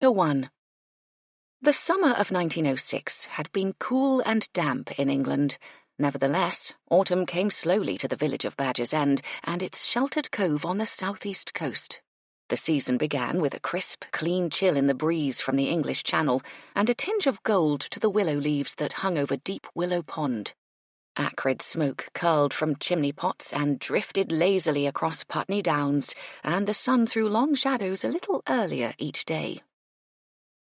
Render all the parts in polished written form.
1. The summer of 1906 had been cool and damp in England. Nevertheless, autumn came slowly to the village of Badger's End and its sheltered cove on the southeast coast. The season began with a crisp, clean chill in the breeze from the English Channel and a tinge of gold to the willow leaves that hung over Deep Willow Pond. Acrid smoke curled from chimney pots and drifted lazily across Putney Downs, and the sun threw long shadows a little earlier each day.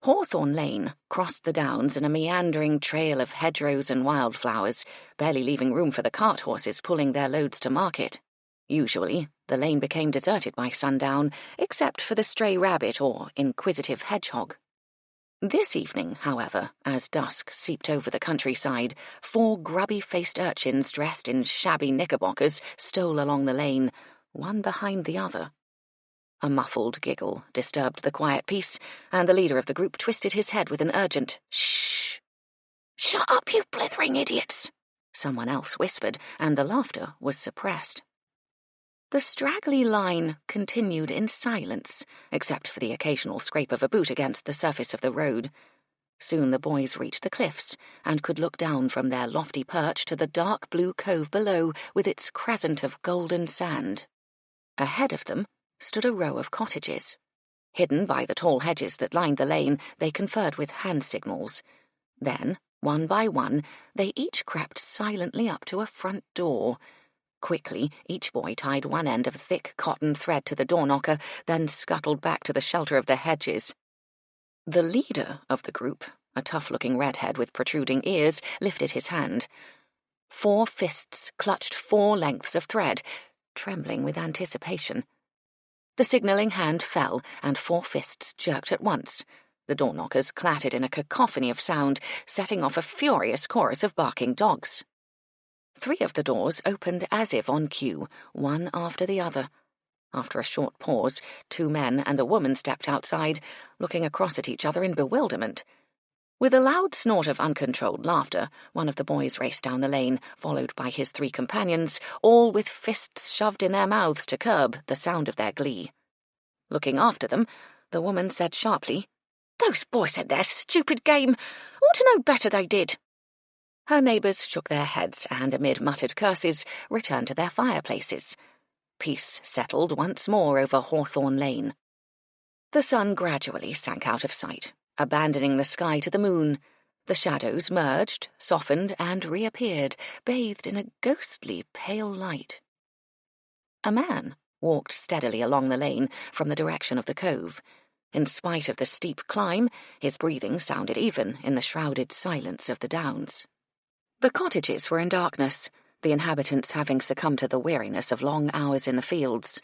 Hawthorn Lane crossed the downs in a meandering trail of hedgerows and wildflowers, barely leaving room for the cart horses pulling their loads to market. Usually, the lane became deserted by sundown, except for the stray rabbit or inquisitive hedgehog. This evening, however, as dusk seeped over the countryside, 4 grubby-faced urchins dressed in shabby knickerbockers stole along the lane, one behind the other. A muffled giggle disturbed the quiet peace, and the leader of the group twisted his head with an urgent "Shh!" "Shut up, you blithering idiots!" someone else whispered, and the laughter was suppressed. The straggly line continued in silence, except for the occasional scrape of a boot against the surface of the road. Soon the boys reached the cliffs, and could look down from their lofty perch to the dark blue cove below with its crescent of golden sand. Ahead of them stood a row of cottages. Hidden by the tall hedges that lined the lane, they conferred with hand signals. Then, one by one, they each crept silently up to a front door. Quickly, each boy tied one end of thick cotton thread to the door-knocker, then scuttled back to the shelter of the hedges. The leader of the group, a tough-looking redhead with protruding ears, lifted his hand. 4 fists clutched 4 lengths of thread, trembling with anticipation. The signalling hand fell, and 4 fists jerked at once. The door-knockers clattered in a cacophony of sound, setting off a furious chorus of barking dogs. 3 of the doors opened as if on cue, one after the other. After a short pause, 2 men and a woman stepped outside, looking across at each other in bewilderment. With a loud snort of uncontrolled laughter, one of the boys raced down the lane, followed by his 3 companions, all with fists shoved in their mouths to curb the sound of their glee. Looking after them, the woman said sharply, "Those boys and their stupid game! Ought to know better, they did." Her neighbours shook their heads and, amid muttered curses, returned to their fireplaces. Peace settled once more over Hawthorn Lane. The sun gradually sank out of sight, abandoning the sky to the moon. The shadows merged, softened, and reappeared, bathed in a ghostly pale light. A man walked steadily along the lane from the direction of the cove. In spite of the steep climb, his breathing sounded even in the shrouded silence of the downs. The cottages were in darkness, the inhabitants having succumbed to the weariness of long hours in the fields.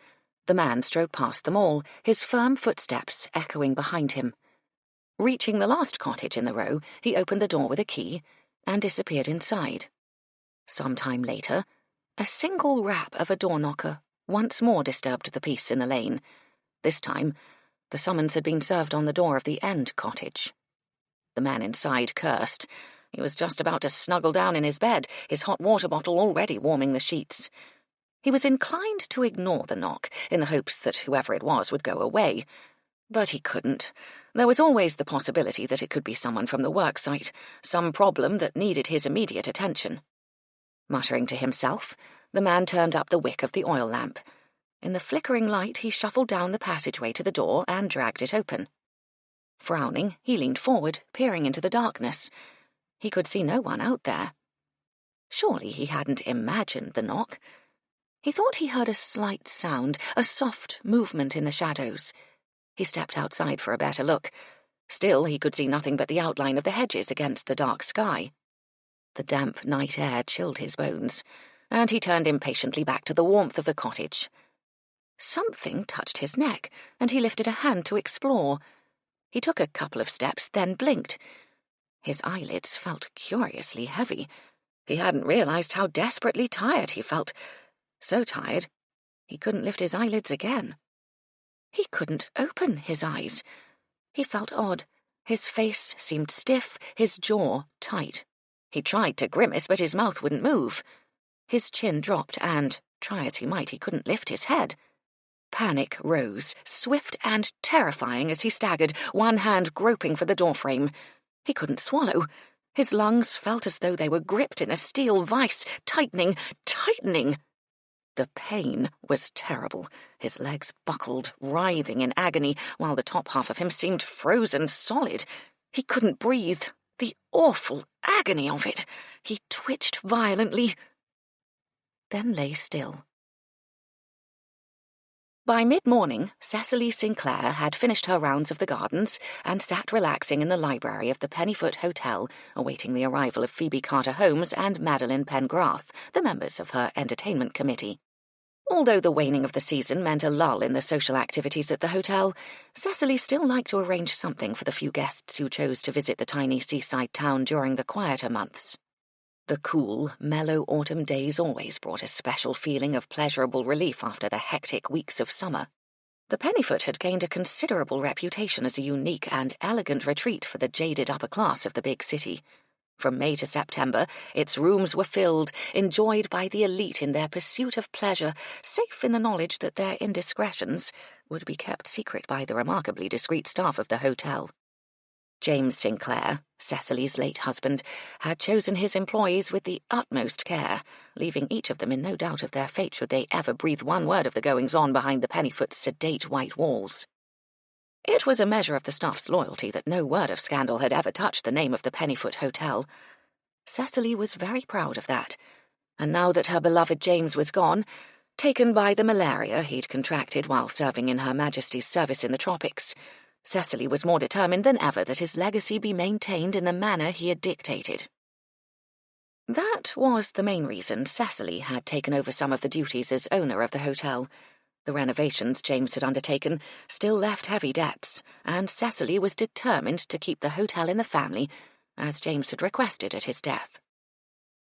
The man strode past them all, his firm footsteps echoing behind him. Reaching the last cottage in the row, he opened the door with a key and disappeared inside. Some time later, a single rap of a door-knocker once more disturbed the peace in the lane. This time, the summons had been served on the door of the end cottage. The man inside cursed. He was just about to snuggle down in his bed, his hot water bottle already warming the sheets. He was inclined to ignore the knock, in the hopes that whoever it was would go away. But he couldn't. There was always the possibility that it could be someone from the worksite, some problem that needed his immediate attention. Muttering to himself, the man turned up the wick of the oil lamp. In the flickering light, he shuffled down the passageway to the door and dragged it open. Frowning, he leaned forward, peering into the darkness. He could see no one out there. Surely he hadn't imagined the knock. He thought he heard a slight sound, a soft movement in the shadows. He stepped outside for a better look. Still, he could see nothing but the outline of the hedges against the dark sky. The damp night air chilled his bones, and he turned impatiently back to the warmth of the cottage. Something touched his neck, and he lifted a hand to explore. He took a couple of steps, then blinked. His eyelids felt curiously heavy. He hadn't realized how desperately tired he felt. So tired, he couldn't lift his eyelids again. He couldn't open his eyes. He felt odd. His face seemed stiff, his jaw tight. He tried to grimace, but his mouth wouldn't move. His chin dropped, and, try as he might, he couldn't lift his head. Panic rose, swift and terrifying as he staggered, one hand groping for the doorframe. He couldn't swallow. His lungs felt as though they were gripped in a steel vice, tightening, tightening. The pain was terrible. His legs buckled, writhing in agony, while the top half of him seemed frozen solid. He couldn't breathe. The awful agony of it. He twitched violently, then lay still. By mid-morning, Cecily Sinclair had finished her rounds of the gardens and sat relaxing in the library of the Pennyfoot Hotel, awaiting the arrival of Phoebe Carter-Holmes and Madeline Pengrath, the members of her entertainment committee. Although the waning of the season meant a lull in the social activities at the hotel, Cecily still liked to arrange something for the few guests who chose to visit the tiny seaside town during the quieter months. The cool, mellow autumn days always brought a special feeling of pleasurable relief after the hectic weeks of summer. The Pennyfoot had gained a considerable reputation as a unique and elegant retreat for the jaded upper class of the big city. From May to September, its rooms were filled, enjoyed by the elite in their pursuit of pleasure, safe in the knowledge that their indiscretions would be kept secret by the remarkably discreet staff of the hotel. James Sinclair, Cecily's late husband, had chosen his employees with the utmost care, leaving each of them in no doubt of their fate should they ever breathe one word of the goings-on behind the Pennyfoot's sedate white walls. It was a measure of the staff's loyalty that no word of scandal had ever touched the name of the Pennyfoot Hotel. Cecily was very proud of that, and now that her beloved James was gone, taken by the malaria he'd contracted while serving in Her Majesty's service in the tropics, Cecily was more determined than ever that his legacy be maintained in the manner he had dictated. That was the main reason Cecily had taken over some of the duties as owner of the hotel. The renovations James had undertaken still left heavy debts, and Cecily was determined to keep the hotel in the family, as James had requested at his death.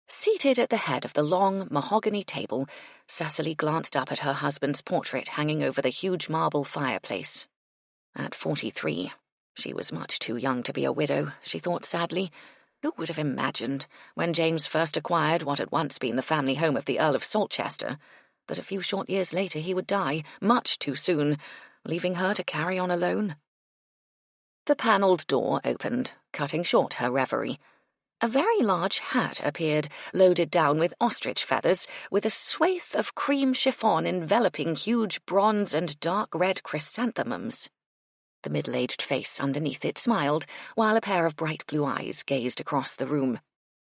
Seated at the head of the long mahogany table, Cecily glanced up at her husband's portrait hanging over the huge marble fireplace. At 43, she was much too young to be a widow, she thought sadly. Who would have imagined, when James first acquired what had once been the family home of the Earl of Saltchester, that a few short years later he would die, much too soon, leaving her to carry on alone? The panelled door opened, cutting short her reverie. A very large hat appeared, loaded down with ostrich feathers, with a swathe of cream chiffon enveloping huge bronze and dark red chrysanthemums. The middle-aged face underneath it smiled, while a pair of bright blue eyes gazed across the room.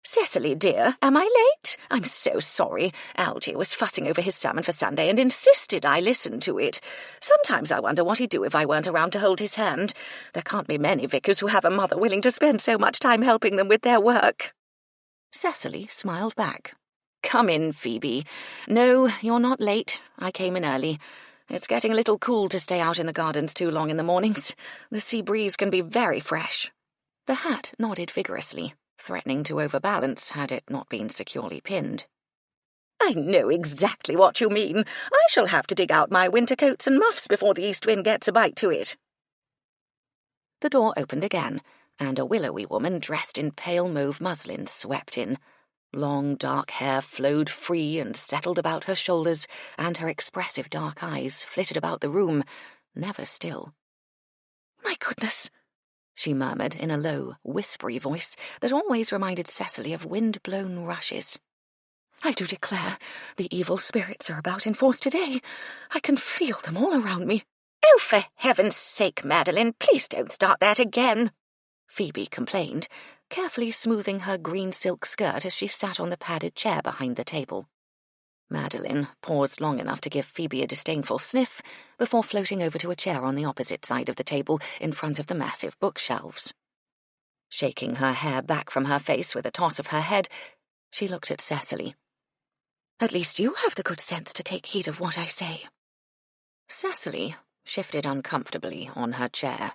"Cecily, dear, am I late? I'm so sorry. Algy was fussing over his sermon for Sunday and insisted I listen to it. Sometimes I wonder what he'd do if I weren't around to hold his hand. There can't be many vicars who have a mother willing to spend so much time helping them with their work." Cecily smiled back. "Come in, Phoebe. No, you're not late. I came in early. It's getting a little cool to stay out in the gardens too long in the mornings. The sea breeze can be very fresh." The hat nodded vigorously, threatening to overbalance had it not been securely pinned. "I know exactly what you mean. I shall have to dig out my winter coats and muffs before the east wind gets a bite to it." The door opened again, and a willowy woman dressed in pale mauve muslin swept in. Long dark hair flowed free and settled about her shoulders, and her expressive dark eyes flitted about the room, never still. "My goodness," she murmured in a low, whispery voice that always reminded Cecily of wind-blown rushes. "I do declare, the evil spirits are about in force today. I can feel them all around me." "Oh, for heaven's sake, Madeline, please don't start that again," Phoebe complained, carefully smoothing her green silk skirt as she sat on the padded chair behind the table. Madeline paused long enough to give Phoebe a disdainful sniff before floating over to a chair on the opposite side of the table in front of the massive bookshelves. Shaking her hair back from her face with a toss of her head, she looked at Cecily. "At least you have the good sense to take heed of what I say." Cecily shifted uncomfortably on her chair.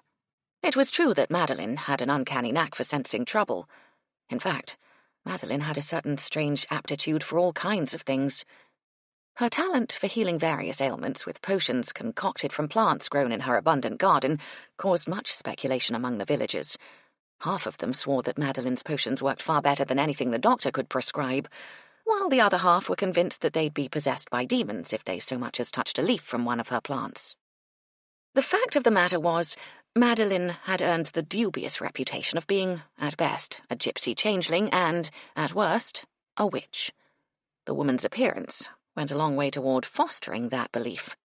It was true that Madeline had an uncanny knack for sensing trouble. In fact, Madeline had a certain strange aptitude for all kinds of things. Her talent for healing various ailments with potions concocted from plants grown in her abundant garden caused much speculation among the villagers. Half of them swore that Madeline's potions worked far better than anything the doctor could prescribe, while the other half were convinced that they'd be possessed by demons if they so much as touched a leaf from one of her plants. The fact of the matter was, Madeline had earned the dubious reputation of being, at best, a gypsy changeling and, at worst, a witch. The woman's appearance went a long way toward fostering that belief.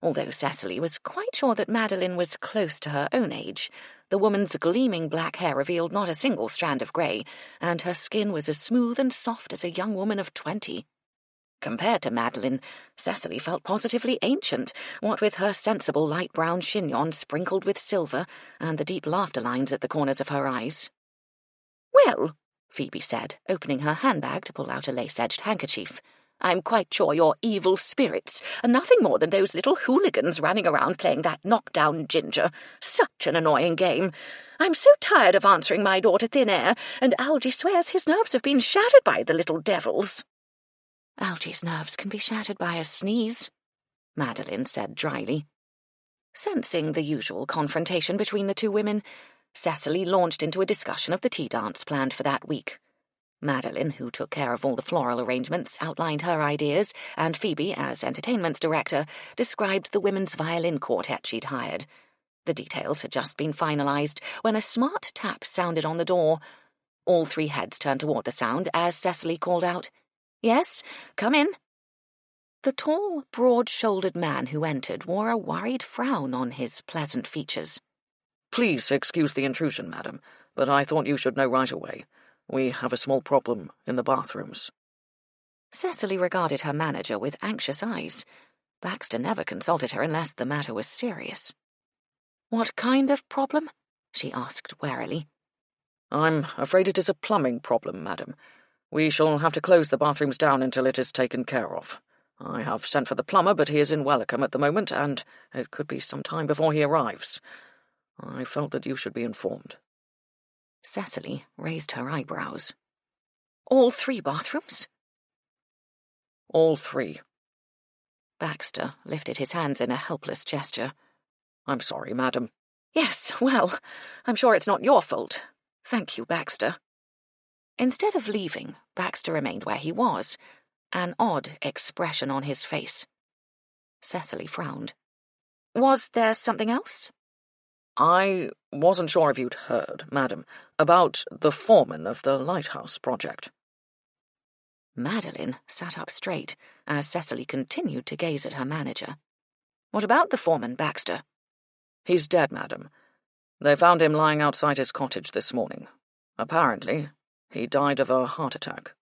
Although Cecily was quite sure that Madeline was close to her own age, the woman's gleaming black hair revealed not a single strand of grey, and her skin was as smooth and soft as a young woman of 20. Compared to Madeline, Cecily felt positively ancient, what with her sensible light brown chignon sprinkled with silver and the deep laughter lines at the corners of her eyes. "Well," Phoebe said, opening her handbag to pull out a lace-edged handkerchief, "I'm quite sure you're evil spirits, and nothing more than those little hooligans running around playing that knock-down ginger. Such an annoying game. I'm so tired of answering my door to thin air, and Algy swears his nerves have been shattered by the little devils." "Algy's nerves can be shattered by a sneeze," Madeline said dryly. Sensing the usual confrontation between the two women, Cecily launched into a discussion of the tea dance planned for that week. Madeline, who took care of all the floral arrangements, outlined her ideas, and Phoebe, as entertainments director, described the women's violin quartet she'd hired. The details had just been finalized when a smart tap sounded on the door. All three heads turned toward the sound as Cecily called out, "Yes, come in." The tall, broad-shouldered man who entered wore a worried frown on his pleasant features. "Please excuse the intrusion, madam, but I thought you should know right away. We have a small problem in the bathrooms." Cecily regarded her manager with anxious eyes. Baxter never consulted her unless the matter was serious. "What kind of problem?" she asked warily. "I'm afraid it is a plumbing problem, madam. We shall have to close the bathrooms down until it is taken care of. I have sent for the plumber, but he is in Welcome at the moment, and it could be some time before he arrives. I felt that you should be informed." Cecily raised her eyebrows. "All 3 bathrooms?" "All 3. Baxter lifted his hands in a helpless gesture. "I'm sorry, madam." "Yes, well, I'm sure it's not your fault. Thank you, Baxter." Instead of leaving, Baxter remained where he was, an odd expression on his face. Cecily frowned. "Was there something else?" "I wasn't sure if you'd heard, madam, about the foreman of the lighthouse project." Madeline sat up straight as Cecily continued to gaze at her manager. "What about the foreman, Baxter?" "He's dead, madam. They found him lying outside his cottage this morning. Apparently, he died of a heart attack."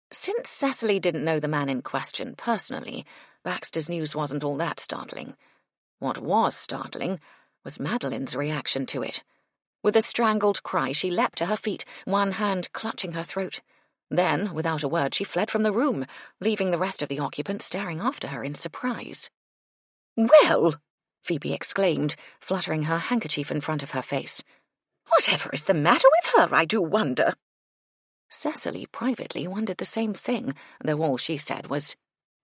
Since Cecily didn't know the man in question personally, Baxter's news wasn't all that startling. What was startling was Madeline's reaction to it. With a strangled cry, she leapt to her feet, one hand clutching her throat. Then, without a word, she fled from the room, leaving the rest of the occupants staring after her in surprise. "Well," Phoebe exclaimed, fluttering her handkerchief in front of her face. "Whatever is the matter with her, I do wonder?" Cecily privately wondered the same thing, though all she said was,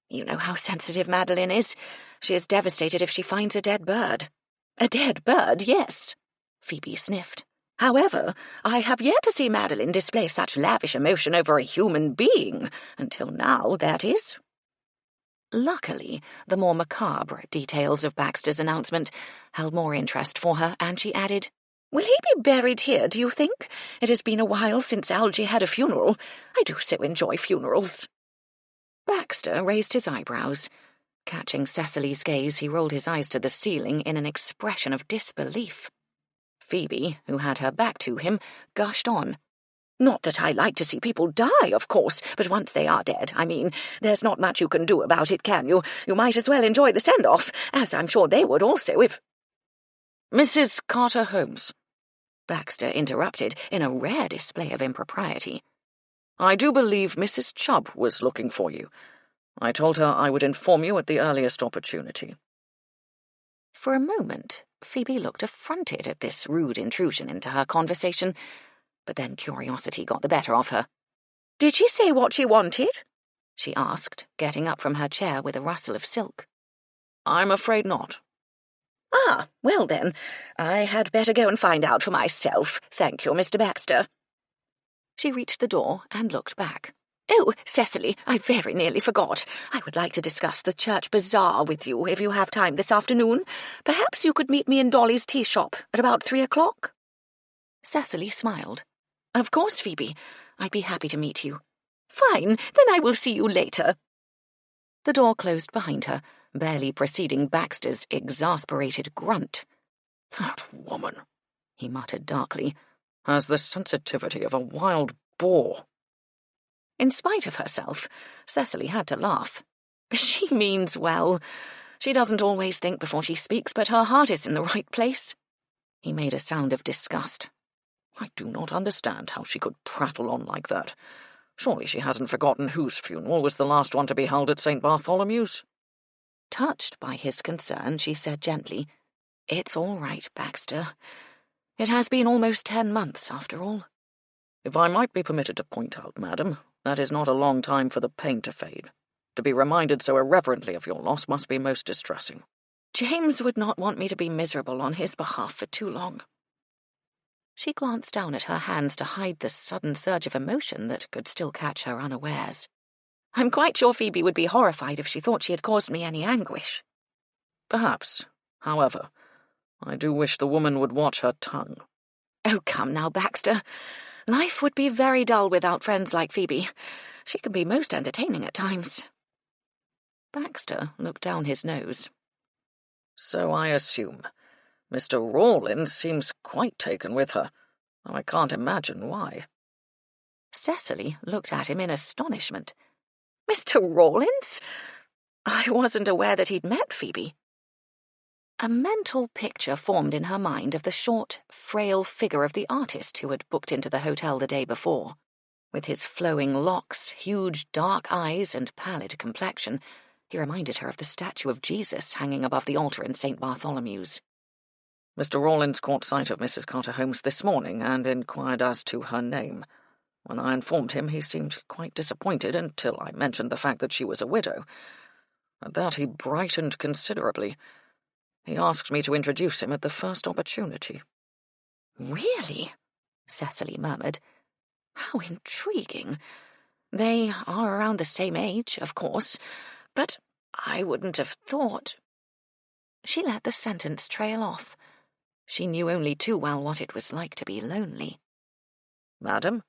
"You know how sensitive Madeline is. She is devastated if she finds a dead bird." "A dead bird, yes," Phoebe sniffed. "However, I have yet to see Madeline display such lavish emotion over a human being. Until now, that is." Luckily, the more macabre details of Baxter's announcement held more interest for her, and she added, "Will he be buried here, do you think? It has been a while since Algy had a funeral. I do so enjoy funerals." Baxter raised his eyebrows. Catching Cecily's gaze, he rolled his eyes to the ceiling in an expression of disbelief. Phoebe, who had her back to him, gushed on. "Not that I like to see people die, of course, but once they are dead, I mean, there's not much you can do about it, can you? You might as well enjoy the send-off, as I'm sure they would also if—" "Mrs. Carter Holmes," Baxter interrupted in a rare display of impropriety. "I do believe Mrs. Chubb was looking for you. I told her I would inform you at the earliest opportunity." For a moment, Phoebe looked affronted at this rude intrusion into her conversation, but then curiosity got the better of her. "Did she say what she wanted?" she asked, getting up from her chair with a rustle of silk. "I'm afraid not." "Ah, well then, I had better go and find out for myself. Thank you, Mr. Baxter." She reached the door and looked back. Oh, Cecily, I very nearly forgot. I would like to discuss the church bazaar with you if you have time this afternoon. Perhaps you could meet me in Dolly's tea shop at about 3 o'clock. Cecily smiled. Of course, Phoebe. I'd be happy to meet you. Fine, then I will see you later. The door closed behind her, barely preceding Baxter's exasperated grunt. That woman, he muttered darkly, has the sensitivity of a wild boar. In spite of herself, Cecily had to laugh. She means well. She doesn't always think before she speaks, but her heart is in the right place. He made a sound of disgust. I do not understand how she could prattle on like that. Surely she hasn't forgotten whose funeral was the last one to be held at St. Bartholomew's? Touched by his concern, she said gently, It's all right, Baxter. It has been almost 10 months, after all. If I might be permitted to point out, madam, that is not a long time for the pain to fade. To be reminded so irreverently of your loss must be most distressing. James would not want me to be miserable on his behalf for too long. She glanced down at her hands to hide the sudden surge of emotion that could still catch her unawares. I'm quite sure Phoebe would be horrified if she thought she had caused me any anguish. Perhaps. However, I do wish the woman would watch her tongue. Oh, come now, Baxter. Life would be very dull without friends like Phoebe. She can be most entertaining at times. Baxter looked down his nose. So I assume. Mr. Rawlins seems quite taken with her, though I can't imagine why. Cecily looked at him in astonishment. Mr. Rawlins? I wasn't aware that he'd met Phoebe. A mental picture formed in her mind of the short, frail figure of the artist who had booked into the hotel the day before. With his flowing locks, huge dark eyes, and pallid complexion, he reminded her of the statue of Jesus hanging above the altar in St. Bartholomew's. Mr. Rawlins caught sight of Mrs. Carter Holmes this morning and inquired as to her name. When I informed him, he seemed quite disappointed until I mentioned the fact that she was a widow. At that he brightened considerably. He asked me to introduce him at the first opportunity. Really? Cecily murmured. How intriguing. They are around the same age, of course, but I wouldn't have thought. She let the sentence trail off. She knew only too well what it was like to be lonely. Madam?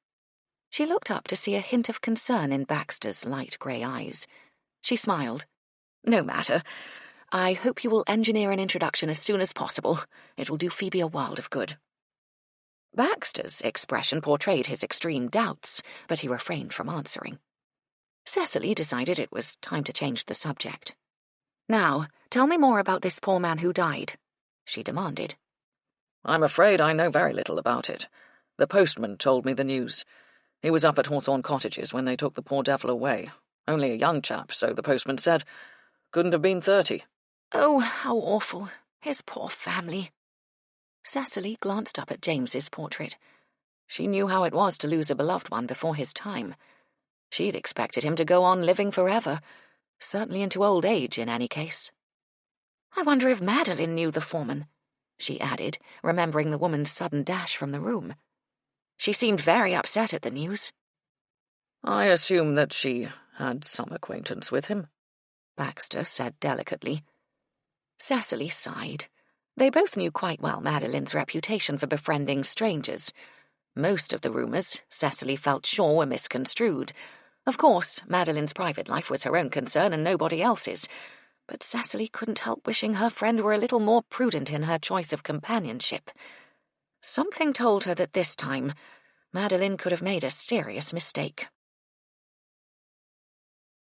She looked up to see a hint of concern in Baxter's light grey eyes. She smiled. No matter. I hope you will engineer an introduction as soon as possible. It will do Phoebe a world of good. Baxter's expression portrayed his extreme doubts, but he refrained from answering. Cecily decided it was time to change the subject. Now, tell me more about this poor man who died, she demanded. I'm afraid I know very little about it. The postman told me the news. He was up at Hawthorne Cottages when they took the poor devil away. Only a young chap, so the postman said. Couldn't have been 30. Oh, how awful. His poor family. Cecily glanced up at James's portrait. She knew how it was to lose a beloved one before his time. She'd expected him to go on living forever, certainly into old age in any case. I wonder if Madeline knew the foreman, she added, remembering the woman's sudden dash from the room. She seemed very upset at the news. I assume that she had some acquaintance with him, Baxter said delicately. Cecily sighed. They both knew quite well Madeline's reputation for befriending strangers. Most of the rumours, Cecily felt sure, were misconstrued. Of course, Madeline's private life was her own concern and nobody else's, but Cecily couldn't help wishing her friend were a little more prudent in her choice of companionship. Something told her that this time Madeline could have made a serious mistake.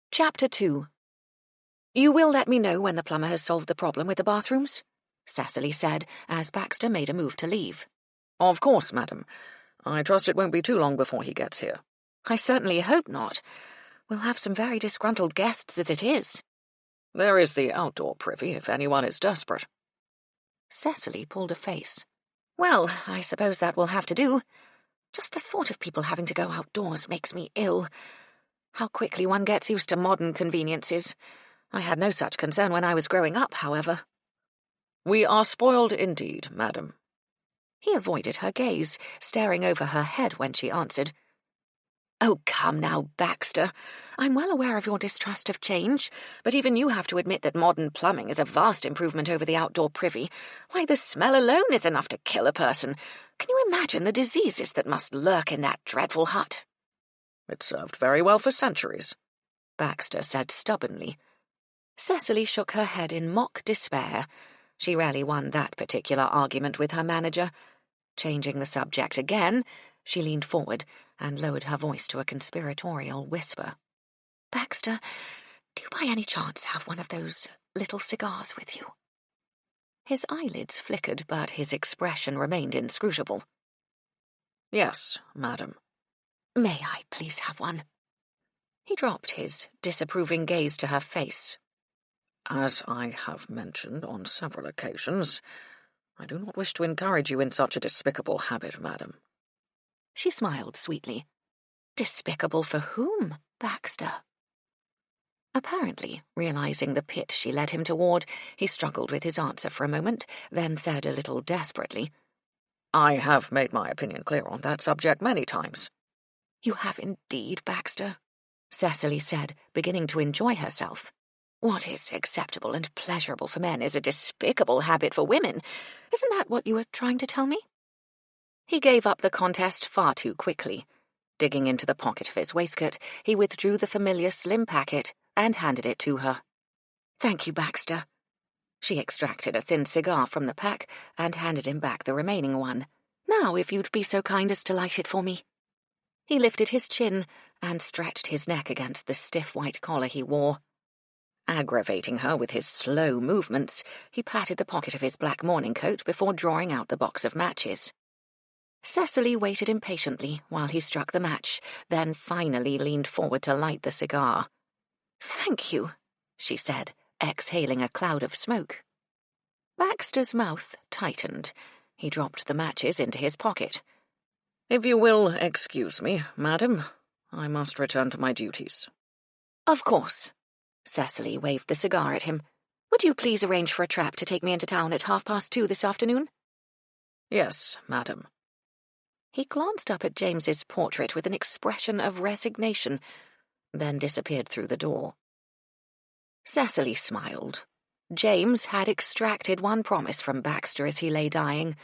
Chapter 2. You will let me know when the plumber has solved the problem with the bathrooms? Cecily said, as Baxter made a move to leave. Of course, madam. I trust it won't be too long before he gets here. I certainly hope not. We'll have some very disgruntled guests as it is. There is the outdoor privy, if anyone is desperate. Cecily pulled a face. Well, I suppose that will have to do. Just the thought of people having to go outdoors makes me ill. How quickly one gets used to modern conveniences. I had no such concern when I was growing up, however. We are spoiled indeed, madam. He avoided her gaze, staring over her head when she answered. Oh, come now, Baxter. I'm well aware of your distrust of change, but even you have to admit that modern plumbing is a vast improvement over the outdoor privy. Why, the smell alone is enough to kill a person. Can you imagine the diseases that must lurk in that dreadful hut? It served very well for centuries, Baxter said stubbornly. Cecily shook her head in mock despair. She rarely won that particular argument with her manager. Changing the subject again, she leaned forward and lowered her voice to a conspiratorial whisper. Baxter, do you by any chance have one of those little cigars with you? His eyelids flickered, but his expression remained inscrutable. Yes, madam. May I please have one? He dropped his disapproving gaze to her face. As I have mentioned on several occasions, I do not wish to encourage you in such a despicable habit, madam. She smiled sweetly. Despicable for whom, Baxter? Apparently, realizing the pit she led him toward, he struggled with his answer for a moment, then said a little desperately, I have made my opinion clear on that subject many times. You have indeed, Baxter, Cecily said, beginning to enjoy herself. What is acceptable and pleasurable for men is a despicable habit for women. Isn't that what you were trying to tell me? He gave up the contest far too quickly. Digging into the pocket of his waistcoat, he withdrew the familiar slim packet and handed it to her. Thank you, Baxter. She extracted a thin cigar from the pack and handed him back the remaining one. Now, if you'd be so kind as to light it for me. He lifted his chin and stretched his neck against the stiff white collar he wore. Aggravating her with his slow movements, he patted the pocket of his black morning coat before drawing out the box of matches. Cecily waited impatiently while he struck the match, then finally leaned forward to light the cigar. Thank you, she said, exhaling a cloud of smoke. Baxter's mouth tightened. He dropped the matches into his pocket. If you will excuse me, madam, I must return to my duties. Of course. Cecily waved the cigar at him. Would you please arrange for a trap to take me into town at 2:30 this afternoon? Yes, madam. He glanced up at James's portrait with an expression of resignation, then disappeared through the door. Cecily smiled. James had extracted one promise from Baxter as he lay dying.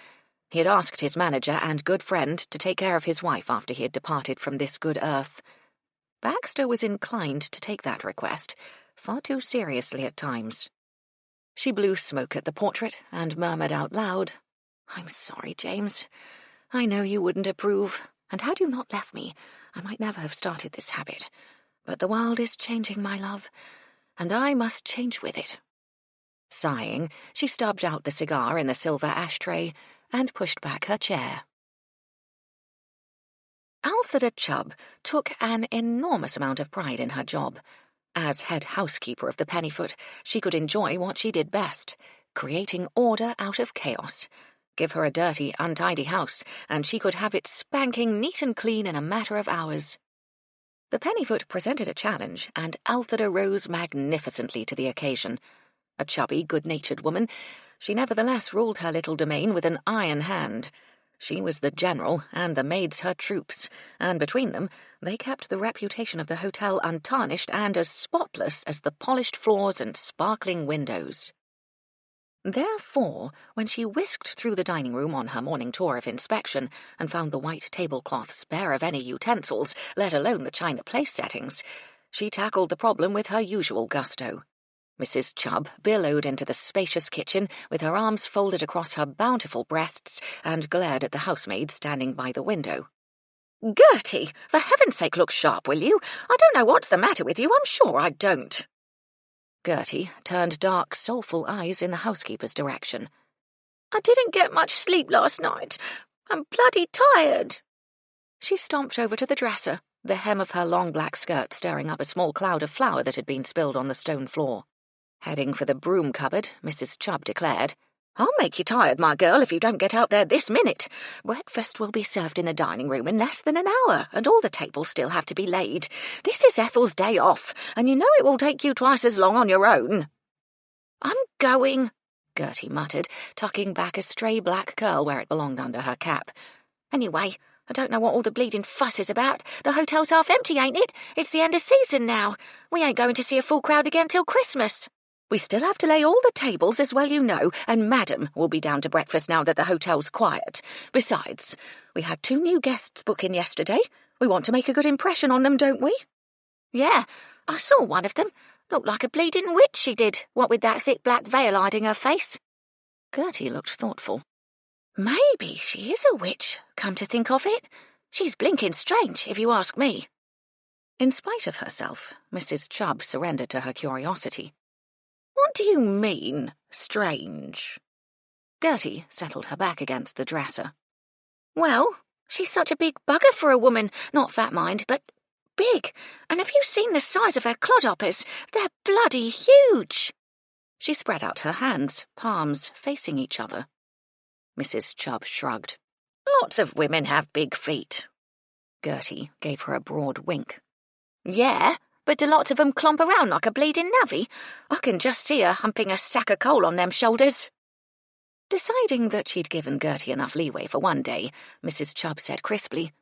He had asked his manager and good friend to take care of his wife after he had departed from this good earth. Baxter was inclined to take that request, far too seriously at times. She blew smoke at the portrait and murmured out loud, I'm sorry, James. I know you wouldn't approve, and had you not left me, I might never have started this habit. But the world is changing, my love, and I must change with it. Sighing, she stubbed out the cigar in the silver ashtray and pushed back her chair. Althea Chubb took an enormous amount of pride in her job. As head housekeeper of the Pennyfoot, she could enjoy what she did best, creating order out of chaos. Give her a dirty, untidy house, and she could have it spanking neat and clean in a matter of hours. The Pennyfoot presented a challenge, and Althea rose magnificently to the occasion. A chubby, good-natured woman, she nevertheless ruled her little domain with an iron hand. She was the general, and the maids her troops, and between them they kept the reputation of the hotel untarnished and as spotless as the polished floors and sparkling windows. Therefore, when she whisked through the dining room on her morning tour of inspection and found the white tablecloths bare of any utensils, let alone the china place settings, she tackled the problem with her usual gusto. Mrs. Chubb billowed into the spacious kitchen with her arms folded across her bountiful breasts and glared at the housemaid standing by the window. "Gertie, for heaven's sake look sharp, will you? I don't know what's the matter with you, I'm sure I don't." Gertie turned dark, soulful eyes in the housekeeper's direction. "I didn't get much sleep last night. I'm bloody tired." She stomped over to the dresser, the hem of her long black skirt stirring up a small cloud of flour that had been spilled on the stone floor. Heading for the broom cupboard, Mrs. Chubb declared, "I'll make you tired, my girl, if you don't get out there this minute. Breakfast will be served in the dining room in less than an hour, and all the tables still have to be laid. This is Ethel's day off, and you know it will take you twice as long on your own." "I'm going," Gertie muttered, tucking back a stray black curl where it belonged under her cap. "Anyway, I don't know what all the bleeding fuss is about. The hotel's half empty, ain't it? It's the end of season now. We ain't going to see a full crowd again till Christmas. We still have to lay all the tables, as well you know, and Madam will be down to breakfast now that the hotel's quiet. Besides, we had 2 new guests book in yesterday. We want to make a good impression on them, don't we? Yeah, I saw one of them. Looked like a bleeding witch, she did, what with that thick black veil hiding her face. Gertie looked thoughtful. Maybe she is a witch, come to think of it. She's blinking strange, if you ask me. In spite of herself, Mrs. Chubb surrendered to her curiosity. What do you mean, strange? Gertie settled her back against the dresser. Well, she's such a big bugger for a woman, not fat mind, but big. And have you seen the size of her clodhoppers? They're bloody huge. She spread out her hands, palms facing each other. Mrs. Chubb shrugged. Lots of women have big feet. Gertie gave her a broad wink. Yeah, but do lots of 'em clomp around like a bleeding navvy? I can just see her humping a sack of coal on them shoulders. Deciding that she'd given Gertie enough leeway for one day, Mrs. Chubb said crisply,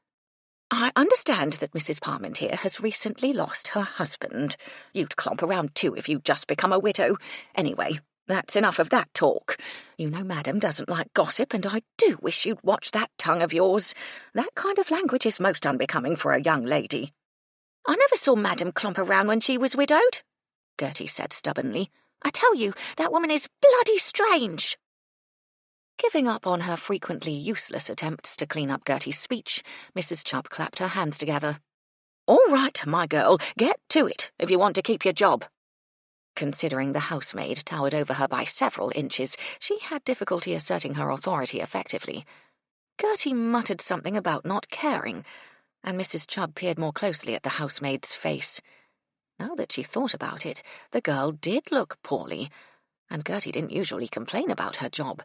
I understand that Mrs. Parmentier has recently lost her husband. You'd clomp around too if you'd just become a widow. Anyway, that's enough of that talk. You know Madam doesn't like gossip, and I do wish you'd watch that tongue of yours. That kind of language is most unbecoming for a young lady. I never saw Madam clomp around when she was widowed, Gertie said stubbornly. I tell you, that woman is bloody strange. Giving up on her frequently useless attempts to clean up Gertie's speech, Mrs. Chubb clapped her hands together. All right, my girl, get to it, if you want to keep your job. Considering the housemaid towered over her by several inches, she had difficulty asserting her authority effectively. Gertie muttered something about not caring, and Mrs. Chubb peered more closely at the housemaid's face. Now that she thought about it, the girl did look poorly, and Gertie didn't usually complain about her job.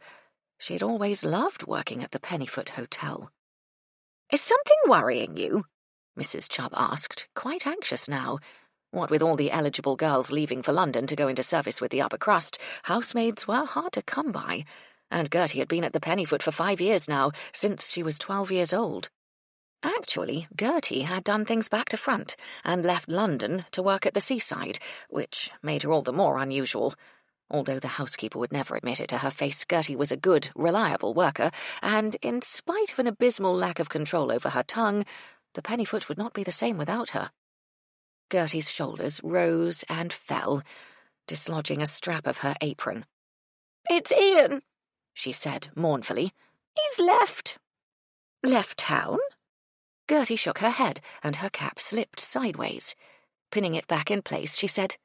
She had always loved working at the Pennyfoot Hotel. Is something worrying you? Mrs. Chubb asked, quite anxious now. What with all the eligible girls leaving for London to go into service with the upper crust, housemaids were hard to come by, and Gertie had been at the Pennyfoot for 5 years now, since she was 12 years old. Actually, Gertie had done things back to front, and left London to work at the seaside, which made her all the more unusual. Although the housekeeper would never admit it to her face, Gertie was a good, reliable worker, and in spite of an abysmal lack of control over her tongue, the Pennyfoot would not be the same without her. Gertie's shoulders rose and fell, dislodging a strap of her apron. It's Ian, she said mournfully. He's left. Left town? Gertie shook her head, and her cap slipped sideways. Pinning it back in place, she said,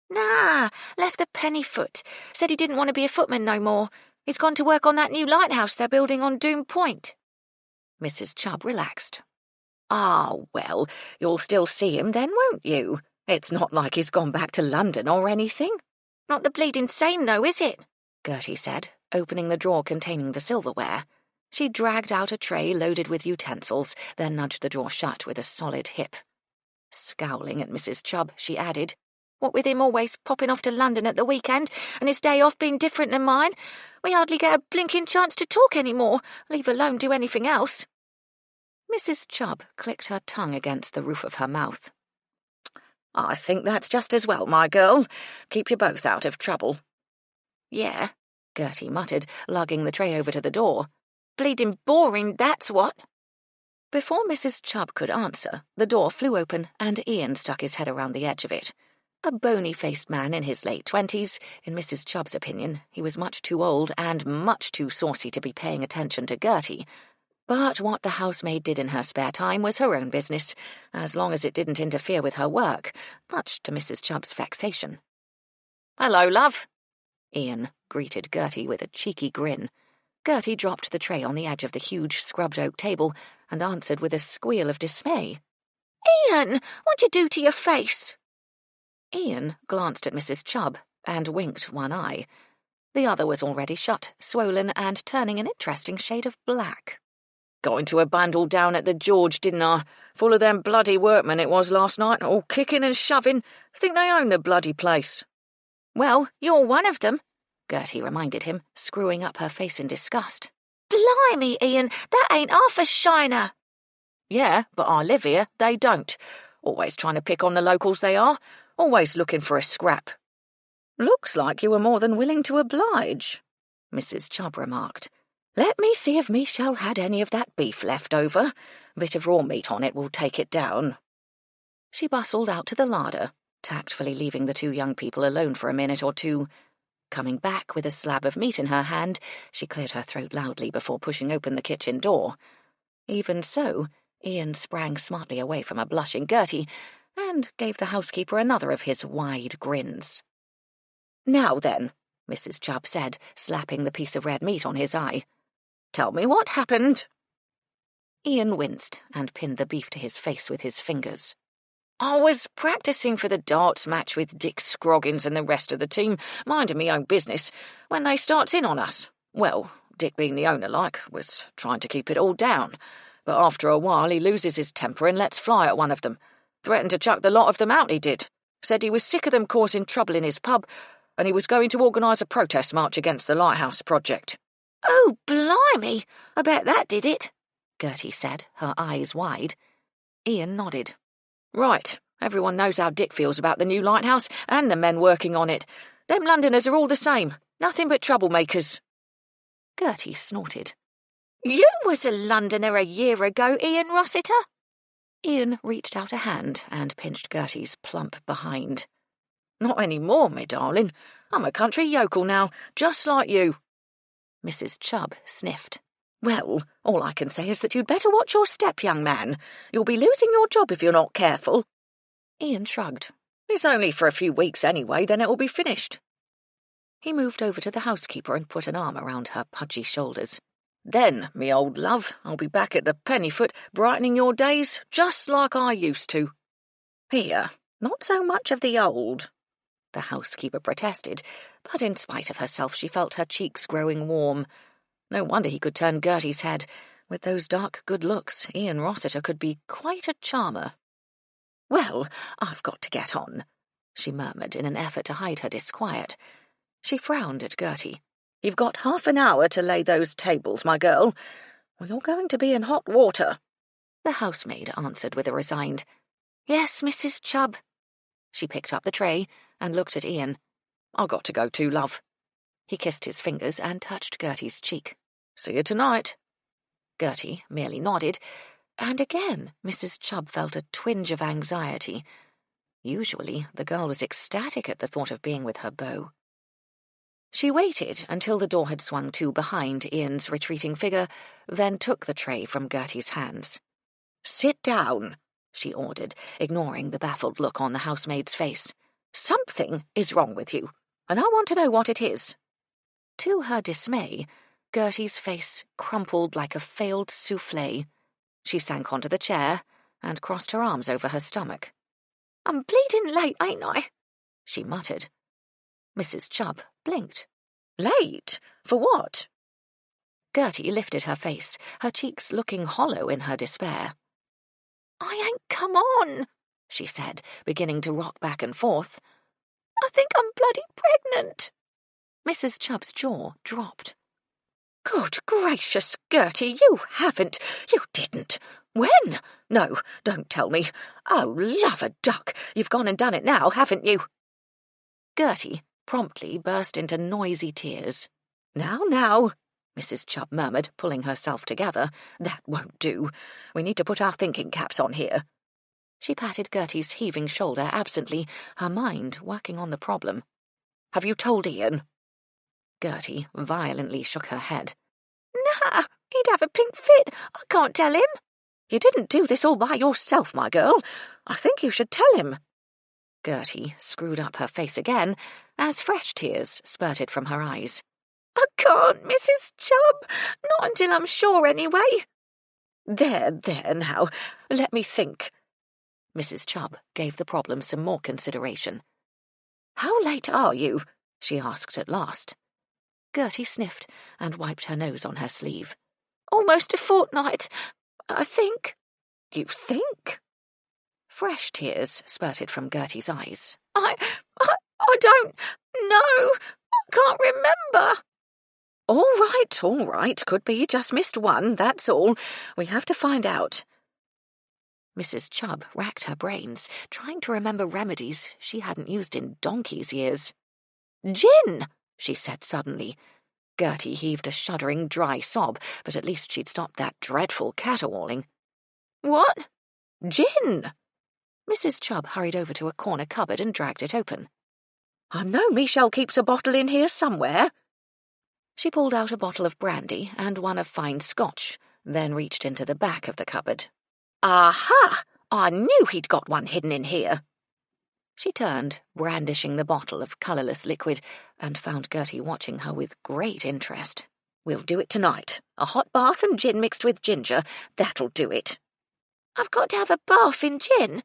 Nah, left the Pennyfoot. Said he didn't want to be a footman no more. He's gone to work on that new lighthouse they're building on Doom Point. Mrs. Chubb relaxed. Ah, well, you'll still see him then, won't you? It's not like he's gone back to London or anything. Not the bleeding same, though, is it? Gertie said, opening the drawer containing the silverware. She dragged out a tray loaded with utensils, then nudged the drawer shut with a solid hip. Scowling at Mrs. Chubb, she added, What with him always popping off to London at the weekend, and his day off being different than mine, we hardly get a blinking chance to talk any more, leave alone do anything else. Mrs. Chubb clicked her tongue against the roof of her mouth. I think that's just as well, my girl. Keep you both out of trouble. Yeah, Gertie muttered, lugging the tray over to the door. Bleeding boring, that's what. Before Mrs. Chubb could answer, the door flew open, and Ian stuck his head around the edge of it. A bony-faced man in his late 20s, in Mrs. Chubb's opinion, he was much too old and much too saucy to be paying attention to Gertie. But what the housemaid did in her spare time was her own business, as long as it didn't interfere with her work, much to Mrs. Chubb's vexation. Hello, love. Ian greeted Gertie with a cheeky grin. Gertie dropped the tray on the edge of the huge scrubbed oak table and answered with a squeal of dismay. Ian, what'd you do to your face? Ian glanced at Mrs. Chubb and winked one eye. The other was already shut, swollen, and turning an interesting shade of black. Got into a bundle down at the George, didn't I? Full of them bloody workmen it was last night, all kicking and shoving. Think they own the bloody place. Well, you're one of them, Gertie reminded him, screwing up her face in disgust. Blimey, Ian, that ain't half a shiner. Yeah, but I live here, they don't. Always trying to pick on the locals they are, always looking for a scrap. Looks like you were more than willing to oblige, Mrs. Chubb remarked. Let me see if Michelle had any of that beef left over. A bit of raw meat on it will take it down. She bustled out to the larder, tactfully leaving the two young people alone for a minute or two. Coming back with a slab of meat in her hand, she cleared her throat loudly before pushing open the kitchen door. Even so, Ian sprang smartly away from a blushing Gertie and gave the housekeeper another of his wide grins. "Now then," Mrs. Chubb said, slapping the piece of red meat on his eye. "Tell me what happened." Ian winced and pinned the beef to his face with his fingers. "I was practising for the darts match with Dick Scroggins and the rest of the team, minding me own business, when they starts in on us. Well, Dick, being the owner like, was trying to keep it all down, but after a while he loses his temper and lets fly at one of them. Threatened to chuck the lot of them out, he did. Said he was sick of them causing trouble in his pub, and he was going to organise a protest march against the Lighthouse project." "Oh, blimey! I bet that did it," Gertie said, her eyes wide. Ian nodded. "Right, everyone knows how Dick feels about the new lighthouse and the men working on it. Them Londoners are all the same, nothing but troublemakers." Gertie snorted. "You was a Londoner a year ago, Ian Rossiter." Ian reached out a hand and pinched Gertie's plump behind. "Not any more, me darling. I'm a country yokel now, just like you." Mrs. Chubb sniffed. "Well, all I can say is that you'd better watch your step, young man. You'll be losing your job if you're not careful." Ian shrugged. "It's only for a few weeks anyway, then it'll be finished." He moved over to the housekeeper and put an arm around her pudgy shoulders. "Then, me old love, I'll be back at the Pennyfoot, brightening your days just like I used to." "Here, not so much of the old," the housekeeper protested, but in spite of herself she felt her cheeks growing warm. No wonder he could turn Gertie's head. With those dark good looks, Ian Rossiter could be quite a charmer. "Well, I've got to get on," she murmured in an effort to hide her disquiet. She frowned at Gertie. "You've got half an hour to lay those tables, my girl, or you're going to be in hot water." The housemaid answered with a resigned, "Yes, Mrs. Chubb." She picked up the tray and looked at Ian. "I've got to go too, love." He kissed his fingers and touched Gertie's cheek. "See you tonight." Gertie merely nodded, and again Mrs. Chubb felt a twinge of anxiety. Usually the girl was ecstatic at the thought of being with her beau. She waited until the door had swung to behind Ian's retreating figure, then took the tray from Gertie's hands. "Sit down," she ordered, ignoring the baffled look on the housemaid's face. "Something is wrong with you, and I want to know what it is." To her dismay, Gertie's face crumpled like a failed soufflé. She sank onto the chair and crossed her arms over her stomach. "I'm bleeding late, ain't I?" she muttered. Mrs. Chubb blinked. "Late? For what?" Gertie lifted her face, her cheeks looking hollow in her despair. "I ain't come on," she said, beginning to rock back and forth. "I think I'm bloody pregnant." Mrs. Chubb's jaw dropped. "Good gracious, Gertie, you haven't! You didn't! When? No, don't tell me. Oh, love a duck, you've gone and done it now, haven't you?" Gertie promptly burst into noisy tears. Now, Mrs. Chubb murmured, pulling herself together. "That won't do. We need to put our thinking caps on here." She patted Gertie's heaving shoulder absently, her mind working on the problem. "Have you told Ian?" Gertie violently shook her head. "Nah, he'd have a pink fit. I can't tell him." "You didn't do this all by yourself, my girl. I think you should tell him." Gertie screwed up her face again as fresh tears spurted from her eyes. "I can't, Mrs. Chubb. Not until I'm sure, anyway." There now. Let me think." Mrs. Chubb gave the problem some more consideration. "How late are you?" she asked at last. Gertie sniffed and wiped her nose on her sleeve. "Almost a fortnight, I think." "You think?" Fresh tears spurted from Gertie's eyes. I don't know. I can't remember." All right. Could be you just missed one, that's all. We have to find out." Mrs. Chubb racked her brains, trying to remember remedies she hadn't used in donkey's years. "Gin!" she said suddenly. Gertie heaved a shuddering, dry sob, but at least she'd stopped that dreadful caterwauling. "What? Gin?" Mrs. Chubb hurried over to a corner cupboard and dragged it open. "I know Michelle keeps a bottle in here somewhere." She pulled out a bottle of brandy and one of fine Scotch, then reached into the back of the cupboard. "Aha! I knew he'd got one hidden in here." She turned, brandishing the bottle of colourless liquid, and found Gertie watching her with great interest. "We'll do it tonight. A hot bath and gin mixed with ginger. That'll do it." "I've got to have a bath in gin?"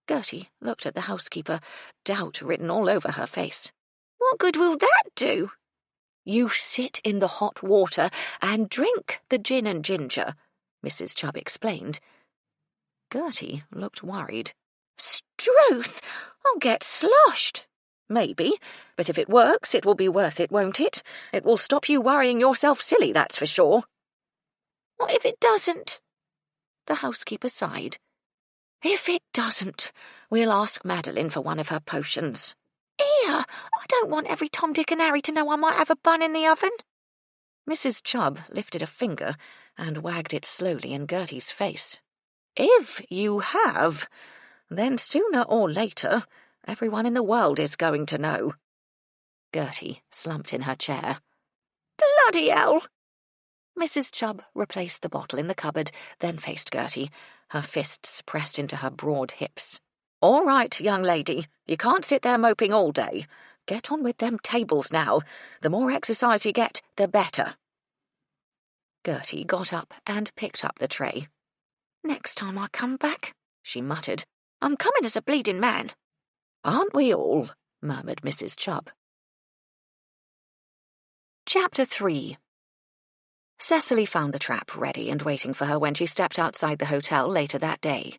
Gertie looked at the housekeeper, doubt written all over her face. "What good will that do?" "You sit in the hot water and drink the gin and ginger," Mrs. Chubb explained. Gertie looked worried. "Struth! I'll get sloshed." "Maybe, but if it works, it will be worth it, won't it? It will stop you worrying yourself silly, that's for sure." "What if it doesn't?" The housekeeper sighed. "If it doesn't, we'll ask Madeline for one of her potions." "Here, I don't want every Tom, Dick and Harry to know I might have a bun in the oven." Mrs. Chubb lifted a finger and wagged it slowly in Gertie's face. "If you have, then sooner or later everyone in the world is going to know." Gertie slumped in her chair. "Bloody hell!" Mrs. Chubb replaced the bottle in the cupboard, then faced Gertie, her fists pressed into her broad hips. "All right, young lady, you can't sit there moping all day. Get on with them tables now. The more exercise you get, the better." Gertie got up and picked up the tray. "Next time I come back," she muttered, "I'm coming as a bleeding man." "Aren't we all?" murmured Mrs. Chubb. Chapter 3. Cecily found the trap ready and waiting for her when she stepped outside the hotel later that day.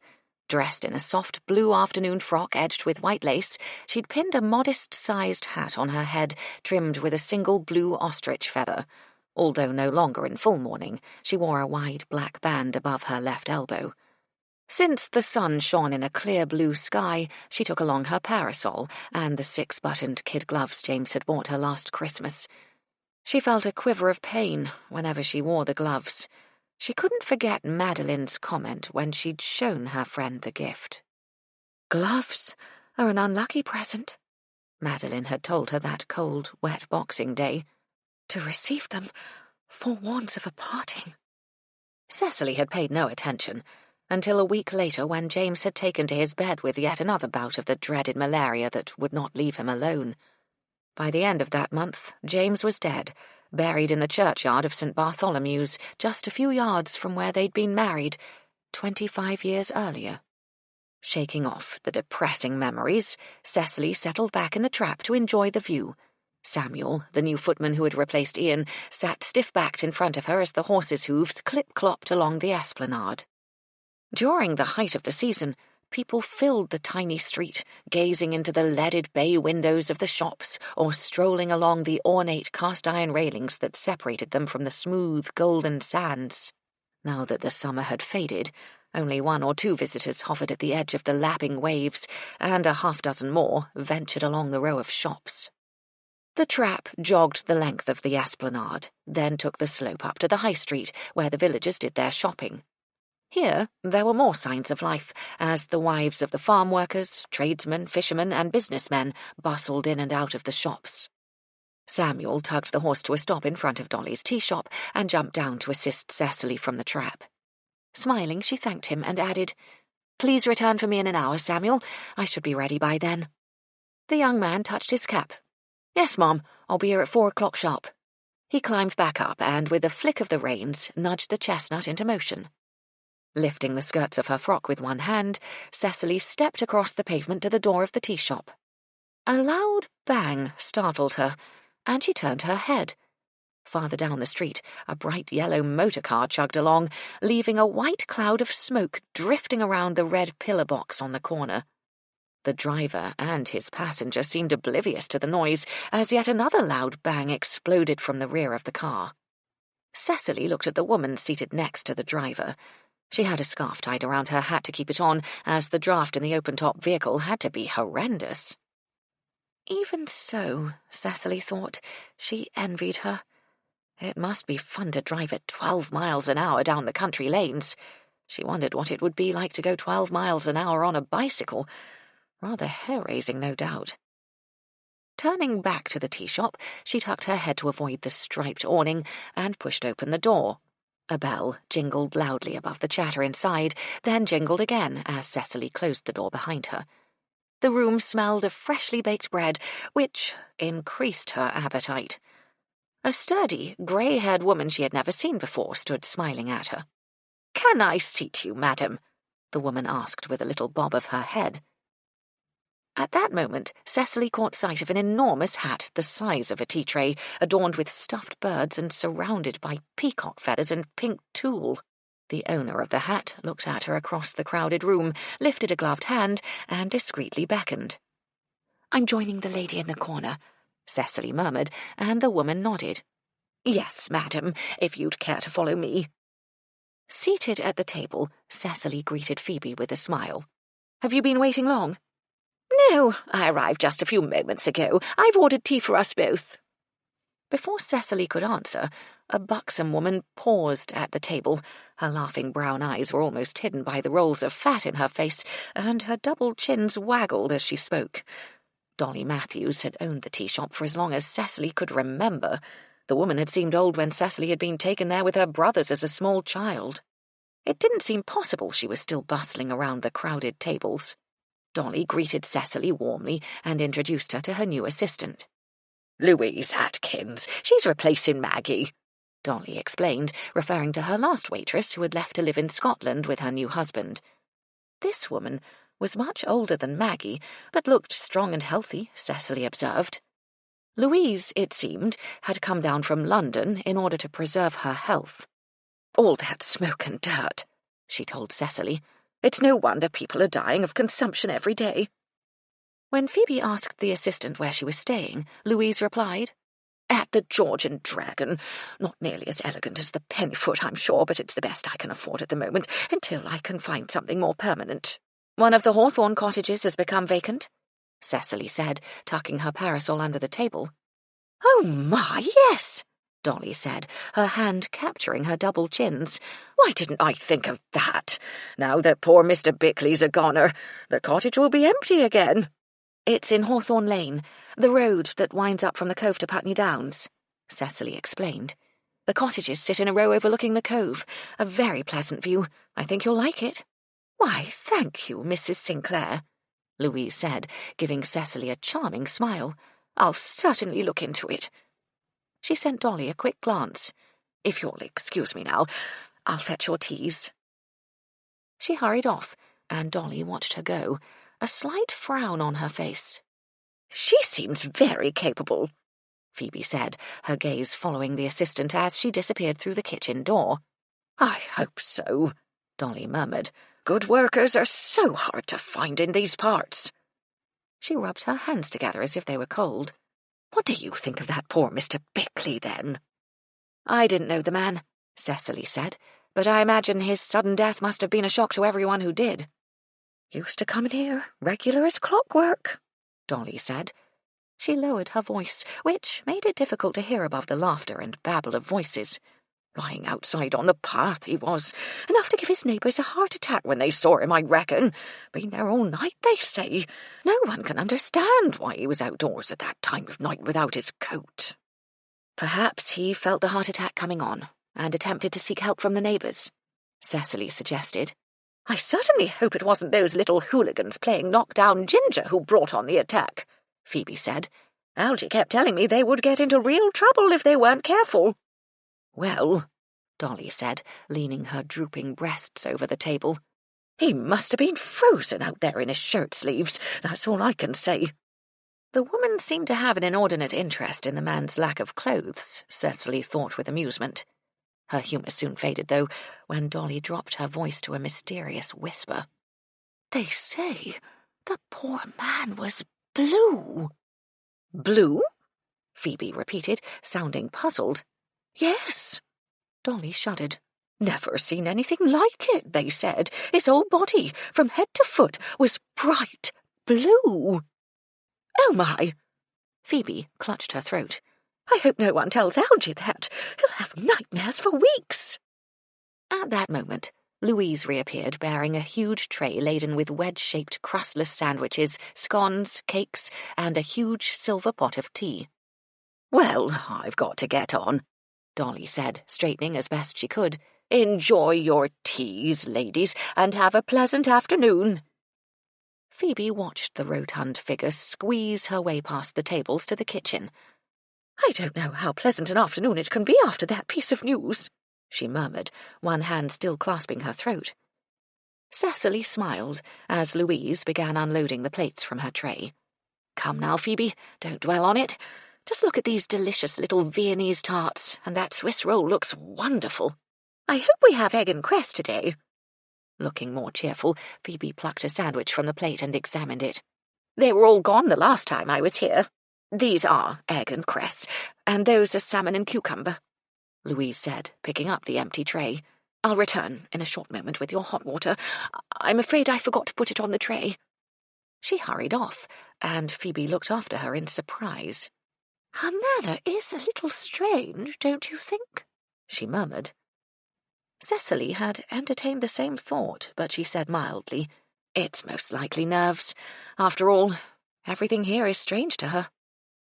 Dressed in a soft blue afternoon frock edged with white lace, she'd pinned a modest-sized hat on her head, trimmed with a single blue ostrich feather. Although no longer in full mourning, she wore a wide black band above her left elbow. Since the sun shone in a clear blue sky, she took along her parasol and the 6-buttoned kid gloves James had bought her last Christmas. She felt a quiver of pain whenever she wore the gloves. She couldn't forget Madeline's comment when she'd shown her friend the gift. "Gloves are an unlucky present," Madeline had told her that cold, wet Boxing Day. "To receive them forewarns of a parting." Cecily had paid no attention, until a week later when James had taken to his bed with yet another bout of the dreaded malaria that would not leave him alone. By the end of that month, James was dead, buried in the churchyard of St. Bartholomew's, just a few yards from where they'd been married 25 years earlier. Shaking off the depressing memories, Cecily settled back in the trap to enjoy the view. Samuel, the new footman who had replaced Ian, sat stiff-backed in front of her as the horses' hooves clip-clopped along the esplanade. During the height of the season, people filled the tiny street, gazing into the leaded bay windows of the shops or strolling along the ornate cast-iron railings that separated them from the smooth golden sands. Now that the summer had faded, only 1 or 2 visitors hovered at the edge of the lapping waves, and a half-dozen more ventured along the row of shops. The trap jogged the length of the esplanade, then took the slope up to the high street, where the villagers did their shopping. Here there were more signs of life, as the wives of the farm workers, tradesmen, fishermen, and businessmen bustled in and out of the shops. Samuel tugged the horse to a stop in front of Dolly's tea shop and jumped down to assist Cecily from the trap. Smiling, she thanked him and added, "Please return for me in an hour, Samuel. I should be ready by then." The young man touched his cap. "Yes, Mom, I'll be here at 4 o'clock sharp." He climbed back up and, with a flick of the reins, nudged the chestnut into motion. Lifting the skirts of her frock with one hand, Cecily stepped across the pavement to the door of the tea shop. A loud bang startled her, and she turned her head. Farther down the street, a bright yellow motor car chugged along, leaving a white cloud of smoke drifting around the red pillar box on the corner. The driver and his passenger seemed oblivious to the noise, as yet another loud bang exploded from the rear of the car. Cecily looked at the woman seated next to the driver. She had a scarf tied around her hat to keep it on, as the draught in the open-top vehicle had to be horrendous. Even so, Cecily thought, she envied her. It must be fun to drive at 12 miles an hour down the country lanes. She wondered what it would be like to go 12 miles an hour on a bicycle. Rather hair-raising, no doubt. Turning back to the tea shop, she tucked her head to avoid the striped awning and pushed open the door. A bell jingled loudly above the chatter inside, then jingled again as Cecily closed the door behind her. The room smelled of freshly baked bread, which increased her appetite. A sturdy, grey-haired woman she had never seen before stood smiling at her. "Can I seat you, madam?" the woman asked with a little bob of her head. At that moment, Cecily caught sight of an enormous hat the size of a tea-tray, adorned with stuffed birds and surrounded by peacock feathers and pink tulle. The owner of the hat looked at her across the crowded room, lifted a gloved hand, and discreetly beckoned. "I'm joining the lady in the corner," Cecily murmured, and the woman nodded. "Yes, madam, if you'd care to follow me." Seated at the table, Cecily greeted Phoebe with a smile. "Have you been waiting long?" "No, I arrived just a few moments ago. I've ordered tea for us both." Before Cecily could answer, a buxom woman paused at the table. Her laughing brown eyes were almost hidden by the rolls of fat in her face, and her double chins waggled as she spoke. Dolly Matthews had owned the tea shop for as long as Cecily could remember. The woman had seemed old when Cecily had been taken there with her brothers as a small child. It didn't seem possible she was still bustling around the crowded tables. Dolly greeted Cecily warmly and introduced her to her new assistant. "Louise Atkins. She's replacing Maggie," Dolly explained, referring to her last waitress who had left to live in Scotland with her new husband. This woman was much older than Maggie, but looked strong and healthy, Cecily observed. Louise, it seemed, had come down from London in order to preserve her health. "All that smoke and dirt," she told Cecily. "It's no wonder people are dying of consumption every day." When Phoebe asked the assistant where she was staying, Louise replied, "At the George and Dragon. Not nearly as elegant as the Pennyfoot, I'm sure, but it's the best I can afford at the moment, until I can find something more permanent." "One of the Hawthorne cottages has become vacant," Cecily said, tucking her parasol under the table. "Oh, my, yes," Dolly said, her hand capturing her double chins. "Why didn't I think of that? Now that poor Mr. Bickley's a goner, the cottage will be empty again." "It's in Hawthorne Lane, the road that winds up from the Cove to Putney Downs," Cecily explained. "The cottages sit in a row overlooking the Cove. A very pleasant view. I think you'll like it." "Why, thank you, Mrs. Sinclair," Louise said, giving Cecily a charming smile. "I'll certainly look into it." She sent Dolly a quick glance. "If you'll excuse me now, I'll fetch your teas." She hurried off, and Dolly watched her go, a slight frown on her face. "She seems very capable," Phoebe said, her gaze following the assistant as she disappeared through the kitchen door. "I hope so," Dolly murmured. "Good workers are so hard to find in these parts." She rubbed her hands together as if they were cold. "What do you think of that poor Mr. Bickley, then?" "I didn't know the man," Cecily said, "but I imagine his sudden death must have been a shock to everyone who did." "Used to come in here, regular as clockwork," Dolly said. She lowered her voice, which made it difficult to hear above the laughter and babble of voices. "Lying outside on the path he was, enough to give his neighbours a heart attack when they saw him, I reckon. Been there all night, they say. No one can understand why he was outdoors at that time of night without his coat." "Perhaps he felt the heart attack coming on, and attempted to seek help from the neighbours," Cecily suggested. "I certainly hope it wasn't those little hooligans playing knock-down ginger who brought on the attack," Phoebe said. "Algy kept telling me they would get into real trouble if they weren't careful." "Well," Dolly said, leaning her drooping breasts over the table, "he must have been frozen out there in his shirt-sleeves, that's all I can say." The woman seemed to have an inordinate interest in the man's lack of clothes, Cecily thought with amusement. Her humour soon faded, though, when Dolly dropped her voice to a mysterious whisper. "They say the poor man was blue." "Blue?" Phoebe repeated, sounding puzzled. "Yes." Dolly shuddered. Never seen anything like it, they said. His whole body, from head to foot, was bright blue. Oh, my! Phoebe clutched her throat. I hope no one tells Algy that. He'll have nightmares for weeks. At that moment, Louise reappeared, bearing a huge tray laden with wedge-shaped crustless sandwiches, scones, cakes, and a huge silver pot of tea. Well, I've got to get on, Dolly said, straightening as best she could. Enjoy your teas, ladies, and have a pleasant afternoon. Phoebe watched the rotund figure squeeze her way past the tables to the kitchen. I don't know how pleasant an afternoon it can be after that piece of news, she murmured, one hand still clasping her throat. Cecily smiled as Louise began unloading the plates from her tray. Come now, Phoebe, don't dwell on it. Just look at these delicious little Viennese tarts, and that Swiss roll looks wonderful. I hope we have egg and cress today. Looking more cheerful, Phoebe plucked a sandwich from the plate and examined it. They were all gone the last time I was here. These are egg and cress, and those are salmon and cucumber, Louise said, picking up the empty tray. I'll return in a short moment with your hot water. I'm afraid I forgot to put it on the tray. She hurried off, and Phoebe looked after her in surprise. Her manner is a little strange, don't you think? She murmured. Cecily had entertained the same thought, but she said mildly, It's most likely nerves. After all, everything here is strange to her.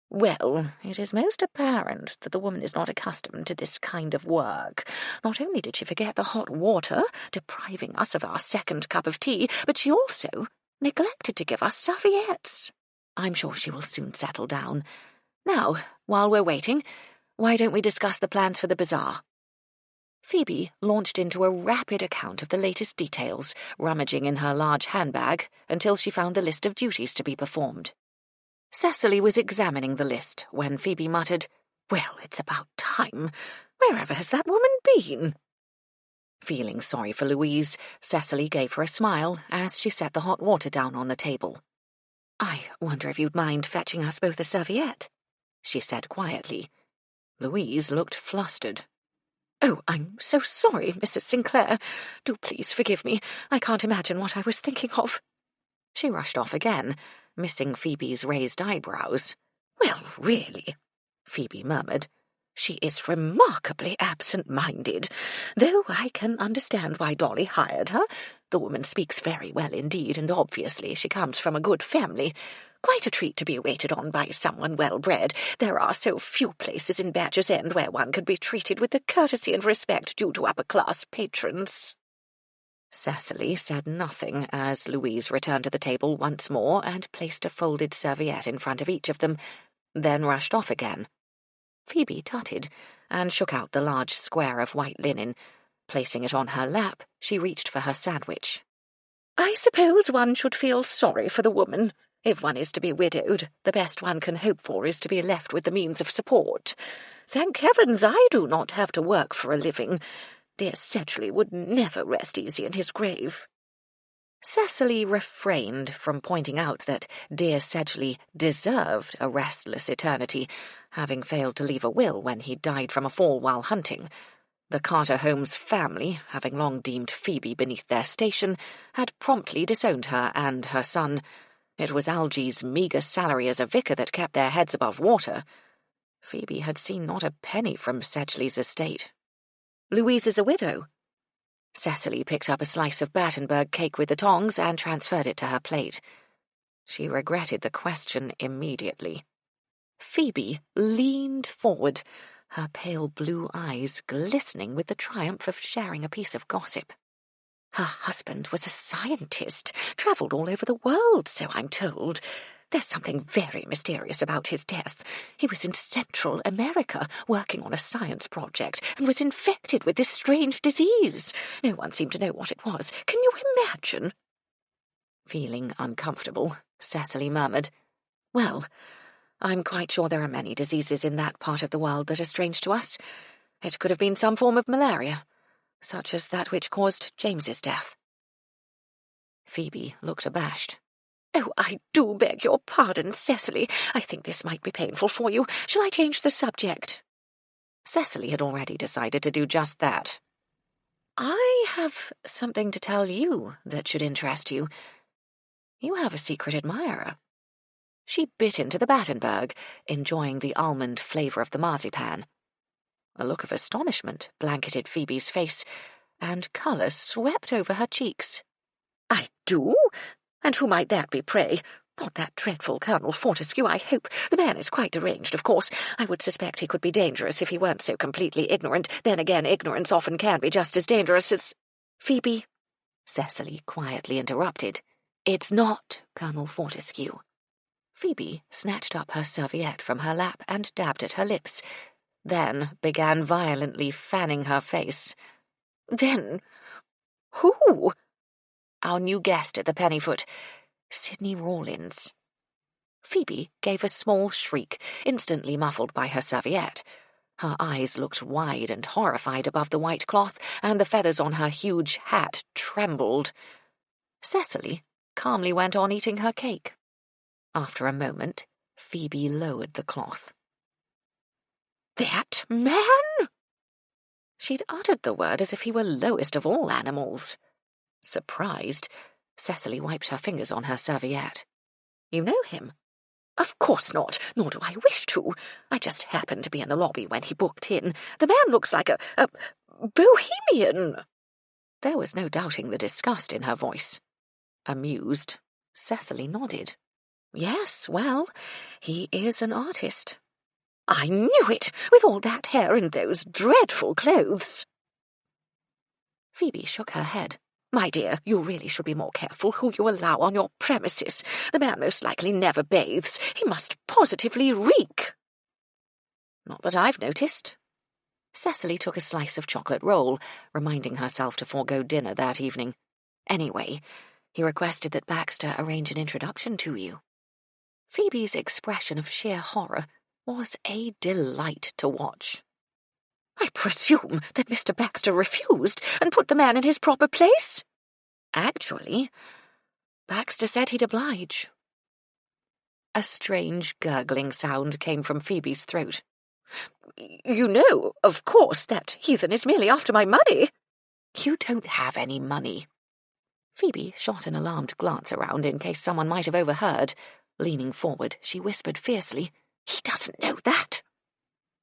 Well, it is most apparent that the woman is not accustomed to this kind of work. Not only did she forget the hot water, depriving us of our second cup of tea, but she also neglected to give us serviettes. I'm sure she will soon settle down. Now, while we're waiting, why don't we discuss the plans for the bazaar? Phoebe launched into a rapid account of the latest details, rummaging in her large handbag until she found the list of duties to be performed. Cecily was examining the list when Phoebe muttered, Well, it's about time. Wherever has that woman been? Feeling sorry for Louise, Cecily gave her a smile as she set the hot water down on the table. I wonder if you'd mind fetching us both a serviette, she said quietly. Louise looked flustered. Oh, I'm so sorry, Mrs. Sinclair. Do please forgive me. I can't imagine what I was thinking of. She rushed off again, missing Phoebe's raised eyebrows. Well, really, Phoebe murmured. She is remarkably absent-minded, though I can understand why Dolly hired her. The woman speaks very well indeed, and obviously she comes from a good family. Quite a treat to be waited on by someone well-bred. There are so few places in Badger's End where one can be treated with the courtesy and respect due to upper-class patrons. Cecily said nothing as Louise returned to the table once more and placed a folded serviette in front of each of them, then rushed off again. Phoebe tutted and shook out the large square of white linen. Placing it on her lap, she reached for her sandwich. I suppose one should feel sorry for the woman. If one is to be widowed, the best one can hope for is to be left with the means of support. Thank heavens I do not have to work for a living. Dear Sedgley would never rest easy in his grave. Cecily refrained from pointing out that dear Sedgley deserved a restless eternity, having failed to leave a will when he died from a fall while hunting. The Carter Holmes family, having long deemed Phoebe beneath their station, had promptly disowned her and her son. It was Algy's meagre salary as a vicar that kept their heads above water. Phoebe had seen not a penny from Sedgley's estate. Louise is a widow. Cecily picked up a slice of Battenberg cake with the tongs and transferred it to her plate. She regretted the question immediately. Phoebe leaned forward, her pale blue eyes glistening with the triumph of sharing a piece of gossip. Her husband was a scientist, travelled all over the world, so I'm told. There's something very mysterious about his death. He was in Central America, working on a science project, and was infected with this strange disease. No one seemed to know what it was. Can you imagine? Feeling uncomfortable, Cecily murmured, Well, I'm quite sure there are many diseases in that part of the world that are strange to us. It could have been some form of malaria, such as that which caused James's death. Phoebe looked abashed. Oh, I do beg your pardon, Cecily. I think this might be painful for you. Shall I change the subject? Cecily had already decided to do just that. I have something to tell you that should interest you. You have a secret admirer." She bit into the Battenberg, enjoying the almond flavour of the marzipan. A look of astonishment blanketed Phoebe's face, and colour swept over her cheeks. "I do? And who might that be, pray? Not that dreadful Colonel Fortescue, I hope. The man is quite deranged, of course. I would suspect he could be dangerous if he weren't so completely ignorant. Then again, ignorance often can be just as dangerous as—" "Phoebe," Cecily quietly interrupted, "it's not Colonel Fortescue." Phoebe snatched up her serviette from her lap and dabbed at her lips, then began violently fanning her face. "Then who?" "Our new guest at the Pennyfoot, Sidney Rawlins." Phoebe gave a small shriek, instantly muffled by her serviette. Her eyes looked wide and horrified above the white cloth, and the feathers on her huge hat trembled. Cecily calmly went on eating her cake. After a moment, Phoebe lowered the cloth. "That man?" She'd uttered the word as if he were lowest of all animals. Surprised, Cecily wiped her fingers on her serviette. "You know him?" "Of course not, nor do I wish to. I just happened to be in the lobby when he booked in. The man looks like a bohemian." There was no doubting the disgust in her voice. Amused, Cecily nodded. "Yes, well, he is an artist." "I knew it, with all that hair and those dreadful clothes." Phoebe shook her head. "My dear, you really should be more careful who you allow on your premises. The man most likely never bathes. He must positively reek." "Not that I've noticed." Cecily took a slice of chocolate roll, reminding herself to forego dinner that evening. "Anyway, he requested that Baxter arrange an introduction to you." Phoebe's expression of sheer horror was a delight to watch. "I presume that Mr. Baxter refused and put the man in his proper place?" "Actually, Baxter said he'd oblige." A strange gurgling sound came from Phoebe's throat. "You know, of course, that heathen is merely after my money." "You don't have any money." Phoebe shot an alarmed glance around in case someone might have overheard. Leaning forward, she whispered fiercely, "He doesn't know that."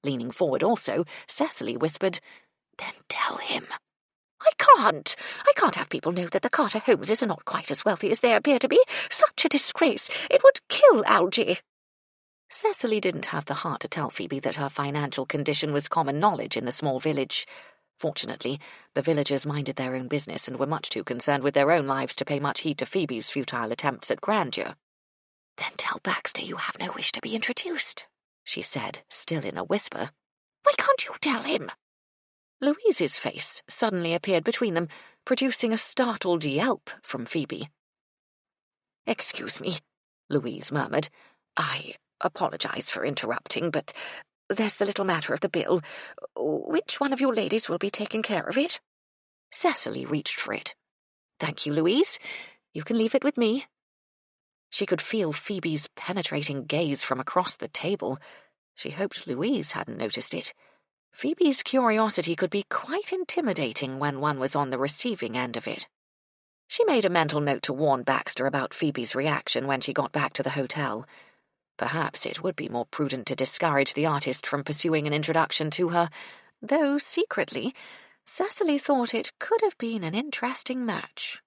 Leaning forward also, Cecily whispered, "Then tell him." I can't have people know that the Carter Holmeses are not quite as wealthy as they appear to be. Such a disgrace. It would kill Algy." Cecily didn't have the heart to tell Phoebe that her financial condition was common knowledge in the small village. Fortunately, the villagers minded their own business and were much too concerned with their own lives to pay much heed to Phoebe's futile attempts at grandeur. "Then tell Baxter you have no wish to be introduced," she said, still in a whisper. "Why can't you tell him?" Louise's face suddenly appeared between them, producing a startled yelp from Phoebe. "Excuse me," Louise murmured. "I apologize for interrupting, but there's the little matter of the bill. Which one of you ladies will be taking care of it?" Cecily reached for it. "Thank you, Louise. You can leave it with me." She could feel Phoebe's penetrating gaze from across the table. She hoped Louise hadn't noticed it. Phoebe's curiosity could be quite intimidating when one was on the receiving end of it. She made a mental note to warn Baxter about Phoebe's reaction when she got back to the hotel. Perhaps it would be more prudent to discourage the artist from pursuing an introduction to her, though secretly Cecily thought it could have been an interesting match.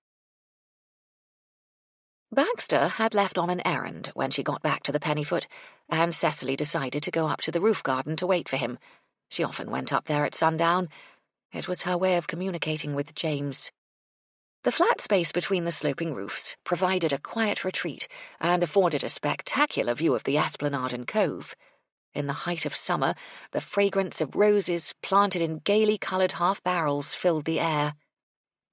Baxter had left on an errand when she got back to the Pennyfoot, and Cecily decided to go up to the roof garden to wait for him. She often went up there at sundown. It was her way of communicating with James. The flat space between the sloping roofs provided a quiet retreat and afforded a spectacular view of the esplanade and cove. In the height of summer, the fragrance of roses planted in gaily coloured half-barrels filled the air.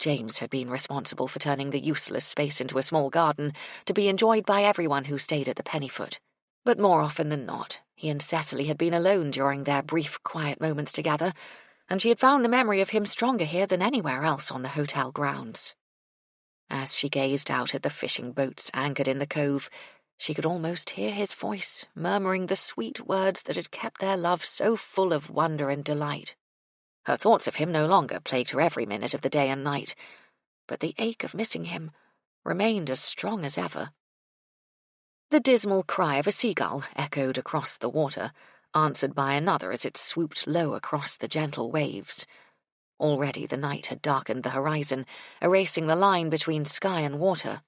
James had been responsible for turning the useless space into a small garden to be enjoyed by everyone who stayed at the Pennyfoot. But more often than not, he and Cecily had been alone during their brief, quiet moments together, and she had found the memory of him stronger here than anywhere else on the hotel grounds. As she gazed out at the fishing boats anchored in the cove, she could almost hear his voice murmuring the sweet words that had kept their love so full of wonder and delight. Her thoughts of him no longer plagued her every minute of the day and night, but the ache of missing him remained as strong as ever. The dismal cry of a seagull echoed across the water, answered by another as it swooped low across the gentle waves. Already the night had darkened the horizon, erasing the line between sky and water.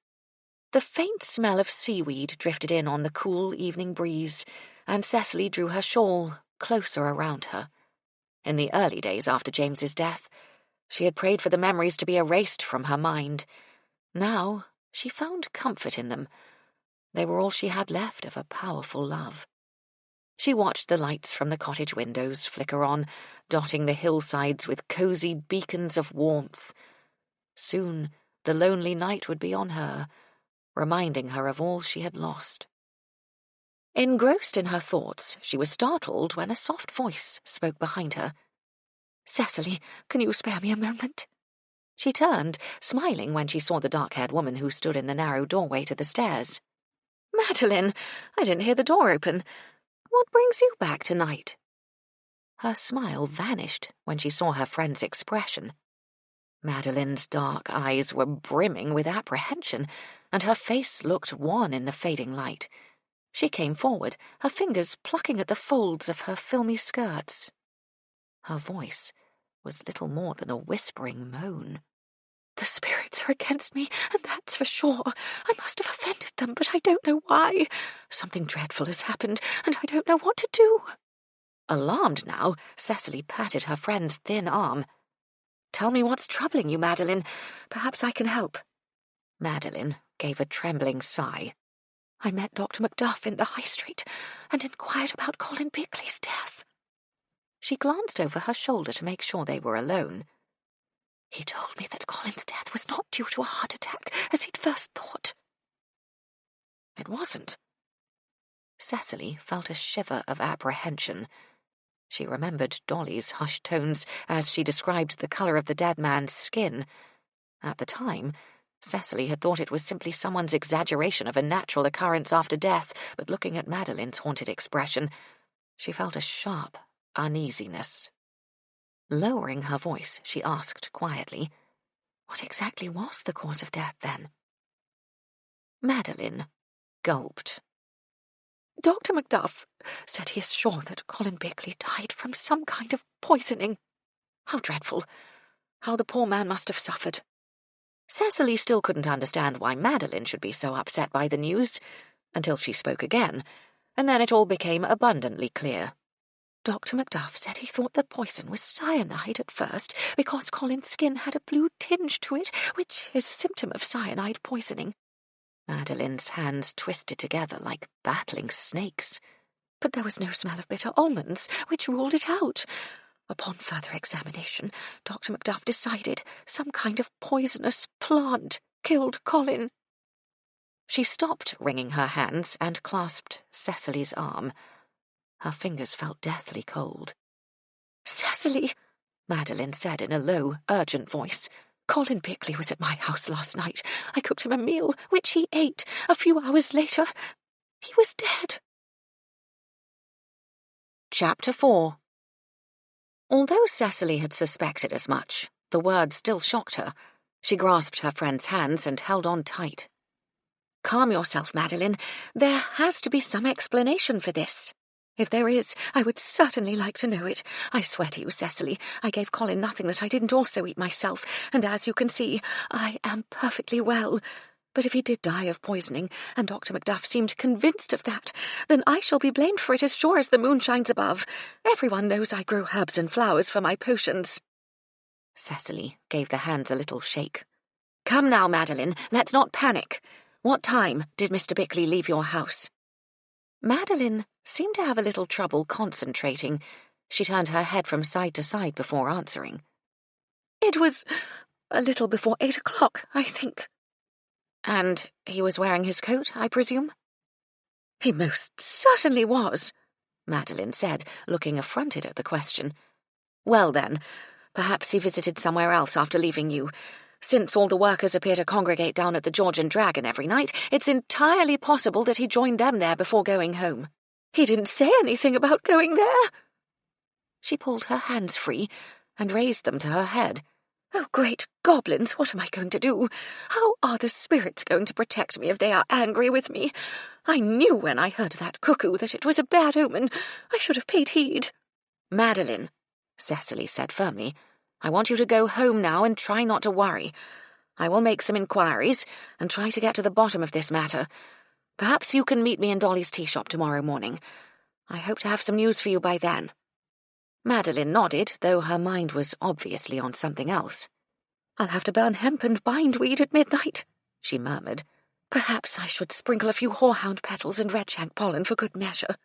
The faint smell of seaweed drifted in on the cool evening breeze, and Cecily drew her shawl closer around her. In the early days after James's death, she had prayed for the memories to be erased from her mind. Now she found comfort in them. They were all she had left of a powerful love. She watched the lights from the cottage windows flicker on, dotting the hillsides with cosy beacons of warmth. Soon the lonely night would be on her, reminding her of all she had lost. Engrossed in her thoughts, she was startled when a soft voice spoke behind her. "Cecily, can you spare me a moment?" She turned, smiling when she saw the dark-haired woman who stood in the narrow doorway to the stairs. "Madeline, I didn't hear the door open. What brings you back tonight?" Her smile vanished when she saw her friend's expression. Madeline's dark eyes were brimming with apprehension, and her face looked wan in the fading light. She came forward, her fingers plucking at the folds of her filmy skirts. Her voice was little more than a whispering moan. "The spirits are against me, and that's for sure. I must have offended them, but I don't know why. Something dreadful has happened, and I don't know what to do." Alarmed now, Cecily patted her friend's thin arm. "Tell me what's troubling you, Madeline. Perhaps I can help." Madeline gave a trembling sigh. "I met Dr. Macduff in the High Street and inquired about Colin Bickley's death." She glanced over her shoulder to make sure they were alone. "He told me that Colin's death was not due to a heart attack, as he'd first thought." It wasn't. Cecily felt a shiver of apprehension. She remembered Dolly's hushed tones as she described the colour of the dead man's skin. At the time, Cecily had thought it was simply someone's exaggeration of a natural occurrence after death, but looking at Madeline's haunted expression, she felt a sharp uneasiness. Lowering her voice, she asked quietly, "What exactly was the cause of death, then?" Madeline gulped. "Dr. Macduff said he is sure that Colin Bickley died from some kind of poisoning. How dreadful! How the poor man must have suffered." Cecily still couldn't understand why Madeline should be so upset by the news, until she spoke again, and then it all became abundantly clear. "Dr. Macduff said he thought the poison was cyanide at first, because Colin's skin had a blue tinge to it, which is a symptom of cyanide poisoning." Madeline's hands twisted together like battling snakes. "But there was no smell of bitter almonds, which ruled it out. Upon further examination, Dr. Macduff decided some kind of poisonous plant killed Colin." She stopped wringing her hands and clasped Cecily's arm. Her fingers felt deathly cold. "Cecily," Madeline said in a low, urgent voice, "Colin Bickley was at my house last night. I cooked him a meal, which he ate. A few hours later, he was dead." Chapter 4. Although Cecily had suspected as much, the words still shocked her. She grasped her friend's hands and held on tight. "Calm yourself, Madeline. There has to be some explanation for this. If there is, I would certainly like to know it. I swear to you, Cecily, I gave Colin nothing that I didn't also eat myself, and as you can see, I am perfectly well. But if he did die of poisoning, and Dr. Macduff seemed convinced of that, then I shall be blamed for it as sure as the moon shines above. Everyone knows I grow herbs and flowers for my potions." Cecily gave the hands a little shake. "Come now, Madeline, let's not panic. What time did Mr. Bickley leave your house?" Madeline seemed to have a little trouble concentrating. She turned her head from side to side before answering. "It was a little before 8 o'clock, I think." "And he was wearing his coat, I presume?" "He most certainly was," Madeline said, looking affronted at the question. "Well, then, perhaps he visited somewhere else after leaving you. Since all the workers appear to congregate down at the George and Dragon every night, it's entirely possible that he joined them there before going home." "He didn't say anything about going there." She pulled her hands free, and raised them to her head. "Oh, great goblins, what am I going to do? How are the spirits going to protect me if they are angry with me? I knew when I heard that cuckoo that it was a bad omen. I should have paid heed." "Madeline," Cecily said firmly, "I want you to go home now and try not to worry. I will make some inquiries and try to get to the bottom of this matter. Perhaps you can meet me in Dolly's tea shop tomorrow morning. I hope to have some news for you by then." Madeline nodded, though her mind was obviously on something else. "I'll have to burn hemp and bindweed at midnight," she murmured. "Perhaps I should sprinkle a few horehound petals and redshank pollen for good measure."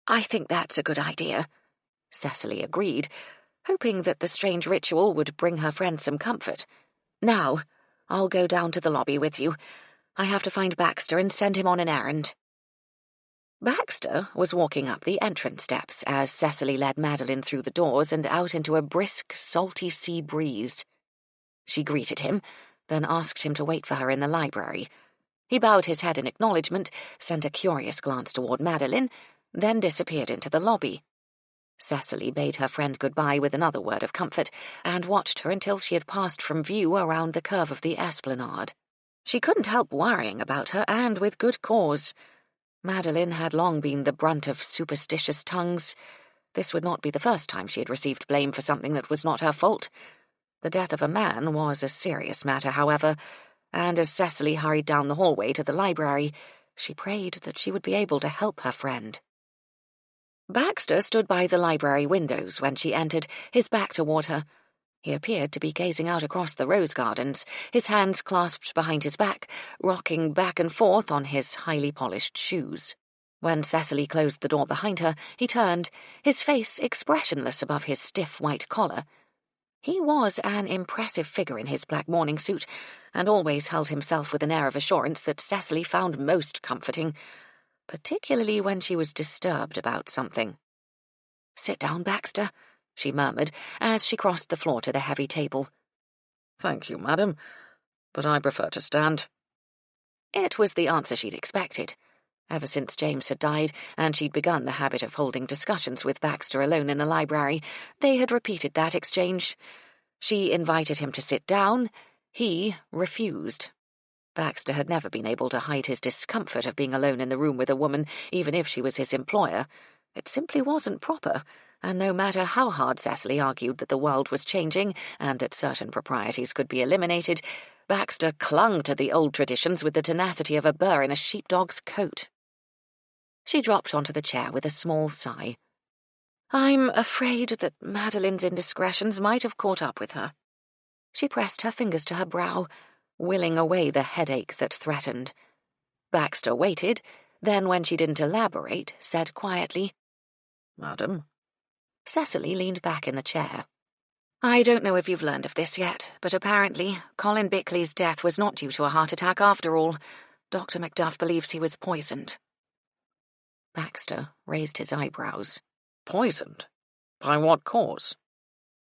"I think that's a good idea," Cecily agreed, hoping that the strange ritual would bring her friend some comfort. "Now, I'll go down to the lobby with you. I have to find Baxter and send him on an errand." Baxter was walking up the entrance steps as Cecily led Madeline through the doors and out into a brisk, salty sea breeze. She greeted him, then asked him to wait for her in the library. He bowed his head in acknowledgement, sent a curious glance toward Madeline, then disappeared into the lobby. Cecily bade her friend goodbye with another word of comfort, and watched her until she had passed from view around the curve of the esplanade. She couldn't help worrying about her, and with good cause. Madeline had long been the brunt of superstitious tongues. This would not be the first time she had received blame for something that was not her fault. The death of a man was a serious matter, however, and as Cecily hurried down the hallway to the library, she prayed that she would be able to help her friend. Baxter stood by the library windows when she entered, his back toward her. He appeared to be gazing out across the rose gardens, his hands clasped behind his back, rocking back and forth on his highly polished shoes. When Cecily closed the door behind her, he turned, his face expressionless above his stiff white collar. He was an impressive figure in his black morning suit, and always held himself with an air of assurance that Cecily found most comforting, particularly when she was disturbed about something. "Sit down, Baxter," she murmured, as she crossed the floor to the heavy table. "Thank you, madam, but I prefer to stand." It was the answer she'd expected. Ever since James had died, and she'd begun the habit of holding discussions with Baxter alone in the library, they had repeated that exchange. She invited him to sit down. He refused. Baxter had never been able to hide his discomfort of being alone in the room with a woman, even if she was his employer. It simply wasn't proper, and no matter how hard Cecily argued that the world was changing and that certain proprieties could be eliminated, Baxter clung to the old traditions with the tenacity of a burr in a sheepdog's coat. She dropped onto the chair with a small sigh. "I'm afraid that Madeline's indiscretions might have caught up with her." She pressed her fingers to her brow, willing away the headache that threatened. Baxter waited, then, when she didn't elaborate, said quietly, "Madam?" Cecily leaned back in the chair. "I don't know if you've learned of this yet, but apparently Colin Bickley's death was not due to a heart attack after all. Dr. Macduff believes he was poisoned." Baxter raised his eyebrows. "Poisoned? By what cause?"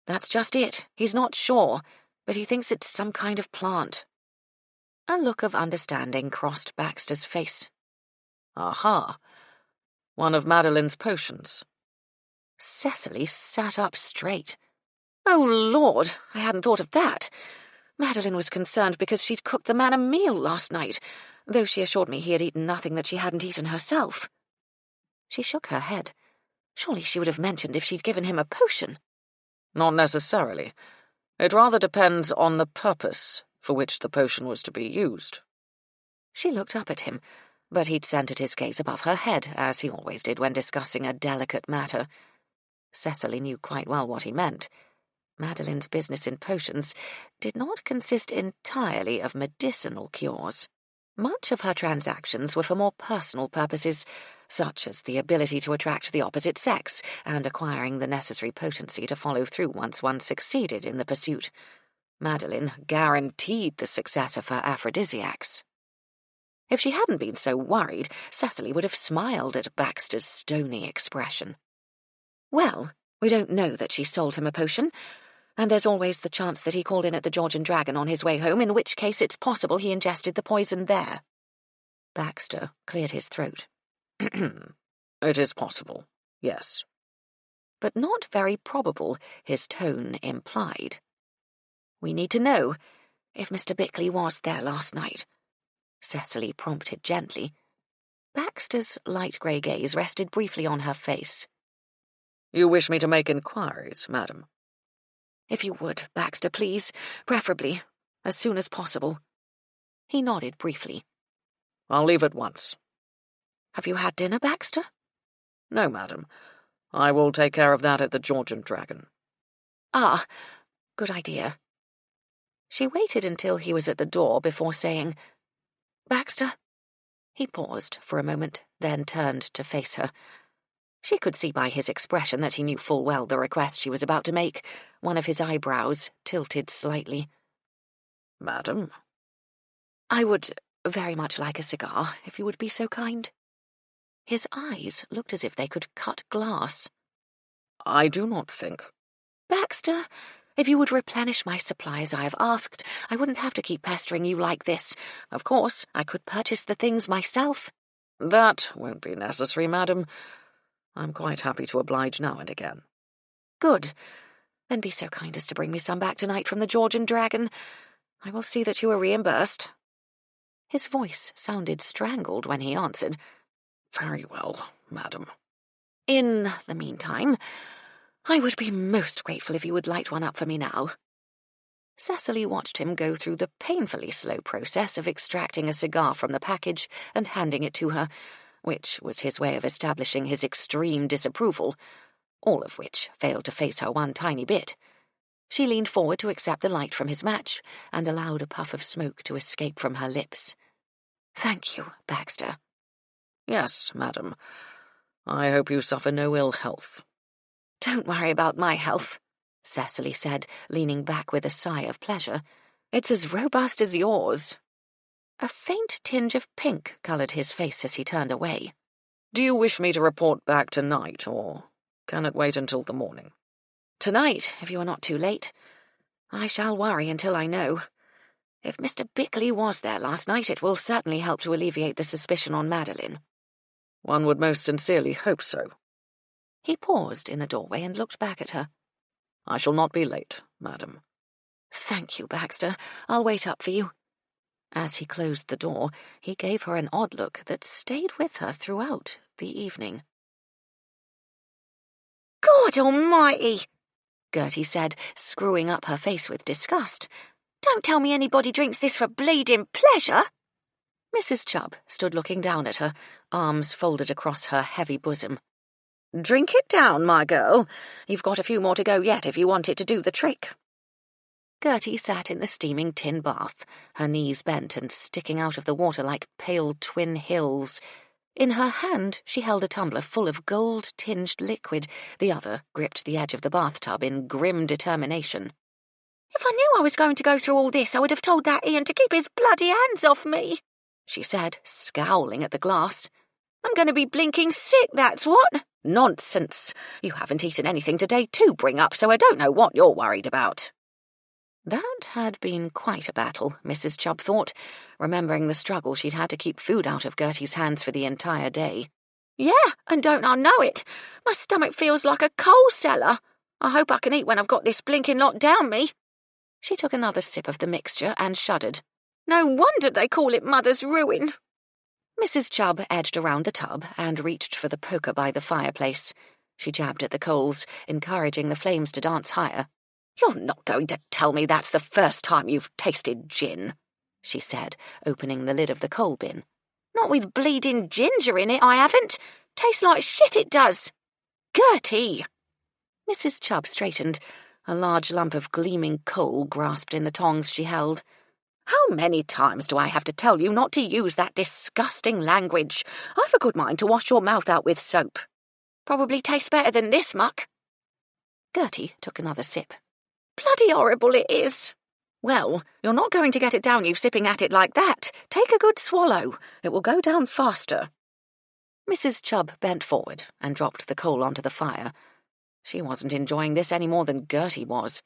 "That's just it. He's not sure, but he thinks it's some kind of plant." A look of understanding crossed Baxter's face. "Aha! One of Madeline's potions." Cecily sat up straight. "Oh, Lord, I hadn't thought of that. Madeline was concerned because she'd cooked the man a meal last night, though she assured me he had eaten nothing that she hadn't eaten herself." She shook her head. Surely she would have mentioned if she'd given him a potion. "Not necessarily. It rather depends on the purpose for which the potion was to be used." She looked up at him, but he'd centered his gaze above her head, as he always did when discussing a delicate matter. Cecily knew quite well what he meant. Madeline's business in potions did not consist entirely of medicinal cures. Much of her transactions were for more personal purposes, such as the ability to attract the opposite sex and acquiring the necessary potency to follow through once one succeeded in the pursuit. Madeline guaranteed the success of her aphrodisiacs. If she hadn't been so worried, Cecily would have smiled at Baxter's stony expression. "Well, we don't know that she sold him a potion, and there's always the chance that he called in at the George and Dragon on his way home, in which case it's possible he ingested the poison there." Baxter cleared his throat. "It is possible, yes." but not very probable, his tone implied. "We need to know if Mr. Bickley was there last night," Cecily prompted gently. Baxter's light grey gaze rested briefly on her face. "You wish me to make inquiries, madam?" "If you would, Baxter, please, preferably as soon as possible." He nodded briefly. "I'll leave at once." "Have you had dinner, Baxter?" "No, madam. I will take care of that at the George and Dragon." "Ah, good idea." She waited until he was at the door before saying, "Baxter?" He paused for a moment, then turned to face her. She could see by his expression that he knew full well the request she was about to make. One of his eyebrows tilted slightly. "Madam?" "I would very much like a cigar, if you would be so kind." His eyes looked as if they could cut glass. "I do not think—" "Baxter, if you would replenish my supply as I have asked, I wouldn't have to keep pestering you like this. Of course, I could purchase the things myself." "That won't be necessary, madam. I'm quite happy to oblige now and again." "Good. Then be so kind as to bring me some back tonight from the George and Dragon. I will see that you are reimbursed." His voice sounded strangled when he answered, "Very well, madam." "In the meantime, I would be most grateful if you would light one up for me now." Cecily watched him go through the painfully slow process of extracting a cigar from the package and handing it to her, which was his way of establishing his extreme disapproval, all of which failed to faze her one tiny bit. She leaned forward to accept the light from his match and allowed a puff of smoke to escape from her lips. "Thank you, Baxter." "Yes, madam. I hope you suffer no ill health." "Don't worry about my health," Cecily said, leaning back with a sigh of pleasure. "It's as robust as yours." A faint tinge of pink coloured his face as he turned away. "Do you wish me to report back tonight, or can it wait until the morning?" "Tonight, if you are not too late. I shall worry until I know. If Mr. Bickley was there last night, it will certainly help to alleviate the suspicion on Madeline." "One would most sincerely hope so." He paused in the doorway and looked back at her. "I shall not be late, madam." "Thank you, Baxter. I'll wait up for you." As he closed the door, he gave her an odd look that stayed with her throughout the evening. "God almighty!" Gertie said, screwing up her face with disgust. "Don't tell me anybody drinks this for bleeding pleasure." Mrs. Chubb stood looking down at her, arms folded across her heavy bosom. "Drink it down, my girl. You've got a few more to go yet if you want it to do the trick." Gertie sat in the steaming tin bath, her knees bent and sticking out of the water like pale twin hills. In her hand she held a tumbler full of gold-tinged liquid, the other gripped the edge of the bathtub in grim determination. "If I knew I was going to go through all this, I would have told that Ian to keep his bloody hands off me," she said, scowling at the glass. "I'm going to be blinking sick, that's what." "Nonsense. You haven't eaten anything today to bring up, so I don't know what you're worried about." That had been quite a battle, Mrs. Chubb thought, remembering the struggle she'd had to keep food out of Gertie's hands for the entire day. "Yeah, and don't I know it? My stomach feels like a coal cellar. I hope I can eat when I've got this blinking lot down me." She took another sip of the mixture and shuddered. "No wonder they call it Mother's Ruin." Mrs. Chubb edged around the tub and reached for the poker by the fireplace. She jabbed at the coals, encouraging the flames to dance higher. "You're not going to tell me that's the first time you've tasted gin," she said, opening the lid of the coal bin. "Not with bleeding ginger in it, I haven't. Tastes like shit, it does." "Gertie!" Mrs. Chubb straightened, a large lump of gleaming coal grasped in the tongs she held. "How many times do I have to tell you not to use that disgusting language? I've a good mind to wash your mouth out with soap. Probably tastes better than this muck." Gertie took another sip. "Bloody horrible it is." "Well, you're not going to get it down you sipping at it like that. Take a good swallow. It will go down faster." Mrs. Chubb bent forward and dropped the coal onto the fire. She wasn't enjoying this any more than Gertie was.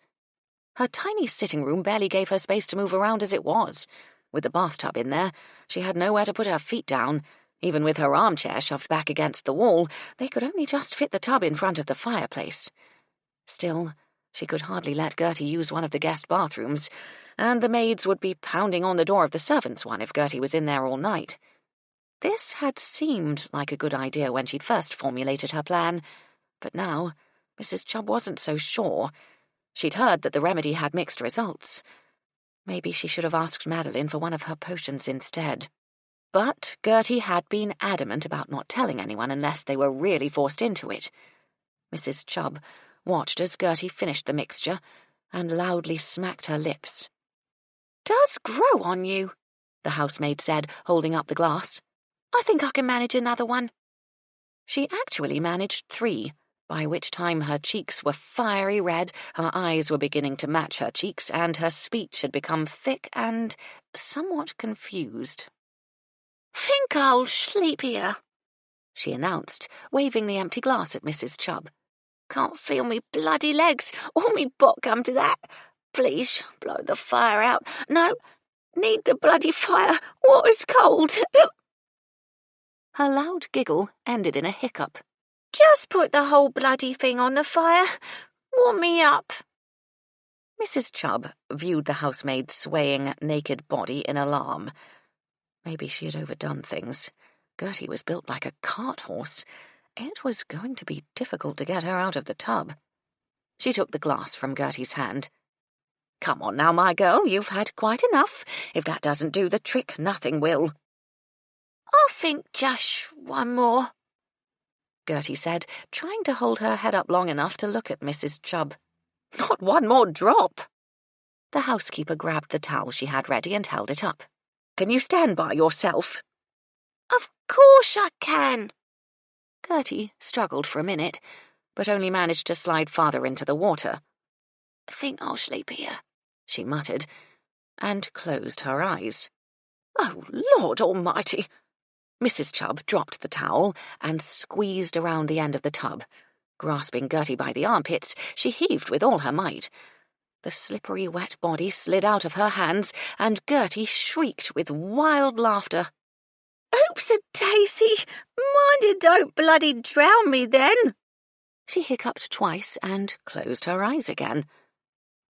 Her tiny sitting room barely gave her space to move around as it was. With the bathtub in there, she had nowhere to put her feet down, Even with her armchair shoved back against the wall, they could only just fit the tub in front of the fireplace. Still, she could hardly let Gertie use one of the guest bathrooms, and the maids would be pounding on the door of the servants' one if Gertie was in there all night. This had seemed like a good idea when she'd first formulated her plan, but now Mrs. Chubb wasn't so sure. She'd heard that the remedy had mixed results. Maybe she should have asked Madeline for one of her potions instead. But Gertie had been adamant about not telling anyone unless they were really forced into it. Mrs. Chubb watched as Gertie finished the mixture and loudly smacked her lips. "Does grow on you," the housemaid said, holding up the glass. "I think I can manage another one." She actually managed 3, by which time her cheeks were fiery red, her eyes were beginning to match her cheeks, and her speech had become thick and somewhat confused. "Think I'll sleep here," she announced, waving the empty glass at Mrs. Chubb. "Can't feel me bloody legs, or me bot come to that. Please, blow the fire out. No, need the bloody fire. Water's cold." Her loud giggle ended in a hiccup. "Just put the whole bloody thing on the fire. Warm me up." Mrs. Chubb viewed the housemaid's swaying, naked body in alarm. Maybe she had overdone things. Gertie was built like a cart horse. It was going to be difficult to get her out of the tub. She took the glass from Gertie's hand. "Come on now, my girl, you've had quite enough. If that doesn't do the trick, nothing will." "I think just one more," Gertie said, trying to hold her head up long enough to look at Mrs. Chubb. "Not one more drop." The housekeeper grabbed the towel she had ready and held it up. "Can you stand by yourself?" "Of course I can." Gertie struggled for a minute, but only managed to slide farther into the water. "I think I'll sleep here," she muttered, and closed her eyes. "Oh, Lord Almighty!" Mrs. Chubb dropped the towel and squeezed around the end of the tub. Grasping Gertie by the armpits, she heaved with all her might. The slippery, wet body slid out of her hands, and Gertie shrieked with wild laughter. "Oops-a-daisy! Mind you don't bloody drown me, then!" She hiccuped twice and closed her eyes again.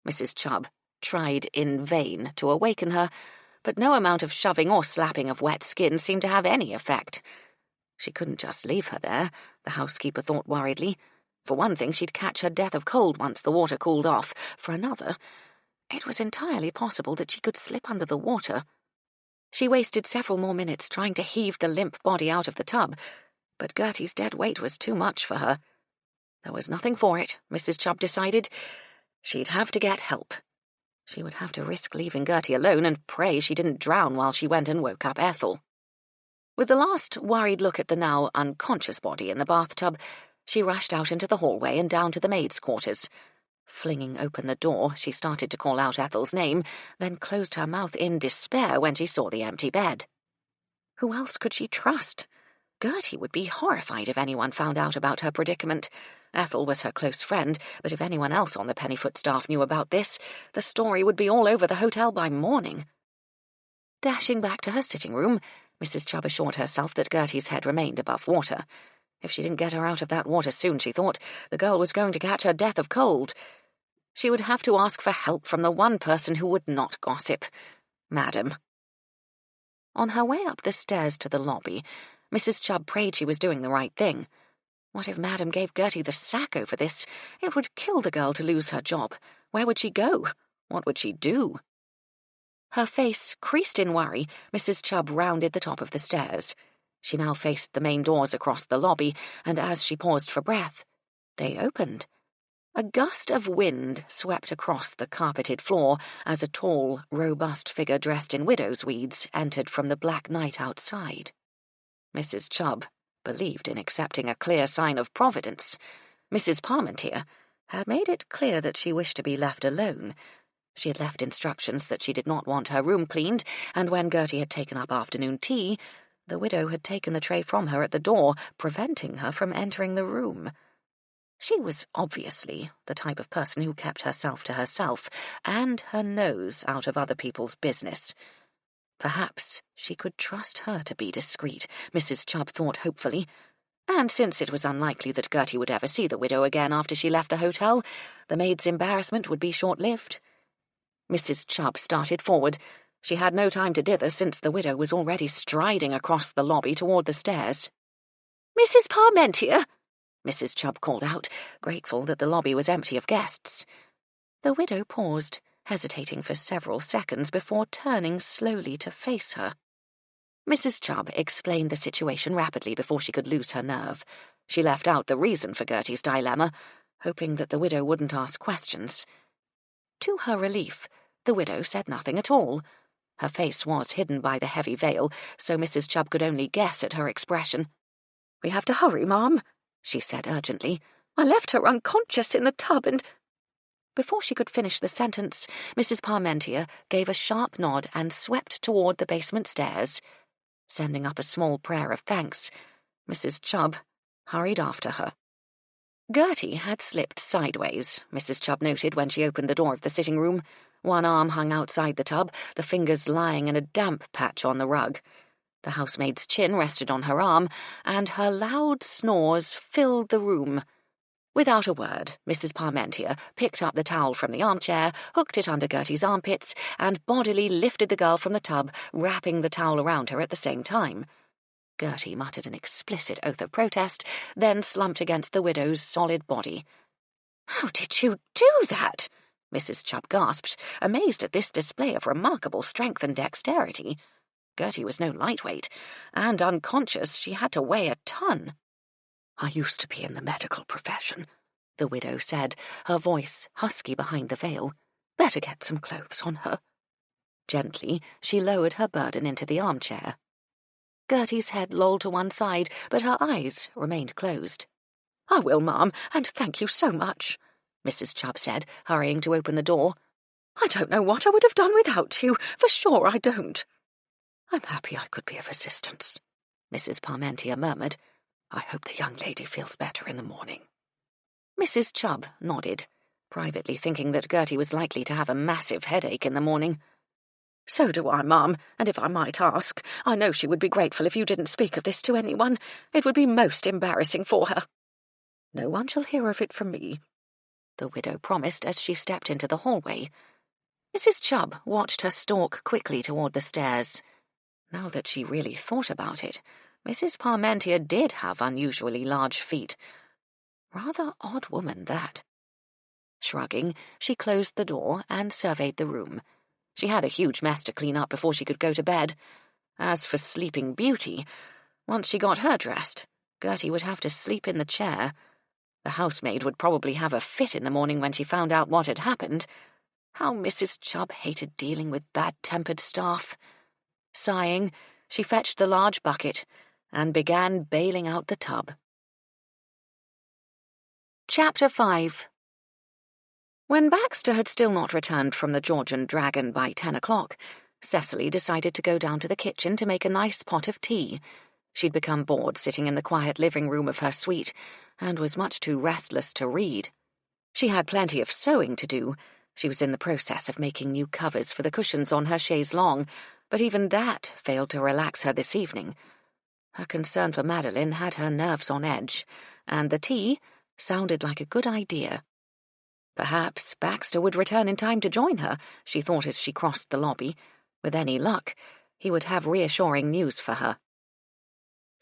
Mrs. Chubb tried in vain to awaken her, but no amount of shoving or slapping of wet skin seemed to have any effect. She couldn't just leave her there, the housekeeper thought worriedly. For one thing, she'd catch her death of cold once the water cooled off. For another, it was entirely possible that she could slip under the water. She wasted several more minutes trying to heave the limp body out of the tub, but Gertie's dead weight was too much for her. There was nothing for it, Mrs. Chubb decided. She'd have to get help. She would have to risk leaving Gertie alone and pray she didn't drown while she went and woke up Ethel. With the last worried look at the now unconscious body in the bathtub, she rushed out into the hallway and down to the maids' quarters. Flinging open the door, she started to call out Ethel's name, then closed her mouth in despair when she saw the empty bed. Who else could she trust? Gertie would be horrified if anyone found out about her predicament. Ethel was her close friend, but if anyone else on the Pennyfoot staff knew about this, the story would be all over the hotel by morning. Dashing back to her sitting room, Mrs. Chubb assured herself that Gertie's head remained above water. If she didn't get her out of that water soon, she thought, the girl was going to catch her death of cold. She would have to ask for help from the one person who would not gossip, Madam. On her way up the stairs to the lobby, Mrs. Chubb prayed she was doing the right thing. What if Madam gave Gertie the sack over this? It would kill the girl to lose her job. Where would she go? What would she do? Her face creased in worry, Mrs. Chubb rounded the top of the stairs. She now faced the main doors across the lobby, and as she paused for breath, they opened. A gust of wind swept across the carpeted floor as a tall, robust figure dressed in widow's weeds entered from the black night outside. Mrs. Chubb believed in accepting a clear sign of providence. Mrs. Parmentier had made it clear that she wished to be left alone. She had left instructions that she did not want her room cleaned, and when Gertie had taken up afternoon tea, the widow had taken the tray from her at the door, preventing her from entering the room. She was obviously the type of person who kept herself to herself, and her nose out of other people's business. Perhaps she could trust her to be discreet, Mrs. Chubb thought hopefully. And since it was unlikely that Gertie would ever see the widow again after she left the hotel, the maid's embarrassment would be short-lived. Mrs. Chubb started forward. She had no time to dither, since the widow was already striding across the lobby toward the stairs. "Mrs. Parmentier!" Mrs. Chubb called out, grateful that the lobby was empty of guests. The widow paused, hesitating for several seconds before turning slowly to face her. Mrs. Chubb explained the situation rapidly before she could lose her nerve. She left out the reason for Gertie's dilemma, hoping that the widow wouldn't ask questions. To her relief, the widow said nothing at all. Her face was hidden by the heavy veil, so Mrs. Chubb could only guess at her expression. "We have to hurry, Ma'am," she said urgently. "I left her unconscious in the tub and—" Before she could finish the sentence, Mrs. Parmentier gave a sharp nod and swept toward the basement stairs. Sending up a small prayer of thanks, Mrs. Chubb hurried after her. Gertie had slipped sideways, Mrs. Chubb noted when she opened the door of the sitting room. One arm hung outside the tub, the fingers lying in a damp patch on the rug. The housemaid's chin rested on her arm, and her loud snores filled the room. Without a word, Mrs. Parmentier picked up the towel from the armchair, hooked it under Gertie's armpits, and bodily lifted the girl from the tub, wrapping the towel around her at the same time. Gertie muttered an explicit oath of protest, then slumped against the widow's solid body. "How did you do that?" Mrs. Chubb gasped, amazed at this display of remarkable strength and dexterity. Gertie was no lightweight, and unconscious she had to weigh a ton. "I used to be in the medical profession," the widow said, her voice husky behind the veil. "Better get some clothes on her." Gently, she lowered her burden into the armchair. Gertie's head lolled to one side, but her eyes remained closed. "I will, Ma'am, and thank you so much," Mrs. Chubb said, hurrying to open the door. "I don't know what I would have done without you, for sure I don't." "I'm happy I could be of assistance," Mrs. Parmentier murmured. "I hope the young lady feels better in the morning." Mrs. Chubb nodded, privately thinking that Gertie was likely to have a massive headache in the morning. "So do I, Ma'am, and if I might ask, I know she would be grateful if you didn't speak of this to anyone. It would be most embarrassing for her." "No one shall hear of it from me," the widow promised as she stepped into the hallway. Mrs. Chubb watched her stalk quickly toward the stairs. Now that she really thought about it, Mrs. Parmentier did have unusually large feet. Rather odd woman, that. Shrugging, she closed the door and surveyed the room. She had a huge mess to clean up before she could go to bed. As for Sleeping Beauty, once she got her dressed, Gertie would have to sleep in the chair. The housemaid would probably have a fit in the morning when she found out what had happened. How Mrs. Chubb hated dealing with bad-tempered staff. Sighing, she fetched the large bucket and began bailing out the tub. Chapter 5. When Baxter had still not returned from the Georgian Dragon by 10 o'clock, Cecily decided to go down to the kitchen to make a nice pot of tea. She'd become bored sitting in the quiet living room of her suite, and was much too restless to read. She had plenty of sewing to do. She was in the process of making new covers for the cushions on her chaise longue, but even that failed to relax her this evening. Her concern for Madeline had her nerves on edge, and the tea sounded like a good idea. Perhaps Baxter would return in time to join her, she thought as she crossed the lobby. With any luck, he would have reassuring news for her.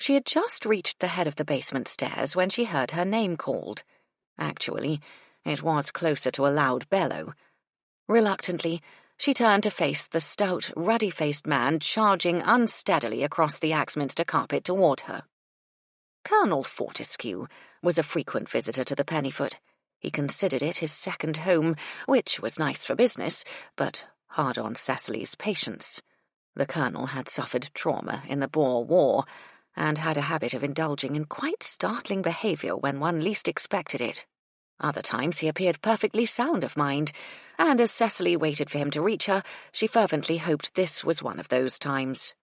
She had just reached the head of the basement stairs when she heard her name called. Actually, it was closer to a loud bellow. Reluctantly, she turned to face the stout, ruddy-faced man charging unsteadily across the Axminster carpet toward her. Colonel Fortescue was a frequent visitor to the Pennyfoot. He considered it his second home, which was nice for business, but hard on Cecily's patience. The Colonel had suffered trauma in the Boer War, and had a habit of indulging in quite startling behaviour when one least expected it. Other times he appeared perfectly sound of mind, and as Cecily waited for him to reach her, she fervently hoped this was one of those times.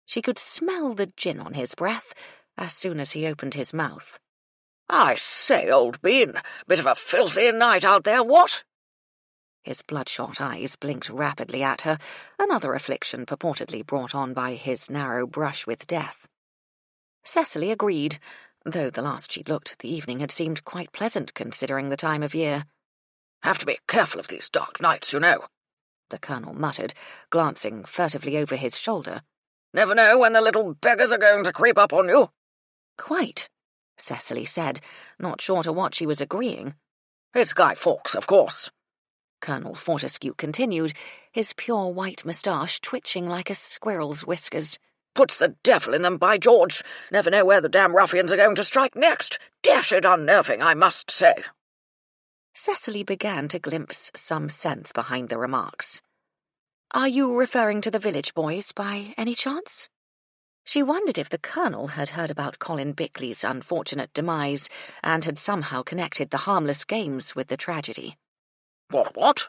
She could smell the gin on his breath as soon as he opened his mouth. "I say, old bean, bit of a filthy night out there, what?" His bloodshot eyes blinked rapidly at her, another affliction purportedly brought on by his narrow brush with death. Cecily agreed, though the last she'd looked, the evening had seemed quite pleasant considering the time of year. "Have to be careful of these dark nights, you know," the Colonel muttered, glancing furtively over his shoulder. "Never know when the little beggars are going to creep up on you." "Quite," Cecily said, not sure to what she was agreeing. "It's Guy Fawkes, of course," Colonel Fortescue continued, his pure white moustache twitching like a squirrel's whiskers. "Puts the devil in them, by George. Never know where the damn ruffians are going to strike next. Dashed unnerving, I must say." Cecily began to glimpse some sense behind the remarks. "Are you referring to the village boys, by any chance?" She wondered if the Colonel had heard about Colin Bickley's unfortunate demise and had somehow connected the harmless games with the tragedy. What?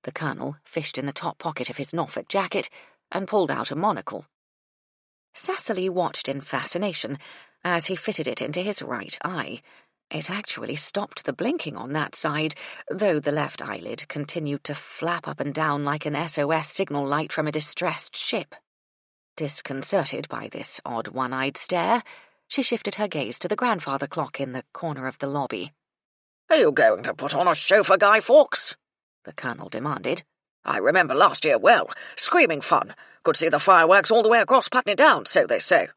The Colonel fished in the top pocket of his Norfolk jacket and pulled out a monocle. Cecily watched in fascination as he fitted it into his right eye. It actually stopped the blinking on that side, though the left eyelid continued to flap up and down like an SOS signal light from a distressed ship. Disconcerted by this odd one-eyed stare, she shifted her gaze to the grandfather clock in the corner of the lobby. "Are you going to put on a show for Guy Fawkes?" the Colonel demanded. "I remember last year well. Screaming fun. Could see the fireworks all the way across Putney Down, so they say."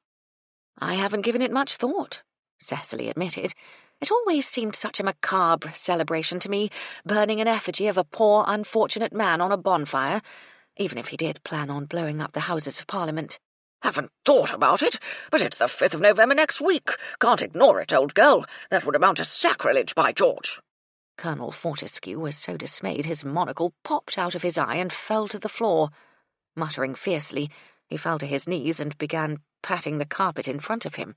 "I haven't given it much thought," Cecily admitted. "It always seemed such a macabre celebration to me, burning an effigy of a poor, unfortunate man on a bonfire, even if he did plan on blowing up the Houses of Parliament." "Haven't thought about it, but it's the 5th of November next week. Can't ignore it, old girl. That would amount to sacrilege, by George." Colonel Fortescue was so dismayed his monocle popped out of his eye and fell to the floor. Muttering fiercely, he fell to his knees and began patting the carpet in front of him.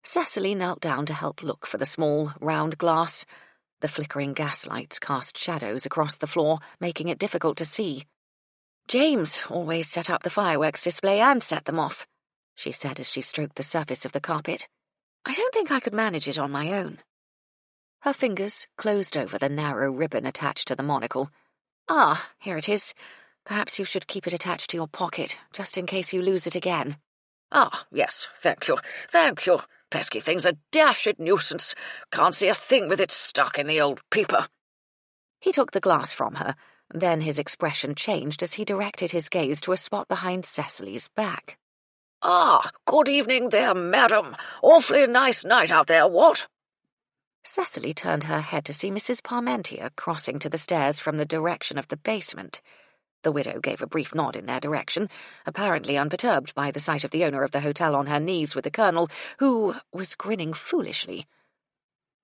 Cecily knelt down to help look for the small, round glass. The flickering gaslights cast shadows across the floor, making it difficult to see. "James always set up the fireworks display and set them off," she said as she stroked the surface of the carpet. "I don't think I could manage it on my own." Her fingers closed over the narrow ribbon attached to the monocle. "Ah, here it is. Perhaps you should keep it attached to your pocket, just in case you lose it again." "Ah, yes, thank you. Pesky thing's a dashed nuisance. Can't see a thing with it stuck in the old peeper." He took the glass from her. Then his expression changed as he directed his gaze to a spot behind Cecily's back. "Ah, good evening there, madam. Awfully nice night out there, what?" Cecily turned her head to see Mrs. Parmentier crossing to the stairs from the direction of the basement. The widow gave a brief nod in their direction, apparently unperturbed by the sight of the owner of the hotel on her knees with the Colonel, who was grinning foolishly.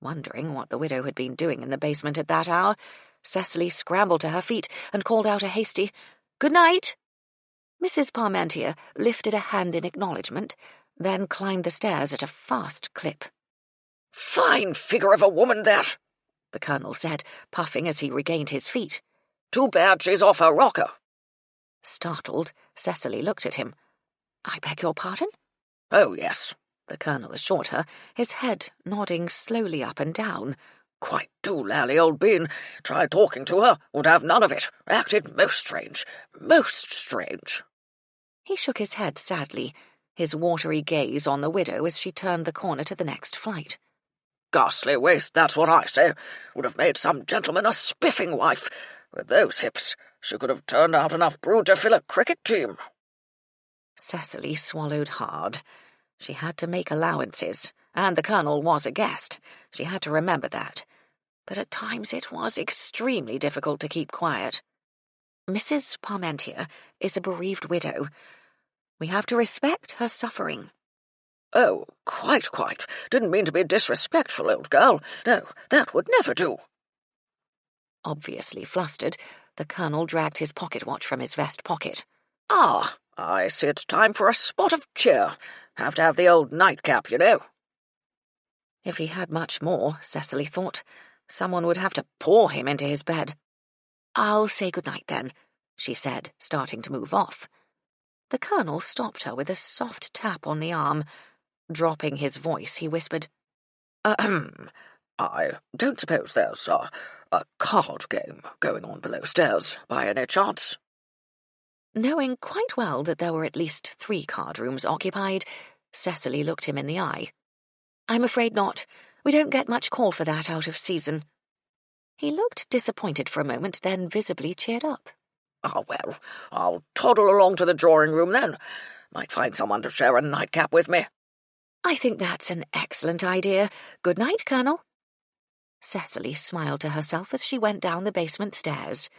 Wondering what the widow had been doing in the basement at that hour, Cecily scrambled to her feet and called out a hasty, "Good night." Mrs. Parmentier lifted a hand in acknowledgement, then climbed the stairs at a fast clip. "Fine figure of a woman, that," the Colonel said, puffing as he regained his feet. "Too bad she's off her rocker." Startled, Cecily looked at him. "I beg your pardon?" "Oh, yes," the Colonel assured her, his head nodding slowly up and down. "Quite doolally, old bean. Tried talking to her, would have none of it. Acted most strange, most strange." He shook his head sadly, his watery gaze on the widow as she turned the corner to the next flight. "Ghastly waste, that's what I say. Would have made some gentleman a spiffing wife. With those hips, she could have turned out enough brood to fill a cricket team." Cecily swallowed hard. She had to make allowances, and the Colonel was a guest. She had to remember that. But at times it was extremely difficult to keep quiet. Mrs. Parmentier is a bereaved widow. We have to respect her suffering. "Oh, quite. Didn't mean to be disrespectful, old girl. No, that would never do." Obviously flustered, the Colonel dragged his pocket-watch from his vest pocket. "Ah, I see it's time for a spot of cheer. Have to have the old nightcap, you know." If he had much more, Cecily thought, someone would have to pour him into his bed. "I'll say good night, then," she said, starting to move off. The Colonel stopped her with a soft tap on the arm. Dropping his voice, he whispered, I don't suppose there's a card game going on below stairs, by any chance?" Knowing quite well that there were at least 3 card rooms occupied, Cecily looked him in the eye. "I'm afraid not. We don't get much call for that out of season." He looked disappointed for a moment, then visibly cheered up. "Ah, well, I'll toddle along to the drawing-room then. Might find someone to share a nightcap with me." "I think that's an excellent idea. Good night, Colonel." Cecily smiled to herself as she went down the basement stairs.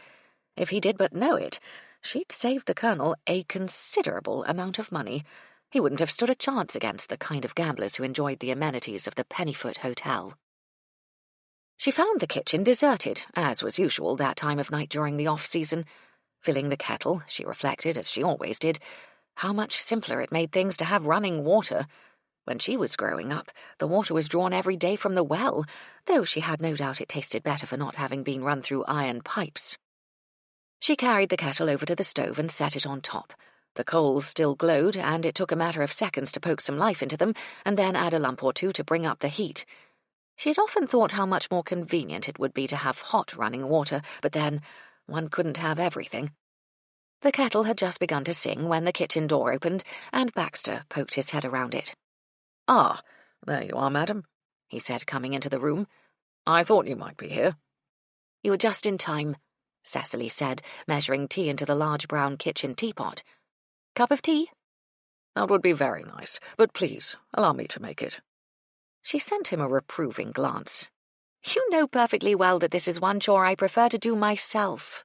If he did but know it, she'd saved the Colonel a considerable amount of money. He wouldn't have stood a chance against the kind of gamblers who enjoyed the amenities of the Pennyfoot Hotel. She found the kitchen deserted, as was usual that time of night during the off-season. Filling the kettle, she reflected, as she always did, how much simpler it made things to have running water. When she was growing up, the water was drawn every day from the well, though she had no doubt it tasted better for not having been run through iron pipes. She carried the kettle over to the stove and set it on top. The coals still glowed, and it took a matter of seconds to poke some life into them and then add a lump or two to bring up the heat. She had often thought how much more convenient it would be to have hot running water, but then one couldn't have everything. The kettle had just begun to sing when the kitchen door opened, and Baxter poked his head around it. "Ah, there you are, madam," he said, coming into the room. "I thought you might be here." "You were just in time," Cecily said, measuring tea into the large brown kitchen teapot. "Cup of tea?" "That would be very nice, but please allow me to make it." She sent him a reproving glance. "You know perfectly well that this is one chore I prefer to do myself."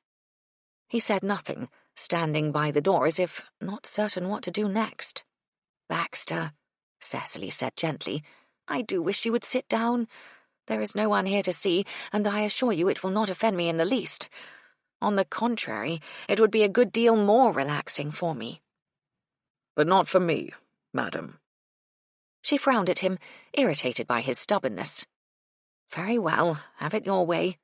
He said nothing, standing by the door as if not certain what to do next. "Baxter," Cecily said gently, "I do wish you would sit down. There is no one here to see, and I assure you it will not offend me in the least. On the contrary, it would be a good deal more relaxing for me." "But not for me, madam." She frowned at him, irritated by his stubbornness. "Very well, have it your way."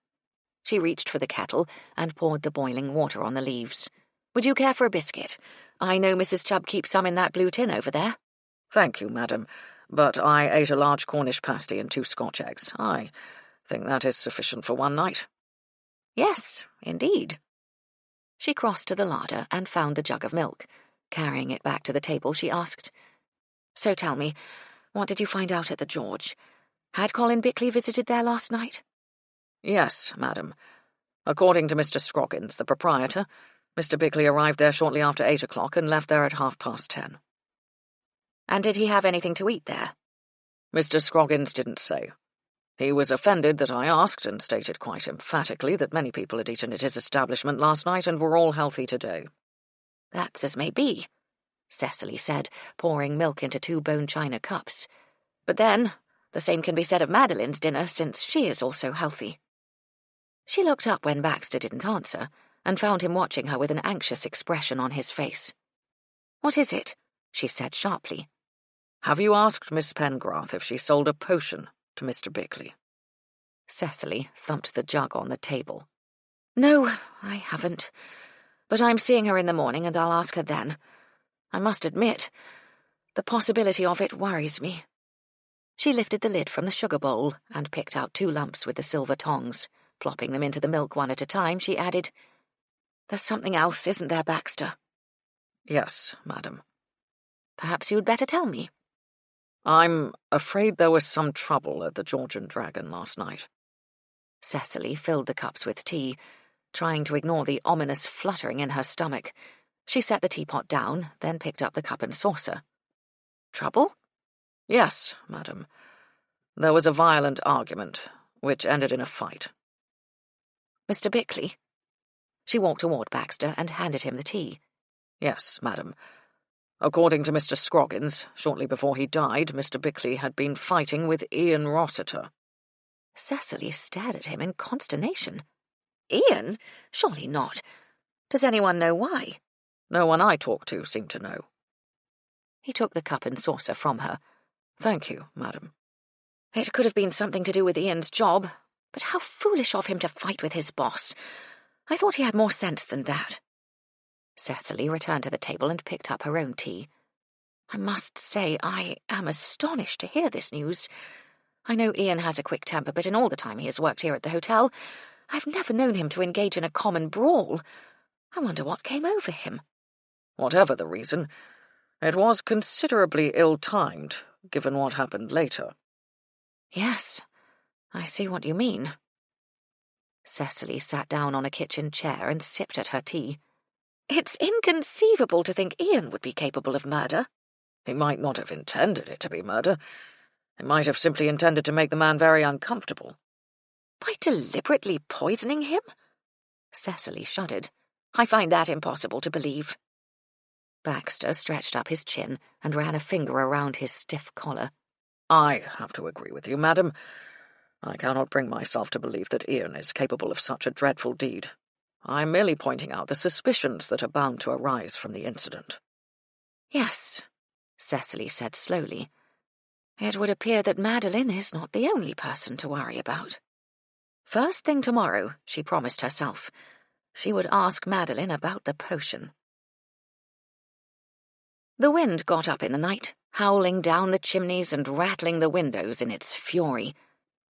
She reached for the kettle and poured the boiling water on the leaves. "Would you care for a biscuit? I know Mrs. Chubb keeps some in that blue tin over there." "Thank you, madam, but I ate a large Cornish pasty and 2 Scotch eggs. I think that is sufficient for one night." "Yes, indeed." She crossed to the larder and found the jug of milk. Carrying it back to the table, she asked, "So tell me, what did you find out at the George? Had Colin Bickley visited there last night?" "Yes, madam. According to Mr. Scroggins, the proprietor, Mr. Bickley arrived there shortly after 8 o'clock and left there at 10:30. "And did he have anything to eat there?" "Mr. Scroggins didn't say. He was offended that I asked, and stated quite emphatically that many people had eaten at his establishment last night and were all healthy today." "That's as may be," Cecily said, pouring milk into 2 bone china cups. "But then, the same can be said of Madeline's dinner, since she is also healthy." She looked up when Baxter didn't answer, and found him watching her with an anxious expression on his face. "What is it?" she said sharply. "Have you asked Miss Pengrath if she sold a potion to Mr. Bickley?" Cecily thumped the jug on the table. "No, I haven't. But I'm seeing her in the morning, and I'll ask her then. I must admit, the possibility of it worries me." She lifted the lid from the sugar bowl and picked out 2 lumps with the silver tongs. Plopping them into the milk one at a time, she added, "There's something else, isn't there, Baxter?" "Yes, madam." "Perhaps you'd better tell me." "I'm afraid there was some trouble at the George and Dragon last night." Cecily filled the cups with tea, trying to ignore the ominous fluttering in her stomach. She set the teapot down, then picked up the cup and saucer. "Trouble?" "Yes, madam. There was a violent argument, which ended in a fight." "Mr. Bickley?" She walked toward Baxter and handed him the tea. "Yes, madam. According to Mr. Scroggins, shortly before he died, Mr. Bickley had been fighting with Ian Rossiter." Cecily stared at him in consternation. "Ian? Surely not. Does anyone know why?" "No one I talked to seemed to know." He took the cup and saucer from her. "Thank you, madam." "It could have been something to do with Ian's job, but how foolish of him to fight with his boss. I thought he had more sense than that." Cecily returned to the table and picked up her own tea. "I must say I am astonished to hear this news. I know Ian has a quick temper, but in all the time he has worked here at the hotel, I've never known him to engage in a common brawl. I wonder what came over him." "Whatever the reason, it was considerably ill-timed, given what happened later." "Yes, I see what you mean." Cecily sat down on a kitchen chair and sipped at her tea. "It's inconceivable to think Ian would be capable of murder." "He might not have intended it to be murder. He might have simply intended to make the man very uncomfortable." "By deliberately poisoning him?" Cecily shuddered. "I find that impossible to believe." Baxter stretched up his chin and ran a finger around his stiff collar. "I have to agree with you, madam. I cannot bring myself to believe that Ian is capable of such a dreadful deed. I am merely pointing out the suspicions that are bound to arise from the incident." "Yes," Cecily said slowly. "It would appear that Madeline is not the only person to worry about." First thing tomorrow, she promised herself, she would ask Madeline about the potion. The wind got up in the night, howling down the chimneys and rattling the windows in its fury.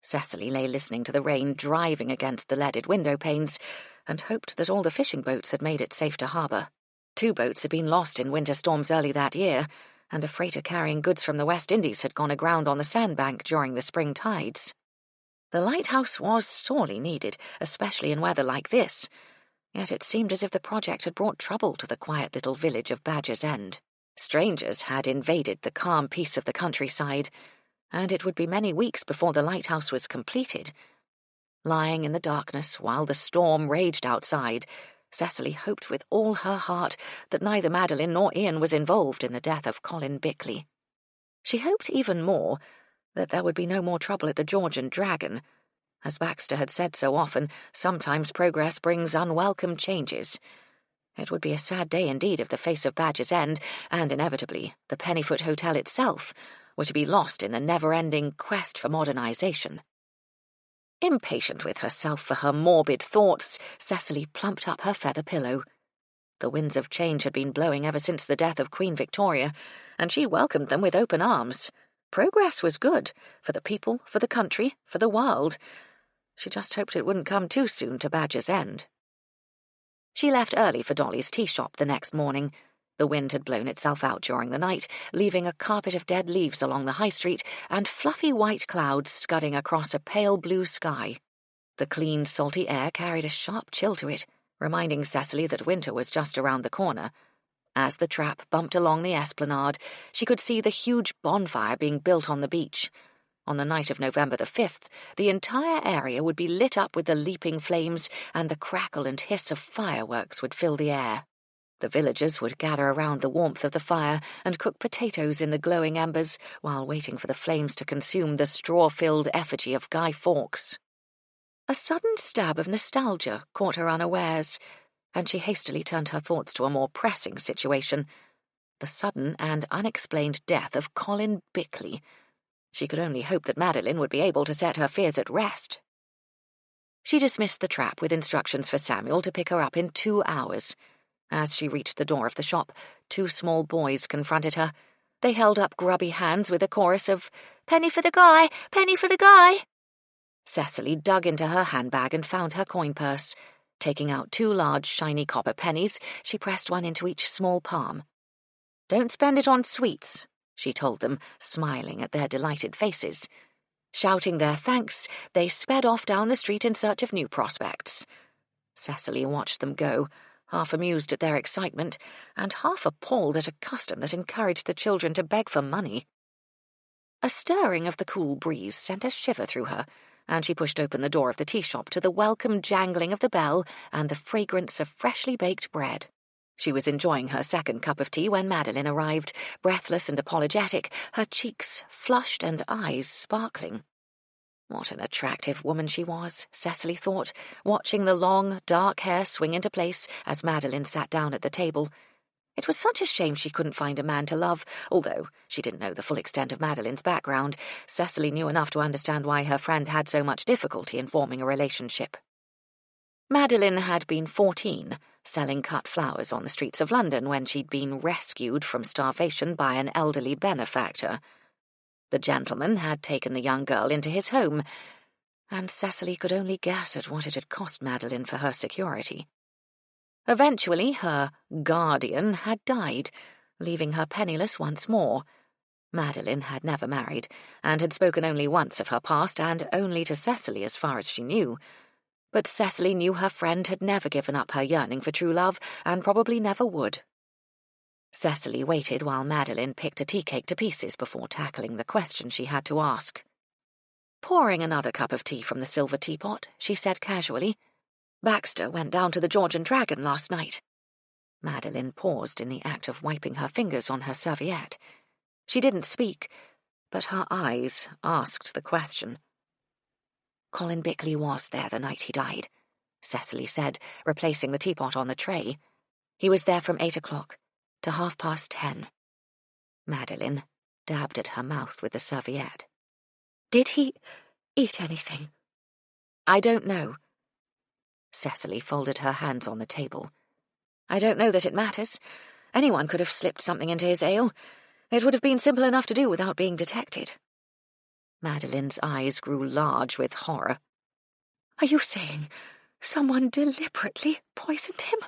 Cecily lay listening to the rain driving against the leaded window panes and hoped that all the fishing boats had made it safe to harbour. 2 boats had been lost in winter storms early that year, and a freighter carrying goods from the West Indies had gone aground on the sandbank during the spring tides. The lighthouse was sorely needed, especially in weather like this, yet it seemed as if the project had brought trouble to the quiet little village of Badger's End. Strangers had invaded the calm peace of the countryside, and it would be many weeks before the lighthouse was completed. Lying in the darkness while the storm raged outside, Cecily hoped with all her heart that neither Madeline nor Ian was involved in the death of Colin Bickley. She hoped even more that there would be no more trouble at the George and Dragon. As Baxter had said so often, sometimes progress brings unwelcome changes. It would be a sad day indeed if the face of Badger's End, and inevitably the Pennyfoot Hotel itself, were to be lost in the never-ending quest for modernization. Impatient with herself for her morbid thoughts, Cecily plumped up her feather pillow. The winds of change had been blowing ever since the death of Queen Victoria, and she welcomed them with open arms. Progress was good, for the people, for the country, for the world. She just hoped it wouldn't come too soon to Badger's End. She left early for Dolly's tea shop the next morning. The wind had blown itself out during the night, leaving a carpet of dead leaves along the high street and fluffy white clouds scudding across a pale blue sky. The clean, salty air carried a sharp chill to it, reminding Cecily that winter was just around the corner. As the trap bumped along the esplanade, she could see the huge bonfire being built on the beach. On the night of November the 5th, the entire area would be lit up with the leaping flames, and the crackle and hiss of fireworks would fill the air. The villagers would gather around the warmth of the fire and cook potatoes in the glowing embers while waiting for the flames to consume the straw-filled effigy of Guy Fawkes. A sudden stab of nostalgia caught her unawares, and she hastily turned her thoughts to a more pressing situation: the sudden and unexplained death of Colin Bickley. She could only hope that Madeline would be able to set her fears at rest. She dismissed the trap with instructions for Samuel to pick her up in 2 hours. As she reached the door of the shop, 2 small boys confronted her. They held up grubby hands with a chorus of, "Penny for the guy! Penny for the guy!" Cecily dug into her handbag and found her coin purse. Taking out 2 large, shiny copper pennies, she pressed one into each small palm. "Don't spend it on sweets," she told them, smiling at their delighted faces. Shouting their thanks, they sped off down the street in search of new prospects. Cecily watched them go, half amused at their excitement, and half appalled at a custom that encouraged the children to beg for money. A stirring of the cool breeze sent a shiver through her, and she pushed open the door of the tea shop to the welcome jangling of the bell and the fragrance of freshly baked bread. She was enjoying her second cup of tea when Madeline arrived, breathless and apologetic, her cheeks flushed and eyes sparkling. What an attractive woman she was, Cecily thought, watching the long, dark hair swing into place as Madeline sat down at the table. It was such a shame she couldn't find a man to love, although she didn't know the full extent of Madeline's background. Cecily knew enough to understand why her friend had so much difficulty in forming a relationship. Madeline had been 14, selling cut flowers on the streets of London when she'd been rescued from starvation by an elderly benefactor. The gentleman had taken the young girl into his home, and Cecily could only guess at what it had cost Madeline for her security. Eventually, her guardian had died, leaving her penniless once more. Madeline had never married, and had spoken only once of her past, and only to Cecily as far as she knew. But Cecily knew her friend had never given up her yearning for true love, and probably never would. Cecily waited while Madeline picked a tea cake to pieces before tackling the question she had to ask. Pouring another cup of tea from the silver teapot, she said casually, "Baxter went down to the George and Dragon last night." Madeline paused in the act of wiping her fingers on her serviette. She didn't speak, but her eyes asked the question. "Colin Bickley was there the night he died," Cecily said, replacing the teapot on the tray. "He was there from 8 o'clock to 10:30. Madeline dabbed at her mouth with the serviette. "Did he eat anything?" "I don't know." Cecily folded her hands on the table. "I don't know that it matters. Anyone could have slipped something into his ale. It would have been simple enough to do without being detected." Madeline's eyes grew large with horror. "Are you saying someone deliberately poisoned him?"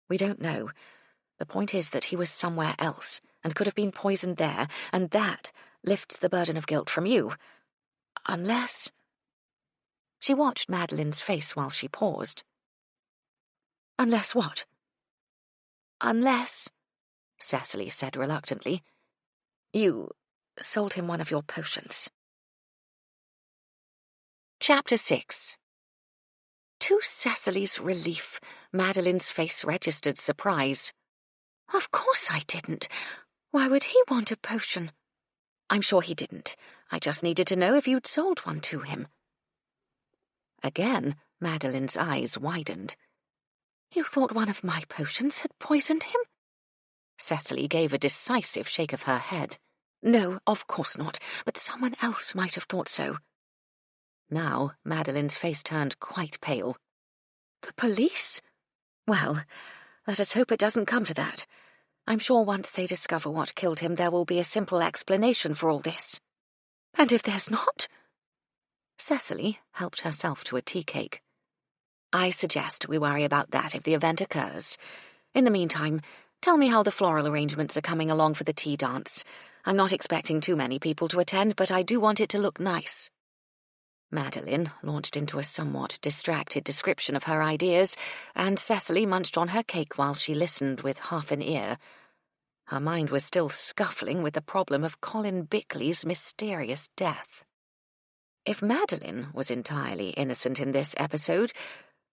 "We don't know. The point is that he was somewhere else, and could have been poisoned there, and that lifts the burden of guilt from you. Unless—" She watched Madeline's face while she paused. "Unless what?" "Unless," Cecily said reluctantly, "you sold him one of your potions." Chapter 6. To Cecily's relief, Madeline's face registered surprise. "Of course I didn't. Why would he want a potion?" "I'm sure he didn't. I just needed to know if you'd sold one to him." Again, Madeline's eyes widened. "You thought one of my potions had poisoned him?" Cecily gave a decisive shake of her head. "No, of course not, but someone else might have thought so." Now Madeline's face turned quite pale. "The police? Well, let us hope it doesn't come to that. I'm sure once they discover what killed him, there will be a simple explanation for all this." "And if there's not?" Cecily helped herself to a tea cake. "I suggest we worry about that if the event occurs. In the meantime, tell me how the floral arrangements are coming along for the tea dance. I'm not expecting too many people to attend, but I do want it to look nice." Madeline launched into a somewhat distracted description of her ideas, and Cecily munched on her cake while she listened with half an ear. Her mind was still scuffling with the problem of Colin Bickley's mysterious death. If Madeline was entirely innocent in this episode,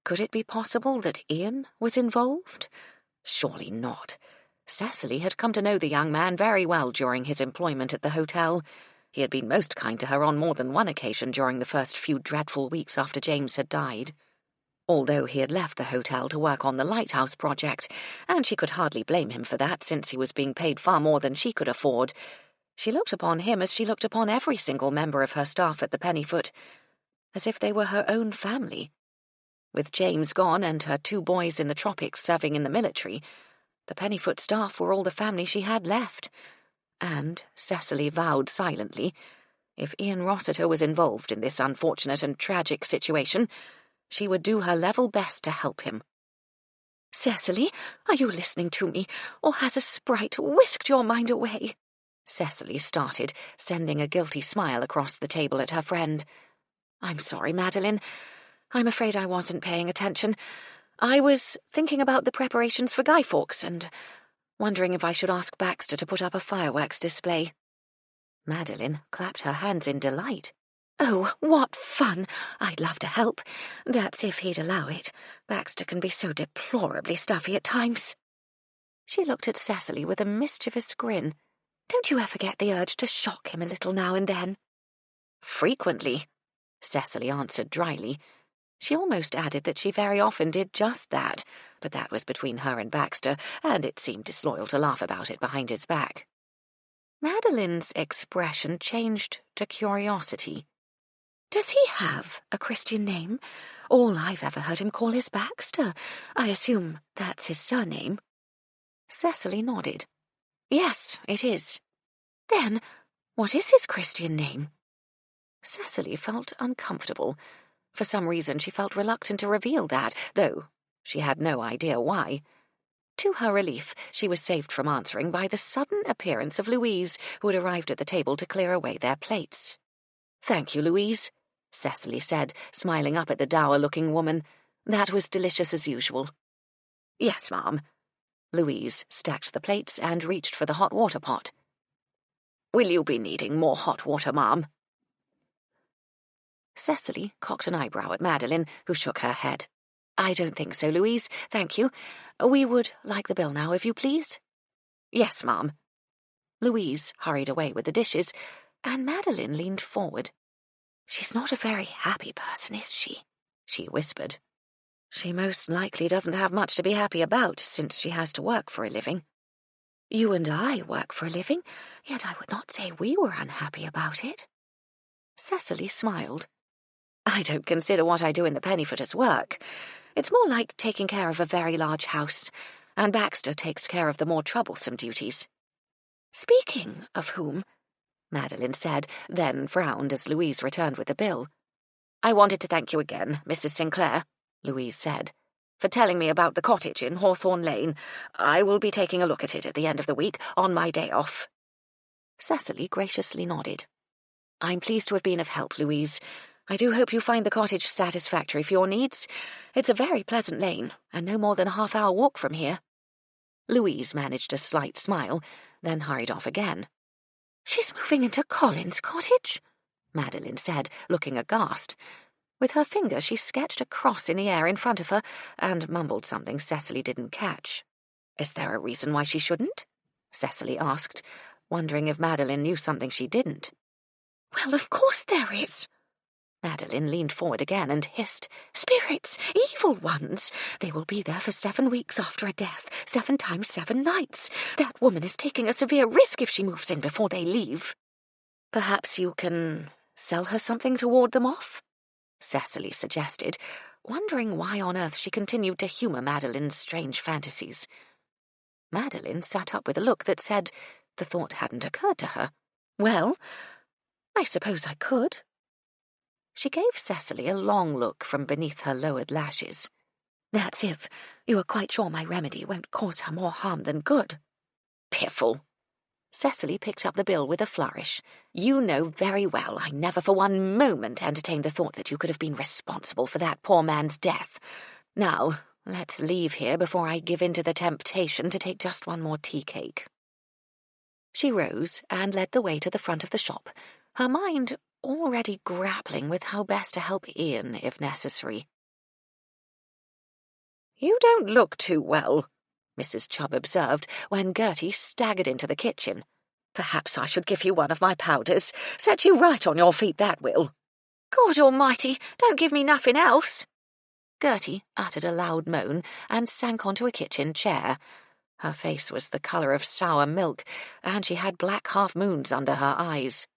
could it be possible that Ian was involved? Surely not. Cecily had come to know the young man very well during his employment at the hotel. He had been most kind to her on more than one occasion during the first few dreadful weeks after James had died. Although he had left the hotel to work on the lighthouse project, and she could hardly blame him for that, since he was being paid far more than she could afford, she looked upon him as she looked upon every single member of her staff at the Pennyfoot, as if they were her own family. With James gone and her 2 boys in the tropics serving in the military, the Pennyfoot staff were all the family she had left. And Cecily vowed silently, if Ian Rossiter was involved in this unfortunate and tragic situation, she would do her level best to help him. "Cecily, are you listening to me, or has a sprite whisked your mind away?" Cecily started, sending a guilty smile across the table at her friend. "I'm sorry, Madeline. I'm afraid I wasn't paying attention. I was thinking about the preparations for Guy Fawkes and wondering if I should ask Baxter to put up a fireworks display." Madeline clapped her hands in delight. "Oh, what fun! I'd love to help. That's if he'd allow it. Baxter can be so deplorably stuffy at times." She looked at Cecily with a mischievous grin. "Don't you ever get the urge to shock him a little now and then?" "Frequently," Cecily answered dryly. She almost added that she very often did just that, but that was between her and Baxter, and it seemed disloyal to laugh about it behind his back. Madeline's expression changed to curiosity. "Does he have a Christian name? All I've ever heard him call is Baxter. I assume that's his surname." Cecily nodded. "Yes, it is." "Then what is his Christian name?" Cecily felt uncomfortable. For some reason she felt reluctant to reveal that, though she had no idea why. To her relief, she was saved from answering by the sudden appearance of Louise, who had arrived at the table to clear away their plates. "Thank you, Louise," Cecily said, smiling up at the dour-looking woman. "That was delicious as usual." "Yes, ma'am." Louise stacked the plates and reached for the hot water pot. "Will you be needing more hot water, ma'am?" Cecily cocked an eyebrow at Madeline, who shook her head. "I don't think so, Louise, thank you. We would like the bill now, if you please." "Yes, ma'am." Louise hurried away with the dishes, and Madeline leaned forward. "She's not a very happy person, is she?" she whispered. "She most likely doesn't have much to be happy about, since she has to work for a living." "You and I work for a living, yet I would not say we were unhappy about it." Cecily smiled. "I don't consider what I do in the Pennyfooters work. It's more like taking care of a very large house, and Baxter takes care of the more troublesome duties." "Speaking of whom," Madeline said, then frowned as Louise returned with the bill. "I wanted to thank you again, Mrs. Sinclair," Louise said, "for telling me about the cottage in Hawthorne Lane. I will be taking a look at it at the end of the week, on my day off." Cecily graciously nodded. "I'm pleased to have been of help, Louise. I do hope you find the cottage satisfactory for your needs. It's a very pleasant lane, and no more than a half-hour walk from here." Louise managed a slight smile, then hurried off again. "She's moving into Colin's cottage?" Madeline said, looking aghast. With her finger she sketched a cross in the air in front of her, and mumbled something Cecily didn't catch. "Is there a reason why she shouldn't?" Cecily asked, wondering if Madeline knew something she didn't. "Well, of course there is." Madeline leaned forward again and hissed, "Spirits, evil ones. They will be there for 7 weeks after a death, 7 times 7 nights. That woman is taking a severe risk if she moves in before they leave." "Perhaps you can sell her something to ward them off?" Cecily suggested, wondering why on earth she continued to humour Madeline's strange fantasies. Madeline sat up with a look that said the thought hadn't occurred to her. "Well, I suppose I could." She gave Cecily a long look from beneath her lowered lashes. "That's if you are quite sure my remedy won't cause her more harm than good." "Piffle!" Cecily picked up the bill with a flourish. "You know very well I never for one moment entertained the thought that you could have been responsible for that poor man's death. Now, let's leave here before I give in to the temptation to take just one more tea cake." She rose and led the way to the front of the shop, her mind already grappling with how best to help Ian if necessary. "You don't look too well," Mrs. Chubb observed when Gertie staggered into the kitchen. "Perhaps I should give you one of my powders. Set you right on your feet, that will." "God almighty, don't give me nothing else." Gertie uttered a loud moan and sank onto a kitchen chair. Her face was the colour of sour milk, and she had black half-moons under her eyes.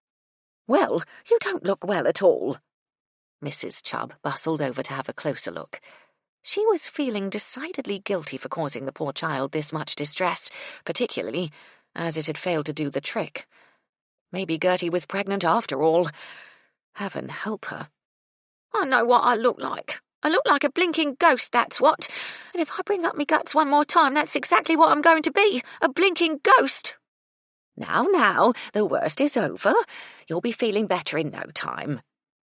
"Well, you don't look well at all." Mrs. Chubb bustled over to have a closer look. She was feeling decidedly guilty for causing the poor child this much distress, particularly as it had failed to do the trick. Maybe Gertie was pregnant after all. Heaven help her. "I know what I look like. I look like a blinking ghost, that's what. And if I bring up me guts one more time, that's exactly what I'm going to be, a blinking ghost." Now, the worst is over. You'll be feeling better in no time,"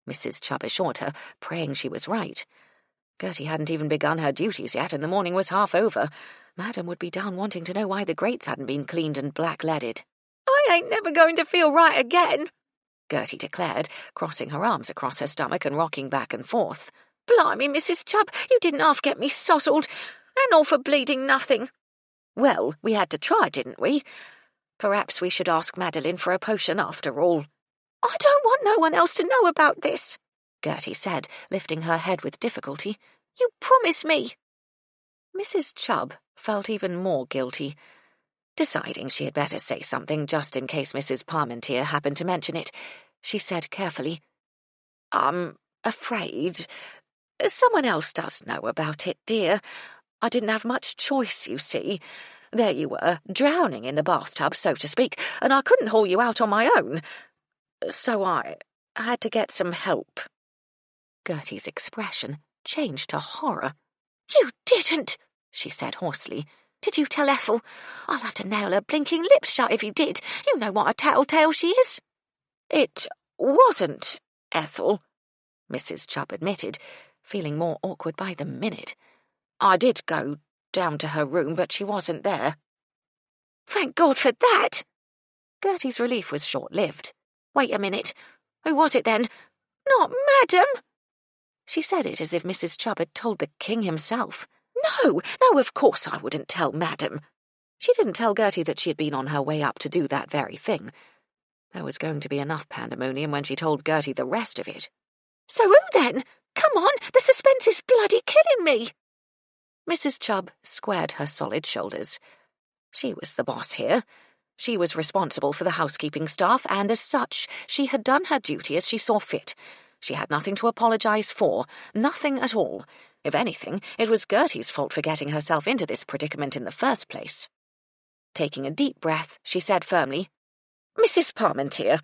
Mrs. Chubb assured her, praying she was right. Gertie hadn't even begun her duties yet, and the morning was half over. Madam would be down wanting to know why the grates hadn't been cleaned and black-leaded. "I ain't never going to feel right again," Gertie declared, crossing her arms across her stomach and rocking back and forth. "Blimey, Mrs. Chubb, you didn't half get me sozzled, and all for bleeding nothing." "Well, we had to try, didn't we? Perhaps we should ask Madeline for a potion after all." "I don't want no one else to know about this," Gertie said, lifting her head with difficulty. "You promise me." Mrs. Chubb felt even more guilty. Deciding she had better say something just in case Mrs. Parmentier happened to mention it, she said carefully, "I'm afraid someone else does know about it, dear. I didn't have much choice, you see. There you were, drowning in the bathtub, so to speak, and I couldn't haul you out on my own. So I I had to get some help." Gertie's expression changed to horror. "You didn't," she said hoarsely. "Did you tell Ethel? I'll have to nail her blinking lips shut if you did. You know what a tattletale she is." "It wasn't Ethel," Mrs. Chubb admitted, feeling more awkward by the minute. "I did go down to her room, but she wasn't there." "Thank God for that!" Gertie's relief was short-lived. "Wait a minute. Who was it then? Not Madam?" She said it as if Mrs. Chubb had told the king himself. No, of course I wouldn't tell Madam. She didn't tell Gertie that she had been on her way up to do that very thing. There was going to be enough pandemonium when she told Gertie the rest of it. "So who then? Come on, the suspense is bloody killing me." Mrs. Chubb squared her solid shoulders. She was the boss here. She was responsible for the housekeeping staff, and as such, she had done her duty as she saw fit. She had nothing to apologize for, nothing at all. If anything, it was Gertie's fault for getting herself into this predicament in the first place. Taking a deep breath, she said firmly, "Mrs. Parmentier."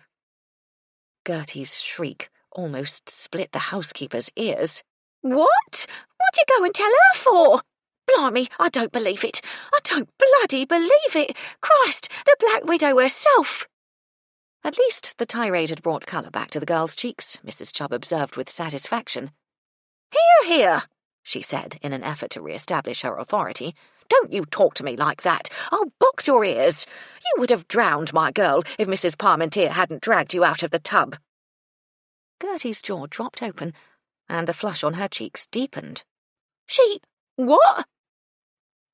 Gertie's shriek almost split the housekeeper's ears. "What? What'd you go and tell her for? Blimey, I don't believe it. I don't bloody believe it. Christ, the Black Widow herself." At least the tirade had brought colour back to the girl's cheeks, Mrs. Chubb observed with satisfaction. "Here, here," she said, in an effort to re-establish her authority. "Don't you talk to me like that. I'll box your ears. You would have drowned, my girl, if Mrs. Parmentier hadn't dragged you out of the tub." Gertie's jaw dropped open, and the flush on her cheeks deepened. "She... what?"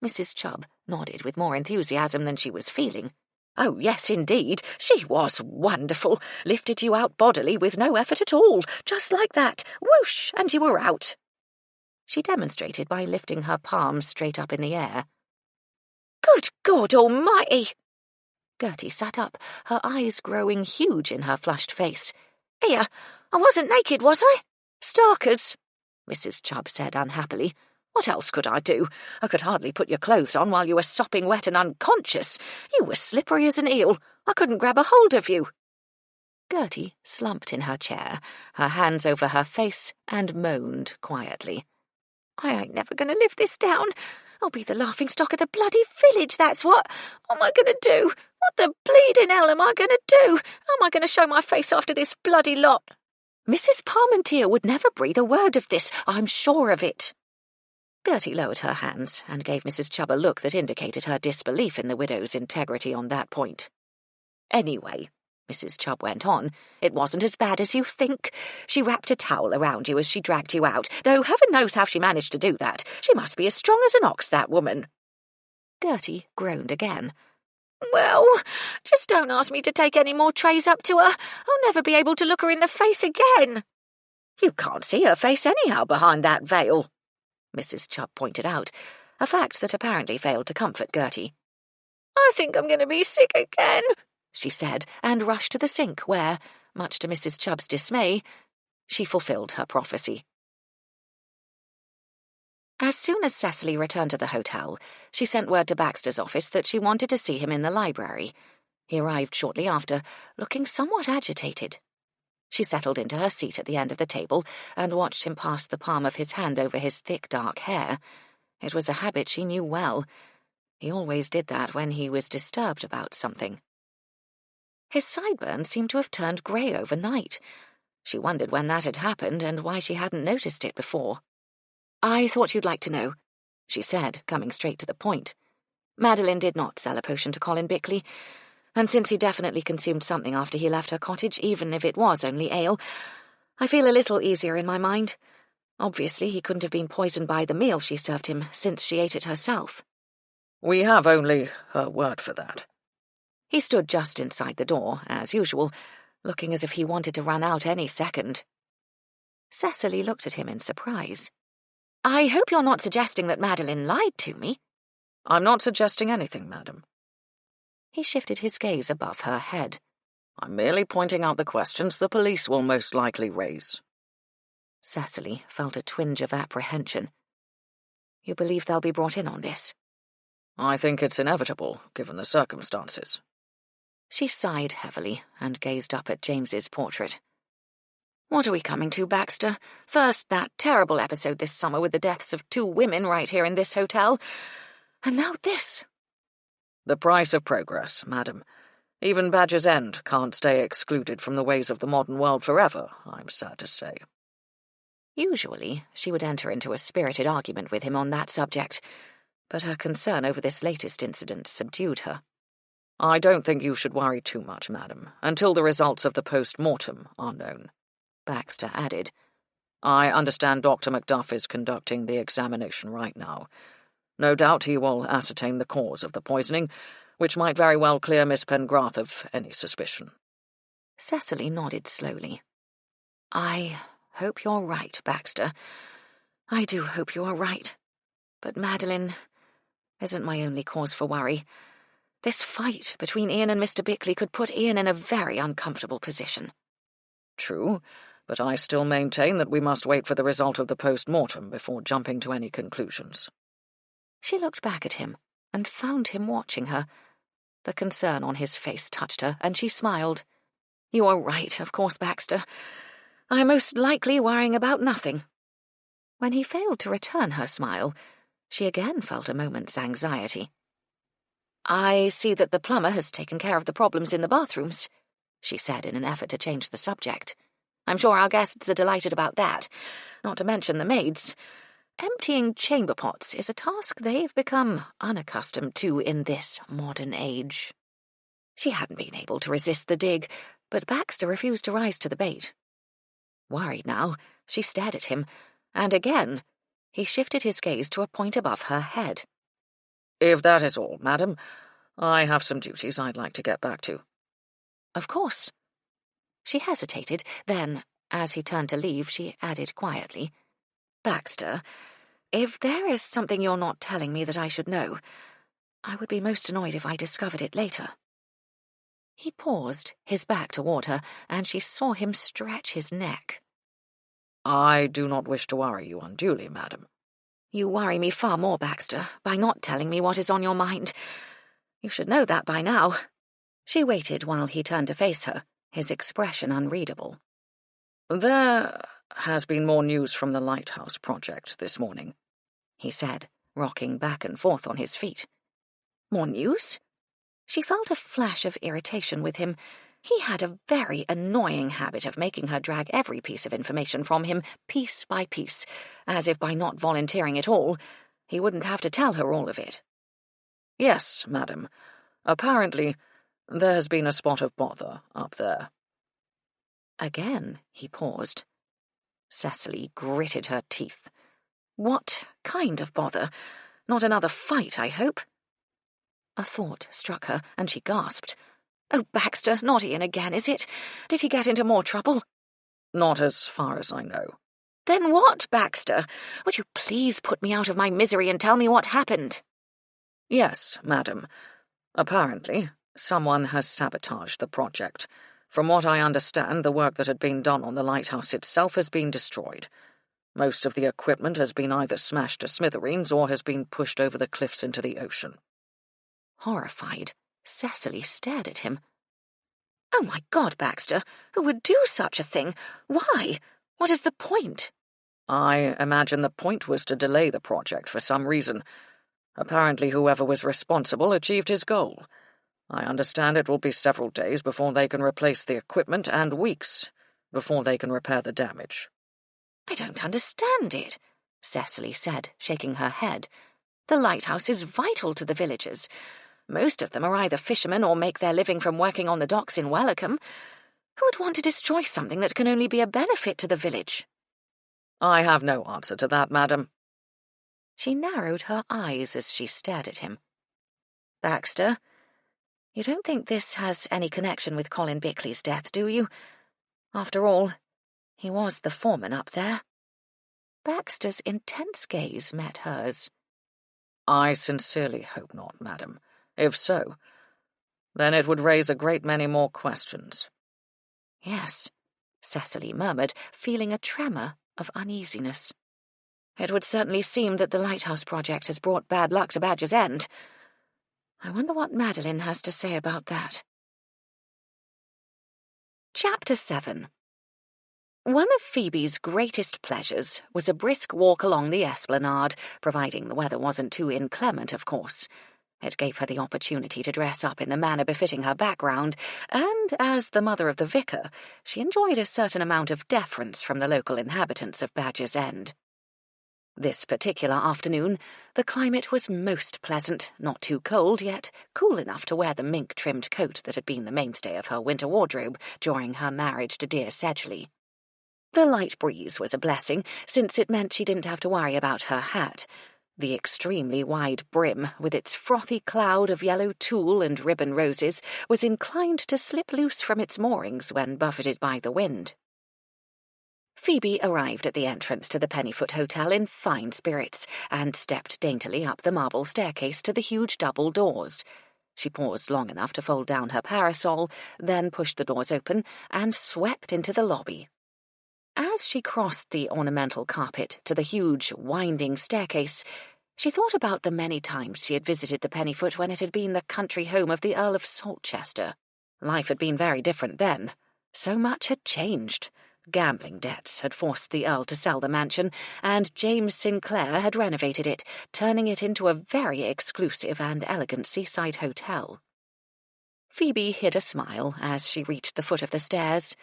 Mrs. Chubb nodded with more enthusiasm than she was feeling. "Oh, yes, indeed. She was wonderful. Lifted you out bodily with no effort at all. Just like that. Whoosh, and you were out." She demonstrated by lifting her palms straight up in the air. "Good God Almighty!" Gertie sat up, her eyes growing huge in her flushed face. "Here, I wasn't naked, was I?" "Starkers," Mrs. Chubb said unhappily. "What else could I do? I could hardly put your clothes on while you were sopping wet and unconscious. You were slippery as an eel. I couldn't grab a hold of you." Gertie slumped in her chair, her hands over her face, and moaned quietly. "I ain't never going to live this down. I'll be the laughing-stock of the bloody village, that's what. What am I going to do? What the bleeding hell am I going to do? How am I going to show my face after this bloody lot?" "Mrs. Parmentier would never breathe a word of this, I'm sure of it." Gertie lowered her hands and gave Mrs. Chubb a look that indicated her disbelief in the widow's integrity on that point. "Anyway," Mrs. Chubb went on, "it wasn't as bad as you think. She wrapped a towel around you as she dragged you out, though heaven knows how she managed to do that. She must be as strong as an ox, that woman." Gertie groaned again. "Well, just don't ask me to take any more trays up to her. I'll never be able to look her in the face again." "You can't see her face anyhow behind that veil," Mrs. Chubb pointed out, a fact that apparently failed to comfort Gertie. "I think I'm going to be sick again," she said, and rushed to the sink where, much to Mrs. Chubb's dismay, she fulfilled her prophecy. As soon as Cecily returned to the hotel, she sent word to Baxter's office that she wanted to see him in the library. He arrived shortly after, looking somewhat agitated. She settled into her seat at the end of the table and watched him pass the palm of his hand over his thick dark hair. It was a habit she knew well. He always did that when he was disturbed about something. His sideburns seemed to have turned grey overnight. She wondered when that had happened and why she hadn't noticed it before. "I thought you'd like to know," she said, coming straight to the point. "Madeline did not sell a potion to Colin Bickley, and since he definitely consumed something after he left her cottage, even if it was only ale, I feel a little easier in my mind. Obviously, he couldn't have been poisoned by the meal she served him, since she ate it herself." "We have only her word for that." He stood just inside the door, as usual, looking as if he wanted to run out any second. Cecily looked at him in surprise. "I hope you're not suggesting that Madeline lied to me." "I'm not suggesting anything, madam." He shifted his gaze above her head. "I'm merely pointing out the questions the police will most likely raise." Cecily felt a twinge of apprehension. "You believe they'll be brought in on this?" "I think it's inevitable, given the circumstances." She sighed heavily and gazed up at James's portrait. What are we coming to, Baxter? First, that terrible episode this summer with the deaths of 2 women right here in this hotel, and now this. The price of progress, madam. Even Badger's End can't stay excluded from the ways of the modern world forever, I'm sad to say. Usually, she would enter into a spirited argument with him on that subject, but her concern over this latest incident subdued her. I don't think you should worry too much, madam, until the results of the post-mortem are known, Baxter added. I understand Dr. Macduff is conducting the examination right now. No doubt he will ascertain the cause of the poisoning, which might very well clear Miss Pengrath of any suspicion. Cecily nodded slowly. I hope you're right, Baxter. I do hope you are right. But Madeline isn't my only cause for worry. This fight between Ian and Mr. Bickley could put Ian in a very uncomfortable position. True, but I still maintain that we must wait for the result of the post-mortem before jumping to any conclusions. She looked back at him and found him watching her. The concern on his face touched her, and she smiled. You are right, of course, Baxter. I'm most likely worrying about nothing. When he failed to return her smile, she again felt a moment's anxiety. I see that the plumber has taken care of the problems in the bathrooms, she said in an effort to change the subject. I'm sure our guests are delighted about that, not to mention the maids. Emptying chamber pots is a task they've become unaccustomed to in this modern age. She hadn't been able to resist the dig, but Baxter refused to rise to the bait. Worried now, she stared at him, and again he shifted his gaze to a point above her head. If that is all, madam, I have some duties I'd like to get back to. Of course. She hesitated, then, as he turned to leave, she added quietly, Baxter, if there is something you're not telling me that I should know, I would be most annoyed if I discovered it later. He paused, his back toward her, and she saw him stretch his neck. I do not wish to worry you unduly, madam. You worry me far more, Baxter, by not telling me what is on your mind. You should know that by now. She waited while he turned to face her, his expression unreadable. There has been more news from the lighthouse project this morning, he said, rocking back and forth on his feet. More news? She felt a flash of irritation with him. He had a very annoying habit of making her drag every piece of information from him, piece by piece, as if by not volunteering at all, he wouldn't have to tell her all of it. Yes, madam. Apparently, there has been a spot of bother up there. Again he paused. Cecily gritted her teeth. What kind of bother? Not another fight, I hope? A thought struck her, and she gasped. Oh, Baxter, not Ian again, is it? Did he get into more trouble? Not as far as I know. Then what, Baxter? Would you please put me out of my misery and tell me what happened? Yes, madam. Apparently, someone has sabotaged the project. From what I understand, the work that had been done on the lighthouse itself has been destroyed. Most of the equipment has been either smashed to smithereens or has been pushed over the cliffs into the ocean. Horrified, Cecily stared at him. Oh, my God, Baxter, who would do such a thing? Why? What is the point? I imagine the point was to delay the project for some reason. Apparently whoever was responsible achieved his goal. I understand it will be several days before they can replace the equipment and weeks before they can repair the damage. I don't understand it, Cecily said, shaking her head. The lighthouse is vital to the villagers. Most of them are either fishermen or make their living from working on the docks in Welcome. Who would want to destroy something that can only be a benefit to the village? I have no answer to that, madam. She narrowed her eyes as she stared at him. Baxter, you don't think this has any connection with Colin Bickley's death, do you? After all, he was the foreman up there. Baxter's intense gaze met hers. I sincerely hope not, madam. If so, then it would raise a great many more questions. Yes, Cecily murmured, feeling a tremor of uneasiness. It would certainly seem that the lighthouse project has brought bad luck to Badger's End. I wonder what Madeline has to say about that. Chapter 7. One of Phoebe's greatest pleasures was a brisk walk along the esplanade, providing the weather wasn't too inclement, of course. It gave her the opportunity to dress up in the manner befitting her background, and, as the mother of the vicar, she enjoyed a certain amount of deference from the local inhabitants of Badger's End. This particular afternoon, the climate was most pleasant, not too cold, yet cool enough to wear the mink-trimmed coat that had been the mainstay of her winter wardrobe during her marriage to dear Sedgley. The light breeze was a blessing, since it meant she didn't have to worry about her hat. The extremely wide brim, with its frothy cloud of yellow tulle and ribbon roses, was inclined to slip loose from its moorings when buffeted by the wind. Phoebe arrived at the entrance to the Pennyfoot Hotel in fine spirits, and stepped daintily up the marble staircase to the huge double doors. She paused long enough to fold down her parasol, then pushed the doors open, and swept into the lobby. As she crossed the ornamental carpet to the huge, winding staircase, she thought about the many times she had visited the Pennyfoot when it had been the country home of the Earl of Saltchester. Life had been very different then. So much had changed. Gambling debts had forced the Earl to sell the mansion, and James Sinclair had renovated it, turning it into a very exclusive and elegant seaside hotel. Phoebe hid a smile as she reached the foot of the stairs.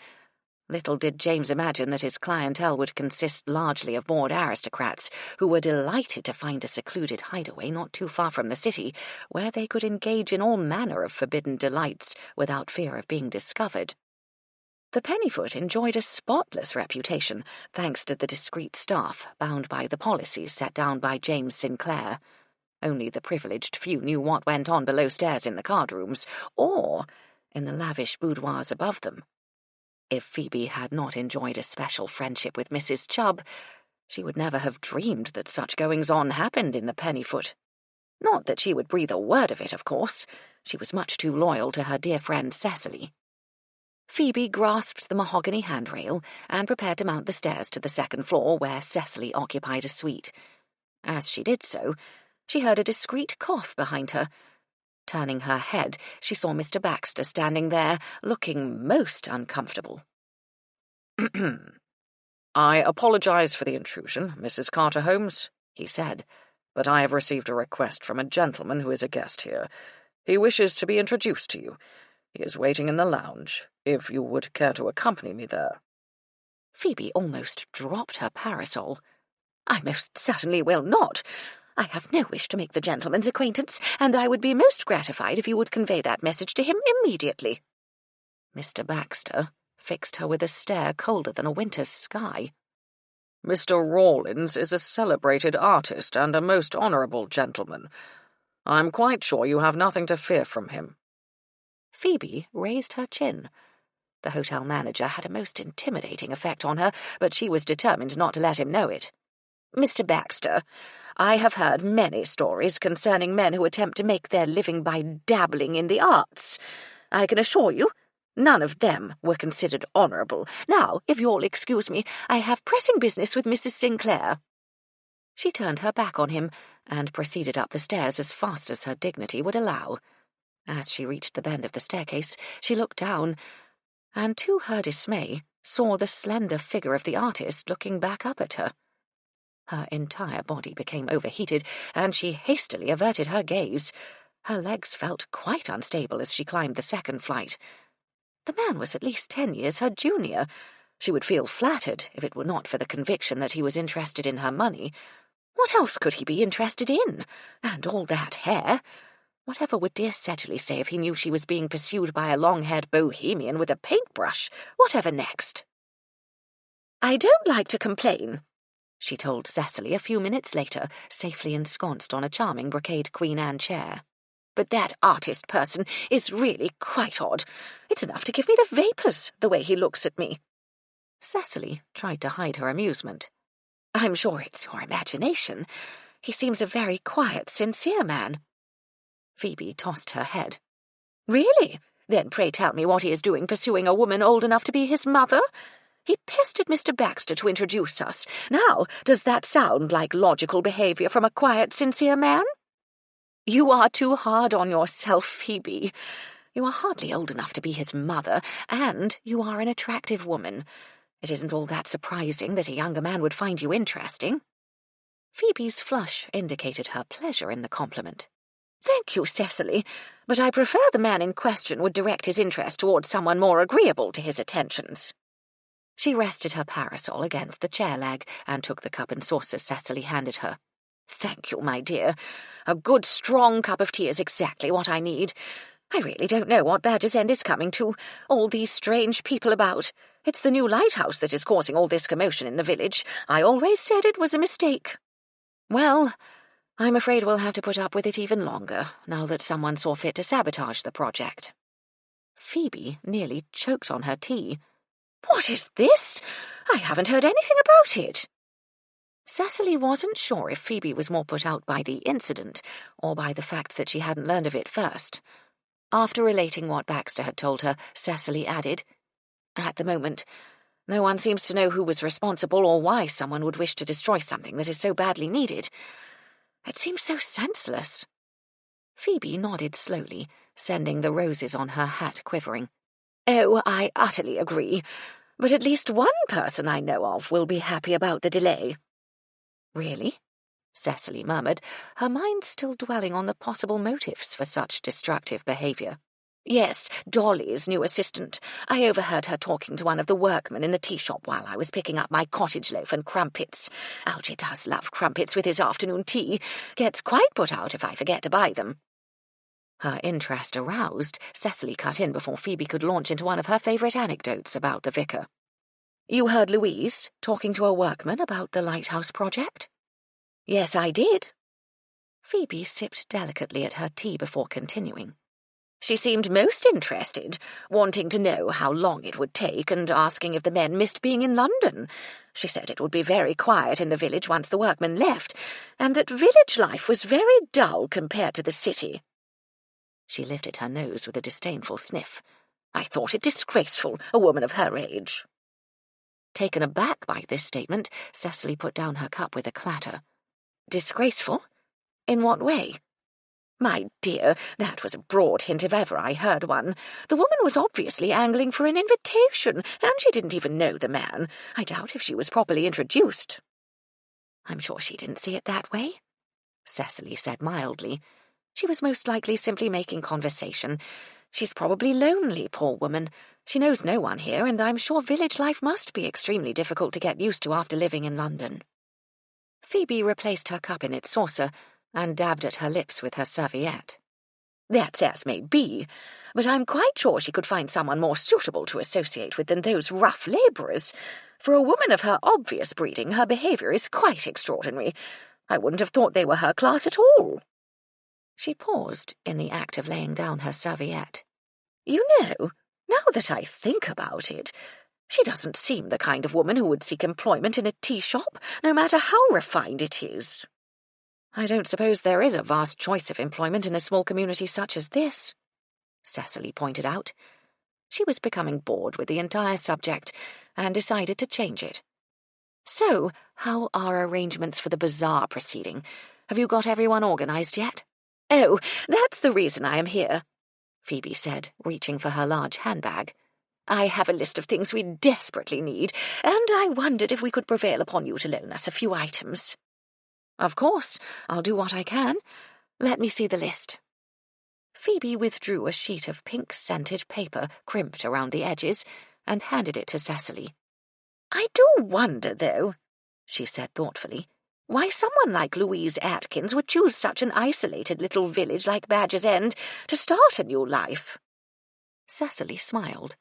Little did James imagine that his clientele would consist largely of bored aristocrats who were delighted to find a secluded hideaway not too far from the city, where they could engage in all manner of forbidden delights without fear of being discovered. The Pennyfoot enjoyed a spotless reputation, thanks to the discreet staff bound by the policies set down by James Sinclair. Only the privileged few knew what went on below stairs in the card-rooms, or in the lavish boudoirs above them. If Phoebe had not enjoyed a special friendship with Mrs. Chubb, she would never have dreamed that such goings-on happened in the Pennyfoot. Not that she would breathe a word of it, of course. She was much too loyal to her dear friend Cecily. Phoebe grasped the mahogany handrail and prepared to mount the stairs to the second floor, where Cecily occupied a suite. As she did so, she heard a discreet cough behind her. Turning her head, she saw Mr. Baxter standing there, looking most uncomfortable. "I apologize for the intrusion, Mrs. Carter Holmes," he said, "but I have received a request from a gentleman who is a guest here. He wishes to be introduced to you. He is waiting in the lounge, if you would care to accompany me there." Phoebe almost dropped her parasol. "I most certainly will not. I have no wish to make the gentleman's acquaintance, and I would be most gratified if you would convey that message to him immediately." Mr. Baxter fixed her with a stare colder than a winter's sky. "Mr. Rawlins is a celebrated artist and a most honourable gentleman. I'm quite sure you have nothing to fear from him." Phoebe raised her chin. The hotel manager had a most intimidating effect on her, but she was determined not to let him know it. "Mr. Baxter, I have heard many stories concerning men who attempt to make their living by dabbling in the arts. I can assure you, none of them were considered honourable. Now, if you'll excuse me, I have pressing business with Mrs. Sinclair." She turned her back on him and proceeded up the stairs as fast as her dignity would allow. As she reached the bend of the staircase, she looked down, and to her dismay saw the slender figure of the artist looking back up at her. Her entire body became overheated, and she hastily averted her gaze. Her legs felt quite unstable as she climbed the second flight. The man was at least 10 years her junior. She would feel flattered if it were not for the conviction that he was interested in her money. What else could he be interested in? And all that hair! Whatever would dear Sedgley say if he knew she was being pursued by a long-haired bohemian with a paintbrush? Whatever next? "I don't like to complain," she told Cecily a few minutes later, safely ensconced on a charming brocade Queen Anne chair. "But that artist person is really quite odd. It's enough to give me the vapours, the way he looks at me." Cecily tried to hide her amusement. "I'm sure it's your imagination. He seems a very quiet, sincere man." Phoebe tossed her head. "Really? Then pray tell me what he is doing pursuing a woman old enough to be his mother? He pestered Mr. Baxter to introduce us. Now, does that sound like logical behaviour from a quiet, sincere man?" "You are too hard on yourself, Phoebe. You are hardly old enough to be his mother, and you are an attractive woman. It isn't all that surprising that a younger man would find you interesting." Phoebe's flush indicated her pleasure in the compliment. "Thank you, Cecily, but I prefer the man in question would direct his interest towards someone more agreeable to his attentions." She rested her parasol against the chair leg and took the cup and saucer Cecily handed her. "Thank you, my dear. A good, strong cup of tea is exactly what I need. I really don't know what Badger's End is coming to. All these strange people about. It's the new lighthouse that is causing all this commotion in the village. I always said it was a mistake." "Well, I'm afraid we'll have to put up with it even longer, now that someone saw fit to sabotage the project." Phoebe nearly choked on her tea. "What is this? I haven't heard anything about it." Cecily wasn't sure if Phoebe was more put out by the incident or by the fact that she hadn't learned of it first. After relating what Baxter had told her, Cecily added, "At the moment, no one seems to know who was responsible or why someone would wish to destroy something that is so badly needed. It seems so senseless." Phoebe nodded slowly, sending the roses on her hat quivering. "Oh, I utterly agree, but at least one person I know of will be happy about the delay." "Really?" Cecily murmured, her mind still dwelling on the possible motives for such destructive behaviour. "Yes, Dolly's new assistant. I overheard her talking to one of the workmen in the tea-shop while I was picking up my cottage loaf and crumpets. Algy does love crumpets with his afternoon tea. Gets quite put out if I forget to buy them." Her interest aroused, Cecily cut in before Phoebe could launch into one of her favourite anecdotes about the vicar. "You heard Louise talking to a workman about the lighthouse project?" "Yes, I did." Phoebe sipped delicately at her tea before continuing. "She seemed most interested, wanting to know how long it would take and asking if the men missed being in London. She said it would be very quiet in the village once the workmen left, and that village life was very dull compared to the city." She lifted her nose with a disdainful sniff. "I thought it disgraceful, a woman of her age." Taken aback by this statement, Cecily put down her cup with a clatter. "Disgraceful? In what way?" "My dear, that was a broad hint if ever I heard one. The woman was obviously angling for an invitation, and she didn't even know the man. I doubt if she was properly introduced." "I'm sure she didn't see it that way," Cecily said mildly. "She was most likely simply making conversation. She's probably lonely, poor woman. She knows no one here, and I'm sure village life must be extremely difficult to get used to after living in London." Phoebe replaced her cup in its saucer and dabbed at her lips with her serviette. "That's as may be, but I'm quite sure she could find someone more suitable to associate with than those rough labourers. For a woman of her obvious breeding, her behaviour is quite extraordinary. I wouldn't have thought they were her class at all." She paused in the act of laying down her serviette. "You know, now that I think about it, she doesn't seem the kind of woman who would seek employment in a tea-shop, no matter how refined it is." "I don't suppose there is a vast choice of employment in a small community such as this," Cecily pointed out. She was becoming bored with the entire subject and decided to change it. "So, how are arrangements for the bazaar proceeding? Have you got everyone organised yet?" "Oh, that's the reason I am here," Phoebe said, reaching for her large handbag. "I have a list of things we desperately need, and I wondered if we could prevail upon you to loan us a few items." "Of course, I'll do what I can. Let me see the list." Phoebe withdrew a sheet of pink-scented paper crimped around the edges and handed it to Cecily. "I do wonder, though," she said thoughtfully, "why someone like Louise Atkins would choose such an isolated little village like Badger's End to start a new life." Cecily smiled.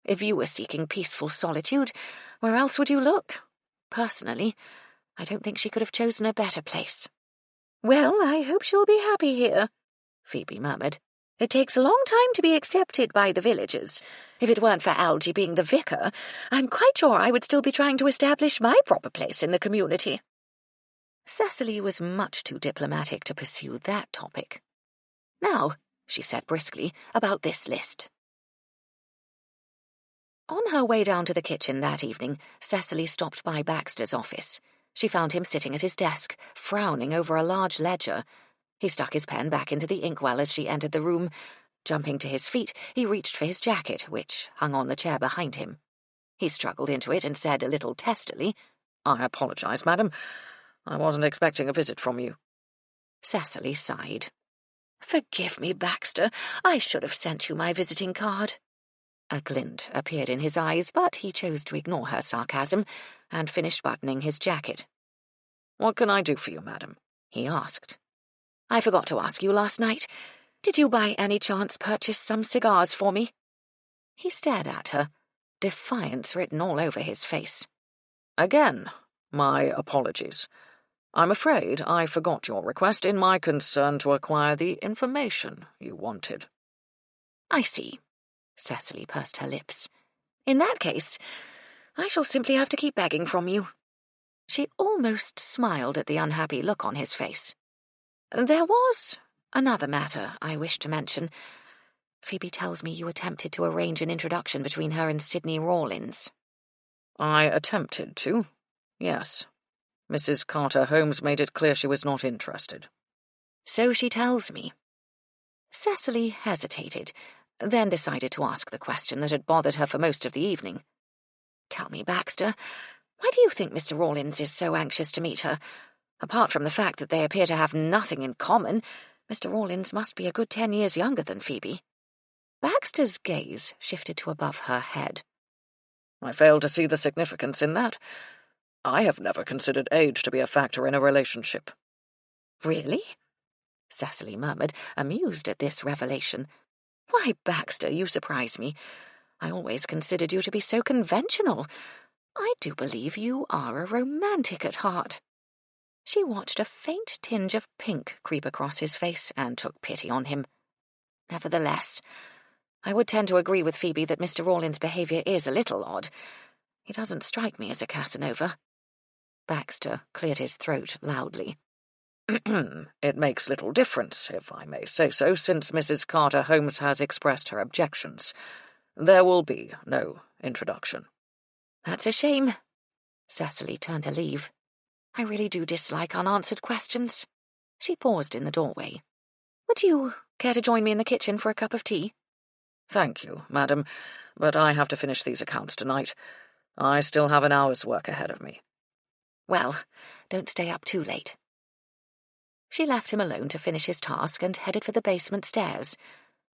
"If you were seeking peaceful solitude, where else would you look? Personally, I don't think she could have chosen a better place." "Well, I hope she'll be happy here," Phoebe murmured. "It takes a long time to be accepted by the villagers. If it weren't for Algy being the vicar, I'm quite sure I would still be trying to establish my proper place in the community." Cecily was much too diplomatic to pursue that topic. "Now," she said briskly, "about this list." On her way down to the kitchen that evening, Cecily stopped by Baxter's office. She found him sitting at his desk, frowning over a large ledger. He stuck his pen back into the inkwell as she entered the room. Jumping to his feet, he reached for his jacket, which hung on the chair behind him. He struggled into it and said a little testily, "I apologize, madam. I wasn't expecting a visit from you." Cecily sighed. "Forgive me, Baxter. I should have sent you my visiting card." A glint appeared in his eyes, but he chose to ignore her sarcasm and finished buttoning his jacket. "What can I do for you, madam?" he asked. "I forgot to ask you last night. Did you by any chance purchase some cigars for me?" He stared at her, defiance written all over his face. "Again, my apologies. I'm afraid I forgot your request in my concern to acquire the information you wanted." "I see." Cecily pursed her lips. "In that case, I shall simply have to keep begging from you." She almost smiled at the unhappy look on his face. "There was another matter I wish to mention. Phoebe tells me you attempted to arrange an introduction between her and Sidney Rawlins." "I attempted to, yes. Mrs. Carter Holmes made it clear she was not interested." "So she tells me." Cecily hesitated, then decided to ask the question that had bothered her for most of the evening. "Tell me, Baxter, why do you think Mr. Rawlins is so anxious to meet her? Apart from the fact that they appear to have nothing in common, Mr. Rawlins must be a good 10 years younger than Phoebe." Baxter's gaze shifted to above her head. "I fail to see the significance in that. I have never considered age to be a factor in a relationship." "Really?" Cecily murmured, amused at this revelation. "Why, Baxter, you surprise me. I always considered you to be so conventional. I do believe you are a romantic at heart." She watched a faint tinge of pink creep across his face and took pity on him. "Nevertheless, I would tend to agree with Phoebe that Mr. Rawlins' behaviour is a little odd. He doesn't strike me as a Casanova." Baxter cleared his throat loudly. "It makes little difference, if I may say so, since Mrs. Carter Holmes has expressed her objections. There will be no introduction." "That's a shame." Cecily turned to leave. "I really do dislike unanswered questions." She paused in the doorway. "Would you care to join me in the kitchen for a cup of tea?" "Thank you, madam, but I have to finish these accounts tonight. I still have an hour's work ahead of me." "Well, don't stay up too late." She left him alone to finish his task and headed for the basement stairs.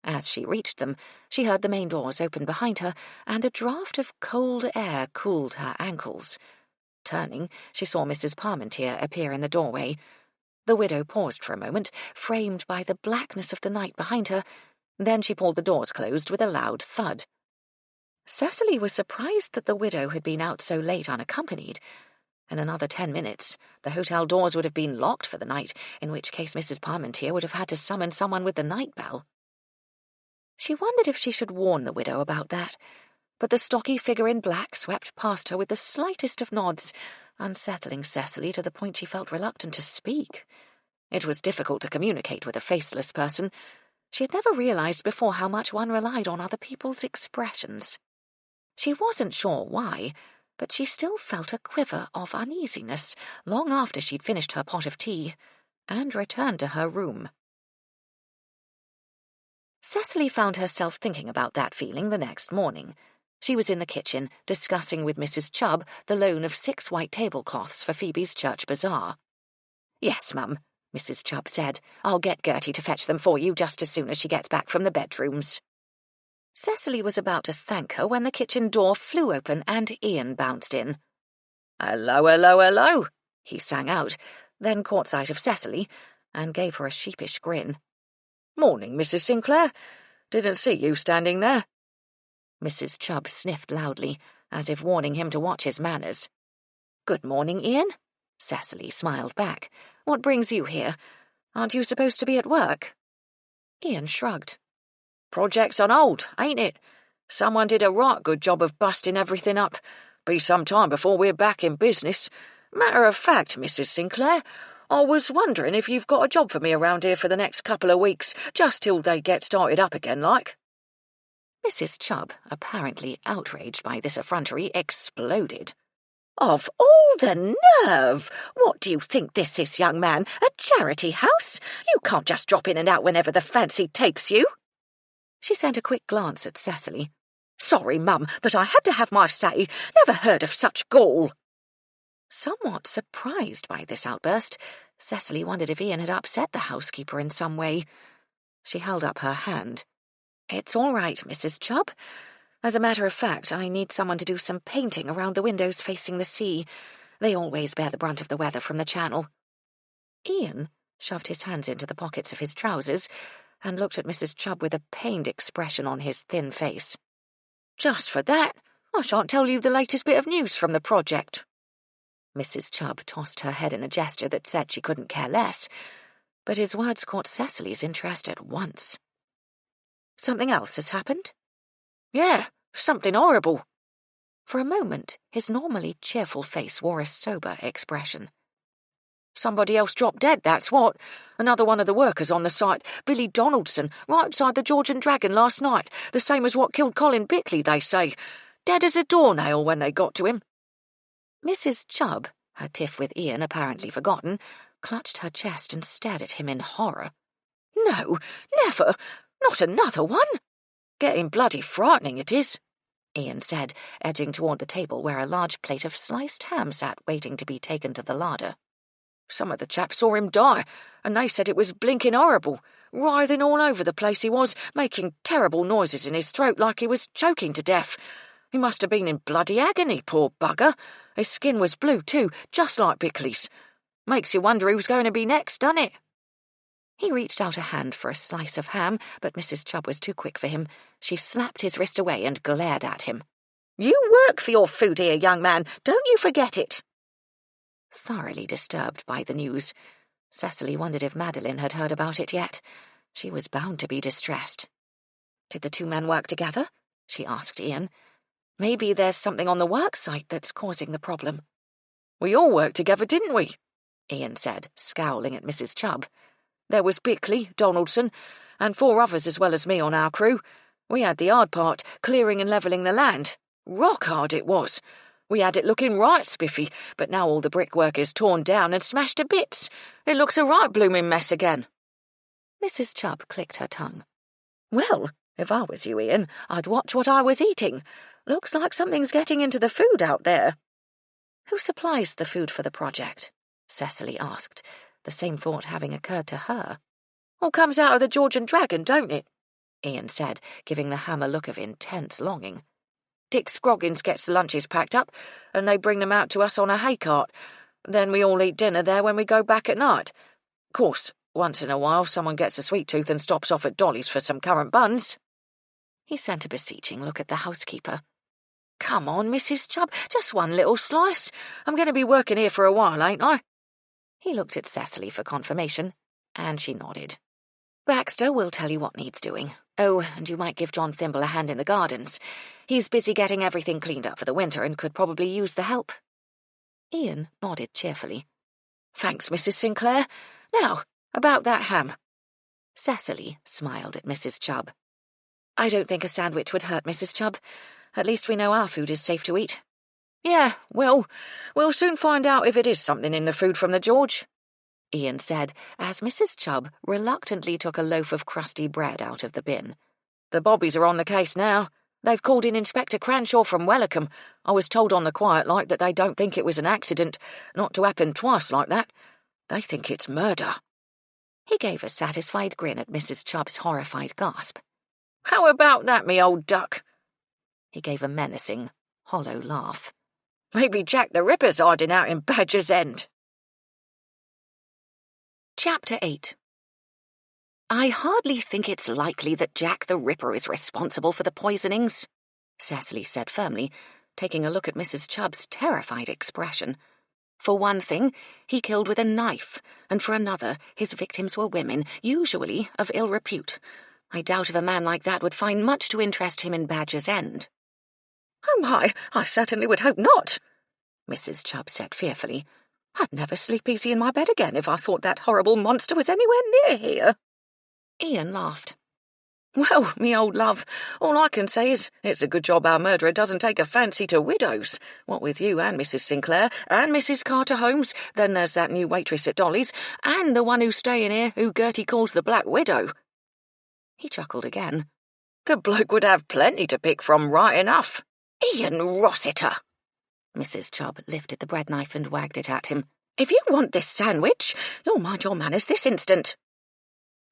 As she reached them, she heard the main doors open behind her, and a draught of cold air cooled her ankles. Turning, she saw Mrs. Parmentier appear in the doorway. The widow paused for a moment, framed by the blackness of the night behind her. Then she pulled the doors closed with a loud thud. Cecily was surprised that the widow had been out so late unaccompanied. In another 10 minutes, the hotel doors would have been locked for the night, in which case Mrs. Parmentier would have had to summon someone with the night bell. She wondered if she should warn the widow about that, but the stocky figure in black swept past her with the slightest of nods, unsettling Cecily to the point she felt reluctant to speak. It was difficult to communicate with a faceless person. She had never realized before how much one relied on other people's expressions. She wasn't sure why, but she still felt a quiver of uneasiness long after she'd finished her pot of tea and returned to her room. Cecily found herself thinking about that feeling the next morning. She was in the kitchen, discussing with Mrs. Chubb the loan of 6 white tablecloths for Phoebe's church bazaar. "Yes, Mum," Mrs. Chubb said. "I'll get Gertie to fetch them for you just as soon as she gets back from the bedrooms." Cecily was about to thank her when the kitchen door flew open and Ian bounced in. "Hello, hello, hello," he sang out, then caught sight of Cecily and gave her a sheepish grin. "Morning, Mrs. Sinclair. Didn't see you standing there." Mrs. Chubb sniffed loudly, as if warning him to watch his manners. "Good morning, Ian." Cecily smiled back. "What brings you here? Aren't you supposed to be at work?" Ian shrugged. "Project's on hold, ain't it? Someone did a right good job of busting everything up. Be some time before we're back in business. Matter of fact, Mrs. Sinclair, I was wondering if you've got a job for me around here for the next couple of weeks, just till they get started up again, like." Mrs. Chubb, apparently outraged by this effrontery, exploded. "Of all the nerve! What do you think this is, young man? A charity house? You can't just drop in and out whenever the fancy takes you." She sent a quick glance at Cecily. Sorry, Mum, but I had to have my say. Never heard of such gall. Somewhat surprised by this outburst, Cecily wondered if Ian had upset the housekeeper in some way. She held up her hand. It's all right, Mrs. Chubb. As a matter of fact, I need someone to do some painting around the windows facing the sea. They always bear the brunt of the weather from the channel. Ian shoved his hands into the pockets of his trousers and looked at Mrs. Chubb with a pained expression on his thin face. Just for that, I shan't tell you the latest bit of news from the project. Mrs. Chubb tossed her head in a gesture that said she couldn't care less, but his words caught Cecily's interest at once. Something else has happened? Yeah, something horrible. For a moment, his normally cheerful face wore a sober expression. Somebody else dropped dead, that's what. Another one of the workers on the site, Billy Donaldson, right beside the George and Dragon last night, the same as what killed Colin Bickley, they say. Dead as a doornail when they got to him. Mrs. Chubb, her tiff with Ian apparently forgotten, clutched her chest and stared at him in horror. No, never, not another one. Getting bloody frightening it is, Ian said, edging toward the table where a large plate of sliced ham sat waiting to be taken to the larder. Some of the chaps saw him die, and they said it was blinking horrible. Writhing all over the place he was, making terrible noises in his throat like he was choking to death. He must have been in bloody agony, poor bugger. His skin was blue too, just like Bickley's. Makes you wonder who's going to be next, doesn't it? He reached out a hand for a slice of ham, but Mrs. Chubb was too quick for him. She slapped his wrist away and glared at him. You work for your food here, young man. Don't you forget it. Thoroughly disturbed by the news, Cecily wondered if Madeline had heard about it yet. She was bound to be distressed. Did the two men work together? She asked Ian. Maybe there's something on the work site that's causing the problem. We all worked together, didn't we? Ian said, scowling at Mrs. Chubb. There was Bickley, Donaldson, and 4 others as well as me on our crew. We had the hard part, clearing and levelling the land. Rock hard it was. We had it looking right spiffy, but now all the brickwork is torn down and smashed to bits. It looks a right blooming mess again. Mrs. Chubb clicked her tongue. Well, if I was you, Ian, I'd watch what I was eating. Looks like something's getting into the food out there. Who supplies the food for the project? Cecily asked, the same thought having occurred to her. All comes out of the George and Dragon, don't it? Ian said, giving the ham a look of intense longing. Dick Scroggins gets the lunches packed up, and they bring them out to us on a hay cart. Then we all eat dinner there when we go back at night. Course, once in a while someone gets a sweet tooth and stops off at Dolly's for some currant buns. He sent a beseeching look at the housekeeper. Come on, Mrs. Chubb, just one little slice. I'm going to be working here for a while, ain't I? He looked at Cecily for confirmation, and she nodded. Baxter will tell you what needs doing. Oh, and you might give John Thimble a hand in the gardens. He's busy getting everything cleaned up for the winter and could probably use the help. Ian nodded cheerfully. Thanks, Mrs. Sinclair. Now, about that ham. Cecily smiled at Mrs. Chubb. I don't think a sandwich would hurt, Mrs. Chubb. At least we know our food is safe to eat. Yeah, well, we'll soon find out if it is something in the food from the George, Ian said, as Mrs. Chubb reluctantly took a loaf of crusty bread out of the bin. The bobbies are on the case now. They've called in Inspector Cranshaw from Wellicombe. I was told on the quiet like that they don't think it was an accident, not to happen twice like that. They think it's murder. He gave a satisfied grin at Mrs. Chubb's horrified gasp. How about that, me old duck? He gave a menacing, hollow laugh. Maybe Jack the Ripper's hiding out in Badger's End. Chapter 8. I hardly think it's likely that Jack the Ripper is responsible for the poisonings, Cecily said firmly, taking a look at Mrs. Chubb's terrified expression. For one thing, he killed with a knife, and for another, his victims were women, usually of ill repute. I doubt if a man like that would find much to interest him in Badger's End. Oh my, I certainly would hope not, Mrs. Chubb said fearfully. I'd never sleep easy in my bed again if I thought that horrible monster was anywhere near here. Ian laughed. Well, me old love, all I can say is it's a good job our murderer doesn't take a fancy to widows. What with you and Mrs. Sinclair, and Mrs. Carter Holmes, then there's that new waitress at Dolly's, and the one who's staying here who Gertie calls the Black Widow. He chuckled again. The bloke would have plenty to pick from right enough. Ian Rossiter! Mrs. Chubb lifted the bread knife and wagged it at him. If you want this sandwich, you'll mind your manners this instant.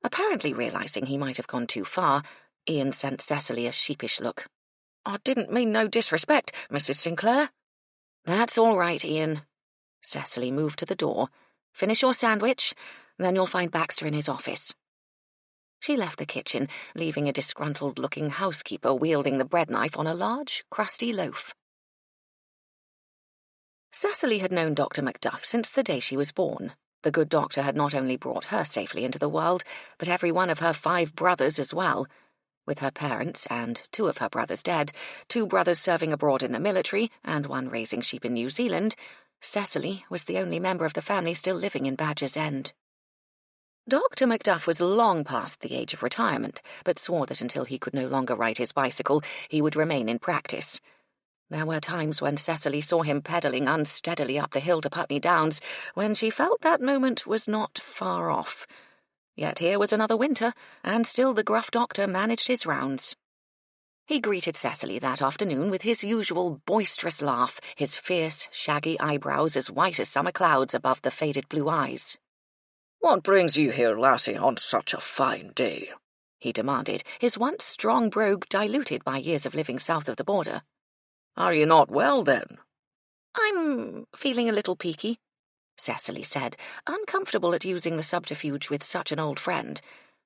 Apparently realising he might have gone too far, Ian sent Cecily a sheepish look. I didn't mean no disrespect, Mrs. Sinclair. That's all right, Ian. Cecily moved to the door. Finish your sandwich, then you'll find Baxter in his office. She left the kitchen, leaving a disgruntled-looking housekeeper wielding the bread knife on a large, crusty loaf. Cecily had known Dr. Macduff since the day she was born. The good doctor had not only brought her safely into the world, but every one of her 5 brothers as well. With her parents and 2 of her brothers dead, 2 brothers serving abroad in the military, and 1 raising sheep in New Zealand, Cecily was the only member of the family still living in Badger's End. Dr. Macduff was long past the age of retirement, but swore that until he could no longer ride his bicycle, he would remain in practice. There were times when Cecily saw him pedalling unsteadily up the hill to Putney Downs, when she felt that moment was not far off. Yet here was another winter, and still the gruff doctor managed his rounds. He greeted Cecily that afternoon with his usual boisterous laugh, his fierce, shaggy eyebrows as white as summer clouds above the faded blue eyes. "What brings you here, lassie, on such a fine day?" he demanded, his once strong brogue diluted by years of living south of the border. "Are you not well, then?" "I'm feeling a little peaky," Cecily said, uncomfortable at using the subterfuge with such an old friend.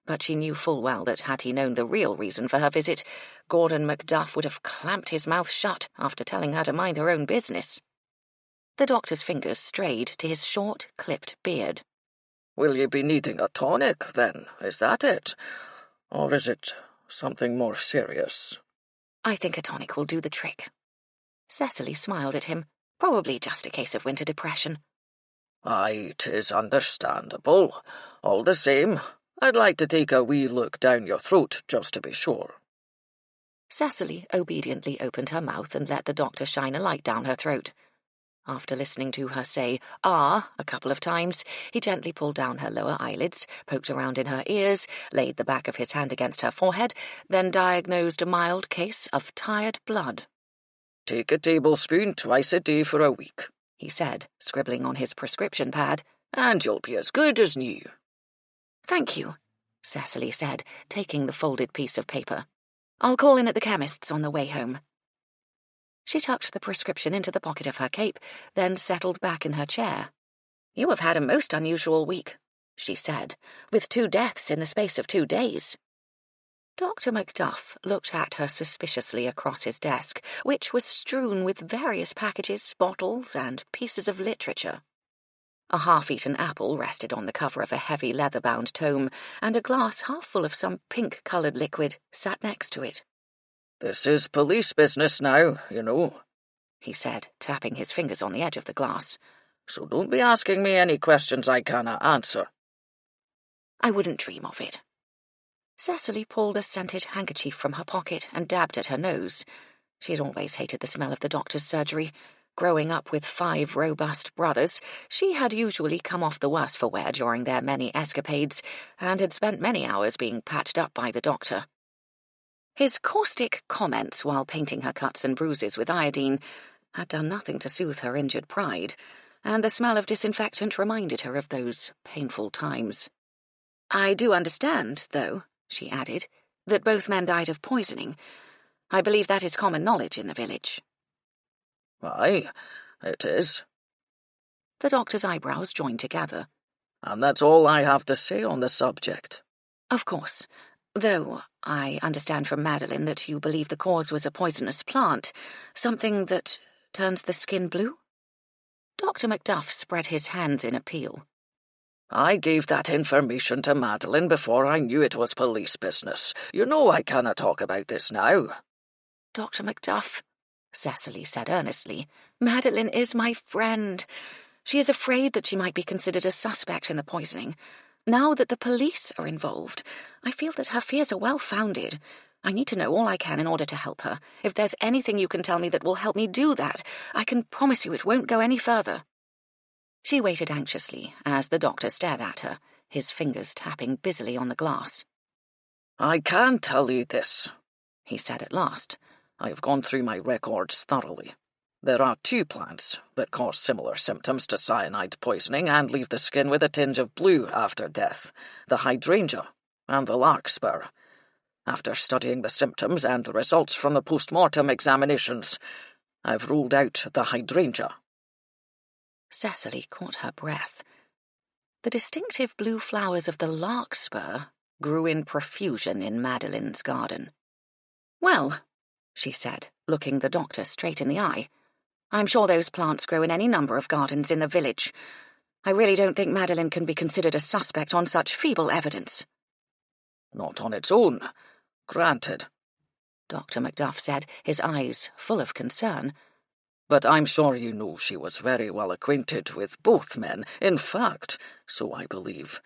But she knew full well that had he known the real reason for her visit, Gordon Macduff would have clamped his mouth shut after telling her to mind her own business. The doctor's fingers strayed to his short, clipped beard. "Will you be needing a tonic, then? Is that it? Or is it something more serious?" "I think a tonic will do the trick." Cecily smiled at him. Probably just a case of winter depression. "Aye, 'tis understandable. All the same, I'd like to take a wee look down your throat, just to be sure." Cecily obediently opened her mouth and let the doctor shine a light down her throat. After listening to her say, "ah," a couple of times, he gently pulled down her lower eyelids, poked around in her ears, laid the back of his hand against her forehead, then diagnosed a mild case of tired blood. "Take a tablespoon twice a day for a week," he said, scribbling on his prescription pad, "and you'll be as good as new." "Thank you," Cecily said, taking the folded piece of paper. "I'll call in at the chemist's on the way home." She tucked the prescription into the pocket of her cape, then settled back in her chair. "You have had a most unusual week," she said, "with 2 deaths in the space of 2 days. Dr. Macduff looked at her suspiciously across his desk, which was strewn with various packages, bottles, and pieces of literature. A half-eaten apple rested on the cover of a heavy leather-bound tome, and a glass half full of some pink-coloured liquid sat next to it. "This is police business now, you know," he said, tapping his fingers on the edge of the glass. "So don't be asking me any questions I cannot answer." "I wouldn't dream of it." Cecily pulled a scented handkerchief from her pocket and dabbed at her nose. She had always hated the smell of the doctor's surgery. Growing up with 5 robust brothers, she had usually come off the worse for wear during their many escapades, and had spent many hours being patched up by the doctor. His caustic comments while painting her cuts and bruises with iodine had done nothing to soothe her injured pride, and the smell of disinfectant reminded her of those painful times. "I do understand, though," she added, "that both men died of poisoning. I believe that is common knowledge in the village." "Aye, it is." The doctor's eyebrows joined together. "And that's all I have to say on the subject." "Of course. Though I understand from Madeline that you believe the cause was a poisonous plant, something that turns the skin blue?" Dr. Macduff spread his hands in appeal. "I gave that information to Madeline before I knew it was police business. You know I cannot talk about this now." "Dr. Macduff," Cecily said earnestly, "Madeline is my friend. She is afraid that she might be considered a suspect in the poisoning. Now that the police are involved, I feel that her fears are well-founded. I need to know all I can in order to help her. If there's anything you can tell me that will help me do that, I can promise you it won't go any further." She waited anxiously as the doctor stared at her, his fingers tapping busily on the glass. "I can tell you this. he said at last. "I have gone through my records thoroughly. There are 2 plants that cause similar symptoms to cyanide poisoning and leave the skin with a tinge of blue after death, the hydrangea and the larkspur. After studying the symptoms and the results from the post-mortem examinations, I've ruled out the hydrangea." Cecily caught her breath. The distinctive blue flowers of the larkspur grew in profusion in Madeline's garden. "Well," she said, looking the doctor straight in the eye, "I'm sure those plants grow in any number of gardens in the village. I really don't think Madeline can be considered a suspect on such feeble evidence." "Not on its own, granted," Dr. Macduff said, his eyes full of concern. "But I'm sure you know she was very well acquainted with both men. In fact, so I believe,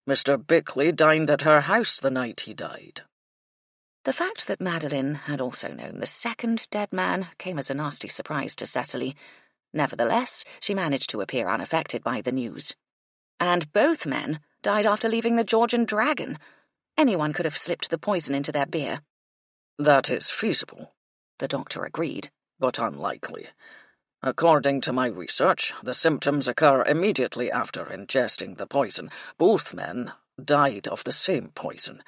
Mr. Bickley dined at her house the night he died." The fact that Madeline had also known the second dead man came as a nasty surprise to Cecily. Nevertheless, she managed to appear unaffected by the news. "And both men died after leaving the Georgian Dragon. Anyone could have slipped the poison into their beer." "That is feasible," the doctor agreed, "but unlikely. According to my research, the symptoms occur immediately after ingesting the poison. Both men died of the same poison.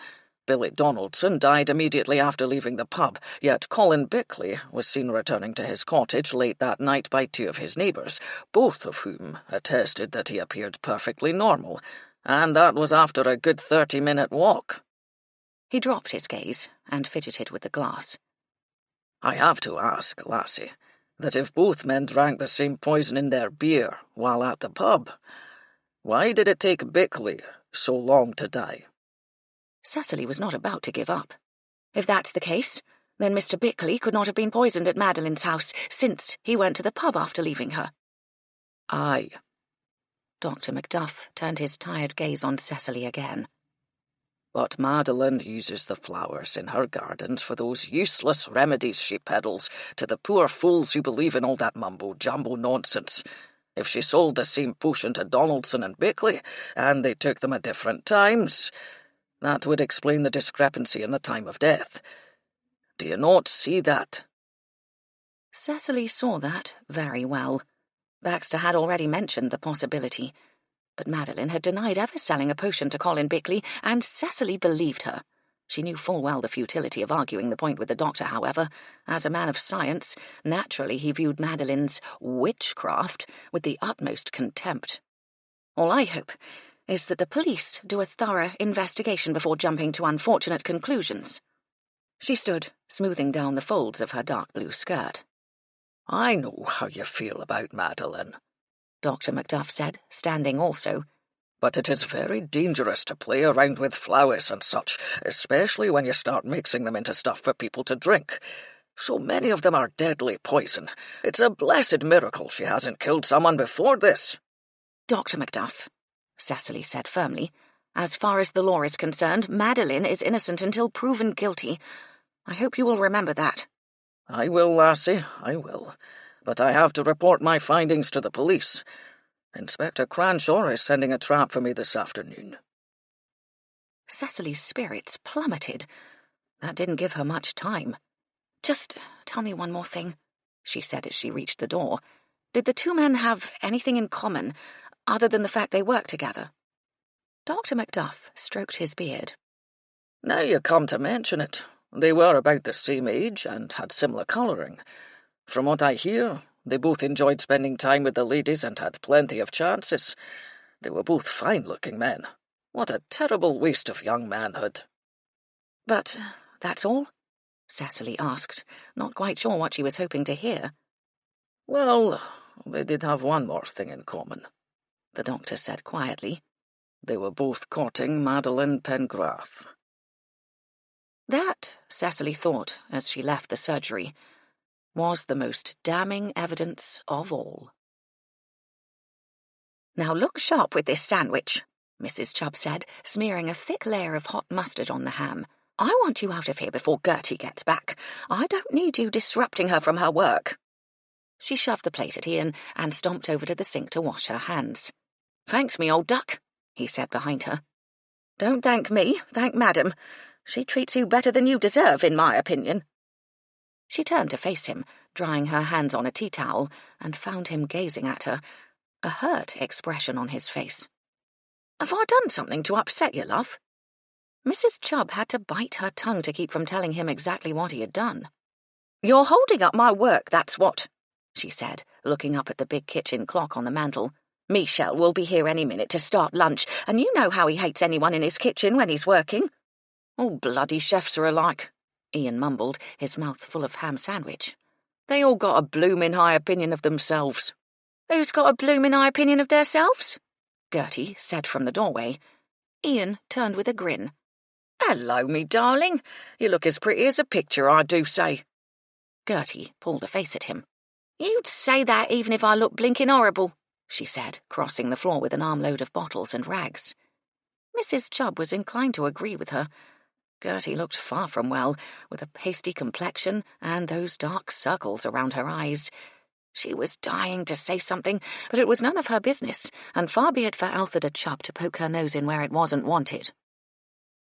Billy Donaldson died immediately after leaving the pub, yet Colin Bickley was seen returning to his cottage late that night by 2 of his neighbours, both of whom attested that he appeared perfectly normal, and that was after a good 30-minute walk." He dropped his gaze and fidgeted with the glass. "I have to ask, lassie, that if both men drank the same poison in their beer while at the pub, why did it take Bickley so long to die?" Cecily was not about to give up. If that's the case, then Mr. Bickley could not have been poisoned at Madeline's house, since he went to the pub after leaving her. "Aye." Dr. Macduff turned his tired gaze on Cecily again. "But Madeline uses the flowers in her gardens for those useless remedies she peddles to the poor fools who believe in all that mumbo-jumbo nonsense. If she sold the same potion to Donaldson and Bickley, and they took them at different times, that would explain the discrepancy in the time of death. Do you not see that?" Cecily saw that very well. Baxter had already mentioned the possibility, but Madeline had denied ever selling a potion to Colin Bickley, and Cecily believed her. She knew full well the futility of arguing the point with the doctor, however. As a man of science, naturally he viewed Madeline's witchcraft with the utmost contempt. "All I hope is that the police do a thorough investigation before jumping to unfortunate conclusions." She stood, smoothing down the folds of her dark blue skirt. "I know how you feel about Madeline," Dr. Macduff said, standing also. "But it is very dangerous to play around with flowers and such, especially when you start mixing them into stuff for people to drink. So many of them are deadly poison. It's a blessed miracle she hasn't killed someone before this." "Dr. Macduff," Cecily said firmly, "as far as the law is concerned, Madeline is innocent until proven guilty. I hope you will remember that." "I will, lassie, I will. But I have to report my findings to the police. Inspector Cranshaw is sending a trap for me this afternoon." Cecily's spirits plummeted. That didn't give her much time. "Just tell me one more thing," she said as she reached the door. "Did the 2 men have anything in common, other than the fact they worked together?" Dr. Macduff stroked his beard. "Now you come to mention it, they were about the same age and had similar colouring. From what I hear, they both enjoyed spending time with the ladies and had plenty of chances. They were both fine-looking men. What a terrible waste of young manhood." "But that's all?" Cecily asked, not quite sure what she was hoping to hear. "Well, they did have one more thing in common," the doctor said quietly. "They were both courting Madeline Pengrath." That, Cecily thought as she left the surgery, was the most damning evidence of all. "Now look sharp with this sandwich," Mrs. Chubb said, smearing a thick layer of hot mustard on the ham. "I want you out of here before Gertie gets back. I don't need you disrupting her from her work." She shoved the plate at Ian and stomped over to the sink to wash her hands. "Thanks, me old duck," he said behind her. "Don't thank me, thank Madam. She treats you better than you deserve, in my opinion." She turned to face him, drying her hands on a tea towel, and found him gazing at her, a hurt expression on his face. "Have I done something to upset you, love?" Mrs. Chubb had to bite her tongue to keep from telling him exactly what he had done. "You're holding up my work, that's what," she said, looking up at the big kitchen clock on the mantel. "Michel will be here any minute to start lunch, and you know how he hates anyone in his kitchen when he's working." "All bloody chefs are alike," Ian mumbled, his mouth full of ham sandwich. "They all got a bloomin' high opinion of themselves." "Who's got a bloomin' high opinion of theirselves?" Gertie said from the doorway. Ian turned with a grin. "Hello, me darling. You look as pretty as a picture, I do say." Gertie pulled a face at him. "You'd say that even if I looked blinkin' horrible," she said, crossing the floor with an armload of bottles and rags. Mrs. Chubb was inclined to agree with her. Gertie looked far from well, with a pasty complexion and those dark circles around her eyes. She was dying to say something, but it was none of her business, and far be it for Altheda Chubb to poke her nose in where it wasn't wanted.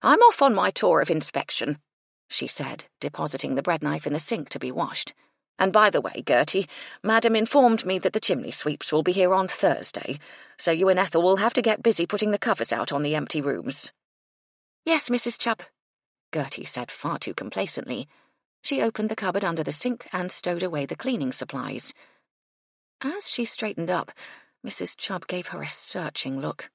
"I'm off on my tour of inspection," she said, depositing the bread knife in the sink to be washed. "And by the way, Gertie, Madam informed me that the chimney sweeps will be here on Thursday, so you and Ethel will have to get busy putting the covers out on the empty rooms." "Yes, Mrs. Chubb," Gertie said far too complacently. She opened the cupboard under the sink and stowed away the cleaning supplies. As she straightened up, Mrs. Chubb gave her a searching look.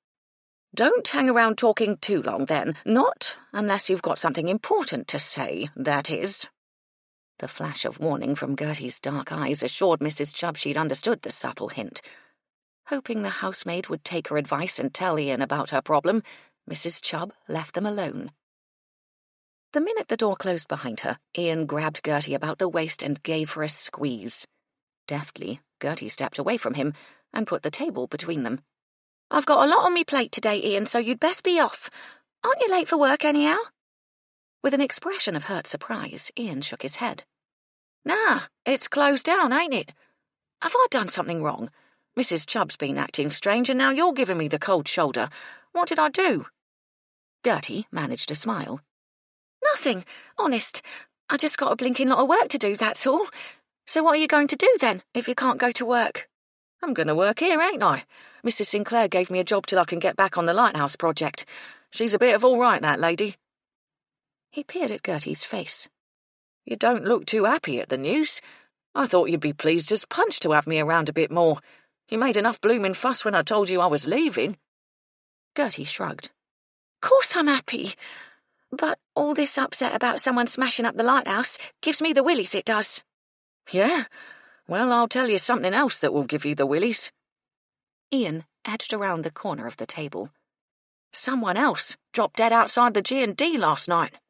"Don't hang around talking too long, then. Not unless you've got something important to say, that is." The flash of warning from Gertie's dark eyes assured Mrs. Chubb she'd understood the subtle hint. Hoping the housemaid would take her advice and tell Ian about her problem, Mrs. Chubb left them alone. The minute the door closed behind her, Ian grabbed Gertie about the waist and gave her a squeeze. Deftly, Gertie stepped away from him and put the table between them. "I've got a lot on me plate today, Ian, so you'd best be off. Aren't you late for work, anyhow?" With an expression of hurt surprise, Ian shook his head. "Nah, it's closed down, ain't it? Have I done something wrong? Mrs. Chubb's been acting strange, and now you're giving me the cold shoulder. What did I do?" Gertie managed a smile. "Nothing, honest. I just got a blinking lot of work to do, that's all. So what are you going to do, then, if you can't go to work?" "I'm going to work here, ain't I? Mrs. Sinclair gave me a job till I can get back on the lighthouse project. She's a bit of all right, that lady." He peered at Gertie's face. "You don't look too happy at the news. I thought you'd be pleased as punch to have me around a bit more. You made enough bloomin' fuss when I told you I was leaving." Gertie shrugged. "Course I'm happy. But all this upset about someone smashing up the lighthouse gives me the willies, it does." "Yeah? Well, I'll tell you something else that will give you the willies." Ian edged around the corner of the table. "Someone else dropped dead outside the G&D last night."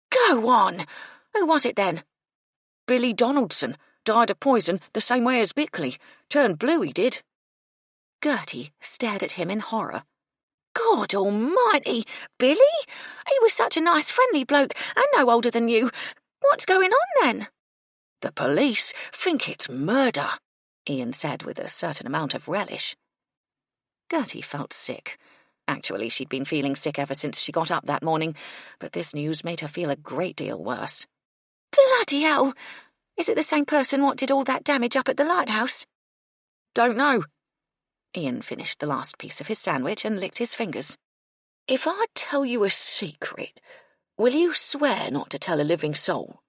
"Go on! Who was it, then?" "Billy Donaldson. Died of poison the same way as Bickley. Turned blue, he did." Gertie stared at him in horror. "God almighty! Billy? He was such a nice, friendly bloke, and no older than you. What's going on, then?" "The police think it's murder," Ian said with a certain amount of relish. Gertie felt sick. Actually, she'd been feeling sick ever since she got up that morning, but this news made her feel a great deal worse. "Bloody hell! Is it the same person what did all that damage up at the lighthouse?" "Don't know." Ian finished the last piece of his sandwich and licked his fingers. "If I tell you a secret, will you swear not to tell a living soul?"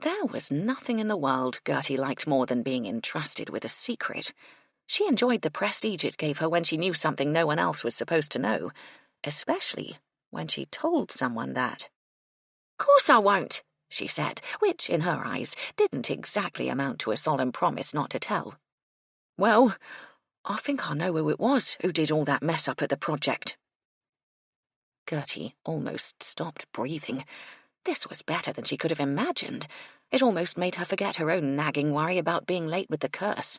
There was nothing in the world Gertie liked more than being entrusted with a secret. She enjoyed the prestige it gave her when she knew something no one else was supposed to know, especially when she told someone that. "Course I won't," she said, which, in her eyes, didn't exactly amount to a solemn promise not to tell. "Well, I think I know who it was who did all that mess up at the project." Gertie almost stopped breathing. This was better than she could have imagined. It almost made her forget her own nagging worry about being late with the curse.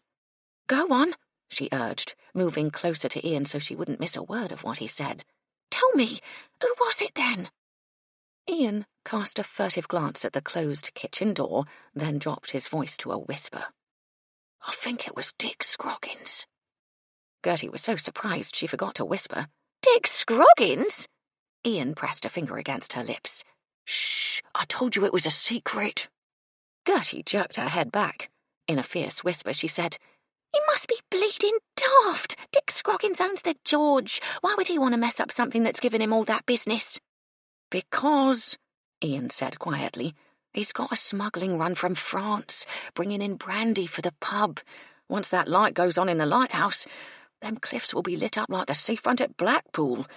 "Go on," she urged, moving closer to Ian so she wouldn't miss a word of what he said. "Tell me, who was it, then?" Ian cast a furtive glance at the closed kitchen door, then dropped his voice to a whisper. "I think it was Dick Scroggins." Gertie was so surprised she forgot to whisper. "Dick Scroggins?" Ian pressed a finger against her lips. "Shh! I told you it was a secret." Gertie jerked her head back. In a fierce whisper she said, "You must be bleeding daft! Dick Scroggins owns the George. Why would he want to mess up something that's given him all that business?" "Because," Ian said quietly, "he's got a smuggling run from France, bringing in brandy for the pub. Once that light goes on in the lighthouse, them cliffs will be lit up like the seafront at Blackpool.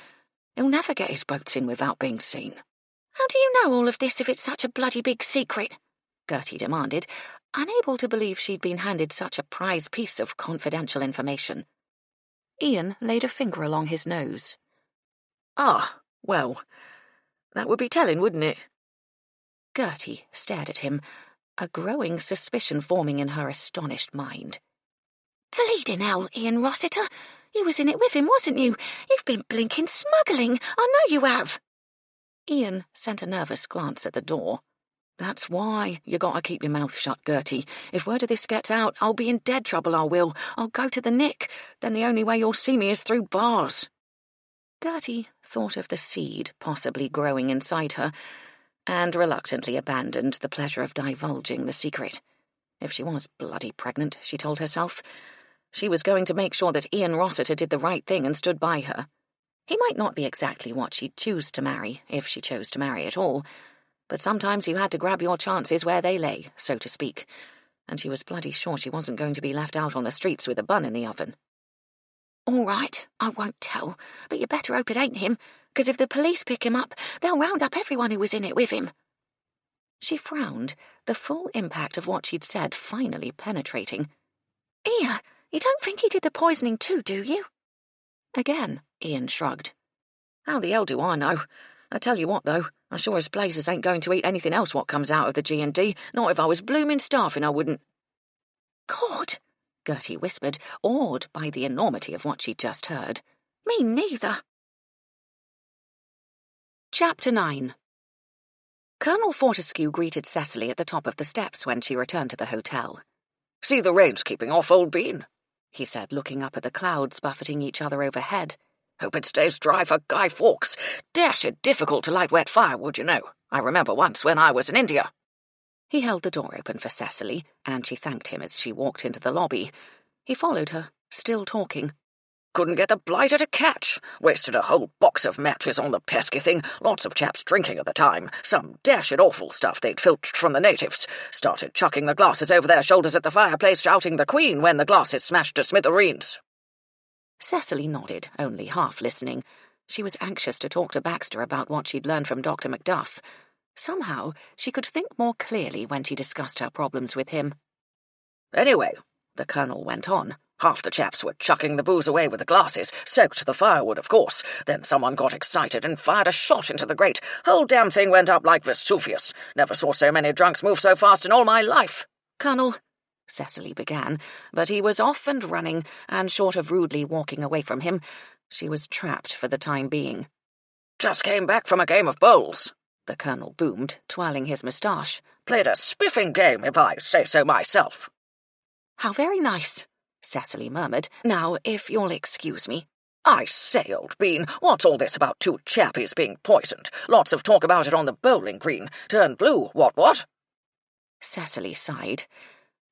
He'll never get his boats in without being seen." "How do you know all of this if it's such a bloody big secret?" Gertie demanded, unable to believe she'd been handed such a prize piece of confidential information. Ian laid a finger along his nose. "Ah, well, that would be telling, wouldn't it?" Gertie stared at him, a growing suspicion forming in her astonished mind. "Bleeding hell, Ian Rossiter! You was in it with him, wasn't you? You've been blinking smuggling, I know you have." Ian sent a nervous glance at the door. "That's why you got to keep your mouth shut, Gertie. If word of this gets out, I'll be in dead trouble, I will. I'll go to the Nick. Then the only way you'll see me is through bars." Gertie thought of the seed possibly growing inside her, and reluctantly abandoned the pleasure of divulging the secret. If she was bloody pregnant, she told herself, she was going to make sure that Ian Rossiter did the right thing and stood by her. He might not be exactly what she'd choose to marry, if she chose to marry at all, but sometimes you had to grab your chances where they lay, so to speak, and she was bloody sure she wasn't going to be left out on the streets with a bun in the oven. "All right, I won't tell, but you better hope it ain't him, because if the police pick him up, they'll round up everyone who was in it with him." She frowned, the full impact of what she'd said finally penetrating. "Ia, you don't think he did the poisoning too, do you?" Again, Ian shrugged. "How the hell do I know? I tell you what, though, I sure as blazes ain't going to eat anything else what comes out of the G&D, not if I was blooming starving, I wouldn't." "God," Gertie whispered, awed by the enormity of what she'd just heard. "Me neither." Chapter 9. Colonel Fortescue greeted Cecily at the top of the steps when she returned to the hotel. "See the rain's keeping off, old bean," he said, looking up at the clouds buffeting each other overhead. "Hope it stays dry for Guy Fawkes. Dashed difficult to light wet firewood, you know. I remember once when I was in India." He held the door open for Cecily, and she thanked him as she walked into the lobby. He followed her, still talking. "Couldn't get the blighter to catch. Wasted a whole box of matches on the pesky thing. Lots of chaps drinking at the time. Some dashed awful stuff they'd filched from the natives. Started chucking the glasses over their shoulders at the fireplace, shouting the Queen when the glasses smashed to smithereens." Cecily nodded, only half listening. She was anxious to talk to Baxter about what she'd learned from Dr. Macduff. Somehow, she could think more clearly when she discussed her problems with him. "Anyway," the Colonel went on, "half the chaps were chucking the booze away with the glasses, soaked the firewood, of course. Then someone got excited and fired a shot into the grate. Whole damn thing went up like Vesuvius. Never saw so many drunks move so fast in all my life." "Colonel," Cecily began, but he was off and running, and short of rudely walking away from him, she was trapped for the time being. "Just came back from a game of bowls," the Colonel boomed, twirling his moustache. "Played a spiffing game, if I say so myself." "How very nice," Cecily murmured. "Now, if you'll excuse me." "I say, old bean, what's all this about two chappies being poisoned? Lots of talk about it on the bowling green. Turned blue, what?" Cecily sighed.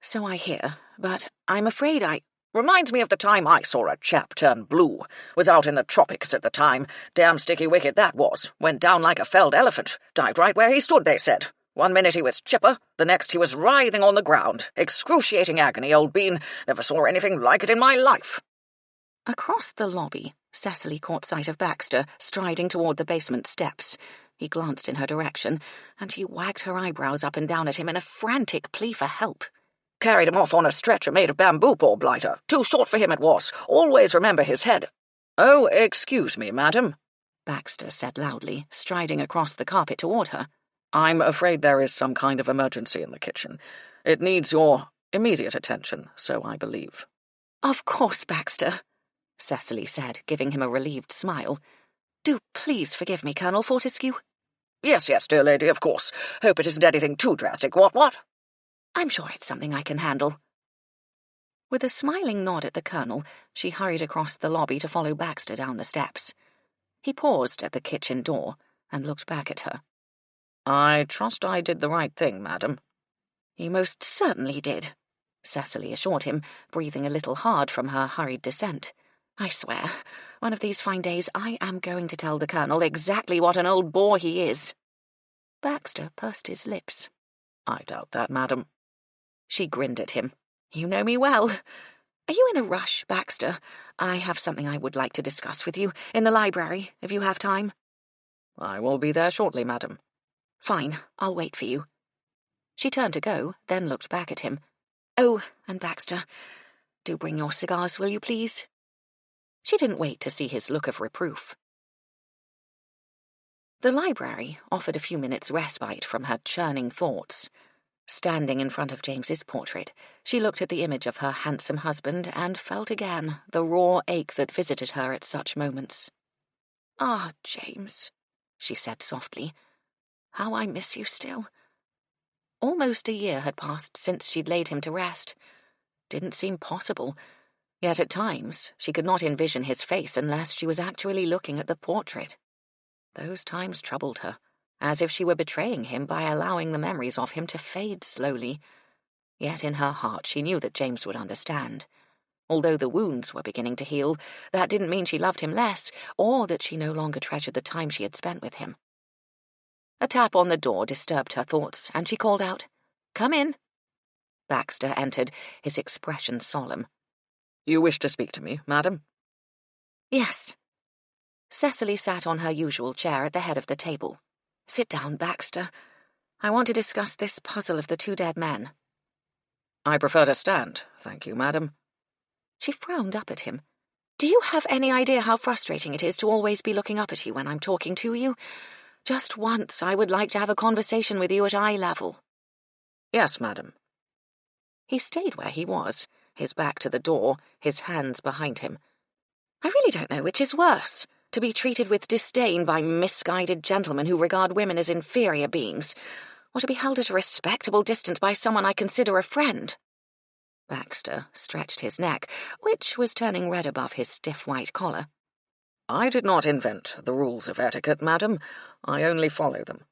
"So I hear, but I'm afraid I—" "Reminds me of the time I saw a chap turn blue. Was out in the tropics at the time. Damn sticky wicket that was. Went down like a felled elephant. Died right where he stood, they said. One minute he was chipper, the next he was writhing on the ground. Excruciating agony, old bean. Never saw anything like it in my life." Across the lobby, Cecily caught sight of Baxter, striding toward the basement steps. He glanced in her direction, and she wagged her eyebrows up and down at him in a frantic plea for help. "Carried him off on a stretcher made of bamboo, poor blighter. Too short for him it was. Always remember his head." "Oh, excuse me, madam," Baxter said loudly, striding across the carpet toward her. "I'm afraid there is some kind of emergency in the kitchen. It needs your immediate attention, so I believe." "Of course, Baxter," Cecily said, giving him a relieved smile. "Do please forgive me, Colonel Fortescue." Yes, dear lady, of course. Hope it isn't anything too drastic, what?" "I'm sure it's something I can handle." With a smiling nod at the Colonel, she hurried across the lobby to follow Baxter down the steps. He paused at the kitchen door and looked back at her. "I trust I did the right thing, madam." "You most certainly did," Cecily assured him, breathing a little hard from her hurried descent. "I swear, one of these fine days I am going to tell the Colonel exactly what an old bore he is." Baxter pursed his lips. "I doubt that, madam." She grinned at him. "You know me well. Are you in a rush, Baxter? I have something I would like to discuss with you in the library, if you have time." "I will be there shortly, madam." "Fine, I'll wait for you." She turned to go, then looked back at him. "Oh, and Baxter, do bring your cigars, will you please?" She didn't wait to see his look of reproof. The library offered a few minutes' respite from her churning thoughts. Standing in front of James's portrait, she looked at the image of her handsome husband and felt again the raw ache that visited her at such moments. "Ah, James," she said softly, "how I miss you still." Almost a year had passed since she'd laid him to rest. Didn't seem possible, yet at times she could not envision his face unless she was actually looking at the portrait. Those times troubled her, as if she were betraying him by allowing the memories of him to fade slowly. Yet in her heart she knew that James would understand. Although the wounds were beginning to heal, that didn't mean she loved him less, or that she no longer treasured the time she had spent with him. A tap on the door disturbed her thoughts, and she called out, "Come in." Baxter entered, his expression solemn. "You wish to speak to me, madam?" "Yes." Cecily sat on her usual chair at the head of the table. "Sit down, Baxter. I want to discuss this puzzle of the two dead men." "I prefer to stand, thank you, madam." She frowned up at him. "Do you have any idea how frustrating it is to always be looking up at you when I'm talking to you? Just once I would like to have a conversation with you at eye level." "Yes, madam." He stayed where he was, his back to the door, his hands behind him. "I really don't know which is worse, to be treated with disdain by misguided gentlemen who regard women as inferior beings, or to be held at a respectable distance by someone I consider a friend." Baxter stretched his neck, which was turning red above his stiff white collar. "I did not invent the rules of etiquette, madam. I only follow them."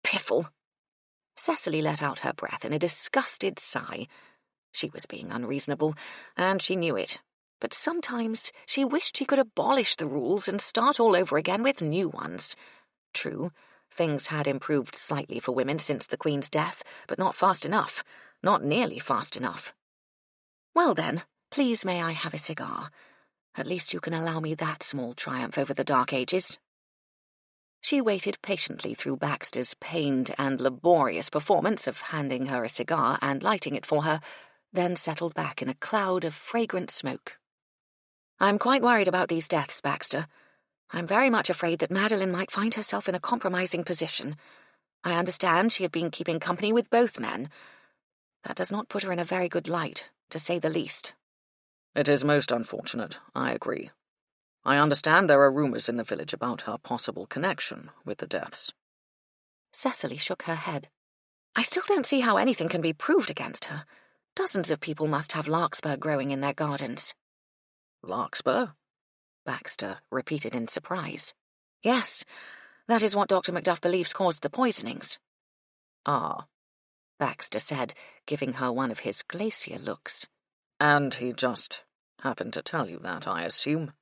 "Piffle!" Cecily let out her breath in a disgusted sigh. She was being unreasonable, and she knew it. But sometimes she wished she could abolish the rules and start all over again with new ones. True, things had improved slightly for women since the Queen's death, but not fast enough. Not nearly fast enough. "Well then, please may I have a cigar? At least you can allow me that small triumph over the Dark Ages." She waited patiently through Baxter's pained and laborious performance of handing her a cigar and lighting it for her, then settled back in a cloud of fragrant smoke. "I'm quite worried about these deaths, Baxter. I'm very much afraid that Madeline might find herself in a compromising position. I understand she had been keeping company with both men. That does not put her in a very good light, to say the least." "It is most unfortunate, I agree. I understand there are rumors in the village about her possible connection with the deaths." Cecily shook her head. "I still don't see how anything can be proved against her. Dozens of people must have larkspur growing in their gardens." "Larkspur?" Baxter repeated in surprise. "Yes, that is what Dr. Macduff believes caused the poisonings." "Ah," Baxter said, giving her one of his glacier looks. "And he just happened to tell you that, I assume?"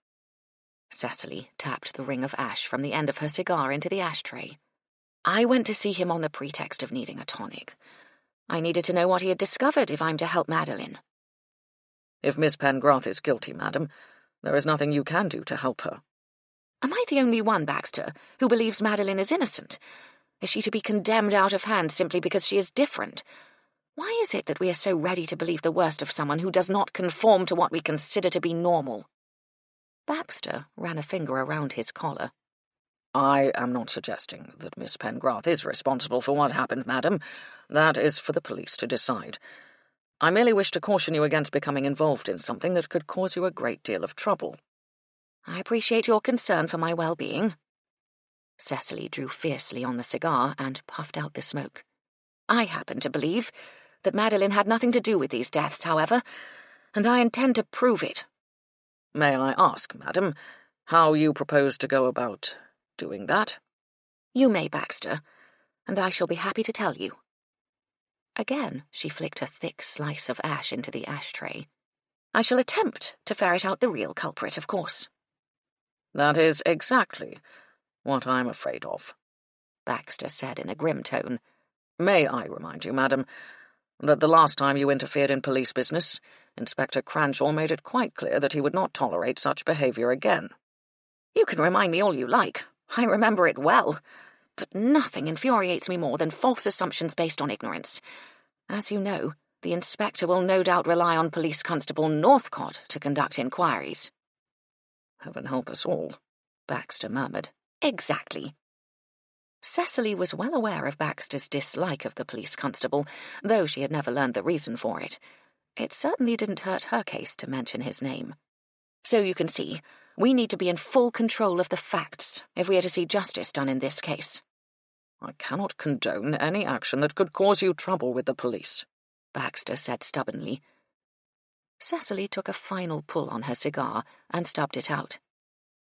Cecily tapped the ring of ash from the end of her cigar into the ashtray. "I went to see him on the pretext of needing a tonic. I needed to know what he had discovered if I'm to help Madeline." "If Miss Pengrath is guilty, madam, there is nothing you can do to help her." "Am I the only one, Baxter, who believes Madeline is innocent? Is she to be condemned out of hand simply because she is different? Why is it that we are so ready to believe the worst of someone who does not conform to what we consider to be normal?" Baxter ran a finger around his collar. "I am not suggesting that Miss Pengrath is responsible for what happened, madam. That is for the police to decide. I merely wish to caution you against becoming involved in something that could cause you a great deal of trouble." "I appreciate your concern for my well-being." Cecily drew fiercely on the cigar and puffed out the smoke. "I happen to believe that Madeline had nothing to do with these deaths, however, and I intend to prove it." "May I ask, madam, how you propose to go about doing that? You may, Baxter, and I shall be happy to tell you. Again, she flicked a thick slice of ash into the ashtray. I shall attempt to ferret out the real culprit, of course. That is exactly what I'm afraid of, Baxter said in a grim tone. May I remind you, madam, that the last time you interfered in police business, Inspector Cranshaw made it quite clear that he would not tolerate such behaviour again. You can remind me all you like. I remember it well. But nothing infuriates me more than false assumptions based on ignorance. As you know, the inspector will no doubt rely on Police Constable Northcott to conduct inquiries. Heaven help us all, Baxter murmured. Exactly. Cecily was well aware of Baxter's dislike of the police constable, though she had never learned the reason for it. It certainly didn't hurt her case to mention his name. So you can see, we need to be in full control of the facts if we are to see justice done in this case. I cannot condone any action that could cause you trouble with the police, Baxter said stubbornly. Cecily took a final pull on her cigar and stubbed it out.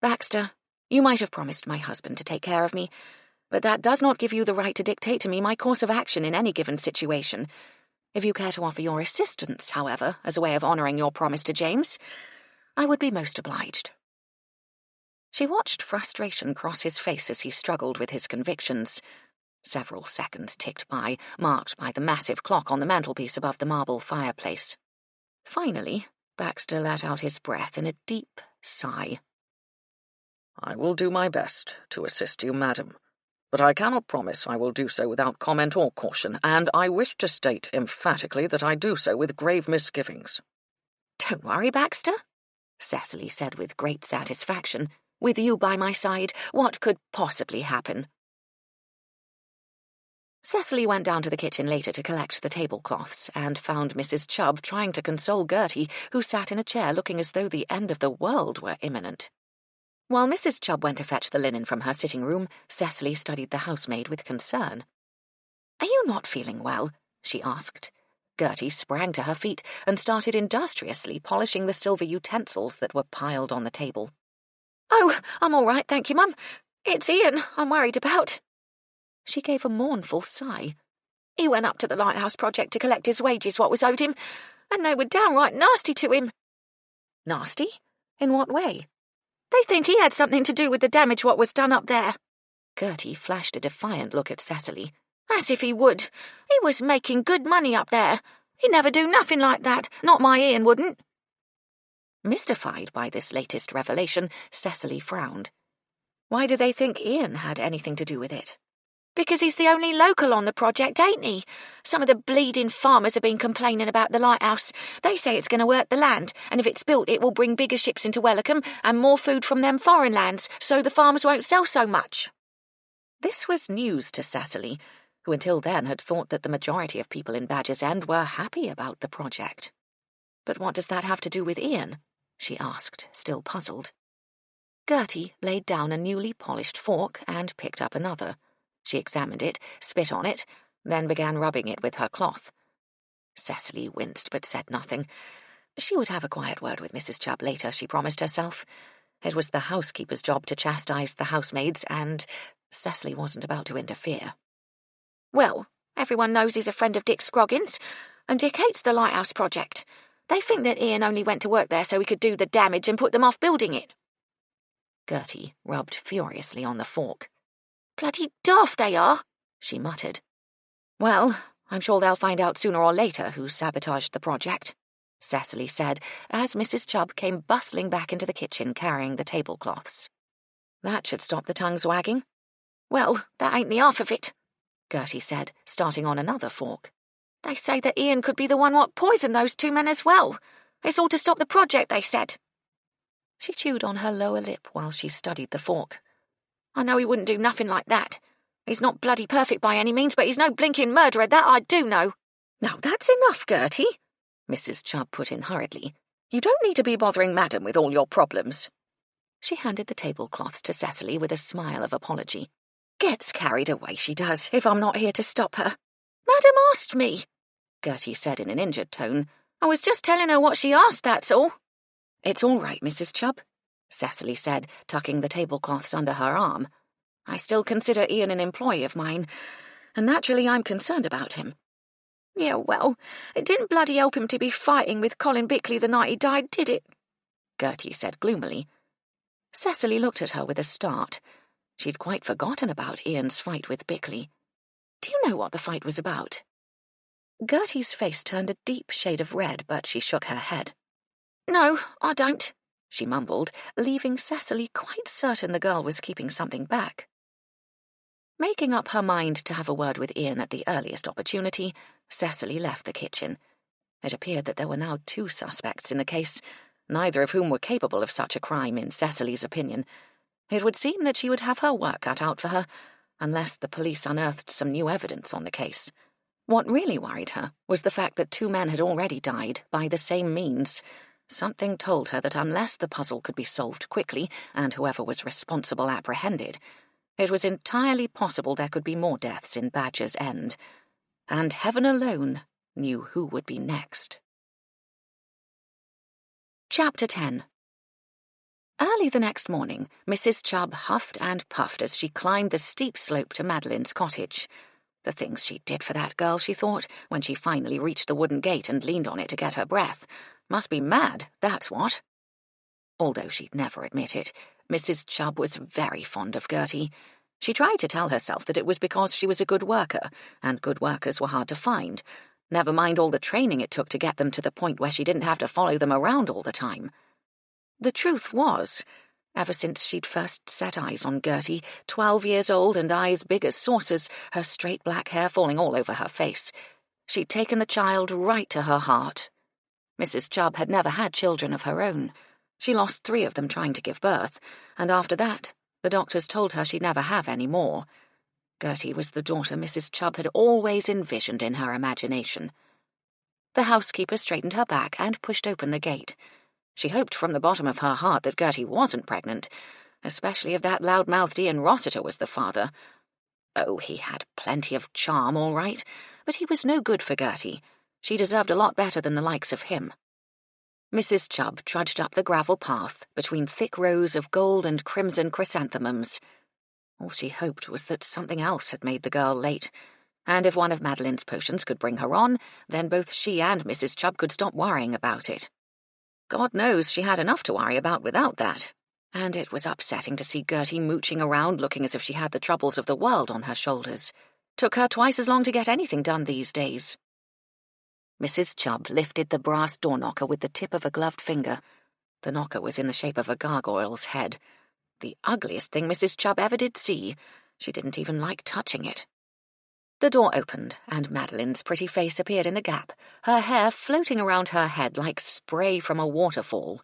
Baxter, you might have promised my husband to take care of me, but that does not give you the right to dictate to me my course of action in any given situation. If you care to offer your assistance, however, as a way of honouring your promise to James, I would be most obliged. She watched frustration cross his face as he struggled with his convictions. Several seconds ticked by, marked by the massive clock on the mantelpiece above the marble fireplace. Finally, Baxter let out his breath in a deep sigh. I will do my best to assist you, madam, but I cannot promise I will do so without comment or caution, and I wish to state emphatically that I do so with grave misgivings. Don't worry, Baxter, Cecily said with great satisfaction. With you by my side, what could possibly happen? Cecily went down to the kitchen later to collect the tablecloths, and found Mrs. Chubb trying to console Gertie, who sat in a chair looking as though the end of the world were imminent. While Mrs. Chubb went to fetch the linen from her sitting room, Cecily studied the housemaid with concern. "Are you not feeling well?" she asked. Gertie sprang to her feet and started industriously polishing the silver utensils that were piled on the table. "Oh, I'm all right, thank you, Mum. It's Ian I'm worried about." She gave a mournful sigh. "He went up to the Lighthouse Project to collect his wages what was owed him, and they were downright nasty to him." "Nasty? In what way?" "They think he had something to do with the damage what was done up there." Gertie flashed a defiant look at Cecily. "As if he would. He was making good money up there. He'd never do nothing like that. Not my Ian wouldn't." Mystified by this latest revelation, Cecily frowned. "Why do they think Ian had anything to do with it?" "Because he's the only local on the project, ain't he? Some of the bleeding farmers have been complaining about the lighthouse. They say it's going to work the land, and if it's built it will bring bigger ships into Wellicombe and more food from them foreign lands, so the farmers won't sell so much." This was news to Cecily, who until then had thought that the majority of people in Badger's End were happy about the project. "But what does that have to do with Ian?" she asked, still puzzled. Gertie laid down a newly polished fork and picked up another. She examined it, spit on it, then began rubbing it with her cloth. Cecily winced but said nothing. She would have a quiet word with Mrs. Chubb later, she promised herself. It was the housekeeper's job to chastise the housemaids, and Cecily wasn't about to interfere. "Well, everyone knows he's a friend of Dick Scroggins, and Dick hates the Lighthouse Project. They think that Ian only went to work there so he could do the damage and put them off building it." Gertie rubbed furiously on the fork. "Bloody daft they are," she muttered. "Well, I'm sure they'll find out sooner or later who sabotaged the project," Cecily said, as Mrs. Chubb came bustling back into the kitchen carrying the tablecloths. "That should stop the tongues wagging." "Well, that ain't the half of it," Gertie said, starting on another fork. "They say that Ian could be the one what poisoned those two men as well. It's all to stop the project, they said." She chewed on her lower lip while she studied the fork. "I know he wouldn't do nothing like that. He's not bloody perfect by any means, but he's no blinking murderer, that I do know." "Now that's enough, Gertie," Mrs. Chubb put in hurriedly. "You don't need to be bothering Madam with all your problems." She handed the tablecloths to Cecily with a smile of apology. "Gets carried away, she does, if I'm not here to stop her." "Madam asked me," Gertie said in an injured tone. "I was just telling her what she asked, that's all." "It's all right, Mrs. Chubb," Cecily said, tucking the tablecloths under her arm. "I still consider Ian an employee of mine, and naturally I'm concerned about him." "Yeah, well, it didn't bloody help him to be fighting with Colin Bickley the night he died, did it?" Gertie said gloomily. Cecily looked at her with a start. She'd quite forgotten about Ian's fight with Bickley. "Do you know what the fight was about?" Gertie's face turned a deep shade of red, but she shook her head. "No, I don't," she mumbled, leaving Cecily quite certain the girl was keeping something back. Making up her mind to have a word with Ian at the earliest opportunity, Cecily left the kitchen. It appeared that there were now 2 suspects in the case, neither of whom were capable of such a crime in Cecily's opinion. It would seem that she would have her work cut out for her, unless the police unearthed some new evidence on the case. What really worried her was the fact that 2 men had already died by the same means. Something told her that unless the puzzle could be solved quickly and whoever was responsible apprehended, it was entirely possible there could be more deaths in Badger's End. And heaven alone knew who would be next. Chapter 10. Early the next morning, Mrs. Chubb huffed and puffed as she climbed the steep slope to Madeline's cottage. The things she did for that girl, she thought, when she finally reached the wooden gate and leaned on it to get her breath. Must be mad, that's what. Although she'd never admit it, Mrs. Chubb was very fond of Gertie. She tried to tell herself that it was because she was a good worker, and good workers were hard to find. Never mind all the training it took to get them to the point where she didn't have to follow them around all the time. The truth was, ever since she'd first set eyes on Gertie, 12 years old and eyes big as saucers, her straight black hair falling all over her face, she'd taken the child right to her heart. Mrs. Chubb had never had children of her own. She lost 3 of them trying to give birth, and after that, the doctors told her she'd never have any more. Gertie was the daughter Mrs. Chubb had always envisioned in her imagination. The housekeeper straightened her back and pushed open the gate. She hoped from the bottom of her heart that Gertie wasn't pregnant, especially if that loud-mouthed Ian Rossiter was the father. Oh, he had plenty of charm, all right, but he was no good for Gertie. She deserved a lot better than the likes of him. Mrs. Chubb trudged up the gravel path between thick rows of gold and crimson chrysanthemums. All she hoped was that something else had made the girl late, and if one of Madeline's potions could bring her on, then both she and Mrs. Chubb could stop worrying about it. God knows she had enough to worry about without that, and it was upsetting to see Gertie mooching around looking as if she had the troubles of the world on her shoulders. Took her twice as long to get anything done these days. Mrs. Chubb lifted the brass door knocker with the tip of a gloved finger. The knocker was in the shape of a gargoyle's head. The ugliest thing Mrs. Chubb ever did see. She didn't even like touching it. The door opened, and Madeline's pretty face appeared in the gap, her hair floating around her head like spray from a waterfall.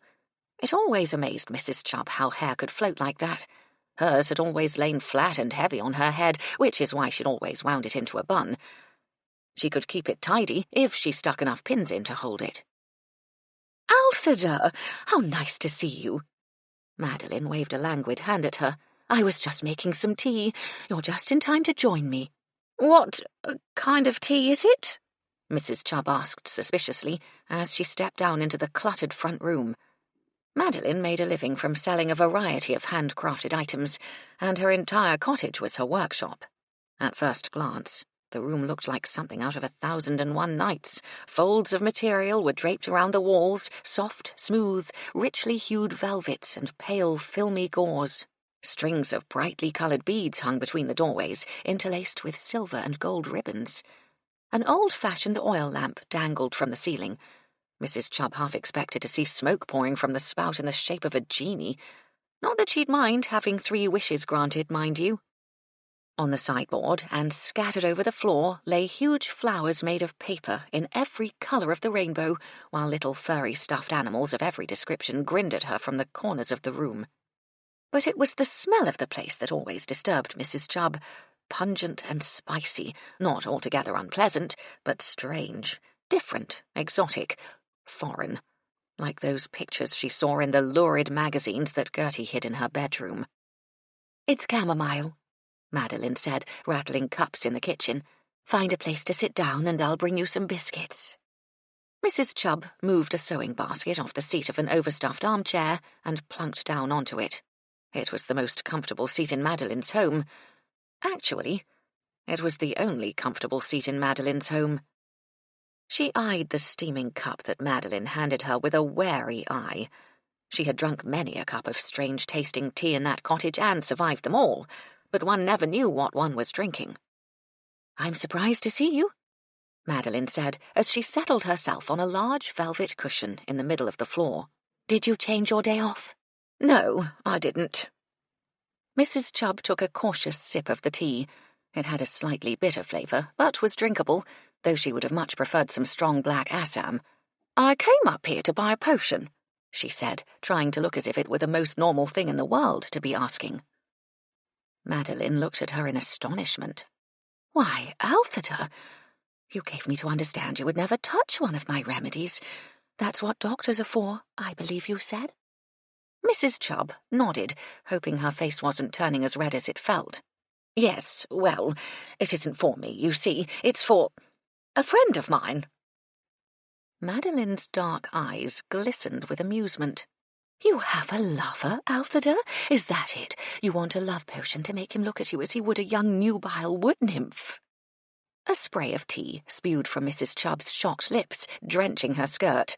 It always amazed Mrs. Chubb how hair could float like that. Hers had always lain flat and heavy on her head, which is why she'd always wound it into a bun. She could keep it tidy if she stuck enough pins in to hold it. "Altheda, how nice to see you." Madeline waved a languid hand at her. "I was just making some tea. You're just in time to join me." "What kind of tea is it?" Mrs. Chubb asked suspiciously, as she stepped down into the cluttered front room. Madeline made a living from selling a variety of handcrafted items, and her entire cottage was her workshop. At first glance, the room looked like something out of 1001 Nights. Folds of material were draped around the walls, soft, smooth, richly hued velvets and pale, filmy gauze. Strings of brightly coloured beads hung between the doorways, interlaced with silver and gold ribbons. An old-fashioned oil lamp dangled from the ceiling. Mrs. Chubb half expected to see smoke pouring from the spout in the shape of a genie. Not that she'd mind having 3 wishes granted, mind you. On the sideboard, and scattered over the floor, lay huge flowers made of paper in every colour of the rainbow, while little furry stuffed animals of every description grinned at her from the corners of the room. But it was the smell of the place that always disturbed Mrs. Chubb. Pungent and spicy, not altogether unpleasant, but strange, different, exotic, foreign, like those pictures she saw in the lurid magazines that Gertie hid in her bedroom. "It's chamomile," Madeline said, rattling cups in the kitchen. "Find a place to sit down and I'll bring you some biscuits." Mrs. Chubb moved a sewing basket off the seat of an overstuffed armchair and plunked down onto it. It was the most comfortable seat in Madeline's home. Actually, it was the only comfortable seat in Madeline's home. She eyed the steaming cup that Madeline handed her with a wary eye. She had drunk many a cup of strange-tasting tea in that cottage and survived them all, but one never knew what one was drinking. "I'm surprised to see you," Madeline said, as she settled herself on a large velvet cushion in the middle of the floor. "Did you change your day off?" "No, I didn't." Mrs. Chubb took a cautious sip of the tea. It had a slightly bitter flavour, but was drinkable, though she would have much preferred some strong black Assam. "I came up here to buy a potion," she said, trying to look as if it were the most normal thing in the world to be asking. Madeline looked at her in astonishment. "Why, Althea, you gave me to understand you would never touch one of my remedies. That's what doctors are for, I believe you said." Mrs. Chubb nodded, hoping her face wasn't turning as red as it felt. "Yes, well, it isn't for me, you see. It's for a friend of mine." Madeline's dark eyes glistened with amusement. "You have a lover, Althea? Is that it? You want a love potion to make him look at you as he would a young nubile wood nymph?" A spray of tea spewed from Mrs. Chubb's shocked lips, drenching her skirt.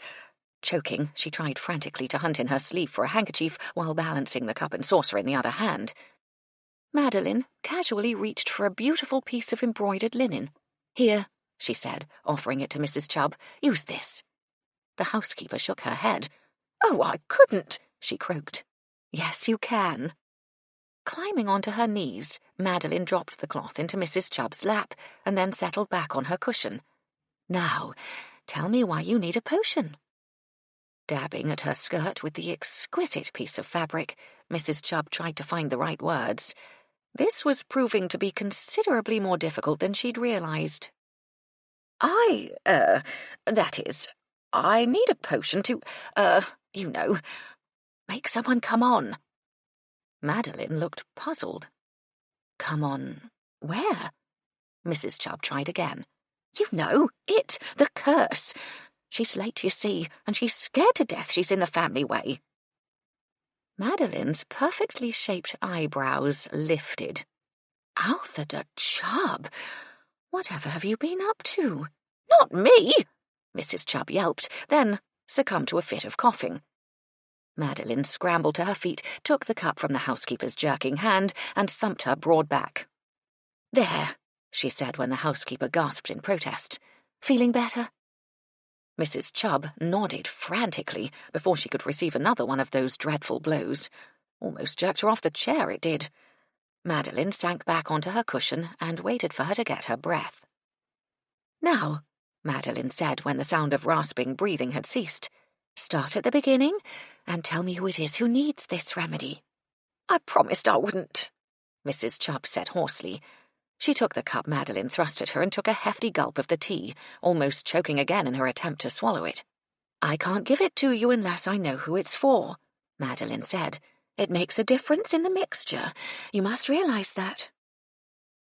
Choking, she tried frantically to hunt in her sleeve for a handkerchief while balancing the cup and saucer in the other hand. Madeline casually reached for a beautiful piece of embroidered linen. "Here," she said, offering it to Mrs. Chubb. "Use this." The housekeeper shook her head. "Oh, I couldn't," she croaked. "Yes, you can." Climbing onto her knees, Madeline dropped the cloth into Mrs. Chubb's lap and then settled back on her cushion. "Now, tell me why you need a potion." Dabbing at her skirt with the exquisite piece of fabric, Mrs. Chubb tried to find the right words. This was proving to be considerably more difficult than she'd realized. That is, I need a potion to, make someone come on." Madeline looked puzzled. "Come on where?" Mrs. Chubb tried again. "You know, the curse. She's late, you see, and she's scared to death she's in the family way." Madeline's perfectly shaped eyebrows lifted. "Althea Chubb, whatever have you been up to?" "Not me!" Mrs. Chubb yelped, then succumbed to a fit of coughing. Madeline scrambled to her feet, took the cup from the housekeeper's jerking hand, and thumped her broad back. "There," she said when the housekeeper gasped in protest. "Feeling better?" Mrs. Chubb nodded frantically before she could receive another one of those dreadful blows. Almost jerked her off the chair, it did. Madeline sank back onto her cushion and waited for her to get her breath. "Now," Madeline said when the sound of rasping breathing had ceased, "start at the beginning and tell me who it is who needs this remedy." "I promised I wouldn't," Mrs. Chubb said hoarsely. She took the cup Madeline thrust at her and took a hefty gulp of the tea, almost choking again in her attempt to swallow it. "I can't give it to you unless I know who it's for," Madeline said. "It makes a difference in the mixture. You must realize that."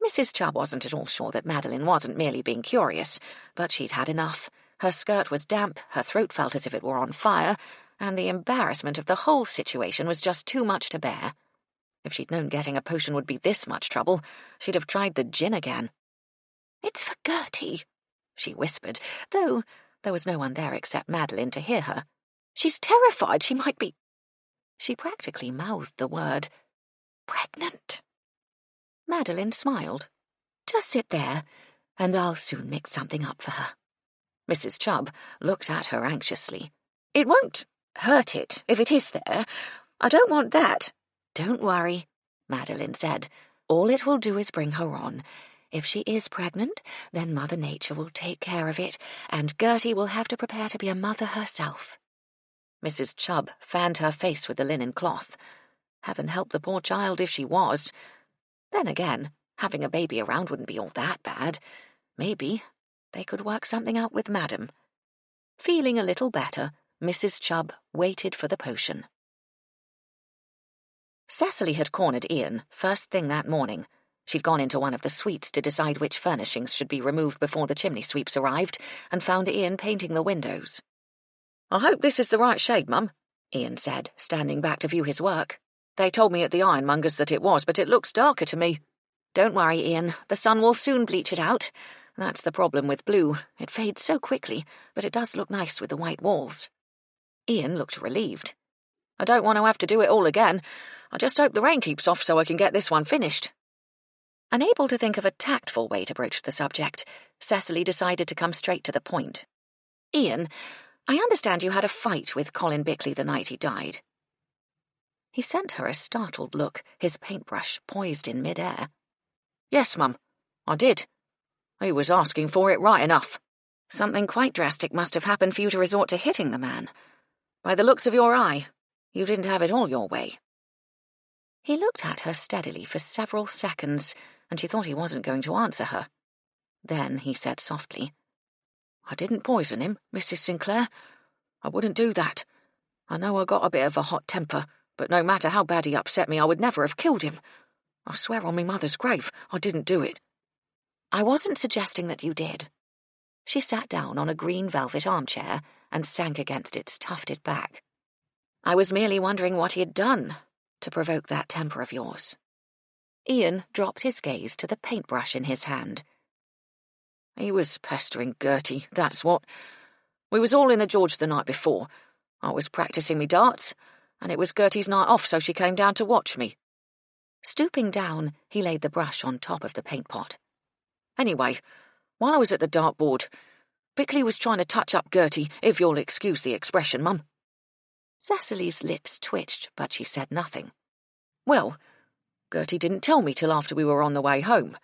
Mrs. Chubb wasn't at all sure that Madeline wasn't merely being curious, but she'd had enough. Her skirt was damp, her throat felt as if it were on fire, and the embarrassment of the whole situation was just too much to bear. If she'd known getting a potion would be this much trouble, she'd have tried the gin again. "It's for Gertie," she whispered, though there was no one there except Madeline to hear her. "She's terrified she might be—" She practically mouthed the word. "Pregnant." Madeline smiled. "Just sit there, and I'll soon mix something up for her." Mrs. Chubb looked at her anxiously. "It won't hurt it if it is there. I don't want that." "Don't worry," Madeline said. "All it will do is bring her on. If she is pregnant, then Mother Nature will take care of it, and Gertie will have to prepare to be a mother herself." Mrs. Chubb fanned her face with the linen cloth. Heaven help the poor child if she was. Then again, having a baby around wouldn't be all that bad. Maybe they could work something out with Madam. Feeling a little better, Mrs. Chubb waited for the potion. Cecily had cornered Ian first thing that morning. She'd gone into one of the suites to decide which furnishings should be removed before the chimney sweeps arrived, and found Ian painting the windows. "I hope this is the right shade, Mum," Ian said, standing back to view his work. "They told me at the ironmonger's that it was, but it looks darker to me." "Don't worry, Ian. The sun will soon bleach it out. That's the problem with blue. It fades so quickly, but it does look nice with the white walls." Ian looked relieved. "I don't want to have to do it all again. I just hope the rain keeps off so I can get this one finished." Unable to think of a tactful way to broach the subject, Cecily decided to come straight to the point. "Ian, I understand you had a fight with Colin Bickley the night he died." He sent her a startled look, his paintbrush poised in mid-air. "Yes, Mum, I did. He was asking for it right enough." "Something quite drastic must have happened for you to resort to hitting the man. By the looks of your eye, you didn't have it all your way." He looked at her steadily for several seconds, and she thought he wasn't going to answer her. Then he said softly, "I didn't poison him, Mrs. Sinclair. I wouldn't do that. I know I got a bit of a hot temper, but no matter how bad he upset me, I would never have killed him. I swear on me mother's grave, I didn't do it." "I wasn't suggesting that you did." She sat down on a green velvet armchair and sank against its tufted back. "I was merely wondering what he had done to provoke that temper of yours." Ian dropped his gaze to the paintbrush in his hand. "He was pestering Gertie, that's what. We was all in the George the night before. I was practising me darts, and it was Gertie's night off, so she came down to watch me." Stooping down, he laid the brush on top of the paint pot. "Anyway, while I was at the dartboard, Bickley was trying to touch up Gertie, if you'll excuse the expression, Mum." Cecily's lips twitched, but she said nothing. "Well, Gertie didn't tell me till after we were on the way home.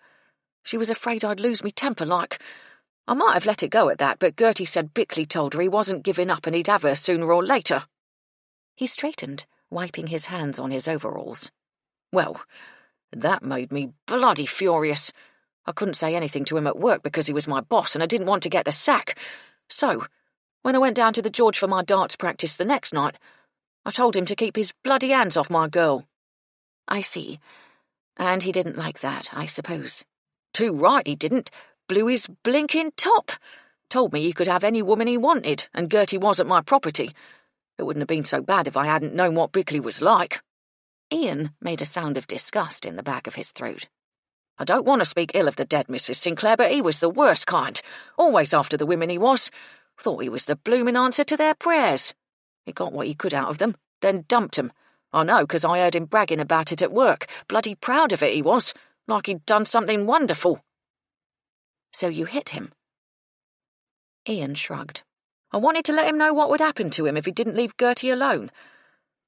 She was afraid I'd lose me temper like. I might have let it go at that, but Gertie said Bickley told her he wasn't giving up and he'd have her sooner or later." He straightened, wiping his hands on his overalls. "Well, that made me bloody furious. I couldn't say anything to him at work because he was my boss and I didn't want to get the sack. So, when I went down to the George for my darts practice the next night, I told him to keep his bloody hands off my girl." "I see. And he didn't like that, I suppose." "Too right he didn't. Blew his blinking top. Told me he could have any woman he wanted, and Gertie wasn't my property. It wouldn't have been so bad if I hadn't known what Bickley was like." Ian made a sound of disgust in the back of his throat. "I don't want to speak ill of the dead, Mrs. Sinclair, but he was the worst kind. Always after the women he was. Thought he was the bloomin' answer to their prayers. He got what he could out of them, then dumped 'em. I know, 'cause I heard him bragging about it at work. Bloody proud of it he was, like he'd done something wonderful." "So you hit him?" Ian shrugged. "I wanted to let him know what would happen to him if he didn't leave Gertie alone.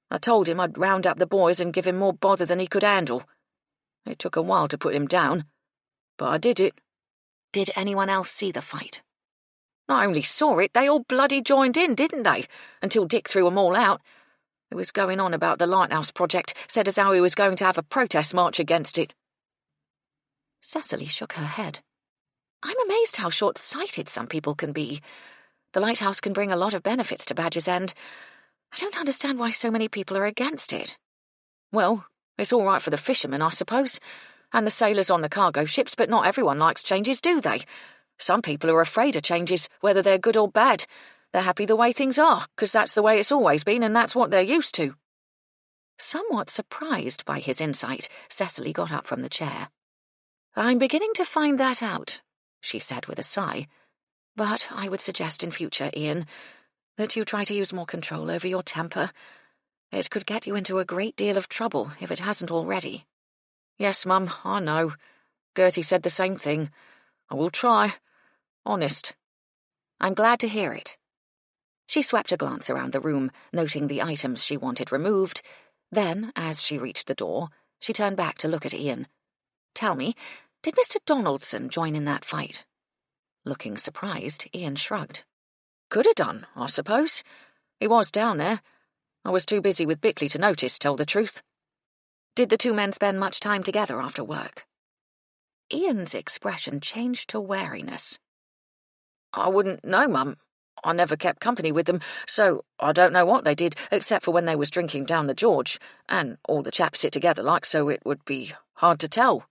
I told him I'd round up the boys and give him more bother than he could handle. It took a while to put him down, but I did it." "Did anyone else see the fight?" "I only saw it. They all bloody joined in, didn't they? Until Dick threw 'em all out. He was going on about the lighthouse project, said as how he was going to have a protest march against it." Cecily shook her head. "I'm amazed how short-sighted some people can be. The lighthouse can bring a lot of benefits to Badger's End. I don't understand why so many people are against it." "Well, it's all right for the fishermen, I suppose, and the sailors on the cargo ships, but not everyone likes changes, do they? Some people are afraid of changes, whether they're good or bad. They're happy the way things are, 'cause that's the way it's always been, and that's what they're used to." Somewhat surprised by his insight, Cecily got up from the chair. "I'm beginning to find that out," she said with a sigh. "But I would suggest in future, Ian, that you try to use more control over your temper. It could get you into a great deal of trouble if it hasn't already." "Yes, Mum, I know. Gertie said the same thing. I will try. Honest." "I'm glad to hear it." She swept a glance around the room, noting the items she wanted removed. Then, as she reached the door, she turned back to look at Ian. "Tell me, did Mr. Donaldson join in that fight?" Looking surprised, Ian shrugged. "Could have done, I suppose. He was down there. I was too busy with Bickley to notice, tell the truth." "Did the two men spend much time together after work?" Ian's expression changed to wariness. "I wouldn't know, Mum. I never kept company with them, so I don't know what they did, except for when they was drinking down the George, and all the chaps sit together like, so it would be hard to tell."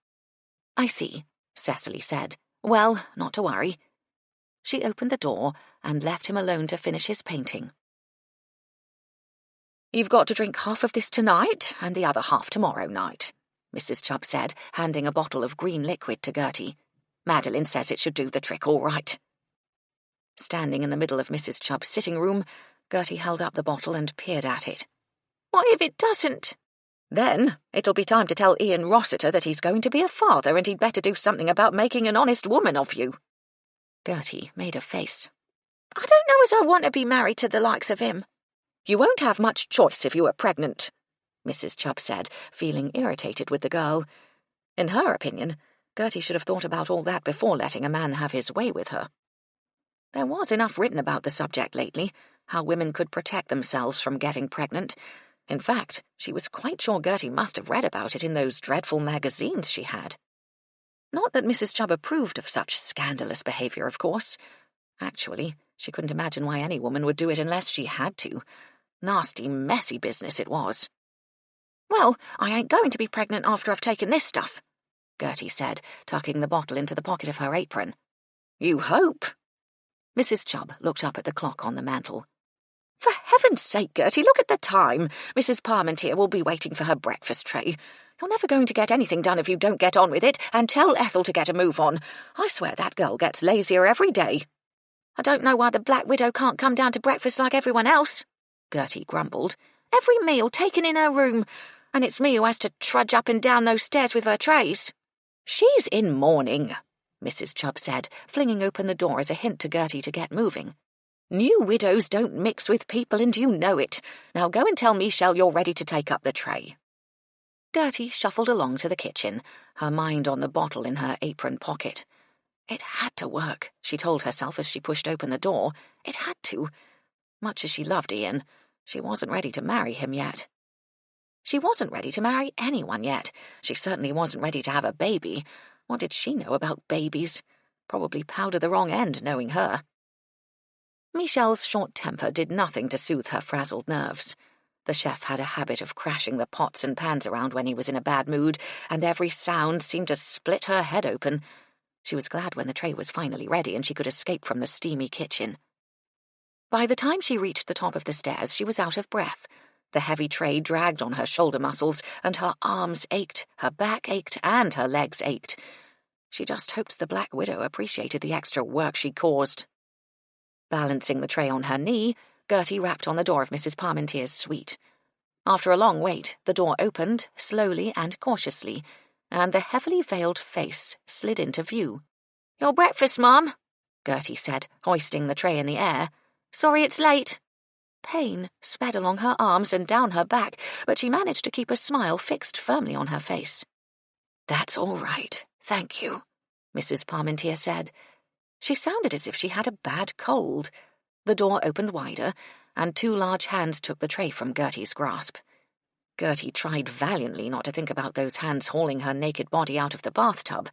I see, Cecily said. Well, not to worry. She opened the door and left him alone to finish his painting. You've got to drink half of this tonight and the other half tomorrow night, Mrs. Chubb said, handing a bottle of green liquid to Gertie. Madeline says it should do the trick all right. Standing in the middle of Mrs. Chubb's sitting room, Gertie held up the bottle and peered at it. What if it doesn't? Then it'll be time to tell Ian Rossiter that he's going to be a father and he'd better do something about making an honest woman of you. Gertie made a face. I don't know as I want to be married to the likes of him. You won't have much choice if you are pregnant, Mrs. Chubb said, feeling irritated with the girl. In her opinion, Gertie should have thought about all that before letting a man have his way with her. There was enough written about the subject lately, how women could protect themselves from getting pregnant. In fact, she was quite sure Gertie must have read about it in those dreadful magazines she had. Not that Mrs. Chubb approved of such scandalous behaviour, of course. Actually, she couldn't imagine why any woman would do it unless she had to. Nasty, messy business it was. Well, I ain't going to be pregnant after I've taken this stuff, Gertie said, tucking the bottle into the pocket of her apron. You hope. Mrs. Chubb looked up at the clock on the mantel. For heaven's sake, Gertie, look at the time. Mrs. Parmentier will be waiting for her breakfast tray. You're never going to get anything done if you don't get on with it, and tell Ethel to get a move on. I swear that girl gets lazier every day. I don't know why the Black Widow can't come down to breakfast like everyone else, Gertie grumbled. Every meal taken in her room, and it's me who has to trudge up and down those stairs with her trays. She's in mourning, Mrs. Chubb said, flinging open the door as a hint to Gertie to get moving. New widows don't mix with people, and you know it. Now go and tell Michelle you're ready to take up the tray. Gertie shuffled along to the kitchen, her mind on the bottle in her apron pocket. It had to work, she told herself as she pushed open the door. It had to. Much as she loved Ian, she wasn't ready to marry him yet. She wasn't ready to marry anyone yet. She certainly wasn't ready to have a baby. What did she know about babies? Probably powdered the wrong end, knowing her. Michelle's short temper did nothing to soothe her frazzled nerves. The chef had a habit of crashing the pots and pans around when he was in a bad mood, and every sound seemed to split her head open. She was glad when the tray was finally ready and she could escape from the steamy kitchen. By the time she reached the top of the stairs, she was out of breath. The heavy tray dragged on her shoulder muscles, and her arms ached, her back ached, and her legs ached. She just hoped the Black Widow appreciated the extra work she caused. Balancing the tray on her knee, Gertie rapped on the door of Mrs. Parmentier's suite. After a long wait, the door opened, slowly and cautiously, and the heavily veiled face slid into view. "Your breakfast, Mum," Gertie said, hoisting the tray in the air. "Sorry it's late." Pain sped along her arms and down her back, but she managed to keep a smile fixed firmly on her face. "That's all right, thank you," Mrs. Parmentier said. She sounded as if she had a bad cold. The door opened wider, and two large hands took the tray from Gertie's grasp. Gertie tried valiantly not to think about those hands hauling her naked body out of the bathtub.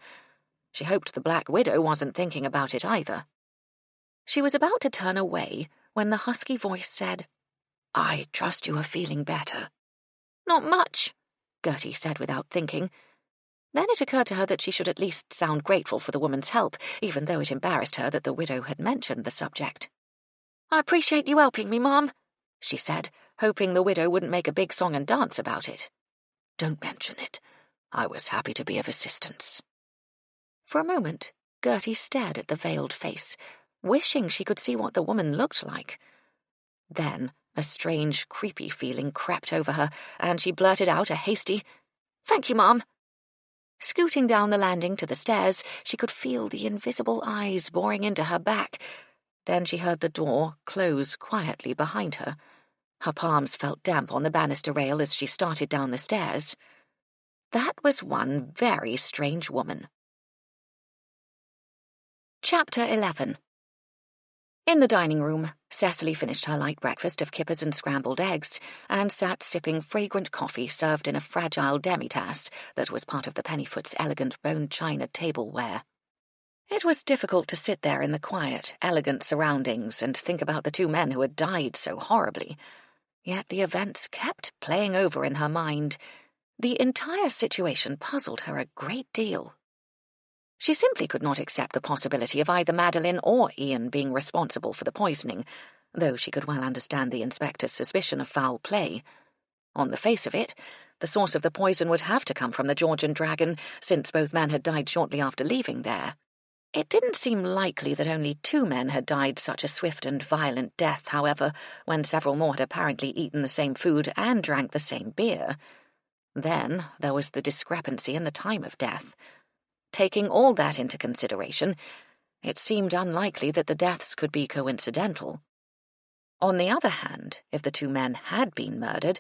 She hoped the Black Widow wasn't thinking about it either. She was about to turn away when the husky voice said, "I trust you are feeling better." "Not much," Gertie said without thinking. Then it occurred to her that she should at least sound grateful for the woman's help, even though it embarrassed her that the widow had mentioned the subject. "I appreciate you helping me, Mum," she said, hoping the widow wouldn't make a big song and dance about it. "Don't mention it. I was happy to be of assistance." For a moment, Gertie stared at the veiled face, wishing she could see what the woman looked like. Then a strange, creepy feeling crept over her, and she blurted out a hasty, "Thank you, Mum." Scooting down the landing to the stairs, she could feel the invisible eyes boring into her back. Then she heard the door close quietly behind her. Her palms felt damp on the banister rail as she started down the stairs. That was one very strange woman. Chapter 11. In the dining room, Cecily finished her light breakfast of kippers and scrambled eggs, and sat sipping fragrant coffee served in a fragile demi-tasse that was part of the Pennyfoot's elegant bone china tableware. It was difficult to sit there in the quiet, elegant surroundings and think about the two men who had died so horribly. Yet the events kept playing over in her mind. The entire situation puzzled her a great deal. She simply could not accept the possibility of either Madeline or Ian being responsible for the poisoning, though she could well understand the inspector's suspicion of foul play. On the face of it, the source of the poison would have to come from the Georgian Dragon, since both men had died shortly after leaving there. It didn't seem likely that only 2 men had died such a swift and violent death, however, when several more had apparently eaten the same food and drank the same beer. Then there was the discrepancy in the time of death. Taking all that into consideration, it seemed unlikely that the deaths could be coincidental. On the other hand, if the 2 men had been murdered,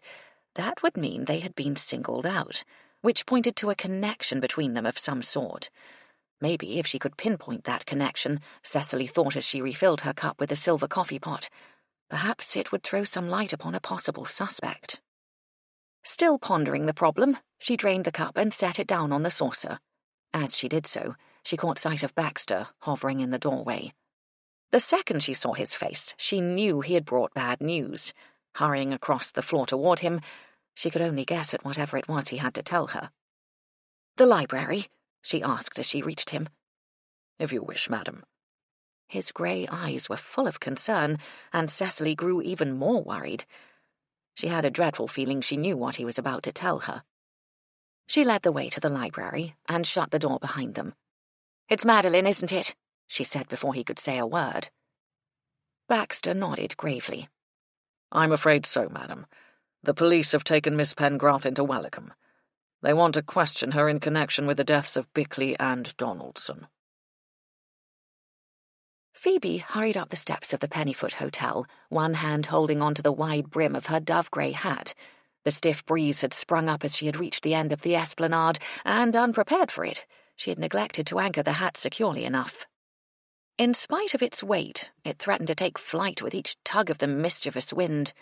that would mean they had been singled out, which pointed to a connection between them of some sort. Maybe if she could pinpoint that connection, Cecily thought as she refilled her cup with a silver coffee pot, perhaps it would throw some light upon a possible suspect. Still pondering the problem, she drained the cup and set it down on the saucer. As she did so, she caught sight of Baxter hovering in the doorway. The second she saw his face, she knew he had brought bad news. Hurrying across the floor toward him, she could only guess at whatever it was he had to tell her. "The library?" she asked as she reached him. "If you wish, madam." His grey eyes were full of concern, and Cecily grew even more worried. She had a dreadful feeling she knew what he was about to tell her. She led the way to the library and shut the door behind them. "It's Madeline, isn't it?" she said before he could say a word. Baxter nodded gravely. "I'm afraid so, madam. The police have taken Miss Pengrath into Wellicombe. They want to question her in connection with the deaths of Bickley and Donaldson." Phoebe hurried up the steps of the Pennyfoot Hotel, one hand holding onto the wide brim of her dove-grey hat. The stiff breeze had sprung up as she had reached the end of the esplanade, and, unprepared for it, she had neglected to anchor the hat securely enough. In spite of its weight, it threatened to take flight with each tug of the mischievous wind.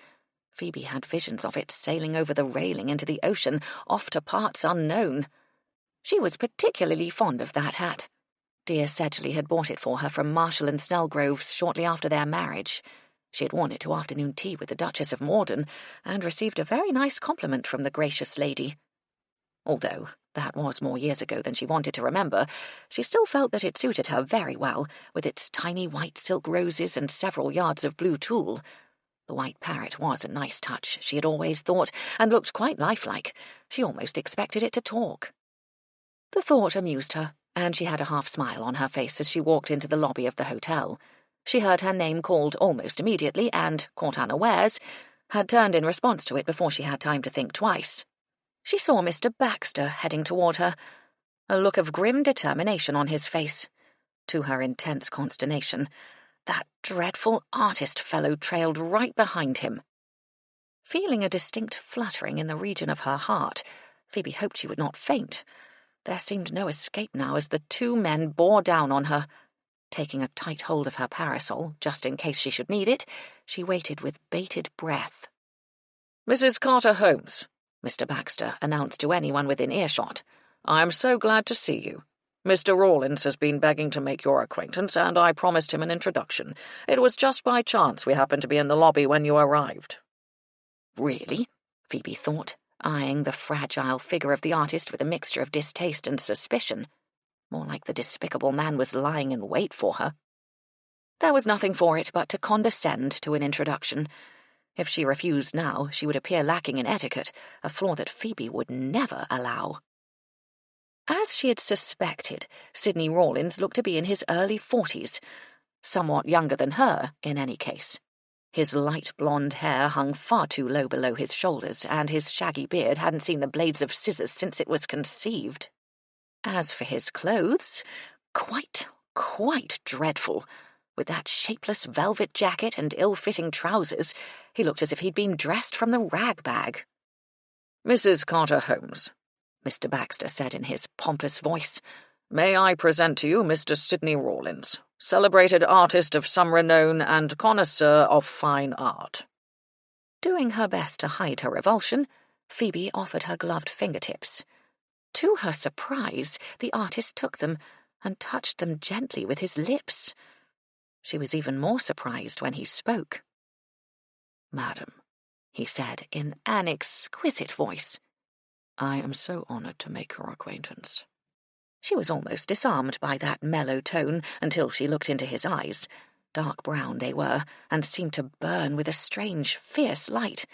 Phoebe had visions of it sailing over the railing into the ocean, off to parts unknown. She was particularly fond of that hat. Dear Sedgley had bought it for her from Marshall and Snellgrove's shortly after their marriage. She had worn it to afternoon tea with the Duchess of Morden, and received a very nice compliment from the gracious lady. Although that was more years ago than she wanted to remember, she still felt that it suited her very well, with its tiny white silk roses and several yards of blue tulle. The white parrot was a nice touch, she had always thought, and looked quite lifelike. She almost expected it to talk. The thought amused her, and she had a half-smile on her face as she walked into the lobby of the hotel. She heard her name called almost immediately and, caught unawares, had turned in response to it before she had time to think twice. She saw Mr. Baxter heading toward her, a look of grim determination on his face. To her intense consternation, that dreadful artist fellow trailed right behind him. Feeling a distinct fluttering in the region of her heart, Phoebe hoped she would not faint. There seemed no escape now as the 2 men bore down on her. Taking a tight hold of her parasol, just in case she should need it, she waited with bated breath. "Mrs. Carter Holmes," Mr. Baxter announced to anyone within earshot. "I am so glad to see you. Mr. Rawlins has been begging to make your acquaintance, and I promised him an introduction. It was just by chance we happened to be in the lobby when you arrived." Really? Phoebe thought, eyeing the fragile figure of the artist with a mixture of distaste and suspicion. More like the despicable man was lying in wait for her. There was nothing for it but to condescend to an introduction. If she refused now, she would appear lacking in etiquette, a flaw that Phoebe would never allow. As she had suspected, Sidney Rawlins looked to be in his early 40s, somewhat younger than her, in any case. His light blonde hair hung far too low below his shoulders, and his shaggy beard hadn't seen the blades of scissors since it was conceived. As for his clothes, quite dreadful. With that shapeless velvet jacket and ill-fitting trousers, he looked as if he'd been dressed from the rag bag. "Mrs. Carter Holmes," Mr. Baxter said in his pompous voice, "may I present to you Mr. Sidney Rawlins, celebrated artist of some renown and connoisseur of fine art." Doing her best to hide her revulsion, Phoebe offered her gloved fingertips. To her surprise, the artist took them and touched them gently with his lips. She was even more surprised when he spoke. "Madam," he said in an exquisite voice, "I am so honored to make your acquaintance." She was almost disarmed by that mellow tone until she looked into his eyes. Dark brown they were, and seemed to burn with a strange, fierce light.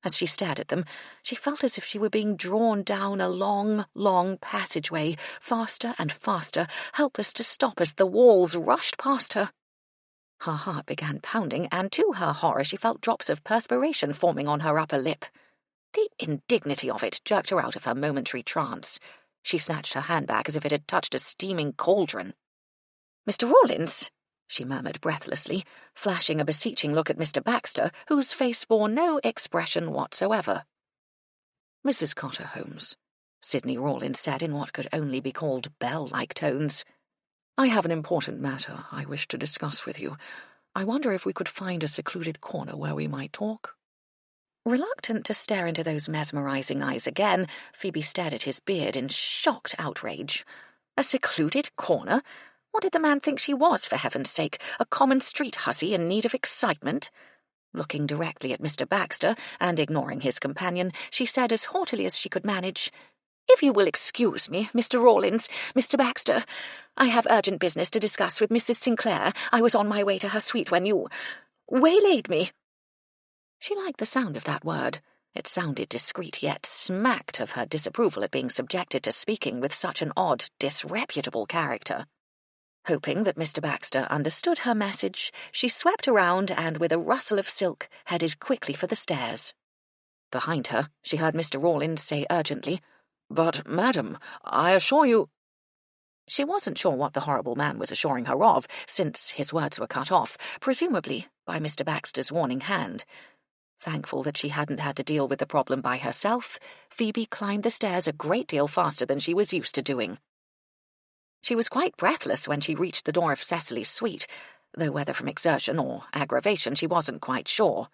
As she stared at them, she felt as if she were being drawn down a long, long passageway, faster and faster, helpless to stop as the walls rushed past her. Her heart began pounding, and to her horror she felt drops of perspiration forming on her upper lip. The indignity of it jerked her out of her momentary trance. She snatched her hand back as if it had touched a steaming cauldron. "Mr. Rawlins," she murmured breathlessly, flashing a beseeching look at Mr. Baxter, whose face bore no expression whatsoever. "Mrs. Cotter Holmes," Sidney Rawlins said in what could only be called bell-like tones, "I have an important matter I wish to discuss with you. I wonder if we could find a secluded corner where we might talk." Reluctant to stare into those mesmerizing eyes again, Phoebe stared at his beard in shocked outrage. A secluded corner? What did the man think she was, for heaven's sake? A common street hussy in need of excitement? Looking directly at Mr. Baxter, and ignoring his companion, she said as haughtily as she could manage, "If you will excuse me, Mr. Rawlins, Mr. Baxter, I have urgent business to discuss with Mrs. Sinclair. I was on my way to her suite when you waylaid me." She liked the sound of that word. It sounded discreet, yet smacked of her disapproval at being subjected to speaking with such an odd, disreputable character. Hoping that Mr. Baxter understood her message, she swept around and, with a rustle of silk, headed quickly for the stairs. Behind her, she heard Mr. Rawlins say urgently, "But, madam, I assure you—" She wasn't sure what the horrible man was assuring her of, since his words were cut off, presumably by Mr. Baxter's warning hand. Thankful that she hadn't had to deal with the problem by herself, Phoebe climbed the stairs a great deal faster than she was used to doing. She was quite breathless when she reached the door of Cecily's suite, though whether from exertion or aggravation she wasn't quite sure.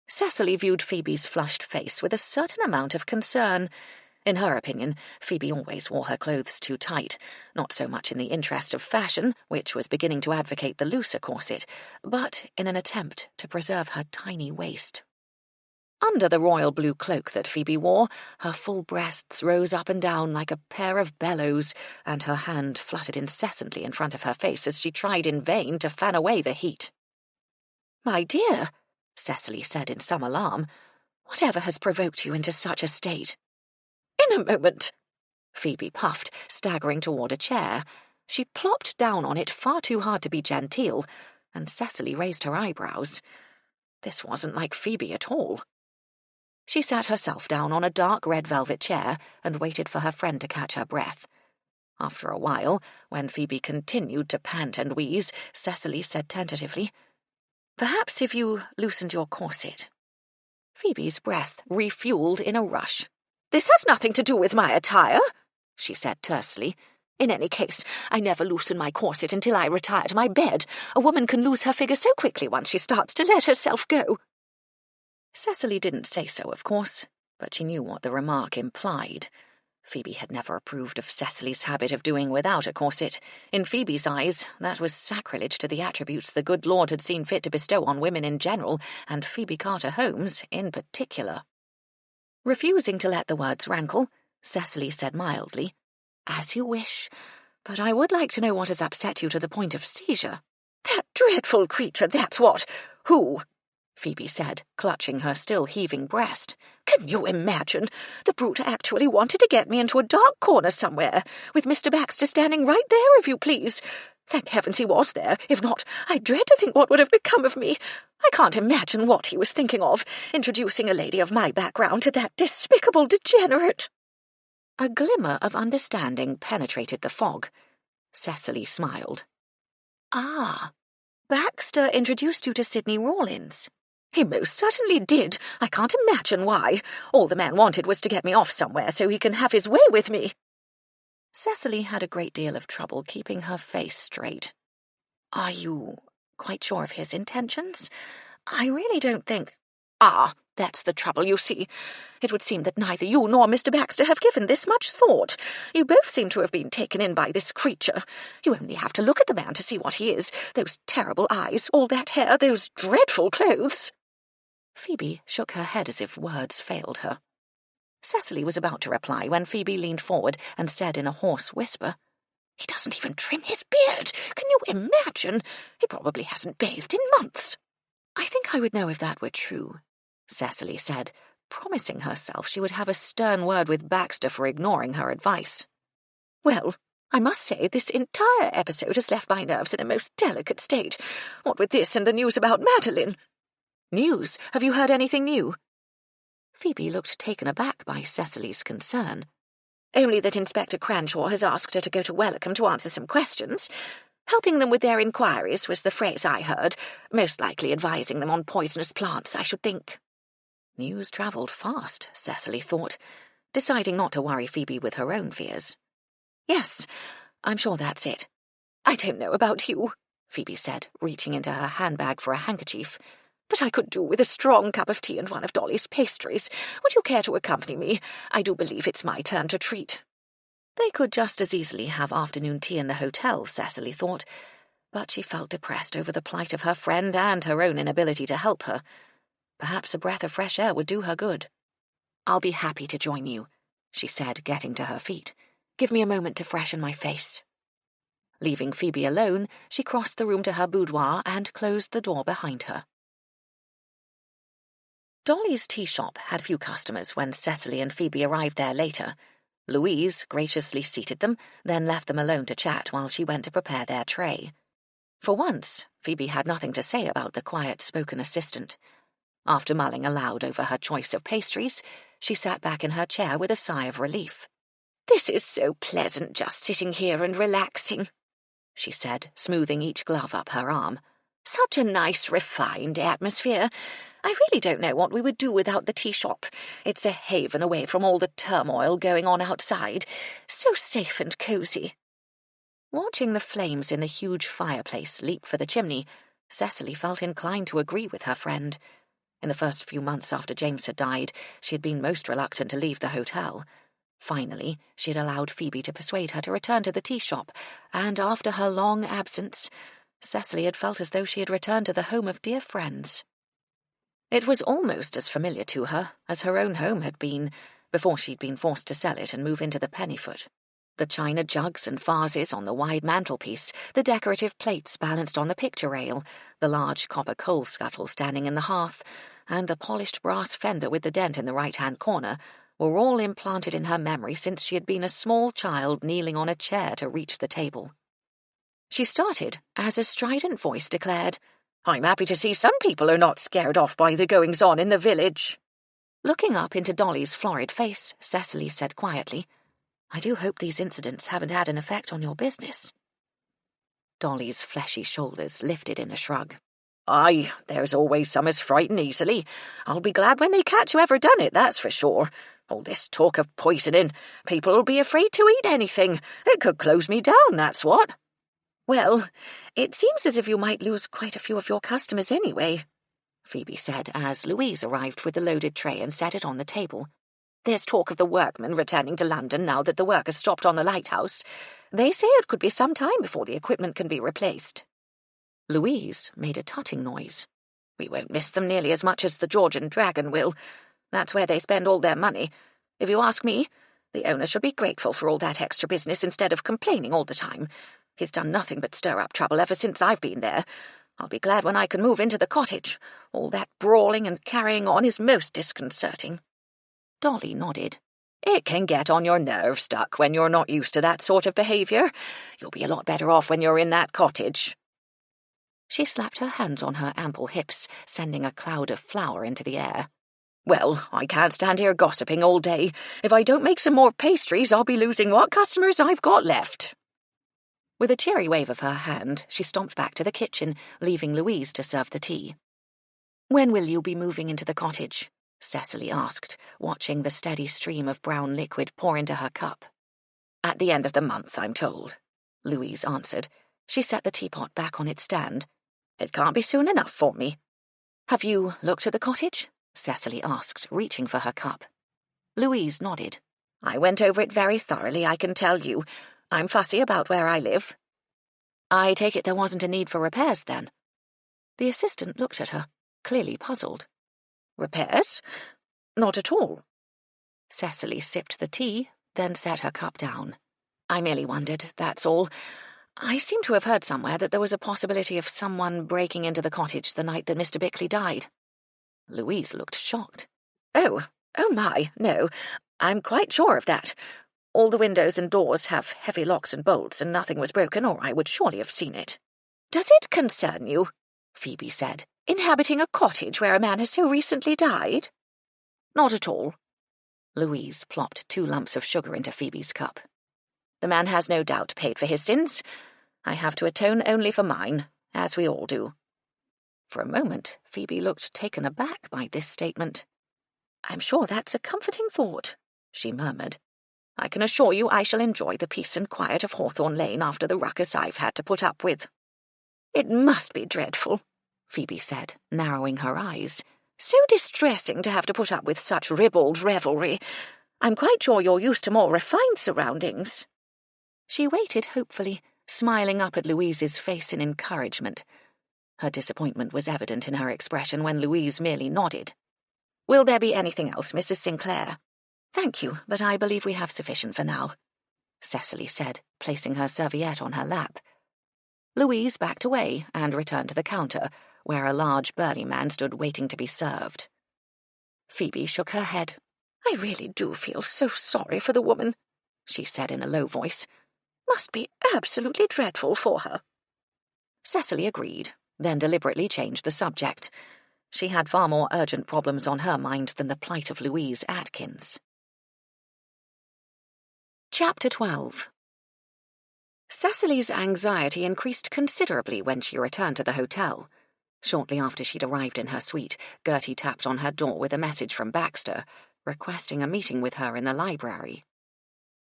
Cecily viewed Phoebe's flushed face with a certain amount of concern. In her opinion, Phoebe always wore her clothes too tight, not so much in the interest of fashion, which was beginning to advocate the looser corset, but in an attempt to preserve her tiny waist. Under the royal blue cloak that Phoebe wore, her full breasts rose up and down like a pair of bellows, and her hand fluttered incessantly in front of her face as she tried in vain to fan away the heat. "My dear," Cecily said in some alarm, "whatever has provoked you into such a state?" "In a moment," Phoebe puffed, staggering toward a chair. She plopped down on it far too hard to be genteel, and Cecily raised her eyebrows. This wasn't like Phoebe at all. She sat herself down on a dark red velvet chair and waited for her friend to catch her breath. After a while, when Phoebe continued to pant and wheeze, Cecily said tentatively, "Perhaps if you loosened your corset." Phoebe's breath refueled in a rush. "This has nothing to do with my attire," she said tersely. "In any case, I never loosen my corset until I retire to my bed. A woman can lose her figure so quickly once she starts to let herself go." Cecily didn't say so, of course, but she knew what the remark implied. Phoebe had never approved of Cecily's habit of doing without a corset. In Phoebe's eyes, that was sacrilege to the attributes the good Lord had seen fit to bestow on women in general, and Phoebe Carter Holmes in particular. Refusing to let the words rankle, Cecily said mildly, "As you wish, but I would like to know what has upset you to the point of seizure." "That dreadful creature, that's what. Who?" Phoebe said, clutching her still heaving breast. "Can you imagine? The brute actually wanted to get me into a dark corner somewhere, with Mr. Baxter standing right there, if you please. Thank heavens he was there. If not, I dread to think what would have become of me. I can't imagine what he was thinking of, introducing a lady of my background to that despicable degenerate." A glimmer of understanding penetrated the fog. Cecily smiled. "Ah, Baxter introduced you to Sidney Rawlins." "He most certainly did. I can't imagine why. All the man wanted was to get me off somewhere so he can have his way with me." Cecily had a great deal of trouble keeping her face straight. "Are you quite sure of his intentions? I really don't think—" "Ah, that's the trouble, you see. It would seem that neither you nor Mr. Baxter have given this much thought. You both seem to have been taken in by this creature. You only have to look at the man to see what he is. Those terrible eyes, all that hair, those dreadful clothes." Phoebe shook her head as if words failed her. Cecily was about to reply when Phoebe leaned forward and said in a hoarse whisper, "He doesn't even trim his beard. Can you imagine? He probably hasn't bathed in months." "I think I would know if that were true," Cecily said, promising herself she would have a stern word with Baxter for ignoring her advice. "Well, I must say this entire episode has left my nerves in a most delicate state. What with this and the news about Madeline." "News? Have you heard anything new?" Phoebe looked taken aback by Cecily's concern. "Only that Inspector Cranshaw has asked her to go to Welcome to answer some questions. Helping them with their inquiries was the phrase I heard, most likely advising them on poisonous plants, I should think." News travelled fast, Cecily thought, deciding not to worry Phoebe with her own fears. "Yes, I'm sure that's it." "I don't know about you," Phoebe said, reaching into her handbag for a handkerchief, "but I could do with a strong cup of tea and one of Dolly's pastries. Would you care to accompany me? I do believe it's my turn to treat." They could just as easily have afternoon tea in the hotel, Cecily thought, but she felt depressed over the plight of her friend and her own inability to help her. Perhaps a breath of fresh air would do her good. "I'll be happy to join you," she said, getting to her feet. "Give me a moment to freshen my face." Leaving Phoebe alone, she crossed the room to her boudoir and closed the door behind her. Dolly's tea shop had few customers when Cecily and Phoebe arrived there later. Louise graciously seated them, then left them alone to chat while she went to prepare their tray. For once, Phoebe had nothing to say about the quiet-spoken assistant. After mulling aloud over her choice of pastries, she sat back in her chair with a sigh of relief. "This is so pleasant, just sitting here and relaxing," she said, smoothing each glove up her arm. "Such a nice, refined atmosphere. I really don't know what we would do without the tea shop. It's a haven away from all the turmoil going on outside. So safe and cosy." Watching the flames in the huge fireplace leap for the chimney, Cecily felt inclined to agree with her friend. In the first few months after James had died, she had been most reluctant to leave the hotel. Finally, she had allowed Phoebe to persuade her to return to the tea shop, and after her long absence, Cecily had felt as though she had returned to the home of dear friends. It was almost as familiar to her as her own home had been before she'd been forced to sell it and move into the Pennyfoot. The china jugs and vases on the wide mantelpiece, the decorative plates balanced on the picture rail, the large copper coal scuttle standing in the hearth, and the polished brass fender with the dent in the right-hand corner were all implanted in her memory since she had been a small child kneeling on a chair to reach the table. She started as a strident voice declared, "I'm happy to see some people are not scared off by the goings-on in the village." Looking up into Dolly's florid face, Cecily said quietly, "I do hope these incidents haven't had an effect on your business." Dolly's fleshy shoulders lifted in a shrug. "Aye, there's always some as frighten easily. I'll be glad when they catch whoever done it, that's for sure. All this talk of poisoning, people'll be afraid to eat anything. It could close me down, that's what." "Well, it seems as if you might lose quite a few of your customers anyway," Phoebe said as Louise arrived with the loaded tray and set it on the table. "There's talk of the workmen returning to London now that the work has stopped on the lighthouse. They say it could be some time before the equipment can be replaced." Louise made a tutting noise. "We won't miss them nearly as much as the George and Dragon will. That's where they spend all their money. If you ask me, the owner should be grateful for all that extra business instead of complaining all the time. He's done nothing but stir up trouble ever since I've been there. I'll be glad when I can move into the cottage. All that brawling and carrying on is most disconcerting." Dolly nodded. "It can get on your nerves, Duck, when you're not used to that sort of behaviour. You'll be a lot better off when you're in that cottage." She slapped her hands on her ample hips, sending a cloud of flour into the air. "Well, I can't stand here gossiping all day. If I don't make some more pastries, I'll be losing what customers I've got left." With a cheery wave of her hand, she stomped back to the kitchen, leaving Louise to serve the tea. "When will you be moving into the cottage?" Cecily asked, watching the steady stream of brown liquid pour into her cup. "At the end of the month, I'm told," Louise answered. She set the teapot back on its stand. "It can't be soon enough for me." "Have you looked at the cottage?" Cecily asked, reaching for her cup. Louise nodded. "I went over it very thoroughly, I can tell you. I'm fussy about where I live." "I take it there wasn't a need for repairs, then?" The assistant looked at her, clearly puzzled. "Repairs? Not at all." Cecily sipped the tea, then set her cup down. I merely wondered, that's all. I seem to have heard somewhere that there was a possibility of someone breaking into the cottage the night that Mr. Bickley died. Louise looked shocked. Oh my, no. I'm quite sure of that. All the windows and doors have heavy locks and bolts, and nothing was broken, or I would surely have seen it. Does it concern you, Phoebe said, inhabiting a cottage where a man has so recently died? Not at all. Louise plopped 2 lumps of sugar into Phoebe's cup. The man has no doubt paid for his sins. I have to atone only for mine, as we all do. For a moment, Phoebe looked taken aback by this statement. I'm sure that's a comforting thought, she murmured. I can assure you I shall enjoy the peace and quiet of Hawthorne Lane after the ruckus I've had to put up with. It must be dreadful, Phoebe said, narrowing her eyes. So distressing to have to put up with such ribald revelry. I'm quite sure you're used to more refined surroundings. She waited hopefully, smiling up at Louise's face in encouragement. Her disappointment was evident in her expression when Louise merely nodded. Will there be anything else, Mrs. Sinclair? Thank you, but I believe we have sufficient for now, Cecily said, placing her serviette on her lap. Louise backed away and returned to the counter, where a large burly man stood waiting to be served. Phoebe shook her head. I really do feel so sorry for the woman, she said in a low voice. Must be absolutely dreadful for her. Cecily agreed, then deliberately changed the subject. She had far more urgent problems on her mind than the plight of Louise Atkins. Chapter 12. Cecily's anxiety increased considerably when she returned to the hotel. Shortly after she'd arrived in her suite, Gertie tapped on her door with a message from Baxter, requesting a meeting with her in the library.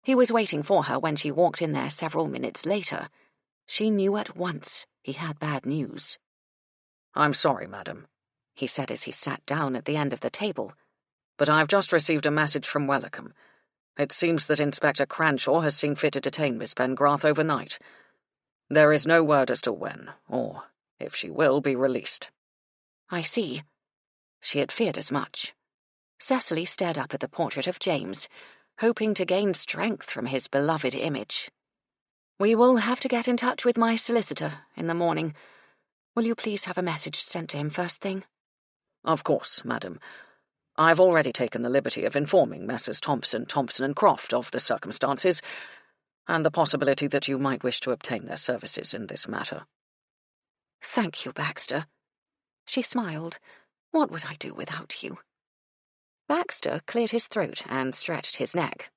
He was waiting for her when she walked in there several minutes later. She knew at once he had bad news. I'm sorry, madam, he said as he sat down at the end of the table. But I've just received a message from Wellicombe. It seems that Inspector Cranshaw has seen fit to detain Miss Pengrath overnight. There is no word as to when, or if she will be released. I see. She had feared as much. Cecily stared up at the portrait of James, hoping to gain strength from his beloved image. We will have to get in touch with my solicitor in the morning. Will you please have a message sent to him first thing? Of course, madam. I've already taken the liberty of informing Messrs. Thompson, Thompson and Croft of the circumstances, and the possibility that you might wish to obtain their services in this matter. Thank you, Baxter. She smiled. What would I do without you? Baxter cleared his throat and stretched his neck.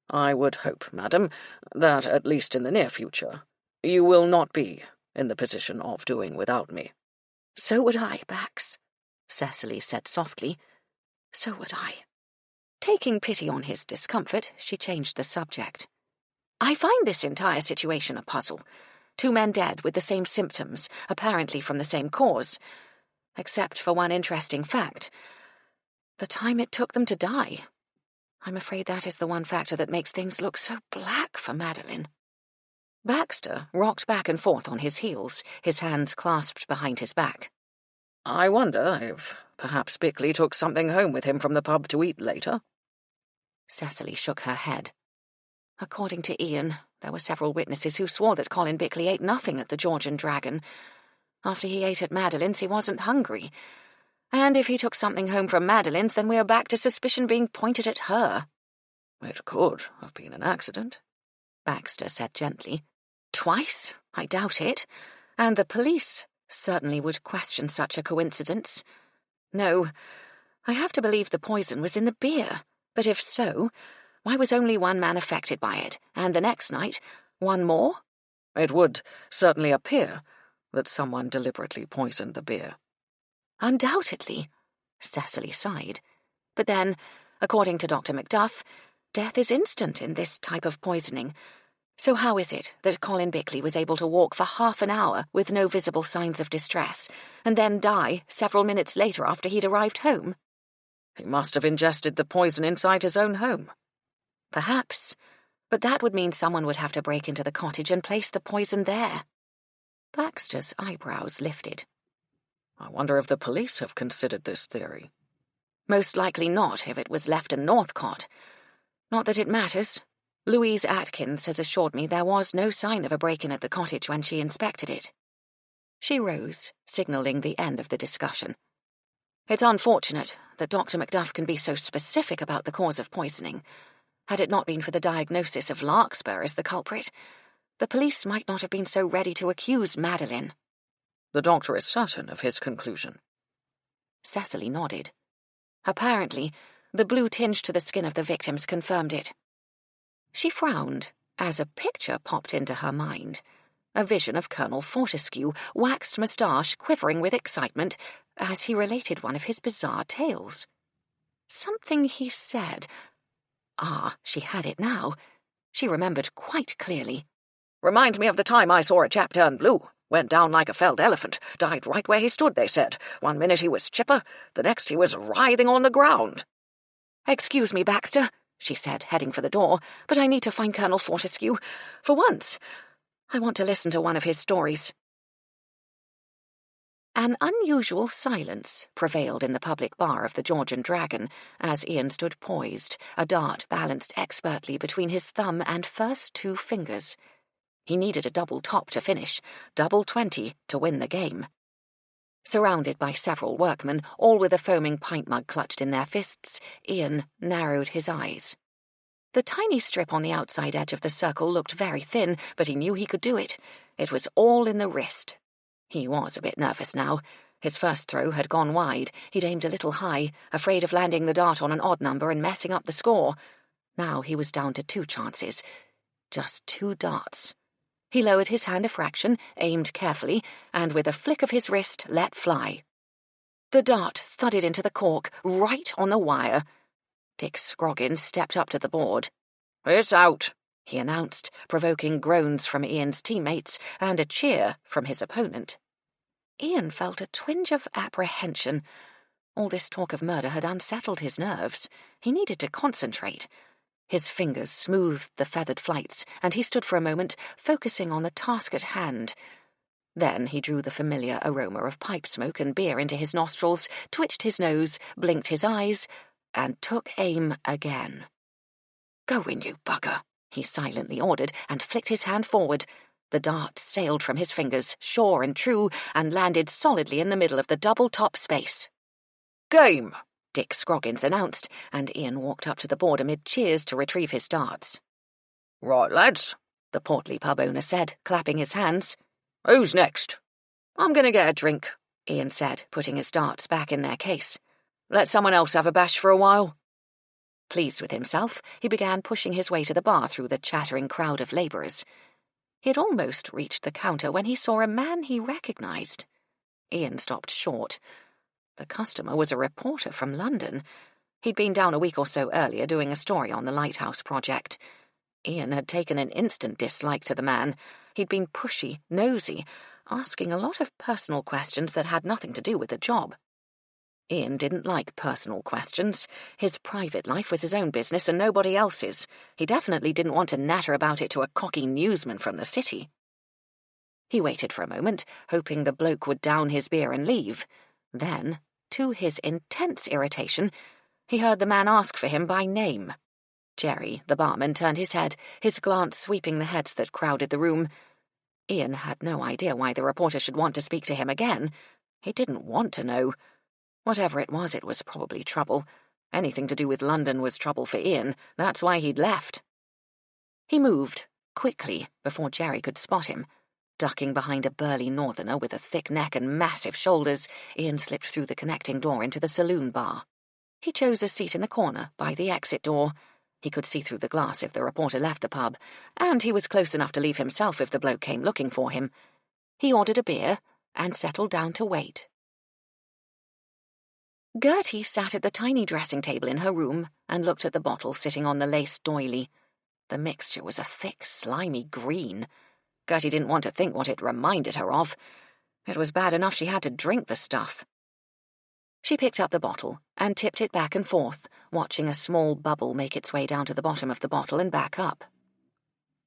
I would hope, madam, that, at least in the near future, you will not be in the position of doing without me. So would I, Bax, Cecily said softly. So would I. Taking pity on his discomfort, she changed the subject. I find this entire situation a puzzle. 2 men dead with the same symptoms, apparently from the same cause. Except for one interesting fact. The time it took them to die. I'm afraid that is the one factor that makes things look so black for Madeline. Baxter rocked back and forth on his heels, his hands clasped behind his back. I wonder if perhaps Bickley took something home with him from the pub to eat later. Cecily shook her head. According to Ian, there were several witnesses who swore that Colin Bickley ate nothing at the George and Dragon. After he ate at Madeline's, he wasn't hungry. And if he took something home from Madeline's, then we are back to suspicion being pointed at her. It could have been an accident, Baxter said gently. Twice? I doubt it. And the police certainly would question such a coincidence. No, I have to believe the poison was in the beer. But if so, why was only one man affected by it, and the next night, one more? It would certainly appear that someone deliberately poisoned the beer. Undoubtedly, Cecily sighed. But then, according to Dr. Macduff, death is instant in this type of poisoning. So how is it that Colin Bickley was able to walk for half an hour with no visible signs of distress, and then die several minutes later after he'd arrived home? He must have ingested the poison inside his own home. Perhaps, but that would mean someone would have to break into the cottage and place the poison there. Baxter's eyebrows lifted. I wonder if the police have considered this theory. Most likely not, if it was Lefton Northcott. Not that it matters. Louise Atkins has assured me there was no sign of a break-in at the cottage when she inspected it. She rose, signalling the end of the discussion. It's unfortunate that Dr. Macduff can be so specific about the cause of poisoning. Had it not been for the diagnosis of larkspur as the culprit, the police might not have been so ready to accuse Madeline. The doctor is certain of his conclusion. Cecily nodded. Apparently, the blue tinge to the skin of the victims confirmed it. She frowned as a picture popped into her mind, a vision of Colonel Fortescue, waxed moustache quivering with excitement as he related one of his bizarre tales. Something he said. She had it now. She remembered quite clearly. Remind me of the time I saw a chap turn blue. Went down like a felled elephant. Died right where he stood, they said. One minute he was chipper, the next he was writhing on the ground. Excuse me, Baxter, she said, heading for the door, but I need to find Colonel Fortescue. For once, I want to listen to one of his stories. An unusual silence prevailed in the public bar of the George and Dragon as Ian stood poised, a dart balanced expertly between his thumb and first 2 fingers. He needed a double top to finish, double 20 to win the game. Surrounded by several workmen, all with a foaming pint mug clutched in their fists, Ian narrowed his eyes. The tiny strip on the outside edge of the circle looked very thin, but he knew he could do it. It was all in the wrist. He was a bit nervous now. His first throw had gone wide. He'd aimed a little high, afraid of landing the dart on an odd number and messing up the score. Now he was down to 2 chances. Just 2 darts. He lowered his hand a fraction, aimed carefully, and with a flick of his wrist let fly. The dart thudded into the cork, right on the wire. Dick Scroggins stepped up to the board. "It's out," he announced, provoking groans from Ian's teammates and a cheer from his opponent. Ian felt a twinge of apprehension. All this talk of murder had unsettled his nerves. He needed to concentrate. His fingers smoothed the feathered flights, and he stood for a moment, focusing on the task at hand. Then he drew the familiar aroma of pipe smoke and beer into his nostrils, twitched his nose, blinked his eyes, and took aim again. "Go in, you bugger," he silently ordered, and flicked his hand forward. The dart sailed from his fingers, sure and true, and landed solidly in the middle of the double-top space. "Game," Dick Scroggins announced, and Ian walked up to the board amid cheers to retrieve his darts. "Right, lads," the portly pub owner said, clapping his hands. "Who's next?" "I'm going to get a drink," Ian said, putting his darts back in their case. "Let someone else have a bash for a while." Pleased with himself, he began pushing his way to the bar through the chattering crowd of labourers. He had almost reached the counter when he saw a man he recognised. Ian stopped short. The customer was a reporter from London. He'd been down a week or so earlier doing a story on the Lighthouse project. Ian had taken an instant dislike to the man. He'd been pushy, nosy, asking a lot of personal questions that had nothing to do with the job. Ian didn't like personal questions. His private life was his own business and nobody else's. He definitely didn't want to natter about it to a cocky newsman from the city. He waited for a moment, hoping the bloke would down his beer and leave. Then, to his intense irritation, he heard the man ask for him by name. Jerry, the barman, turned his head, his glance sweeping the heads that crowded the room. Ian had no idea why the reporter should want to speak to him again. He didn't want to know. Whatever it was probably trouble. Anything to do with London was trouble for Ian. That's why he'd left. He moved, quickly, before Jerry could spot him. Ducking behind a burly northerner with a thick neck and massive shoulders, Ian slipped through the connecting door into the saloon bar. He chose a seat in the corner, by the exit door. He could see through the glass if the reporter left the pub, and he was close enough to leave himself if the bloke came looking for him. He ordered a beer and settled down to wait. Gertie sat at the tiny dressing table in her room and looked at the bottle sitting on the lace doily. The mixture was a thick, slimy green. Gertie didn't want to think what it reminded her of. It was bad enough she had to drink the stuff. She picked up the bottle and tipped it back and forth, watching a small bubble make its way down to the bottom of the bottle and back up.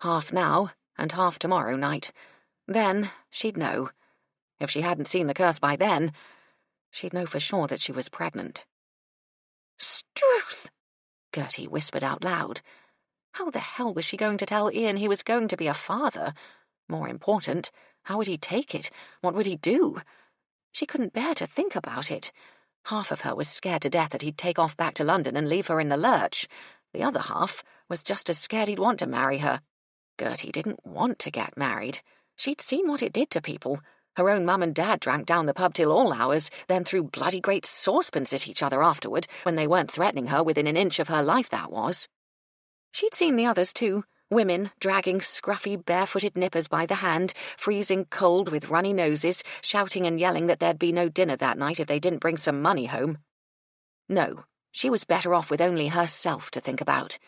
Half now and half tomorrow night. Then she'd know. If she hadn't seen the curse by then, she'd know for sure that she was pregnant. Struth! Gertie whispered out loud. How the hell was she going to tell Ian he was going to be a father? More important, how would he take it? What would he do? She couldn't bear to think about it. Half of her was scared to death that he'd take off back to London and leave her in the lurch. The other half was just as scared he'd want to marry her. Gertie didn't want to get married. She'd seen what it did to people. Her own mum and dad drank down the pub till all hours, then threw bloody great saucepans at each other afterward, when they weren't threatening her within an inch of her life, that was. She'd seen the others too. Women dragging scruffy, barefooted nippers by the hand, freezing cold with runny noses, shouting and yelling that there'd be no dinner that night if they didn't bring some money home. No, she was better off with only herself to think about.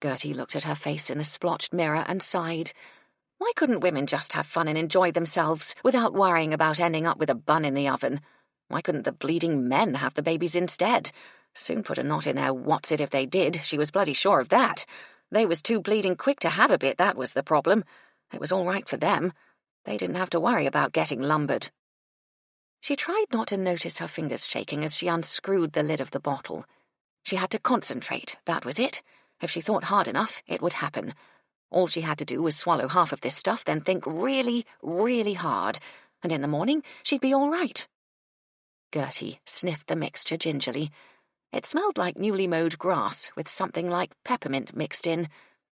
Gertie looked at her face in the splotched mirror and sighed. Why couldn't women just have fun and enjoy themselves without worrying about ending up with a bun in the oven? Why couldn't the bleeding men have the babies instead? Soon put a knot in their what's it if they did, she was bloody sure of that. They was too bleeding quick to have a bit, that was the problem. It was all right for them. They didn't have to worry about getting lumbered. She tried not to notice her fingers shaking as she unscrewed the lid of the bottle. She had to concentrate, that was it. If she thought hard enough, it would happen. All she had to do was swallow half of this stuff, then think really, really hard, and in the morning she'd be all right. Gertie sniffed the mixture gingerly. It smelled like newly mowed grass, with something like peppermint mixed in.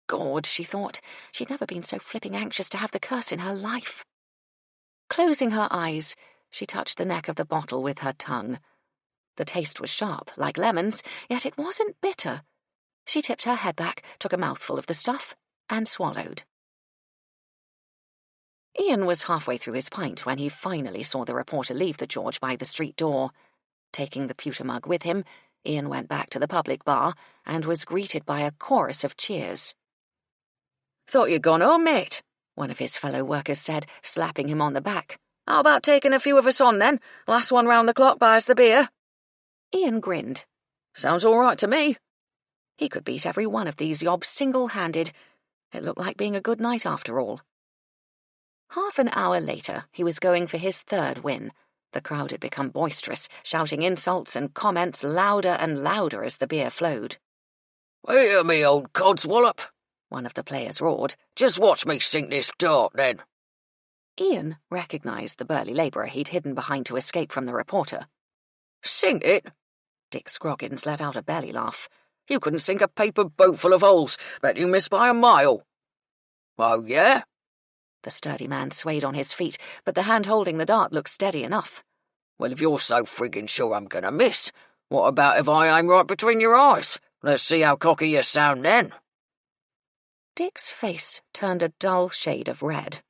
God, she thought, she'd never been so flipping anxious to have the curse in her life. Closing her eyes, she touched the neck of the bottle with her tongue. The taste was sharp, like lemons, yet it wasn't bitter. She tipped her head back, took a mouthful of the stuff, and swallowed. Ian was halfway through his pint when he finally saw the reporter leave the George by the street door. Taking the pewter mug with him, Ian went back to the public bar and was greeted by a chorus of cheers. "Thought you'd gone home, mate," one of his fellow workers said, slapping him on the back. "How about taking a few of us on, then? Last one round the clock buys the beer." Ian grinned. "Sounds all right to me." He could beat every one of these yobs single-handed. It looked like being a good night after all. Half an hour later, he was going for his third win. The crowd had become boisterous, shouting insults and comments louder and louder as the beer flowed. "Hear me, old codswallop," one of the players roared. "Just watch me sink this dart, then." Ian recognised the burly labourer he'd hidden behind to escape from the reporter. "Sink it?" Dick Scroggins let out a belly laugh. "You couldn't sink a paper boat full of holes. Bet you missed by a mile." "Oh, yeah?" The sturdy man swayed on his feet, but the hand holding the dart looked steady enough. "Well, if you're so friggin' sure I'm gonna miss, what about if I aim right between your eyes? Let's see how cocky you sound then." Dick's face turned a dull shade of red.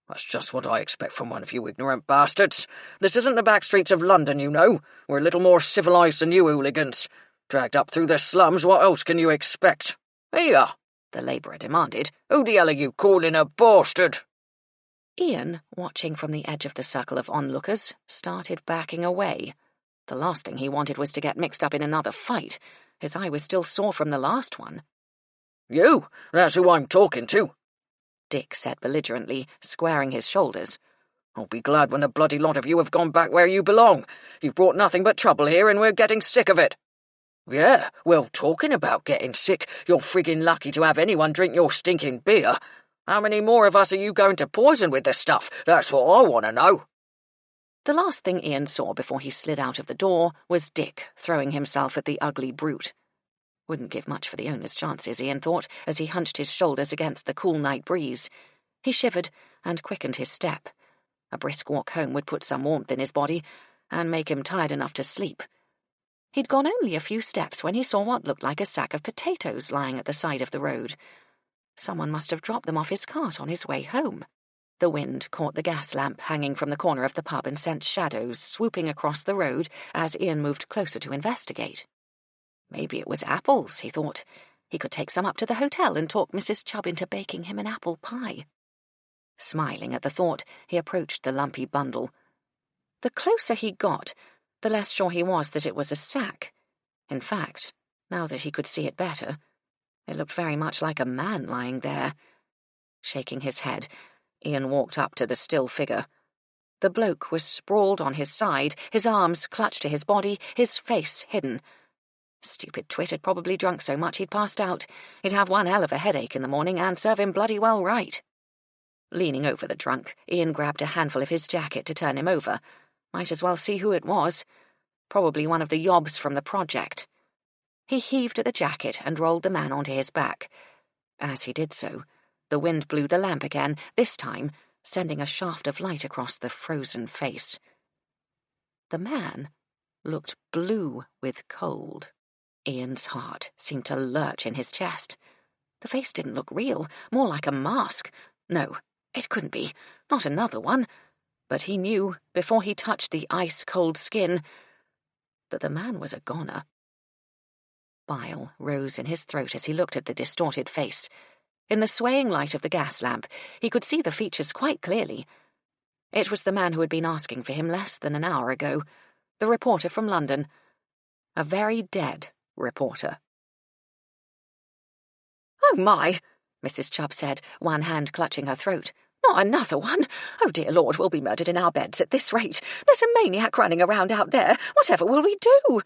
"That's just what I expect from one of you ignorant bastards. This isn't the back streets of London, you know. We're a little more civilised than you hooligans. Dragged up through the slums, what else can you expect? Here," the labourer demanded, "who the hell are you calling a bastard?" Ian, watching from the edge of the circle of onlookers, started backing away. The last thing he wanted was to get mixed up in another fight. His eye was still sore from the last one. "You, that's who I'm talking to," Dick said belligerently, squaring his shoulders. "I'll be glad when the bloody lot of you have gone back where you belong. You've brought nothing but trouble here, and we're getting sick of it." "Yeah, well, talking about getting sick, you're friggin' lucky to have anyone drink your stinking beer. How many more of us are you going to poison with the stuff? That's what I want to know." The last thing Ian saw before he slid out of the door was Dick throwing himself at the ugly brute. Wouldn't give much for the owner's chances, Ian thought, as he hunched his shoulders against the cool night breeze. He shivered and quickened his step. A brisk walk home would put some warmth in his body and make him tired enough to sleep. He'd gone only a few steps when he saw what looked like a sack of potatoes lying at the side of the road. Someone must have dropped them off his cart on his way home. The wind caught the gas lamp hanging from the corner of the pub and sent shadows swooping across the road as Ian moved closer to investigate. Maybe it was apples, he thought. He could take some up to the hotel and talk Mrs. Chubb into baking him an apple pie. Smiling at the thought, he approached the lumpy bundle. The closer he got, the less sure he was that it was a sack. In fact, now that he could see it better, it looked very much like a man lying there. Shaking his head, Ian walked up to the still figure. The bloke was sprawled on his side, his arms clutched to his body, his face hidden. Stupid twit had probably drunk so much he'd passed out. He'd have one hell of a headache in the morning and serve him bloody well right. Leaning over the drunk, Ian grabbed a handful of his jacket to turn him over. Might as well see who it was. Probably one of the yobs from the project. He heaved at the jacket and rolled the man onto his back. As he did so, the wind blew the lamp again, this time sending a shaft of light across the frozen face. The man looked blue with cold. Ian's heart seemed to lurch in his chest. The face didn't look real, more like a mask. No, it couldn't be. Not another one. But he knew, before he touched the ice-cold skin, that the man was a goner. Bile rose in his throat as he looked at the distorted face. In the swaying light of the gas lamp, he could see the features quite clearly. It was the man who had been asking for him less than an hour ago, the reporter from London. A very dead reporter. "Oh, my," Mrs. Chubb said, one hand clutching her throat. "Not another one! Oh, dear Lord, we'll be murdered in our beds at this rate. There's a maniac running around out there. Whatever will we do?"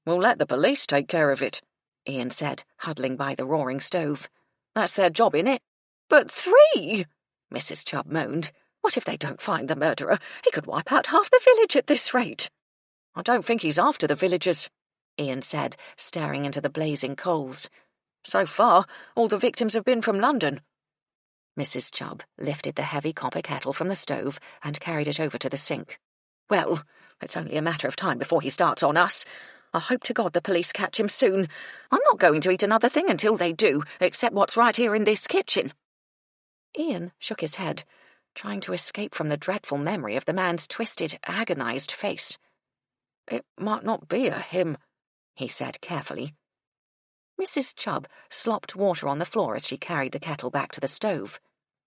"We'll let the police take care of it," Ian said, huddling by the roaring stove. "That's their job, innit?" "But 3," Mrs. Chubb moaned. "What if they don't find the murderer? He could wipe out half the village at this rate." "I don't think he's after the villagers," Ian said, staring into the blazing coals. "So far, all the victims have been from London." Mrs. Chubb lifted the heavy copper kettle from the stove and carried it over to the sink. "Well, it's only a matter of time before he starts on us. I hope to God the police catch him soon. I'm not going to eat another thing until they do, except what's right here in this kitchen." Ian shook his head, trying to escape from the dreadful memory of the man's twisted, agonized face. "It might not be him," he said carefully. Mrs. Chubb slopped water on the floor as she carried the kettle back to the stove.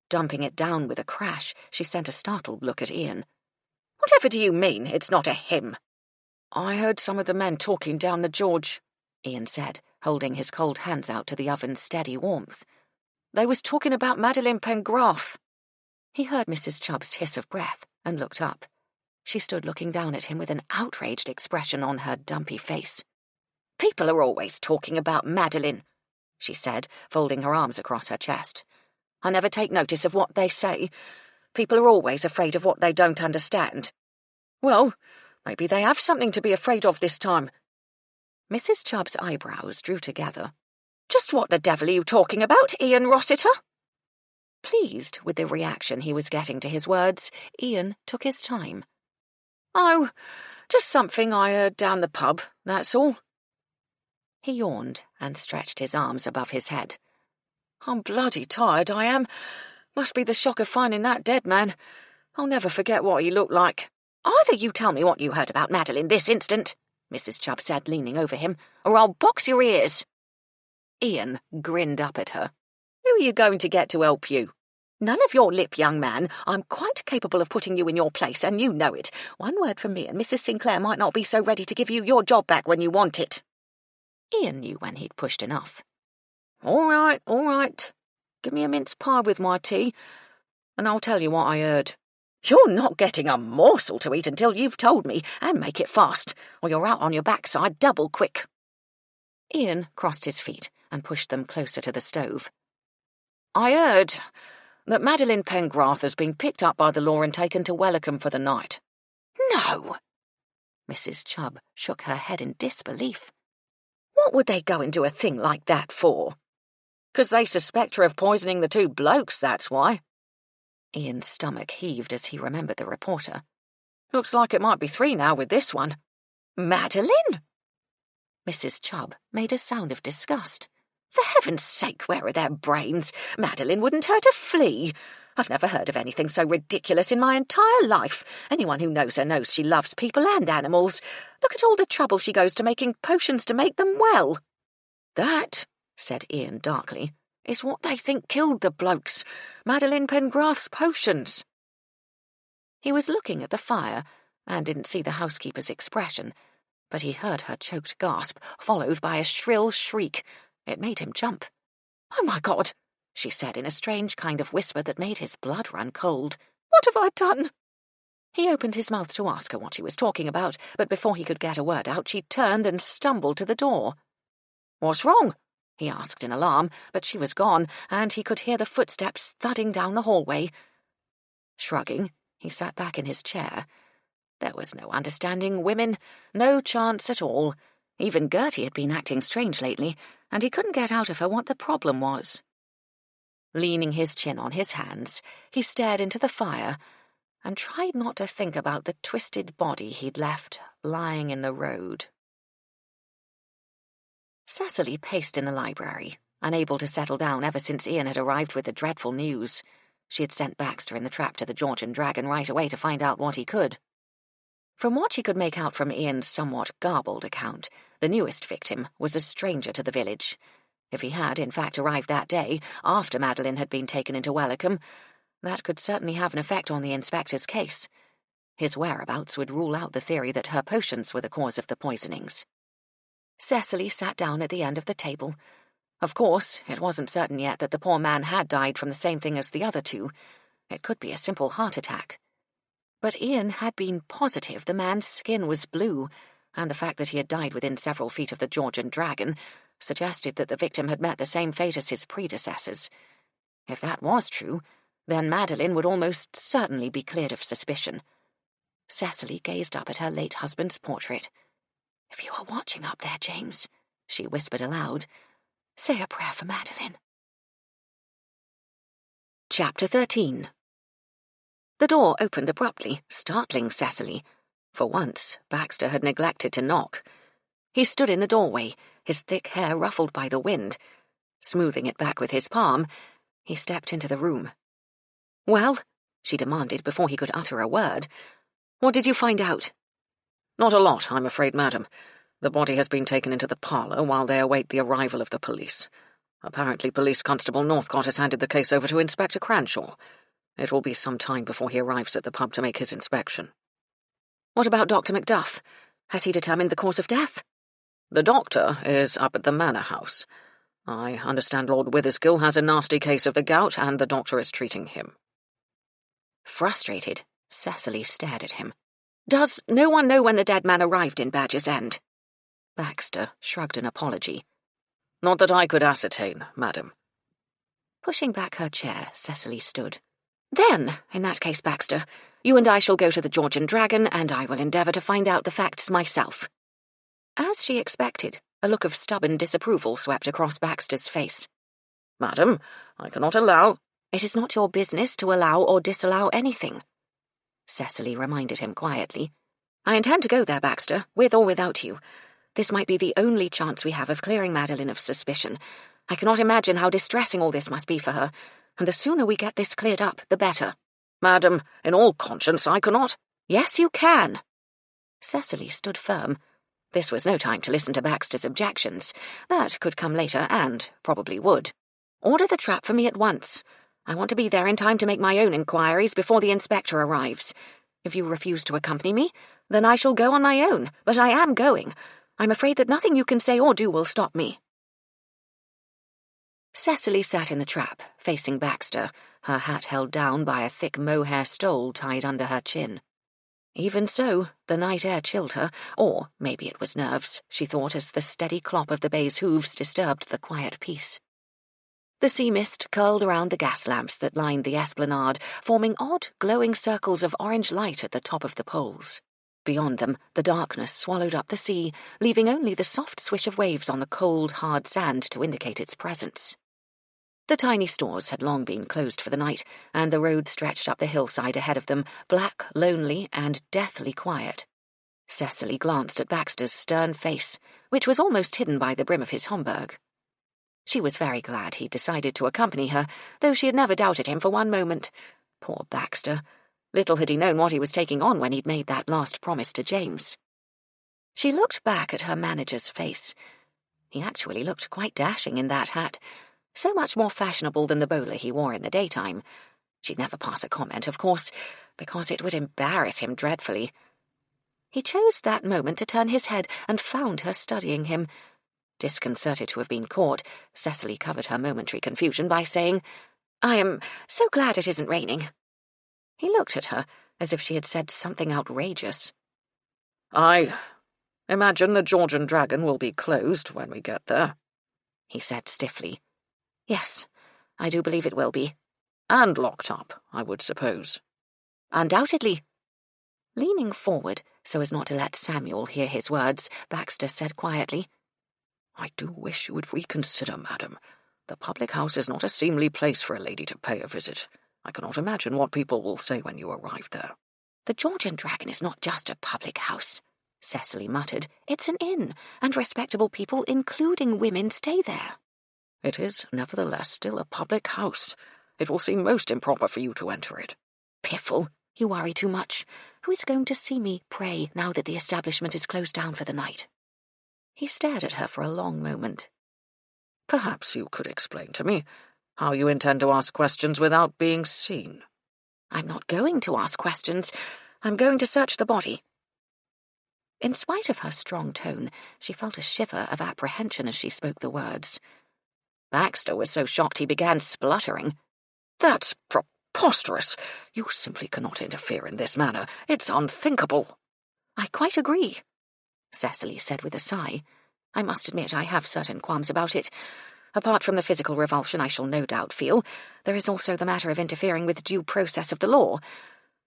Dumping it down with a crash, she sent a startled look at Ian. "Whatever do you mean, it's not a him?" "I heard some of the men talking down the George," Ian said, holding his cold hands out to the oven's steady warmth. "They was talking about Madeleine Pengraff." He heard Mrs. Chubb's hiss of breath and looked up. She stood looking down at him with an outraged expression on her dumpy face. "People are always talking about Madeleine," she said, folding her arms across her chest. "I never take notice of what they say. People are always afraid of what they don't understand." "Well, maybe they have something to be afraid of this time." Mrs. Chubb's eyebrows drew together. "Just what the devil are you talking about, Ian Rossiter?" Pleased with the reaction he was getting to his words, Ian took his time. "Oh, just something I heard down the pub, that's all." He yawned and stretched his arms above his head. "I'm bloody tired, I am. Must be the shock of finding that dead man. I'll never forget what he looked like." "Either you tell me what you heard about Madeleine this instant," Mrs. Chubb said, leaning over him, "or I'll box your ears." Ian grinned up at her. "Who are you going to get to help you? None of your lip, young man. I'm quite capable of putting you in your place, and you know it. One word from me, and Mrs. Sinclair might not be so ready to give you your job back when you want it." Ian knew when he'd pushed enough. All right. Give me a mince pie with my tea, and I'll tell you what I heard." "You're not getting a morsel to eat until you've told me, and make it fast, or you're out on your backside double quick." Ian crossed his feet and pushed them closer to the stove. "I heard that Madeleine Pengraff has been picked up by the law and taken to Wellicombe for the night." "No!" Mrs. Chubb shook her head in disbelief. "What would they go and do a thing like that for?" "'Cause they suspect her of poisoning the 2 blokes, that's why." Ian's stomach heaved as he remembered the reporter. "Looks like it might be 3 now with this one." "Madeleine?" Mrs. Chubb made a sound of disgust. "For heaven's sake, where are their brains? Madeleine wouldn't hurt a flea. I've never heard of anything so ridiculous in my entire life. Anyone who knows her knows she loves people and animals. Look at all the trouble she goes to making potions to make them well." "That," said Ian darkly, "is what they think killed the blokes. Madeleine Pengraff's potions." He was looking at the fire and didn't see the housekeeper's expression, but he heard her choked gasp, followed by a shrill shriek. It made him jump. "Oh, my God," she said in a strange kind of whisper that made his blood run cold. "What have I done?" He opened his mouth to ask her what she was talking about, but before he could get a word out, she turned and stumbled to the door. "What's wrong?" he asked in alarm, but she was gone, and he could hear the footsteps thudding down the hallway. Shrugging, he sat back in his chair. There was no understanding women, no chance at all. Even Gertie had been acting strange lately, and he couldn't get out of her what the problem was. Leaning his chin on his hands, he stared into the fire and tried not to think about the twisted body he'd left lying in the road. Cecily paced in the library, unable to settle down ever since Ian had arrived with the dreadful news. She had sent Baxter in the trap to the George and Dragon right away to find out what he could. From what she could make out from Ian's somewhat garbled account, the newest victim was a stranger to the village. If he had, in fact, arrived that day, after Madeline had been taken into Wellicombe, that could certainly have an effect on the inspector's case. His whereabouts would rule out the theory that her potions were the cause of the poisonings. Cecily sat down at the end of the table. Of course, it wasn't certain yet that the poor man had died from the same thing as the other two. It could be a simple heart attack. But Ian had been positive the man's skin was blue, and the fact that he had died within several feet of the George and Dragon suggested that the victim had met the same fate as his predecessors. If that was true, then Madeline would almost certainly be cleared of suspicion. Cecily gazed up at her late husband's portrait. "If you are watching up there, James," she whispered aloud, "say a prayer for Madeline." Chapter 13. The door opened abruptly, startling Cecily. For once, Baxter had neglected to knock. He stood in the doorway, his thick hair ruffled by the wind. Smoothing it back with his palm, he stepped into the room. "Well?" she demanded before he could utter a word. "What did you find out?" "Not a lot, I'm afraid, madam. The body has been taken into the parlour while they await the arrival of the police. Apparently Police Constable Northcott has handed the case over to Inspector Cranshaw. It will be some time before he arrives at the pub to make his inspection." "What about Dr. Macduff? Has he determined the cause of death?" "The doctor is up at the manor house. I understand Lord Withersgill has a nasty case of the gout, and the doctor is treating him." Frustrated, Cecily stared at him. "Does no one know when the dead man arrived in Badger's End?" Baxter shrugged an apology. "Not that I could ascertain, madam." Pushing back her chair, Cecily stood. "Then, in that case, Baxter, you and I shall go to the George and Dragon, and I will endeavour to find out the facts myself." As she expected, a look of stubborn disapproval swept across Baxter's face. "Madam, I cannot allow—" "It is not your business to allow or disallow anything," Cecily reminded him quietly. "I intend to go there, Baxter, with or without you. This might be the only chance we have of clearing Madeline of suspicion. I cannot imagine how distressing all this must be for her, and the sooner we get this cleared up, the better." "Madam, in all conscience, I cannot—" "Yes, you can." Cecily stood firm. This was no time to listen to Baxter's objections. That could come later, and probably would. "Order the trap for me at once. I want to be there in time to make my own inquiries before the inspector arrives. If you refuse to accompany me, then I shall go on my own, but I am going. I'm afraid that nothing you can say or do will stop me." Cecily sat in the trap, facing Baxter, her hat held down by a thick mohair stole tied under her chin. Even so, the night air chilled her, or maybe it was nerves, she thought, as the steady clop of the bay's hooves disturbed the quiet peace. The sea mist curled around the gas lamps that lined the esplanade, forming odd, glowing circles of orange light at the top of the poles. Beyond them, the darkness swallowed up the sea, leaving only the soft swish of waves on the cold, hard sand to indicate its presence. The tiny stores had long been closed for the night, and the road stretched up the hillside ahead of them, black, lonely, and deathly quiet. Cecily glanced at Baxter's stern face, which was almost hidden by the brim of his Homburg. She was very glad he'd decided to accompany her, though she had never doubted him for one moment. Poor Baxter. Little had he known what he was taking on when he'd made that last promise to James. She looked back at her manager's face. He actually looked quite dashing in that hat, so much more fashionable than the bowler he wore in the daytime. She'd never pass a comment, of course, because it would embarrass him dreadfully. He chose that moment to turn his head and found her studying him. Disconcerted to have been caught, Cecily covered her momentary confusion by saying, "I am so glad it isn't raining." He looked at her, as if she had said something outrageous. "I imagine the Georgian Dragon will be closed when we get there," he said stiffly. "Yes, I do believe it will be." "And locked up, I would suppose." "Undoubtedly." Leaning forward so as not to let Samuel hear his words, Baxter said quietly, "I do wish you would reconsider, madam. The public house is not a seemly place for a lady to pay a visit. I cannot imagine what people will say when you arrive there." "The Georgian Dragon is not just a public house," Cecily muttered. "It's an inn, and respectable people, including women, stay there." "It is, nevertheless, still a public house. It will seem most improper for you to enter it." "Piffle, you worry too much. Who is going to see me, pray, now that the establishment is closed down for the night?" He stared at her for a long moment. "Perhaps you could explain to me how you intend to ask questions without being seen." "I'm not going to ask questions. I'm going to search the body." In spite of her strong tone, she felt a shiver of apprehension as she spoke the words. Baxter was so shocked he began spluttering. "That's preposterous. You simply cannot interfere in this manner. It's unthinkable." "I quite agree," Cecily said with a sigh. "I must admit I have certain qualms about it. Apart from the physical revulsion I shall no doubt feel, there is also the matter of interfering with due process of the law.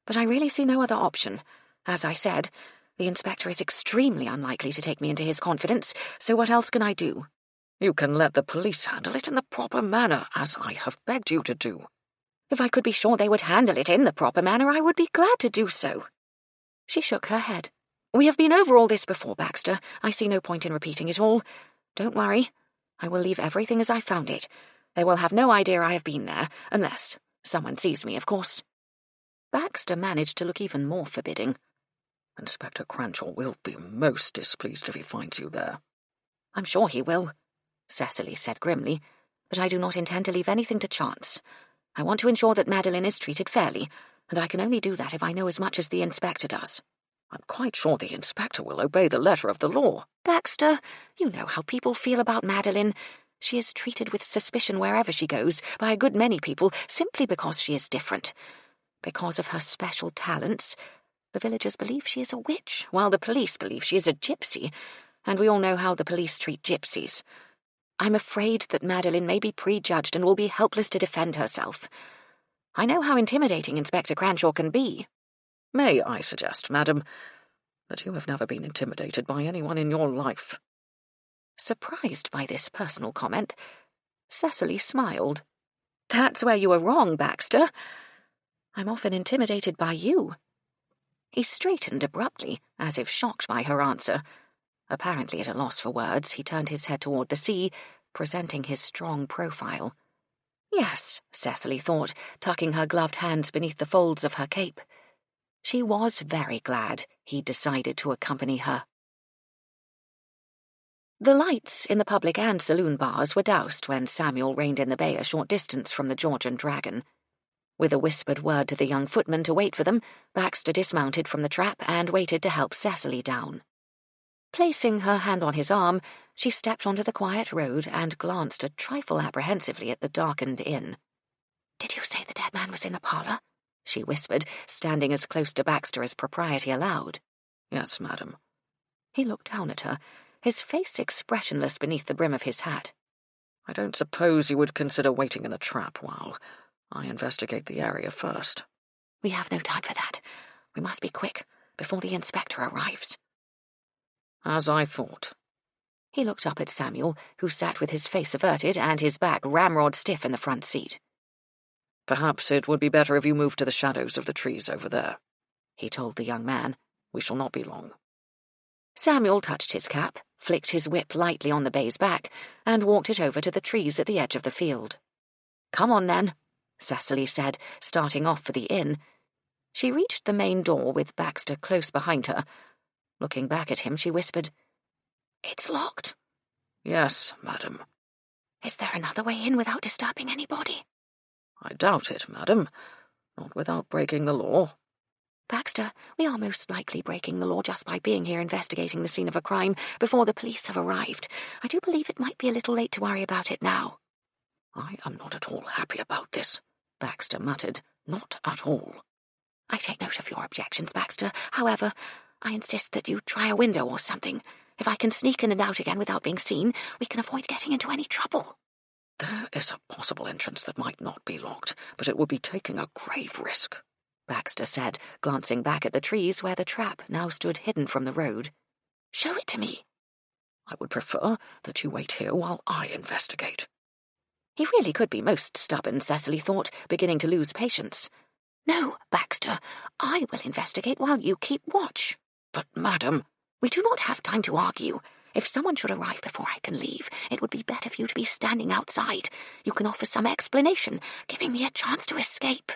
But I really see no other option. As I said, the inspector is extremely unlikely to take me into his confidence, so what else can I do?" "You can let the police handle it in the proper manner, as I have begged you to do." "If I could be sure they would handle it in the proper manner, I would be glad to do so." She shook her head. "We have been over all this before, Baxter. I see no point in repeating it all. Don't worry. I will leave everything as I found it. They will have no idea I have been there, unless someone sees me, of course." Baxter managed to look even more forbidding. "Inspector Cranshaw will be most displeased if he finds you there." "I'm sure he will," Cecily said grimly, "but I do not intend to leave anything to chance. I want to ensure that Madeline is treated fairly, and I can only do that if I know as much as the inspector does." "I'm quite sure the inspector will obey the letter of the law." "Baxter, you know how people feel about Madeline. She is treated with suspicion wherever she goes, by a good many people, simply because she is different. Because of her special talents, the villagers believe she is a witch, while the police believe she is a gypsy, and we all know how the police treat gypsies. I'm afraid that Madeline may be prejudged and will be helpless to defend herself. I know how intimidating Inspector Cranshaw can be." "May I suggest, madam, that you have never been intimidated by anyone in your life?" Surprised by this personal comment, Cecily smiled. "That's where you are wrong, Baxter. I'm often intimidated by you." He straightened abruptly, as if shocked by her answer. Apparently at a loss for words, he turned his head toward the sea, presenting his strong profile. Yes, Cecily thought, tucking her gloved hands beneath the folds of her cape. She was very glad he'd decided to accompany her. The lights in the public and saloon bars were doused when Samuel reined in the bay a short distance from the Georgian Dragon. With a whispered word to the young footman to wait for them, Baxter dismounted from the trap and waited to help Cecily down. Placing her hand on his arm, she stepped onto the quiet road and glanced a trifle apprehensively at the darkened inn. "Did you say the dead man was in the parlour?" she whispered, standing as close to Baxter as propriety allowed. "Yes, madam." He looked down at her, his face expressionless beneath the brim of his hat. "I don't suppose you would consider waiting in the trap while I investigate the area first?" "We have no time for that. We must be quick, before the inspector arrives." "As I thought." He looked up at Samuel, who sat with his face averted and his back ramrod stiff in the front seat. "Perhaps it would be better if you moved to the shadows of the trees over there," he told the young man. "We shall not be long." Samuel touched his cap, flicked his whip lightly on the bay's back, and walked it over to the trees at the edge of the field. "Come on, then," Cecily said, starting off for the inn. She reached the main door with Baxter close behind her. Looking back at him, she whispered, "It's locked." "Yes, madam." "Is there another way in without disturbing anybody?" "I doubt it, madam. Not without breaking the law." "Baxter, we are most likely breaking the law just by being here investigating the scene of a crime before the police have arrived. I do believe it might be a little late to worry about it now." "I am not at all happy about this," Baxter muttered. "Not at all." I take note of your objections, Baxter. However, I insist that you try a window or something. If I can sneak in and out again without being seen, we can avoid getting into any trouble. There is a possible entrance that might not be locked, but it would be taking a grave risk, Baxter said, glancing back at the trees where the trap now stood hidden from the road. Show it to me. I would prefer that you wait here while I investigate. He really could be most stubborn, Cecily thought, beginning to lose patience. No, Baxter, I will investigate while you keep watch. But, madam, we do not have time to argue. If someone should arrive before I can leave, it would be better for you to be standing outside. You can offer some explanation, giving me a chance to escape.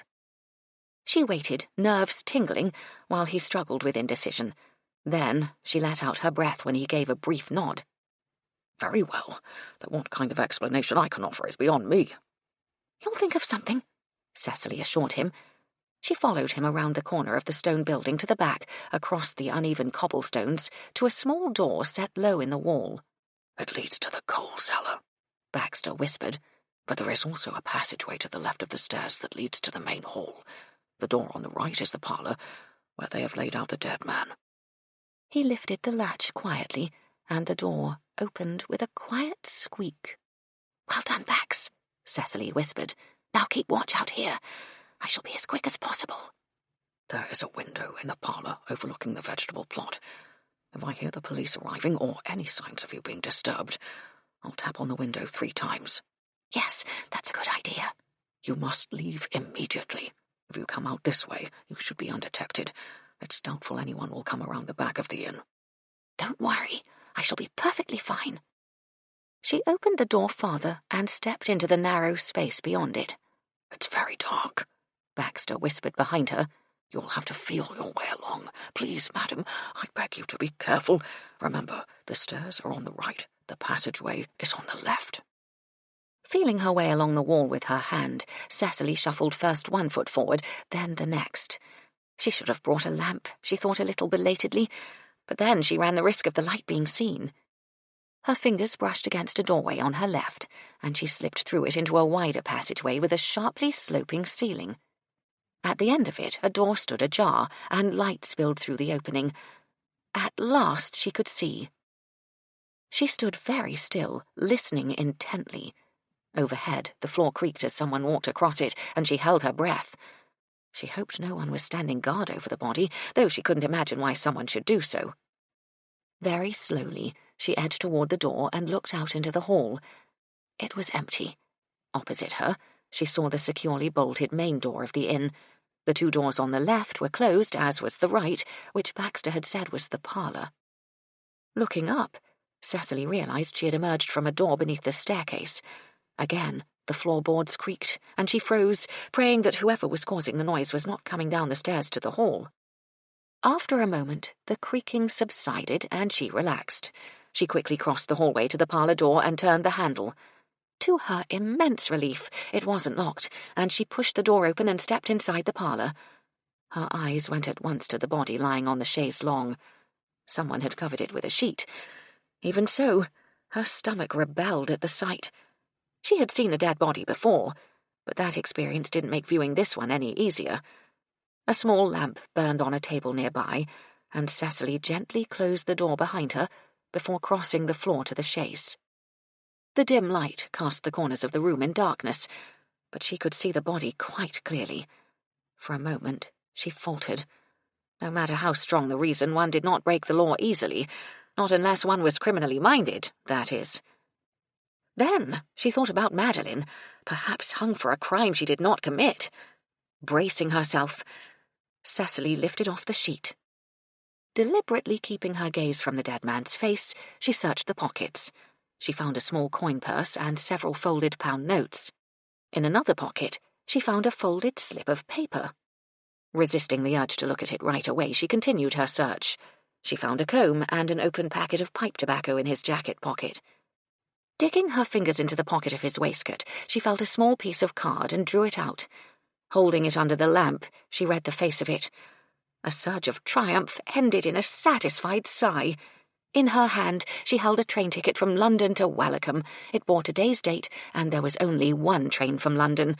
She waited, nerves tingling, while he struggled with indecision. Then she let out her breath when he gave a brief nod. Very well, though what kind of explanation I can offer is beyond me. You'll think of something, Cecily assured him. She followed him around the corner of the stone building to the back, across the uneven cobblestones, to a small door set low in the wall. It leads to the coal cellar, Baxter whispered, but there is also a passageway to the left of the stairs that leads to the main hall. The door on the right is the parlour, where they have laid out the dead man. He lifted the latch quietly, and the door opened with a quiet squeak. Well done, Bax, Cecily whispered. Now keep watch out here. I shall be as quick as possible. There is a window in the parlour overlooking the vegetable plot. If I hear the police arriving or any signs of you being disturbed, I'll tap on the window 3 times. Yes, that's a good idea. You must leave immediately. If you come out this way, you should be undetected. It's doubtful anyone will come around the back of the inn. Don't worry, I shall be perfectly fine. She opened the door farther and stepped into the narrow space beyond it. It's very dark, Baxter whispered behind her. You'll have to feel your way along. Please, madam, I beg you to be careful. Remember, the stairs are on the right. The passageway is on the left. Feeling her way along the wall with her hand, Cecily shuffled first one foot forward, then the next. She should have brought a lamp, she thought a little belatedly, but then she ran the risk of the light being seen. Her fingers brushed against a doorway on her left, and she slipped through it into a wider passageway with a sharply sloping ceiling. At the end of it, a door stood ajar, and light spilled through the opening. At last she could see. She stood very still, listening intently. Overhead, the floor creaked as someone walked across it, and she held her breath. She hoped no one was standing guard over the body, though she couldn't imagine why someone should do so. Very slowly, she edged toward the door and looked out into the hall. It was empty. Opposite her, she saw the securely bolted main door of the inn. The 2 doors on the left were closed, as was the right, which Baxter had said was the parlour. Looking up, Cecily realized she had emerged from a door beneath the staircase. Again, the floorboards creaked, and she froze, praying that whoever was causing the noise was not coming down the stairs to the hall. After a moment, the creaking subsided, and she relaxed. She quickly crossed the hallway to the parlour door and turned the handle. To her immense relief, it wasn't locked, and she pushed the door open and stepped inside the parlour. Her eyes went at once to the body lying on the chaise longue. Someone had covered it with a sheet. Even so, her stomach rebelled at the sight. She had seen a dead body before, but that experience didn't make viewing this one any easier. A small lamp burned on a table nearby, and Cecily gently closed the door behind her before crossing the floor to the chaise. The dim light cast the corners of the room in darkness, but she could see the body quite clearly. For a moment, she faltered. No matter how strong the reason, one did not break the law easily, not unless one was criminally minded, that is. Then she thought about Madeline, perhaps hung for a crime she did not commit. Bracing herself, Cecily lifted off the sheet. Deliberately keeping her gaze from the dead man's face, she searched the pockets. She found a small coin purse and several folded pound notes. In another pocket, she found a folded slip of paper. Resisting the urge to look at it right away, she continued her search. She found a comb and an open packet of pipe tobacco in his jacket pocket. Digging her fingers into the pocket of his waistcoat, she felt a small piece of card and drew it out. Holding it under the lamp, she read the face of it. A surge of triumph ended in a satisfied sigh. In her hand, she held a train ticket from London to Wellicombe. It bore today's date, and there was only one train from London.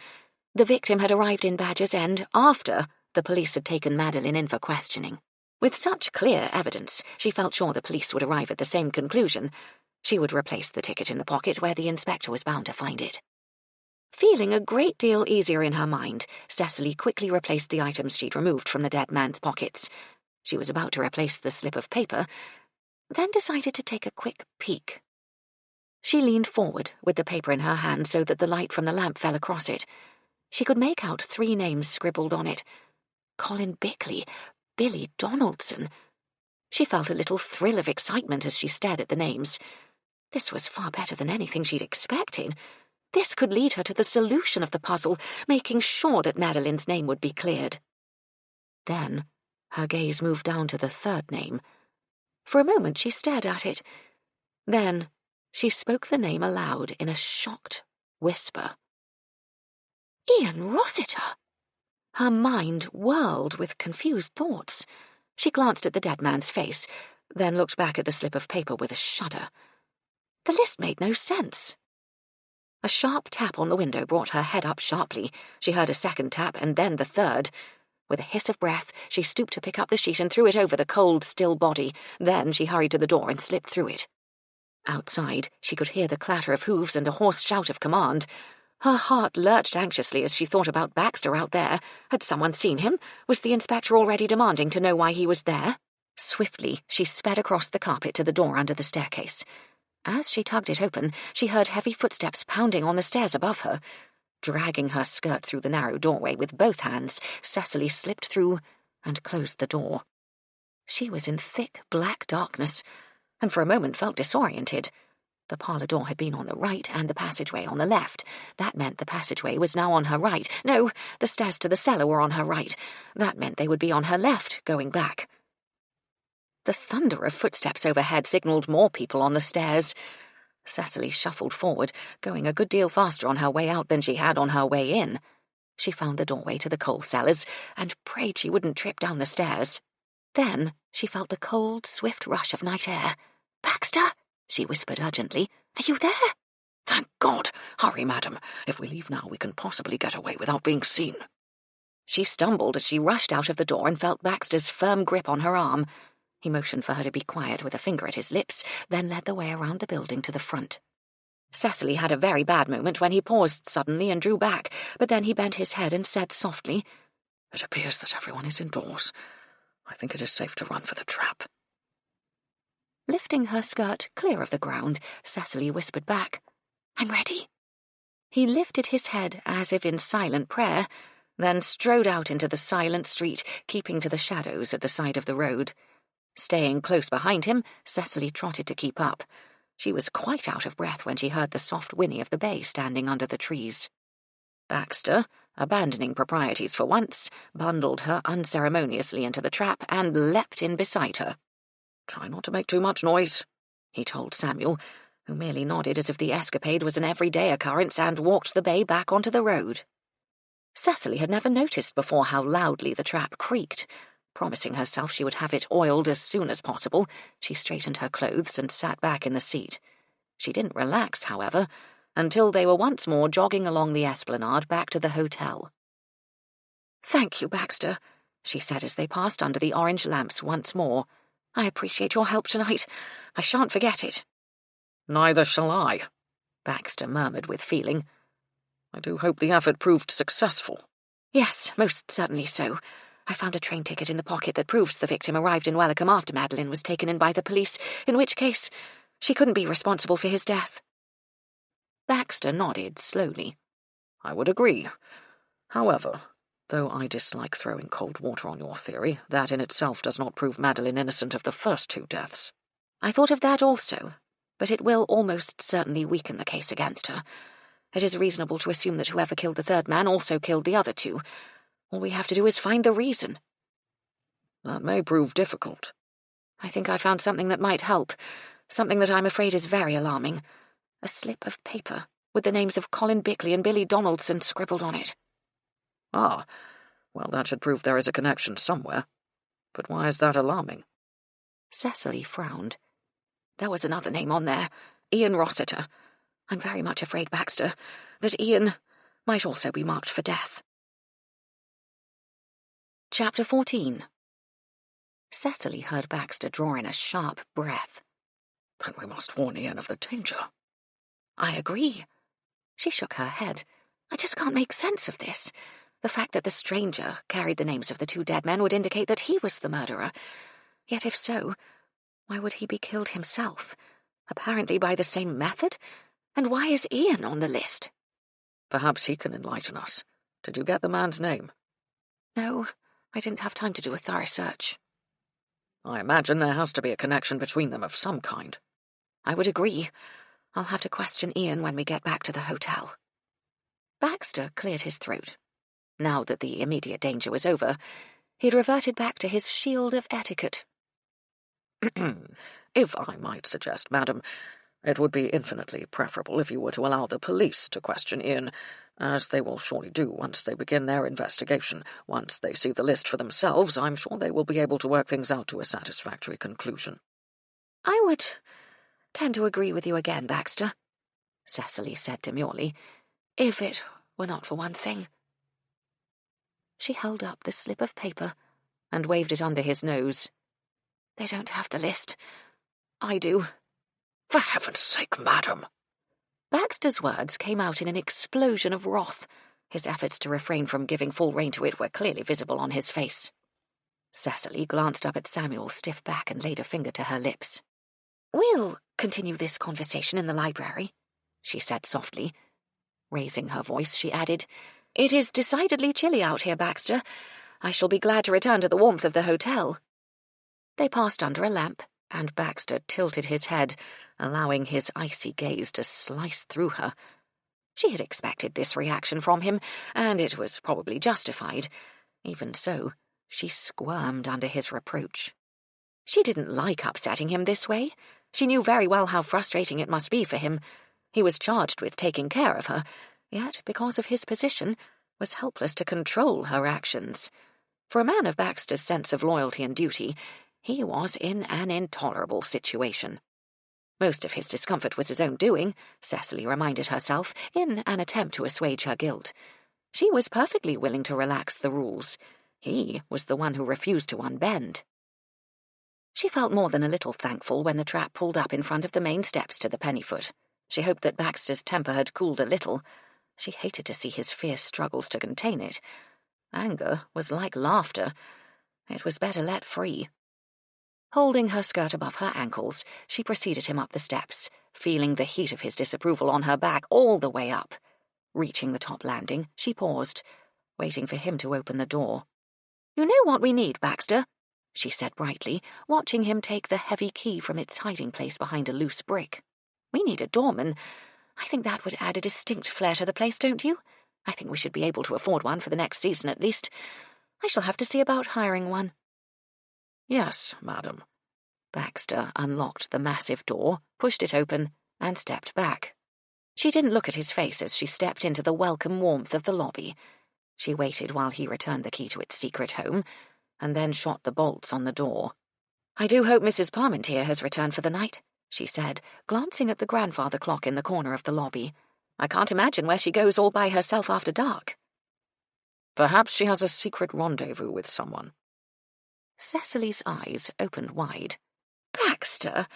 The victim had arrived in Badger's End after The police had taken Madeline in for questioning. With such clear evidence, she felt sure the police would arrive at the same conclusion. She would replace the ticket in the pocket where the inspector was bound to find it. Feeling a great deal easier in her mind, Cecily quickly replaced the items she'd removed from the dead man's pockets. She was about to replace the slip of paper, then decided to take a quick peek. She leaned forward with the paper in her hand so that the light from the lamp fell across it. She could make out 3 names scribbled on it. Colin Bickley, Billy Donaldson. She felt a little thrill of excitement as she stared at the names. This was far better than anything she'd expected. This could lead her to the solution of the puzzle, making sure that Madeline's name would be cleared. Then her gaze moved down to the 3rd name. For a moment she stared at it. Then she spoke the name aloud in a shocked whisper. Ian Rossiter! Her mind whirled with confused thoughts. She glanced at the dead man's face, then looked back at the slip of paper with a shudder. The list made no sense. A sharp tap on the window brought her head up sharply. She heard a 2nd tap, and then the 3rd. With a hiss of breath, she stooped to pick up the sheet and threw it over the cold, still body. Then she hurried to the door and slipped through it. Outside, she could hear the clatter of hooves and a hoarse shout of command. Her heart lurched anxiously as she thought about Baxter out there. Had someone seen him? Was the inspector already demanding to know why he was there? Swiftly, she sped across the carpet to the door under the staircase. As she tugged it open, she heard heavy footsteps pounding on the stairs above her. Dragging her skirt through the narrow doorway with both hands, Cecily slipped through and closed the door. She was in thick black darkness, and for a moment felt disoriented. The parlour door had been on the right and the passageway on the left. That meant the passageway was now on her right. No, the stairs to the cellar were on her right. That meant they would be on her left, going back. The thunder of footsteps overhead signalled more people on the stairs. Cecily shuffled forward, going a good deal faster on her way out than she had on her way in. She found the doorway to the coal cellars and prayed she wouldn't trip down the stairs. Then she felt the cold, swift rush of night air. "Baxter!" she whispered urgently. "Are you there?" "Thank God! Hurry, madam. If we leave now, we can possibly get away without being seen." She stumbled as she rushed out of the door and felt Baxter's firm grip on her arm. He motioned for her to be quiet with a finger at his lips, then led the way around the building to the front. Cecily had a very bad moment when he paused suddenly and drew back, but then he bent his head and said softly, "It appears that everyone is indoors. I think it is safe to run for the trap." Lifting her skirt clear of the ground, Cecily whispered back, "I'm ready." He lifted his head as if in silent prayer, then strode out into the silent street, keeping to the shadows at the side of the road. Staying close behind him, Cecily trotted to keep up. She was quite out of breath when she heard the soft whinny of the bay standing under the trees. Baxter, abandoning proprieties for once, bundled her unceremoniously into the trap and leapt in beside her. "Try not to make too much noise," he told Samuel, who merely nodded as if the escapade was an everyday occurrence and walked the bay back onto the road. Cecily had never noticed before how loudly the trap creaked. Promising herself she would have it oiled as soon as possible, she straightened her clothes and sat back in the seat. She didn't relax, however, until they were once more jogging along the esplanade back to the hotel. "Thank you, Baxter," she said as they passed under the orange lamps once more. "I appreciate your help tonight. I shan't forget it." "Neither shall I," Baxter murmured with feeling. "I do hope the effort proved successful." "Yes, most certainly so. I found a train ticket in the pocket that proves the victim arrived in Welcome after Madeline was taken in by the police, in which case she couldn't be responsible for his death." Baxter nodded slowly. "I would agree. However, though I dislike throwing cold water on your theory, that in itself does not prove Madeline innocent of the first 2 deaths. I thought of that also, but it will almost certainly weaken the case against her. It is reasonable to assume that whoever killed the 3rd man also killed the other 2. All we have to do is find the reason." "That may prove difficult." "I think I found something that might help, something that I'm afraid is very alarming. A slip of paper with the names of Colin Bickley and Billy Donaldson scribbled on it." "Ah, well, that should prove there is a connection somewhere. But why is that alarming?" Cecily frowned. "There was another name on there, Ian Rossiter. I'm very much afraid, Baxter, that Ian might also be marked for death." Chapter 14. Cecily heard Baxter draw in a sharp breath. Then we must warn Ian of the danger. I agree. She shook her head. I just can't make sense of this. The fact that the stranger carried the names of the 2 dead men would indicate that he was the murderer. Yet if so, why would he be killed himself? Apparently by the same method? And why is Ian on the list? Perhaps he can enlighten us. Did you get the man's name? No, I didn't have time to do a thorough search. I imagine there has to be a connection between them of some kind. I would agree. I'll have to question Ian when we get back to the hotel. Baxter cleared his throat. Now that the immediate danger was over, he'd reverted back to his shield of etiquette. If I might suggest, madam, it would be infinitely preferable if you were to allow the police to question Ian, as they will surely do once they begin their investigation. Once they see the list for themselves, I'm sure they will be able to work things out to a satisfactory conclusion. I would tend to agree with you again, Baxter, Cecily said demurely, if it were not for one thing. She held up the slip of paper and waved it under his nose. They don't have the list. I do. For heaven's sake, madam! Baxter's words came out in an explosion of wrath. His efforts to refrain from giving full rein to it were clearly visible on his face. Cecily glanced up at Samuel's stiff back and laid a finger to her lips. We'll continue this conversation in the library, she said softly. Raising her voice, she added, It is decidedly chilly out here, Baxter. I shall be glad to return to the warmth of the hotel. They passed under a lamp, and Baxter tilted his head, allowing his icy gaze to slice through her. She had expected this reaction from him, and it was probably justified. Even so, she squirmed under his reproach. She didn't like upsetting him this way. She knew very well how frustrating it must be for him. He was charged with taking care of her, yet, because of his position, was helpless to control her actions. For a man of Baxter's sense of loyalty and duty, he was in an intolerable situation. Most of his discomfort was his own doing, Cecily reminded herself, in an attempt to assuage her guilt. She was perfectly willing to relax the rules. He was the one who refused to unbend. She felt more than a little thankful when the trap pulled up in front of the main steps to the Pennyfoot. She hoped that Baxter's temper had cooled a little. She hated to see his fierce struggles to contain it. Anger was like laughter. It was better let free. Holding her skirt above her ankles, she preceded him up the steps, feeling the heat of his disapproval on her back all the way up. Reaching the top landing, she paused, waiting for him to open the door. You know what we need, Baxter, she said brightly, watching him take the heavy key from its hiding place behind a loose brick. We need a doorman. I think that would add a distinct flair to the place, don't you? I think we should be able to afford one for the next season at least. I shall have to see about hiring one. Yes, madam. Baxter unlocked the massive door, pushed it open, and stepped back. She didn't look at his face as she stepped into the welcome warmth of the lobby. She waited while he returned the key to its secret home, and then shot the bolts on the door. I do hope Mrs. Parmentier has returned for the night, she said, glancing at the grandfather clock in the corner of the lobby. I can't imagine where she goes all by herself after dark. Perhaps she has a secret rendezvous with someone. Cecily's eyes opened wide. Baxter,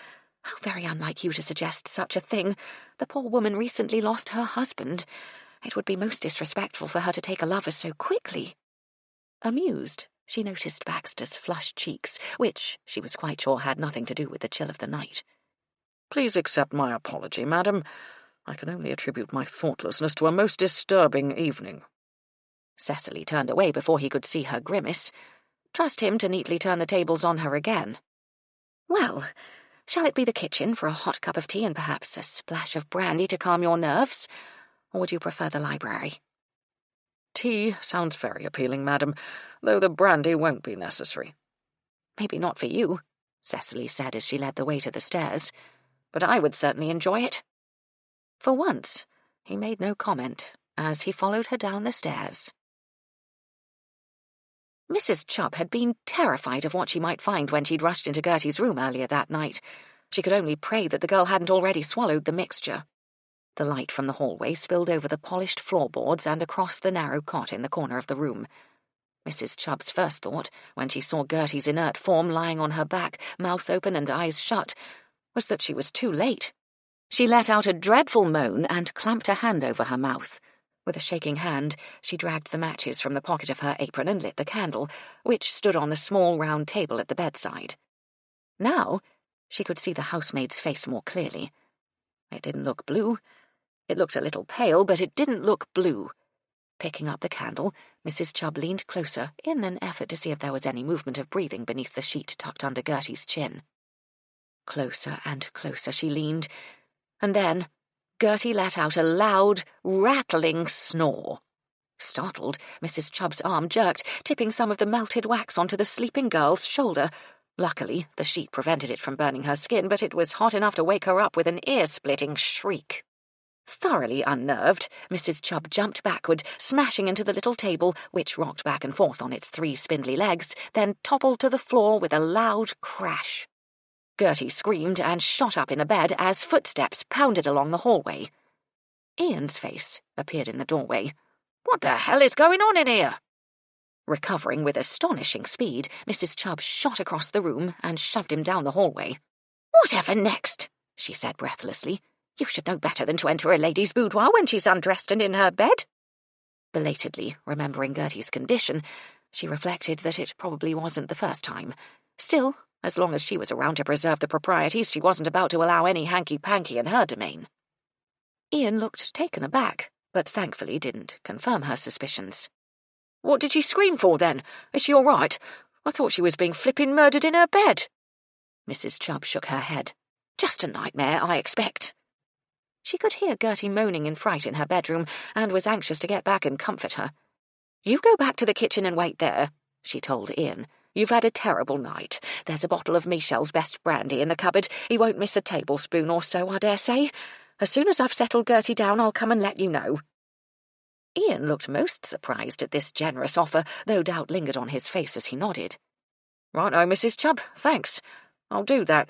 how very unlike you to suggest such a thing. The poor woman recently lost her husband. It would be most disrespectful for her to take a lover so quickly. Amused, she noticed Baxter's flushed cheeks, which she was quite sure had nothing to do with the chill of the night. Please accept my apology, madam. I can only attribute my thoughtlessness to a most disturbing evening. Cecily turned away before he could see her grimace. Trust him to neatly turn the tables on her again. Well, shall it be the kitchen for a hot cup of tea and perhaps a splash of brandy to calm your nerves? Or would you prefer the library? Tea sounds very appealing, madam, though the brandy won't be necessary. Maybe not for you, Cecily said as she led the way to the stairs, but I would certainly enjoy it. For once, he made no comment as he followed her down the stairs. Mrs. Chubb had been terrified of what she might find when she'd rushed into Gertie's room earlier that night. She could only pray that the girl hadn't already swallowed the mixture. The light from the hallway spilled over the polished floorboards and across the narrow cot in the corner of the room. Mrs. Chubb's first thought, when she saw Gertie's inert form lying on her back, mouth open and eyes shut, was that she was too late. She let out a dreadful moan and clamped a hand over her mouth. With a shaking hand, she dragged the matches from the pocket of her apron and lit the candle, which stood on the small round table at the bedside. Now she could see the housemaid's face more clearly. It didn't look blue. It looked a little pale, but it didn't look blue. Picking up the candle, Mrs. Chubb leaned closer in an effort to see if there was any movement of breathing beneath the sheet tucked under Gertie's chin. Closer and closer she leaned, and then Gertie let out a loud, rattling snore. Startled, Mrs. Chubb's arm jerked, tipping some of the melted wax onto the sleeping girl's shoulder. Luckily, the sheet prevented it from burning her skin, but it was hot enough to wake her up with an ear-splitting shriek. Thoroughly unnerved, Mrs. Chubb jumped backward, smashing into the little table, which rocked back and forth on its 3 spindly legs, then toppled to the floor with a loud crash. Gertie screamed and shot up in the bed as footsteps pounded along the hallway. Ian's face appeared in the doorway. "What the hell is going on in here?" Recovering with astonishing speed, Mrs. Chubb shot across the room and shoved him down the hallway. "Whatever next?" she said breathlessly. "You should know better than to enter a lady's boudoir when she's undressed and in her bed." Belatedly remembering Gertie's condition, she reflected that it probably wasn't the first time. Still, as long as she was around to preserve the proprieties, she wasn't about to allow any hanky-panky in her domain. Ian looked taken aback, but thankfully didn't confirm her suspicions. "What did she scream for, then? Is she all right? I thought she was being flippin' murdered in her bed." Mrs. Chubb shook her head. "Just a nightmare, I expect." She could hear Gertie moaning in fright in her bedroom, and was anxious to get back and comfort her. "You go back to the kitchen and wait there," she told Ian. "You've had a terrible night. There's a bottle of Michel's best brandy in the cupboard. He won't miss a tablespoon or so, I dare say. As soon as I've settled Gertie down, I'll come and let you know." Ian looked most surprised at this generous offer, though doubt lingered on his face as he nodded. "Right-o, Mrs. Chubb, thanks. I'll do that."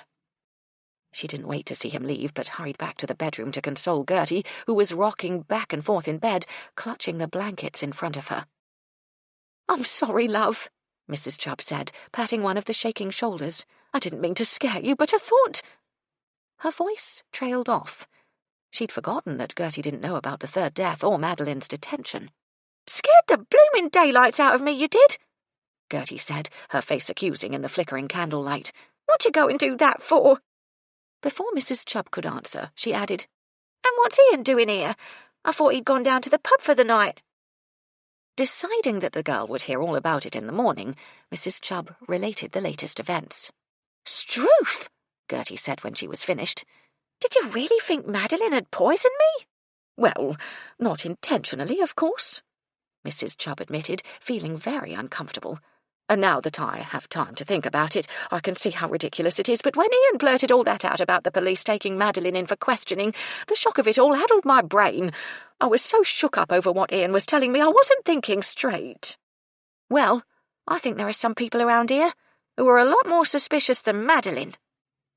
She didn't wait to see him leave, but hurried back to the bedroom to console Gertie, who was rocking back and forth in bed, clutching the blankets in front of her. "I'm sorry, love," Mrs. Chubb said, patting one of the shaking shoulders. "I didn't mean to scare you, but I thought—" Her voice trailed off. She'd forgotten that Gertie didn't know about the third death or Madeline's detention. "Scared the blooming daylights out of me, you did," Gertie said, her face accusing in the flickering candlelight. "What you go and do that for?" Before Mrs. Chubb could answer, she added, "And what's Ian doing here? I thought he'd gone down to the pub for the night." Deciding that the girl would hear all about it in the morning, Mrs. Chubb related the latest events. "Struth!" Gertie said when she was finished. "Did you really think Madeline had poisoned me?" "Well, not intentionally, of course," Mrs. Chubb admitted, feeling very uncomfortable. "And now that I have time to think about it, I can see how ridiculous it is, but when Ian blurted all that out about the police taking Madeline in for questioning, the shock of it all addled my brain. I was so shook up over what Ian was telling me, I wasn't thinking straight." "Well, I think there are some people around here who are a lot more suspicious than Madeline,"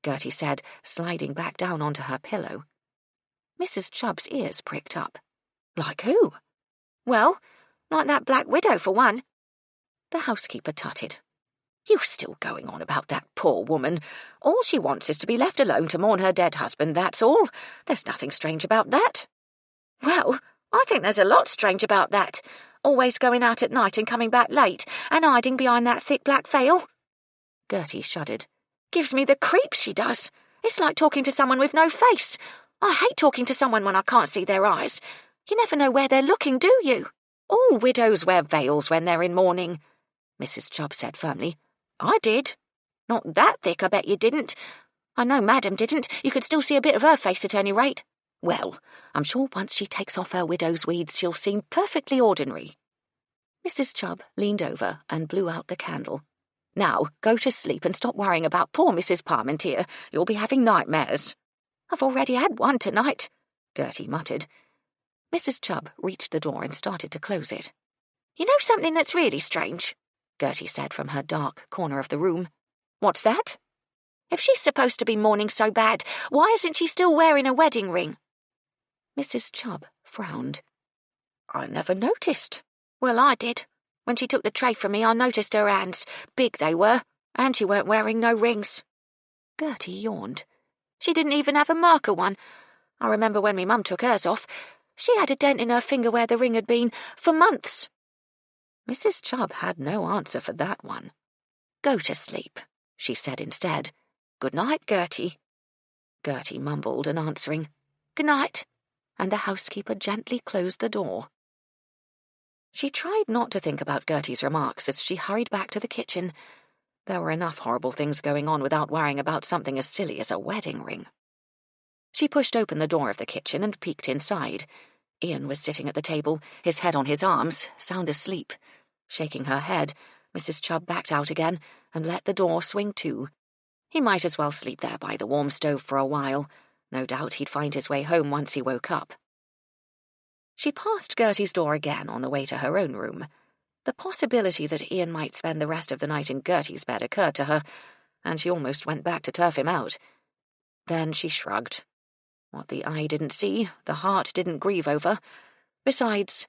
Gertie said, sliding back down onto her pillow. Mrs. Chubb's ears pricked up. "Like who?" "Well, like that Black Widow, for one." The housekeeper tutted. "You still going on about that poor woman? All she wants is to be left alone to mourn her dead husband, that's all. There's nothing strange about that." "Well, I think there's a lot strange about that. Always going out at night and coming back late, and hiding behind that thick black veil." Gertie shuddered. "Gives me the creeps, she does. It's like talking to someone with no face. I hate talking to someone when I can't see their eyes. You never know where they're looking, do you? All widows wear veils when they're in mourning," Mrs. Chubb said firmly. "I did. Not that thick, I bet you didn't. I know Madam didn't. You could still see a bit of her face at any rate. Well, I'm sure once she takes off her widow's weeds, she'll seem perfectly ordinary." Mrs. Chubb leaned over and blew out the candle. "Now, go to sleep and stop worrying about poor Mrs. Parmentier. You'll be having nightmares." "I've already had one tonight," Gertie muttered. Mrs. Chubb reached the door and started to close it. "You know something that's really strange?" Gertie said from her dark corner of the room. "What's that?" "If she's supposed to be mourning so bad, why isn't she still wearing a wedding ring?" Mrs. Chubb frowned. "I never noticed." "Well, I did. When she took the tray from me, I noticed her hands. Big they were, and she weren't wearing no rings." Gertie yawned. "She didn't even have a marker one. I remember when me mum took hers off. She had a dent in her finger where the ring had been for months." Mrs. Chubb had no answer for that one. "Go to sleep," she said instead. "Good night, Gertie." Gertie mumbled an answering "Good night," and the housekeeper gently closed the door. She tried not to think about Gertie's remarks as she hurried back to the kitchen. There were enough horrible things going on without worrying about something as silly as a wedding ring. She pushed open the door of the kitchen and peeked inside. Ian was sitting at the table, his head on his arms, sound asleep. Shaking her head, Mrs. Chubb backed out again and let the door swing to. He might as well sleep there by the warm stove for a while. No doubt he'd find his way home once he woke up. She passed Gertie's door again on the way to her own room. The possibility that Ian might spend the rest of the night in Gertie's bed occurred to her, and she almost went back to turf him out. Then she shrugged. What the eye didn't see, the heart didn't grieve over. Besides,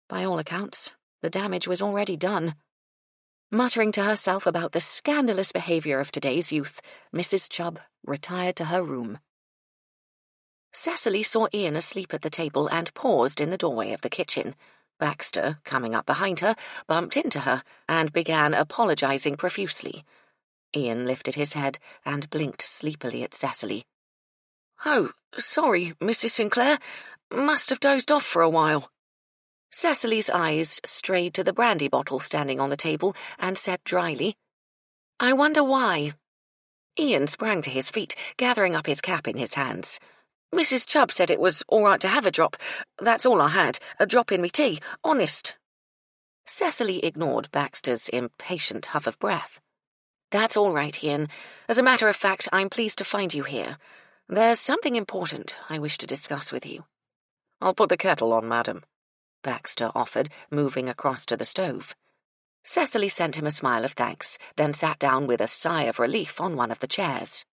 by all accounts, the damage was already done. Muttering to herself about the scandalous behaviour of today's youth, Mrs. Chubb retired to her room. Cecily saw Ian asleep at the table and paused in the doorway of the kitchen. Baxter, coming up behind her, bumped into her and began apologising profusely. Ian lifted his head and blinked sleepily at Cecily. "Oh, sorry, Mrs. Sinclair. Must have dozed off for a while." Cecily's eyes strayed to the brandy bottle standing on the table and said dryly, "I wonder why." Ian sprang to his feet, gathering up his cap in his hands. "Mrs. Chubb said it was all right to have a drop. That's all I had, a drop in me tea, honest." Cecily ignored Baxter's impatient huff of breath. "That's all right, Ian. As a matter of fact, I'm pleased to find you here. There's something important I wish to discuss with you." "I'll put the kettle on, madam," Baxter offered, moving across to the stove. Cecily sent him a smile of thanks, then sat down with a sigh of relief on one of the chairs.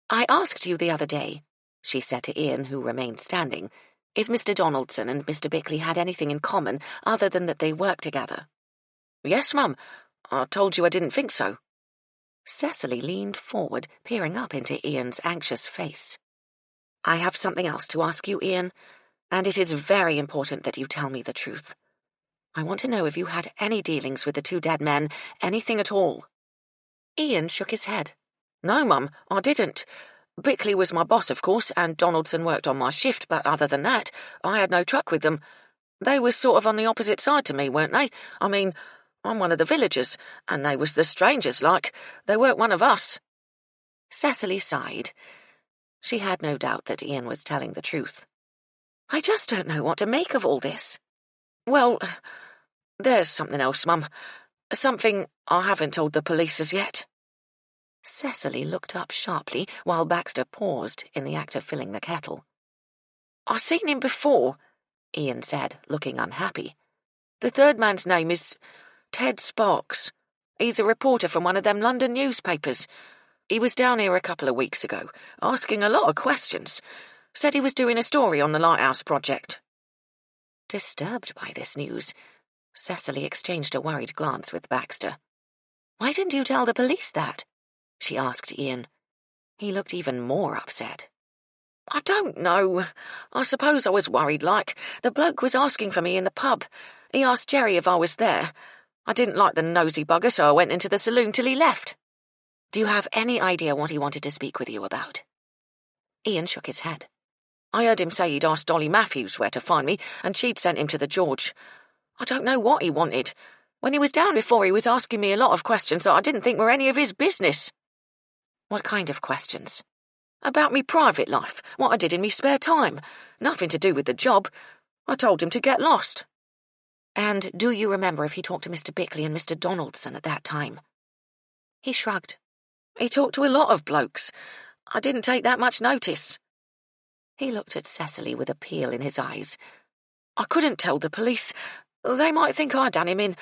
"I asked you the other day," she said to Ian, who remained standing, "if Mr. Donaldson and Mr. Bickley had anything in common other than that they worked together." "Yes, Mum. I told you I didn't think so." Cecily leaned forward, peering up into Ian's anxious face. "I have something else to ask you, Ian, and it is very important that you tell me the truth. I want to know if you had any dealings with the two dead men, anything at all." Ian shook his head. "No, Mum, I didn't. Bickley was my boss, of course, and Donaldson worked on my shift, but other than that, I had no truck with them. They was sort of on the opposite side to me, weren't they? I mean, I'm one of the villagers, and they was the strangers, like. They weren't one of us." Cecily sighed. She had no doubt that Ian was telling the truth. "I just don't know what to make of all this." "Well, there's something else, Mum. Something I haven't told the police as yet." Cecily looked up sharply while Baxter paused in the act of filling the kettle. "I seen him before," Ian said, looking unhappy. "The third man's name is Ted Sparks. He's a reporter from one of them London newspapers. He was down here a couple of weeks ago, asking a lot of questions. Said he was doing a story on the Lighthouse project." Disturbed by this news, Cecily exchanged a worried glance with Baxter. "Why didn't you tell the police that?" she asked Ian. He looked even more upset. "I don't know. I suppose I was worried, like. The bloke was asking for me in the pub. He asked Jerry if I was there. I didn't like the nosy bugger, so I went into the saloon till he left." "Do you have any idea what he wanted to speak with you about?" Ian shook his head. "I heard him say he'd asked Dolly Matthews where to find me, and she'd sent him to the George. I don't know what he wanted. When he was down before, he was asking me a lot of questions that I didn't think were any of his business." "What kind of questions?" "About me private life, what I did in me spare time. Nothing to do with the job. I told him to get lost." "And do you remember if he talked to Mr. Bickley and Mr. Donaldson at that time?" He shrugged. "He talked to a lot of blokes. I didn't take that much notice." He looked at Cecily with appeal in his eyes. "I couldn't tell the police. They might think I'd done him in.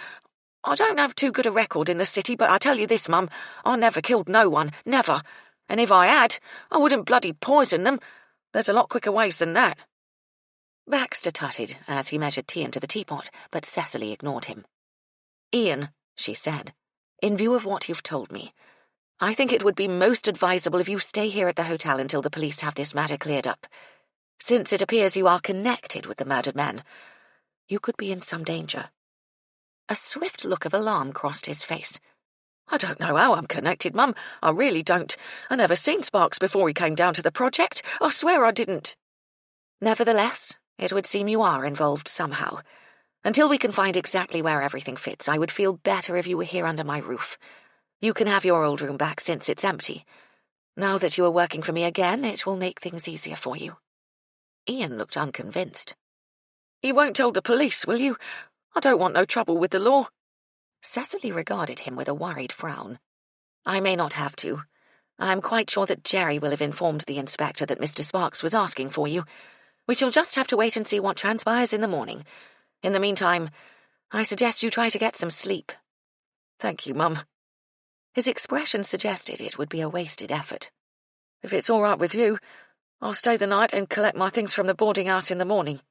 I don't have too good a record in the city, but I tell you this, Mum, I never killed no one, never. And if I had, I wouldn't bloody poison them. There's a lot quicker ways than that." Baxter tutted as he measured tea into the teapot, but Cecily ignored him. Ian, she said, in view of what you've told me, I think it would be most advisable if you stay here at the hotel until the police have this matter cleared up. Since it appears you are connected with the murdered men, you could be in some danger. A swift look of alarm crossed his face. I don't know how I'm connected, Mum. I really don't. I never seen Sparks before he came down to the project. I swear I didn't. Nevertheless, it would seem you are involved somehow. Until we can find exactly where everything fits, I would feel better if you were here under my roof. You can have your old room back since it's empty. Now that you are working for me again, it will make things easier for you. Ian looked unconvinced. You won't tell the police, will you? I don't want no trouble with the law. Cecily regarded him with a worried frown. I may not have to. I'm quite sure that Jerry will have informed the inspector that Mr. Sparks was asking for you. We shall just have to wait and see what transpires in the morning. In the meantime, I suggest you try to get some sleep. Thank you, Mum. His expression suggested it would be a wasted effort. If it's all right with you, I'll stay the night and collect my things from the boarding house in the morning.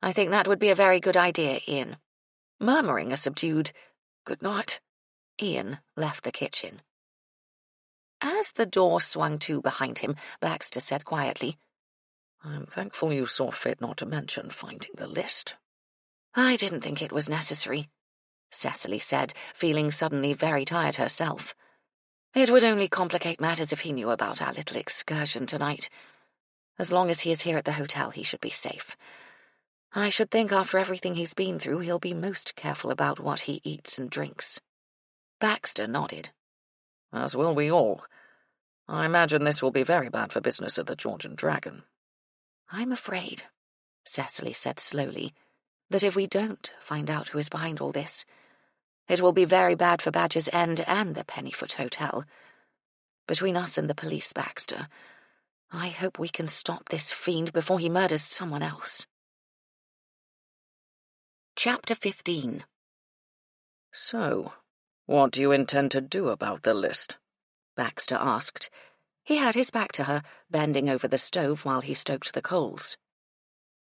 I think that would be a very good idea, Ian. Murmuring a subdued good night, Ian left the kitchen. As the door swung to behind him, Baxter said quietly, I'm thankful you saw fit not to mention finding the list. I didn't think it was necessary, Cecily said, feeling suddenly very tired herself. It would only complicate matters if he knew about our little excursion tonight. As long as he is here at the hotel, he should be safe. I should think after everything he's been through, he'll be most careful about what he eats and drinks. Baxter nodded. As will we all. I imagine this will be very bad for business at the George and Dragon. I'm afraid, Cecily said slowly, that if we don't find out who is behind all this, it will be very bad for Badger's End and the Pennyfoot Hotel. Between us and the police, Baxter, I hope we can stop this fiend before he murders someone else. Chapter 15. So, what do you intend to do about the list? Baxter asked. He had his back to her, bending over the stove while he stoked the coals.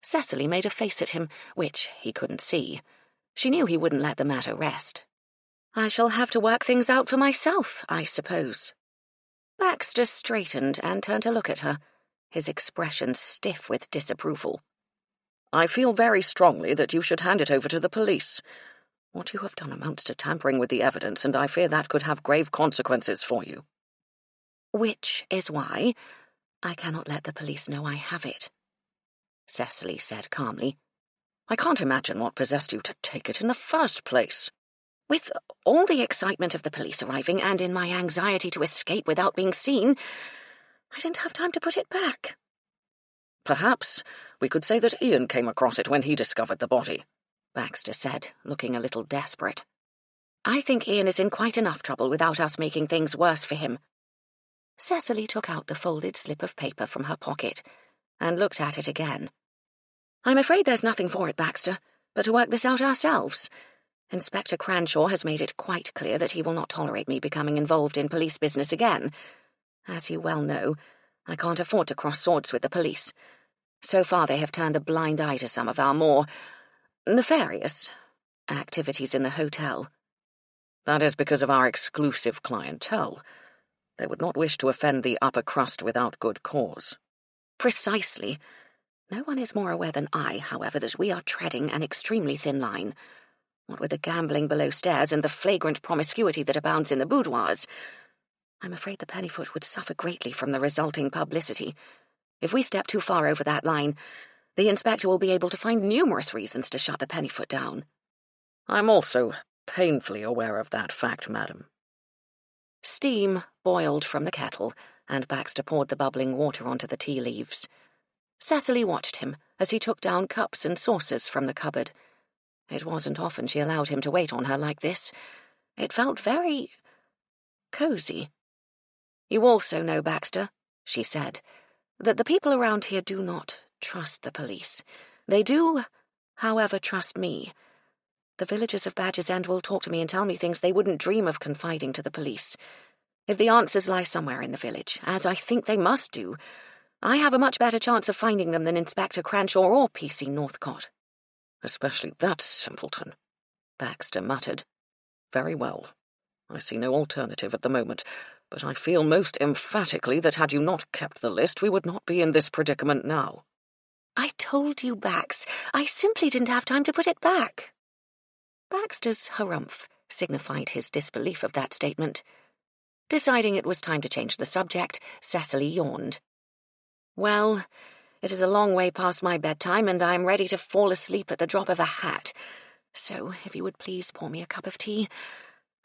Cecily made a face at him, which he couldn't see. She knew he wouldn't let the matter rest. I shall have to work things out for myself, I suppose. Baxter straightened and turned to look at her, his expression stiff with disapproval. I feel very strongly that you should hand it over to the police. What you have done amounts to tampering with the evidence, and I fear that could have grave consequences for you. Which is why I cannot let the police know I have it, Cecily said calmly. I can't imagine what possessed you to take it in the first place. With all the excitement of the police arriving and in my anxiety to escape without being seen, I didn't have time to put it back. Perhaps we could say that Ian came across it when he discovered the body, Baxter said, looking a little desperate. I think Ian is in quite enough trouble without us making things worse for him. Cecily took out the folded slip of paper from her pocket and looked at it again. I'm afraid there's nothing for it, Baxter, but to work this out ourselves. Inspector Cranshaw has made it quite clear that he will not tolerate me becoming involved in police business again. As you well know, I can't afford to cross swords with the police. So far they have turned a blind eye to some of our more nefarious activities in the hotel. That is because of our exclusive clientele. They would not wish to offend the upper crust without good cause. Precisely. No one is more aware than I, however, that we are treading an extremely thin line. What with the gambling below stairs and the flagrant promiscuity that abounds in the boudoirs, I'm afraid the Pennyfoot would suffer greatly from the resulting publicity. If we step too far over that line, the inspector will be able to find numerous reasons to shut the Pennyfoot down. I'm also painfully aware of that fact, madam. Steam boiled from the kettle, and Baxter poured the bubbling water onto the tea leaves. Cecily watched him as he took down cups and saucers from the cupboard. It wasn't often she allowed him to wait on her like this. It felt very cozy. You also know, Baxter, she said, that the people around here do not trust the police. They do, however, trust me. The villagers of Badger's End will talk to me and tell me things they wouldn't dream of confiding to the police. If the answers lie somewhere in the village, as I think they must do, I have a much better chance of finding them than Inspector Cranshaw or P.C. Northcott. Especially that simpleton, Baxter muttered. Very well. I see no alternative at the moment, but I feel most emphatically that had you not kept the list, we would not be in this predicament now. I told you, Bax. I simply didn't have time to put it back. Baxter's harumph signified his disbelief of that statement. Deciding it was time to change the subject, Cecily yawned. Well, it is a long way past my bedtime, and I am ready to fall asleep at the drop of a hat. So, if you would please pour me a cup of tea,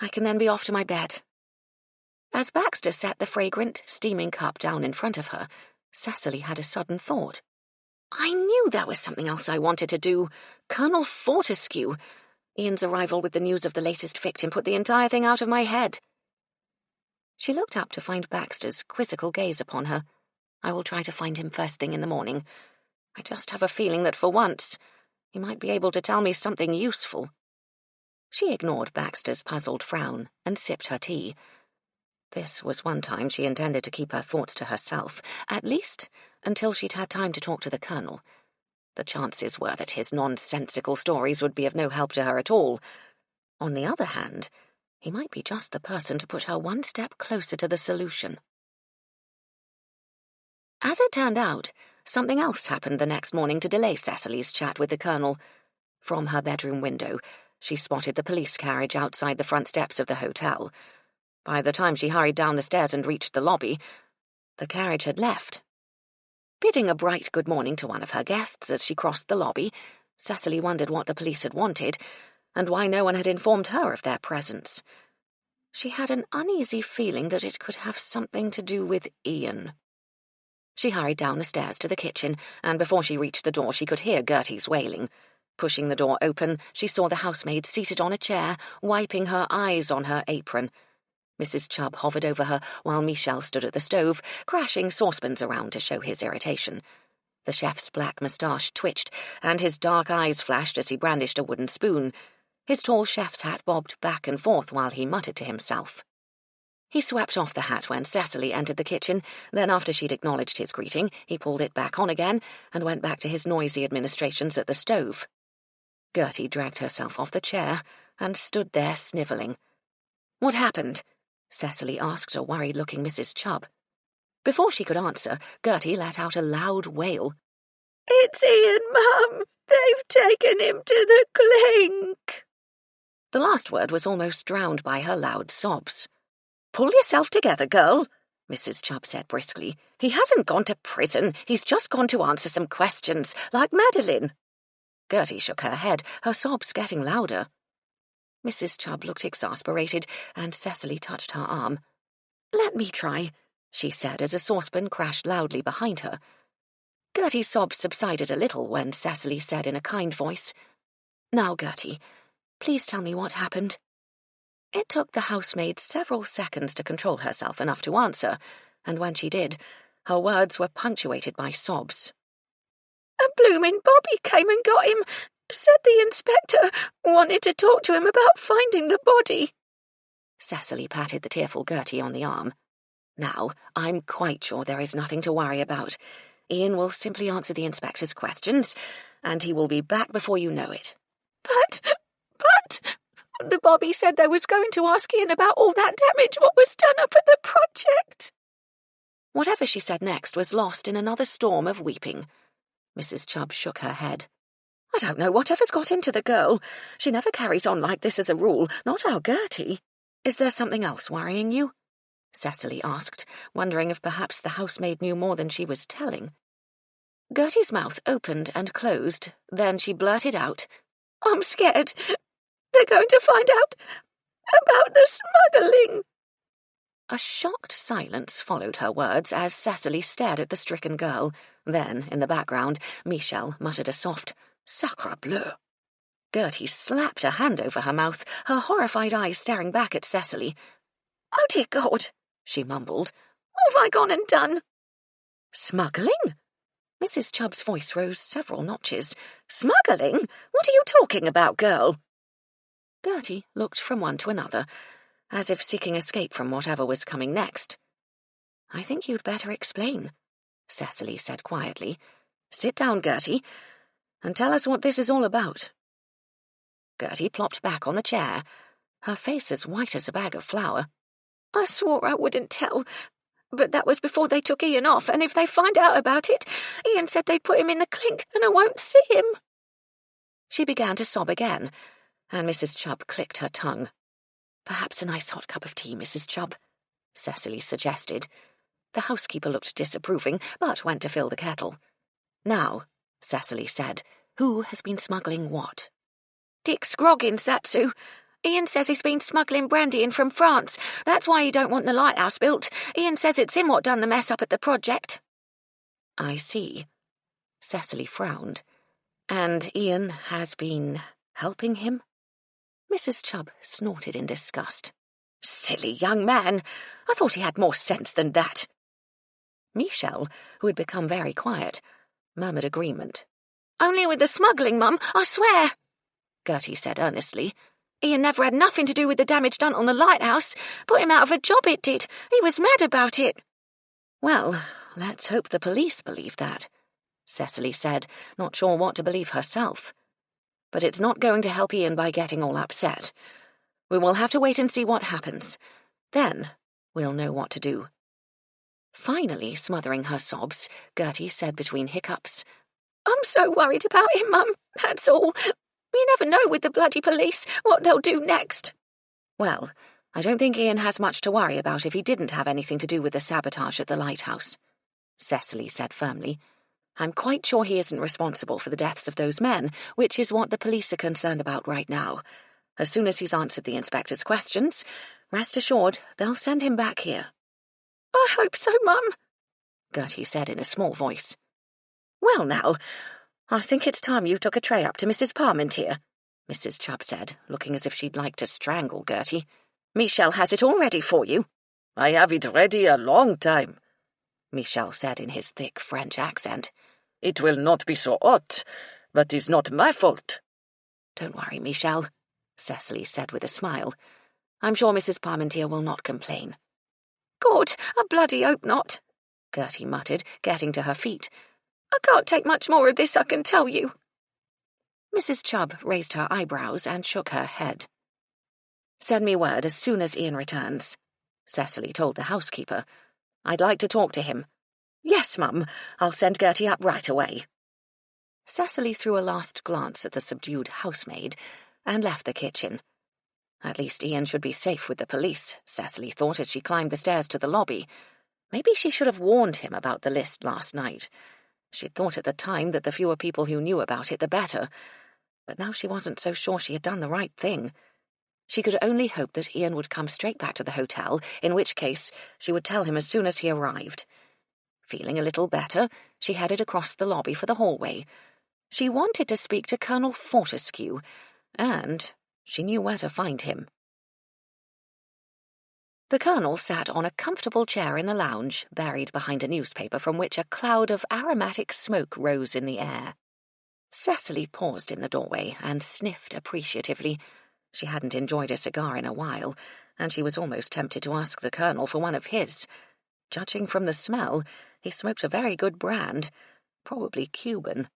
I can then be off to my bed. As Baxter set the fragrant, steaming cup down in front of her, Cecily had a sudden thought. I knew there was something else I wanted to do. Colonel Fortescue. Ian's arrival with the news of the latest victim put the entire thing out of my head. She looked up to find Baxter's quizzical gaze upon her. I will try to find him first thing in the morning. I just have a feeling that for once he might be able to tell me something useful. She ignored Baxter's puzzled frown and sipped her tea. This was one time she intended to keep her thoughts to herself, at least until she'd had time to talk to the Colonel. The chances were that his nonsensical stories would be of no help to her at all. On the other hand, he might be just the person to put her one step closer to the solution. As it turned out, something else happened the next morning to delay Cecily's chat with the Colonel. From her bedroom window, she spotted the police carriage outside the front steps of the hotel. By the time she hurried down the stairs and reached the lobby, the carriage had left. Bidding a bright good morning to one of her guests as she crossed the lobby, Cecily wondered what the police had wanted, and why no one had informed her of their presence. She had an uneasy feeling that it could have something to do with Ian. She hurried down the stairs to the kitchen, and before she reached the door she could hear Gertie's wailing. Pushing the door open, she saw the housemaid seated on a chair, wiping her eyes on her apron. Mrs. Chubb hovered over her, while Michel stood at the stove, crashing saucepans around to show his irritation. The chef's black moustache twitched, and his dark eyes flashed as he brandished a wooden spoon. His tall chef's hat bobbed back and forth while he muttered to himself. He swept off the hat when Cecily entered the kitchen, then after she'd acknowledged his greeting, he pulled it back on again and went back to his noisy administrations at the stove. Gertie dragged herself off the chair and stood there snivelling. "What happened?" Cecily asked a worried-looking Mrs. Chubb. Before she could answer, Gertie let out a loud wail. "It's Ian, Mum! They've taken him to the clink!" The last word was almost drowned by her loud sobs. "Pull yourself together, girl," Mrs. Chubb said briskly. "He hasn't gone to prison. He's just gone to answer some questions, like Madeline." Gertie shook her head, her sobs getting louder. Mrs. Chubb looked exasperated, and Cecily touched her arm. "Let me try," she said as a saucepan crashed loudly behind her. Gertie's sobs subsided a little when Cecily said in a kind voice, "Now, Gertie, please tell me what happened." It took the housemaid several seconds to control herself enough to answer, and when she did, her words were punctuated by sobs. "A bloomin' Bobby came and got him. Said the inspector wanted to talk to him about finding the body." Cecily patted the tearful Gertie on the arm. "Now, I'm quite sure there is nothing to worry about. Ian will simply answer the inspector's questions, and he will be back before you know it." But, the Bobby said they was going to ask Ian about all that damage what was done up at the project." Whatever she said next was lost in another storm of weeping. Mrs. Chubb shook her head. "I don't know whatever's got into the girl. She never carries on like this as a rule, not our Gertie. Is there something else worrying you?" Cecily asked, wondering if perhaps the housemaid knew more than she was telling. Gertie's mouth opened and closed, then she blurted out, "I'm scared. They're going to find out about the smuggling." A shocked silence followed her words as Cecily stared at the stricken girl. Then, in the background, Michel muttered a soft, "Sacre bleu." Gertie slapped a hand over her mouth, her horrified eyes staring back at Cecily. "Oh, dear God," she mumbled. "What have I gone and done?" "Smuggling?" Mrs. Chubb's voice rose several notches. "Smuggling? What are you talking about, girl?" Gertie looked from one to another, as if seeking escape from whatever was coming next. "I think you'd better explain," Cecily said quietly. "Sit down, Gertie, and tell us what this is all about." Gertie plopped back on the chair, her face as white as a bag of flour. "I swore I wouldn't tell, but that was before they took Ian off, and if they find out about it, Ian said they'd put him in the clink and I won't see him." She began to sob again, and Mrs. Chubb clicked her tongue. "Perhaps a nice hot cup of tea, Mrs. Chubb," Cecily suggested. The housekeeper looked disapproving, but went to fill the kettle. "Now," Cecily said, "who has been smuggling what?" "Dick Scroggins, that's who. Ian says he's been smuggling brandy in from France. That's why he don't want the lighthouse built. Ian says it's him what done the mess up at the project." "I see." Cecily frowned. "And Ian has been helping him?" Mrs. Chubb snorted in disgust. "Silly young man. I thought he had more sense than that." Michel, who had become very quiet, murmured agreement. "Only with the smuggling, Mum, I swear," Gertie said earnestly. "Ian never had nothing to do with the damage done on the lighthouse. Put him out of a job, it did. He was mad about it." "Well, let's hope the police believe that," Cecily said, not sure what to believe herself. "But it's not going to help Ian by getting all upset. We will have to wait and see what happens. Then we'll know what to do." Finally, smothering her sobs, Gertie said between hiccups, "I'm so worried about him, Mum, that's all. You never know with the bloody police what they'll do next." "Well, I don't think Ian has much to worry about if he didn't have anything to do with the sabotage at the lighthouse," Cecily said firmly. "I'm quite sure he isn't responsible for the deaths of those men, which is what the police are concerned about right now. As soon as he's answered the inspector's questions, rest assured they'll send him back here." "I hope so, Mum," Gertie said in a small voice. "Well now, I think it's time you took a tray up to Mrs. Parmentier," Mrs. Chubb said, looking as if she'd like to strangle Gertie. "Michel has it all ready for you." "I have it ready a long time," Michel said in his thick French accent. "It will not be so hot, but it's not my fault." "Don't worry, Michel," Cecily said with a smile. "I'm sure Mrs. Parmentier will not complain." "Good, I bloody hope not," Gertie muttered, getting to her feet. "I can't take much more of this, I can tell you." Mrs. Chubb raised her eyebrows and shook her head. "Send me word as soon as Ian returns," Cecily told the housekeeper. "I'd like to talk to him." "Yes, Mum, I'll send Gertie up right away." Cecily threw a last glance at the subdued housemaid and left the kitchen. At least Ian should be safe with the police, Cecily thought as she climbed the stairs to the lobby. Maybe she should have warned him about the list last night. She'd thought at the time that the fewer people who knew about it, the better. But now she wasn't so sure she had done the right thing. She could only hope that Ian would come straight back to the hotel, in which case she would tell him as soon as he arrived. Feeling a little better, she headed across the lobby for the hallway. She wanted to speak to Colonel Fortescue, and she knew where to find him. The Colonel sat on a comfortable chair in the lounge, buried behind a newspaper from which a cloud of aromatic smoke rose in the air. Cecily paused in the doorway and sniffed appreciatively. She hadn't enjoyed a cigar in a while, and she was almost tempted to ask the Colonel for one of his. Judging from the smell, he smoked a very good brand, probably Cuban.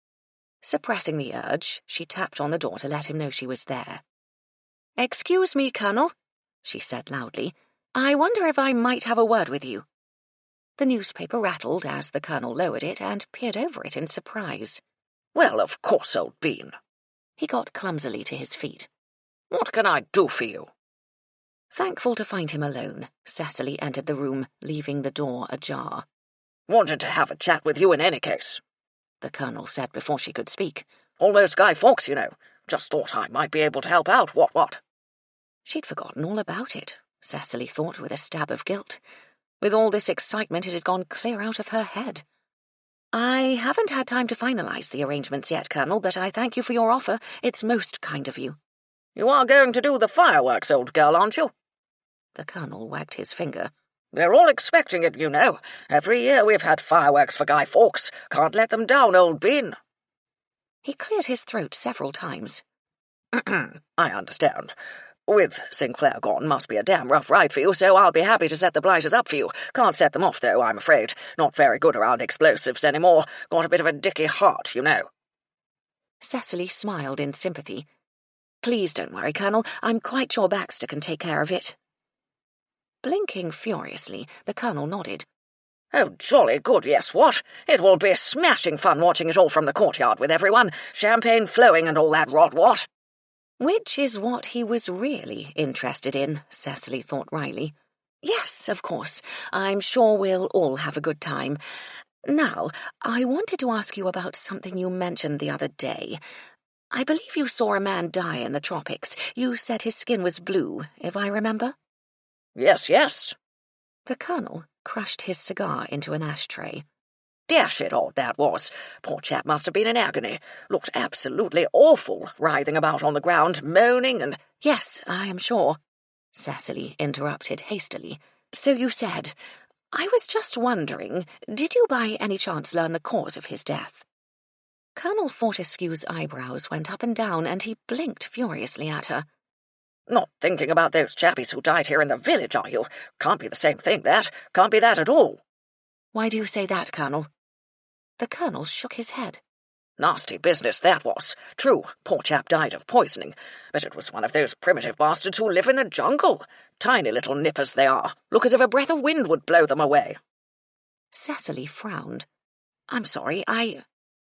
Suppressing the urge, she tapped on the door to let him know she was there. "Excuse me, Colonel," she said loudly. "I wonder if I might have a word with you." The newspaper rattled as the Colonel lowered it and peered over it in surprise. "Well, of course, old bean." He got clumsily to his feet. "What can I do for you?" Thankful to find him alone, Cecily entered the room, leaving the door ajar. "Wanted to have a chat with you in any case," the Colonel said before she could speak. "Almost Guy Fawkes, you know. Just thought I might be able to help out, what? She'd forgotten all about it, Cecily thought with a stab of guilt. With all this excitement it had gone clear out of her head. "I haven't had time to finalize the arrangements yet, Colonel, but I thank you for your offer. It's most kind of you." "You are going to do the fireworks, old girl, aren't you?" The Colonel wagged his finger. "They're all expecting it, you know. Every year we've had fireworks for Guy Fawkes. Can't let them down, old bean." He cleared his throat several times. "I understand. With Sinclair gone, must be a damn rough ride for you, so I'll be happy to set the blighters up for you. Can't set them off, though, I'm afraid. Not very good around explosives anymore. Got a bit of a dicky heart, you know." Cecily smiled in sympathy. Please don't worry, Colonel. I'm quite sure Baxter can take care of it. Blinking furiously, the Colonel nodded. Oh, jolly good, yes, what? It will be smashing fun watching it all from the courtyard with everyone, champagne flowing and all that rot, what? Which is what he was really interested in, Cecily thought wryly. Yes, of course. I'm sure we'll all have a good time. Now, I wanted to ask you about something you mentioned the other day. I believe you saw a man die in the tropics. You said his skin was blue, if I remember. Yes, yes. The Colonel crushed his cigar into an ashtray. Dash it all, that was. Poor chap must have been in agony. Looked absolutely awful, writhing about on the ground, moaning and— Yes, I am sure, Cecily interrupted hastily. So you said. I was just wondering, did you by any chance learn the cause of his death? Colonel Fortescue's eyebrows went up and down, and he blinked furiously at her. Not thinking about those chappies who died here in the village, are you? Can't be the same thing, that. Can't be that at all. Why do you say that, Colonel? The Colonel shook his head. Nasty business, that was. True, poor chap died of poisoning, but it was one of those primitive bastards who live in the jungle. Tiny little nippers they are. Look as if a breath of wind would blow them away. Cecily frowned. I'm sorry,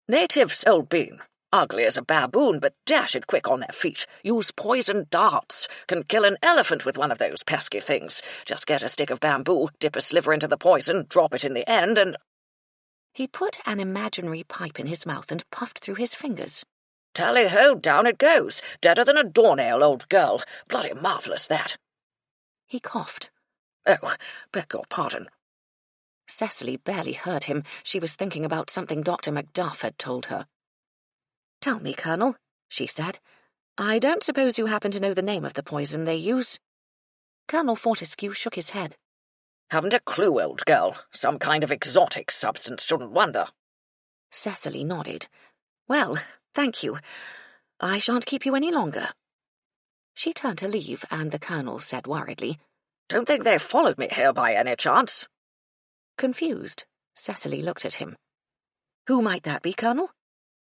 Natives, old bean. Ugly as a baboon, but dashed quick on their feet. Use poison darts. Can kill an elephant with one of those pesky things. Just get a stick of bamboo, dip a sliver into the poison, drop it in the end, and— He put an imaginary pipe in his mouth and puffed through his fingers. Tally-ho, down it goes. Deader than a doornail, old girl. Bloody marvellous, that. He coughed. Oh, beg your pardon. Cecily barely heard him. She was thinking about something Dr. Macduff had told her. Tell me, Colonel, she said. I don't suppose you happen to know the name of the poison they use? Colonel Fortescue shook his head. Haven't a clue, old girl. Some kind of exotic substance, shouldn't wonder. Cecily nodded. Well, thank you. I shan't keep you any longer. She turned to leave, and the Colonel said worriedly, Don't think they followed me here by any chance? Confused, Cecily looked at him. Who might that be, Colonel?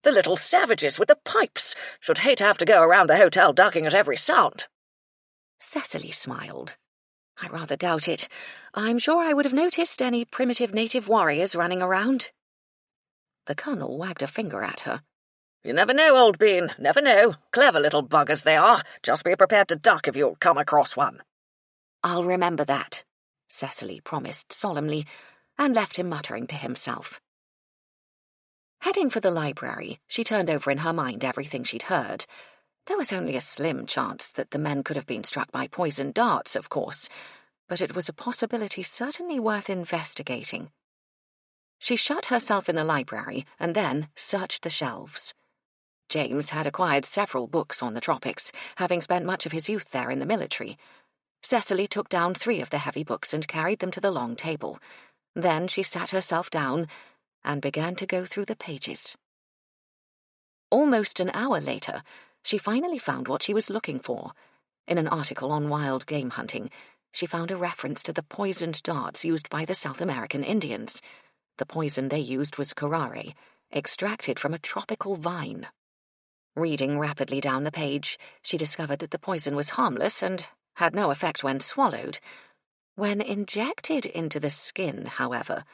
The little savages with the pipes. Should hate to have to go around the hotel ducking at every sound. Cecily smiled. I rather doubt it. I'm sure I would have noticed any primitive native warriors running around. The Colonel wagged a finger at her. You never know, old bean, never know. Clever little buggers they are. Just be prepared to duck if you'll come across one. I'll remember that, Cecily promised solemnly, and left him muttering to himself. Heading for the library, she turned over in her mind everything she'd heard. There was only a slim chance that the men could have been struck by poisoned darts, of course, but it was a possibility certainly worth investigating. She shut herself in the library and then searched the shelves. James had acquired several books on the tropics, having spent much of his youth there in the military. Cecily took down 3 of the heavy books and carried them to the long table. Then she sat herself down and began to go through the pages. Almost an hour later, she finally found what she was looking for. In an article on wild game hunting, she found a reference to the poisoned darts used by the South American Indians. The poison they used was curare, extracted from a tropical vine. Reading rapidly down the page, she discovered that the poison was harmless and had no effect when swallowed. When injected into the skin, however,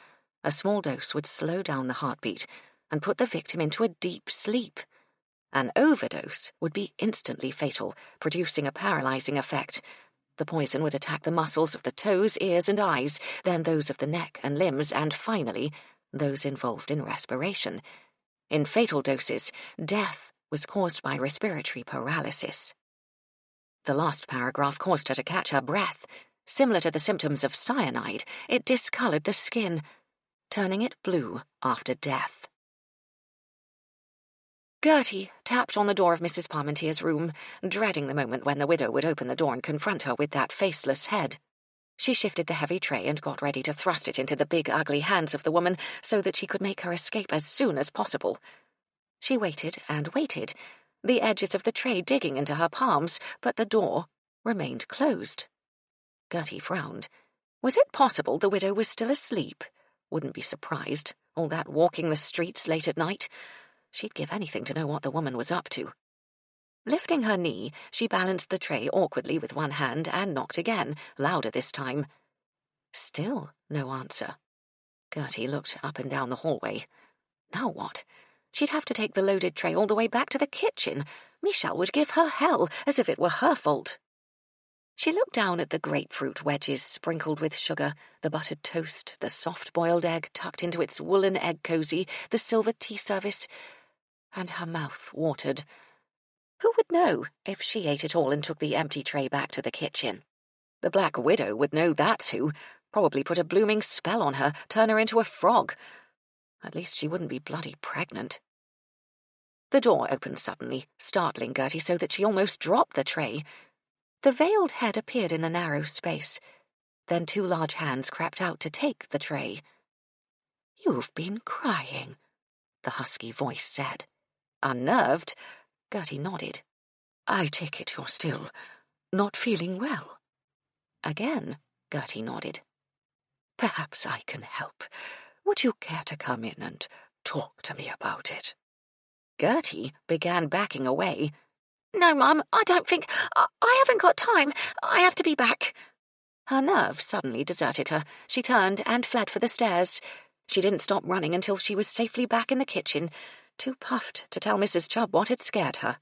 a small dose would slow down the heartbeat and put the victim into a deep sleep. An overdose would be instantly fatal, producing a paralyzing effect. The poison would attack the muscles of the toes, ears, and eyes, then those of the neck and limbs, and finally, those involved in respiration. In fatal doses, death was caused by respiratory paralysis. The last paragraph caused her to catch her breath. Similar to the symptoms of cyanide, it discolored the skin, turning it blue after death. Gertie tapped on the door of Mrs. Parmentier's room, dreading the moment when the widow would open the door and confront her with that faceless head. She shifted the heavy tray and got ready to thrust it into the big, ugly hands of the woman so that she could make her escape as soon as possible. She waited and waited, the edges of the tray digging into her palms, but the door remained closed. Gertie frowned. Was it possible the widow was still asleep? Wouldn't be surprised. All that walking the streets late at night. She'd give anything to know what the woman was up to. Lifting her knee, she balanced the tray awkwardly with one hand and knocked again, louder this time. Still no answer. Gertie looked up and down the hallway. Now what? She'd have to take the loaded tray all the way back to the kitchen. Michel would give her hell, as if it were her fault. She looked down at the grapefruit wedges sprinkled with sugar, the buttered toast, the soft-boiled egg tucked into its woolen egg cosy, the silver tea service, and her mouth watered. Who would know if she ate it all and took the empty tray back to the kitchen? The Black Widow would know that's who. Probably put a blooming spell on her, turn her into a frog. At least she wouldn't be bloody pregnant. The door opened suddenly, startling Gertie so that she almost dropped the tray. The veiled head appeared in the narrow space. Then two large hands crept out to take the tray. "You've been crying," the husky voice said. Unnerved, Gertie nodded. "I take it you're still not feeling well." Again, Gertie nodded. "Perhaps I can help. Would you care to come in and talk to me about it?" Gertie began backing away. "No, Mum, I don't think... I haven't got time. I have to be back." Her nerve suddenly deserted her. She turned and fled for the stairs. She didn't stop running until she was safely back in the kitchen, too puffed to tell Mrs. Chubb what had scared her.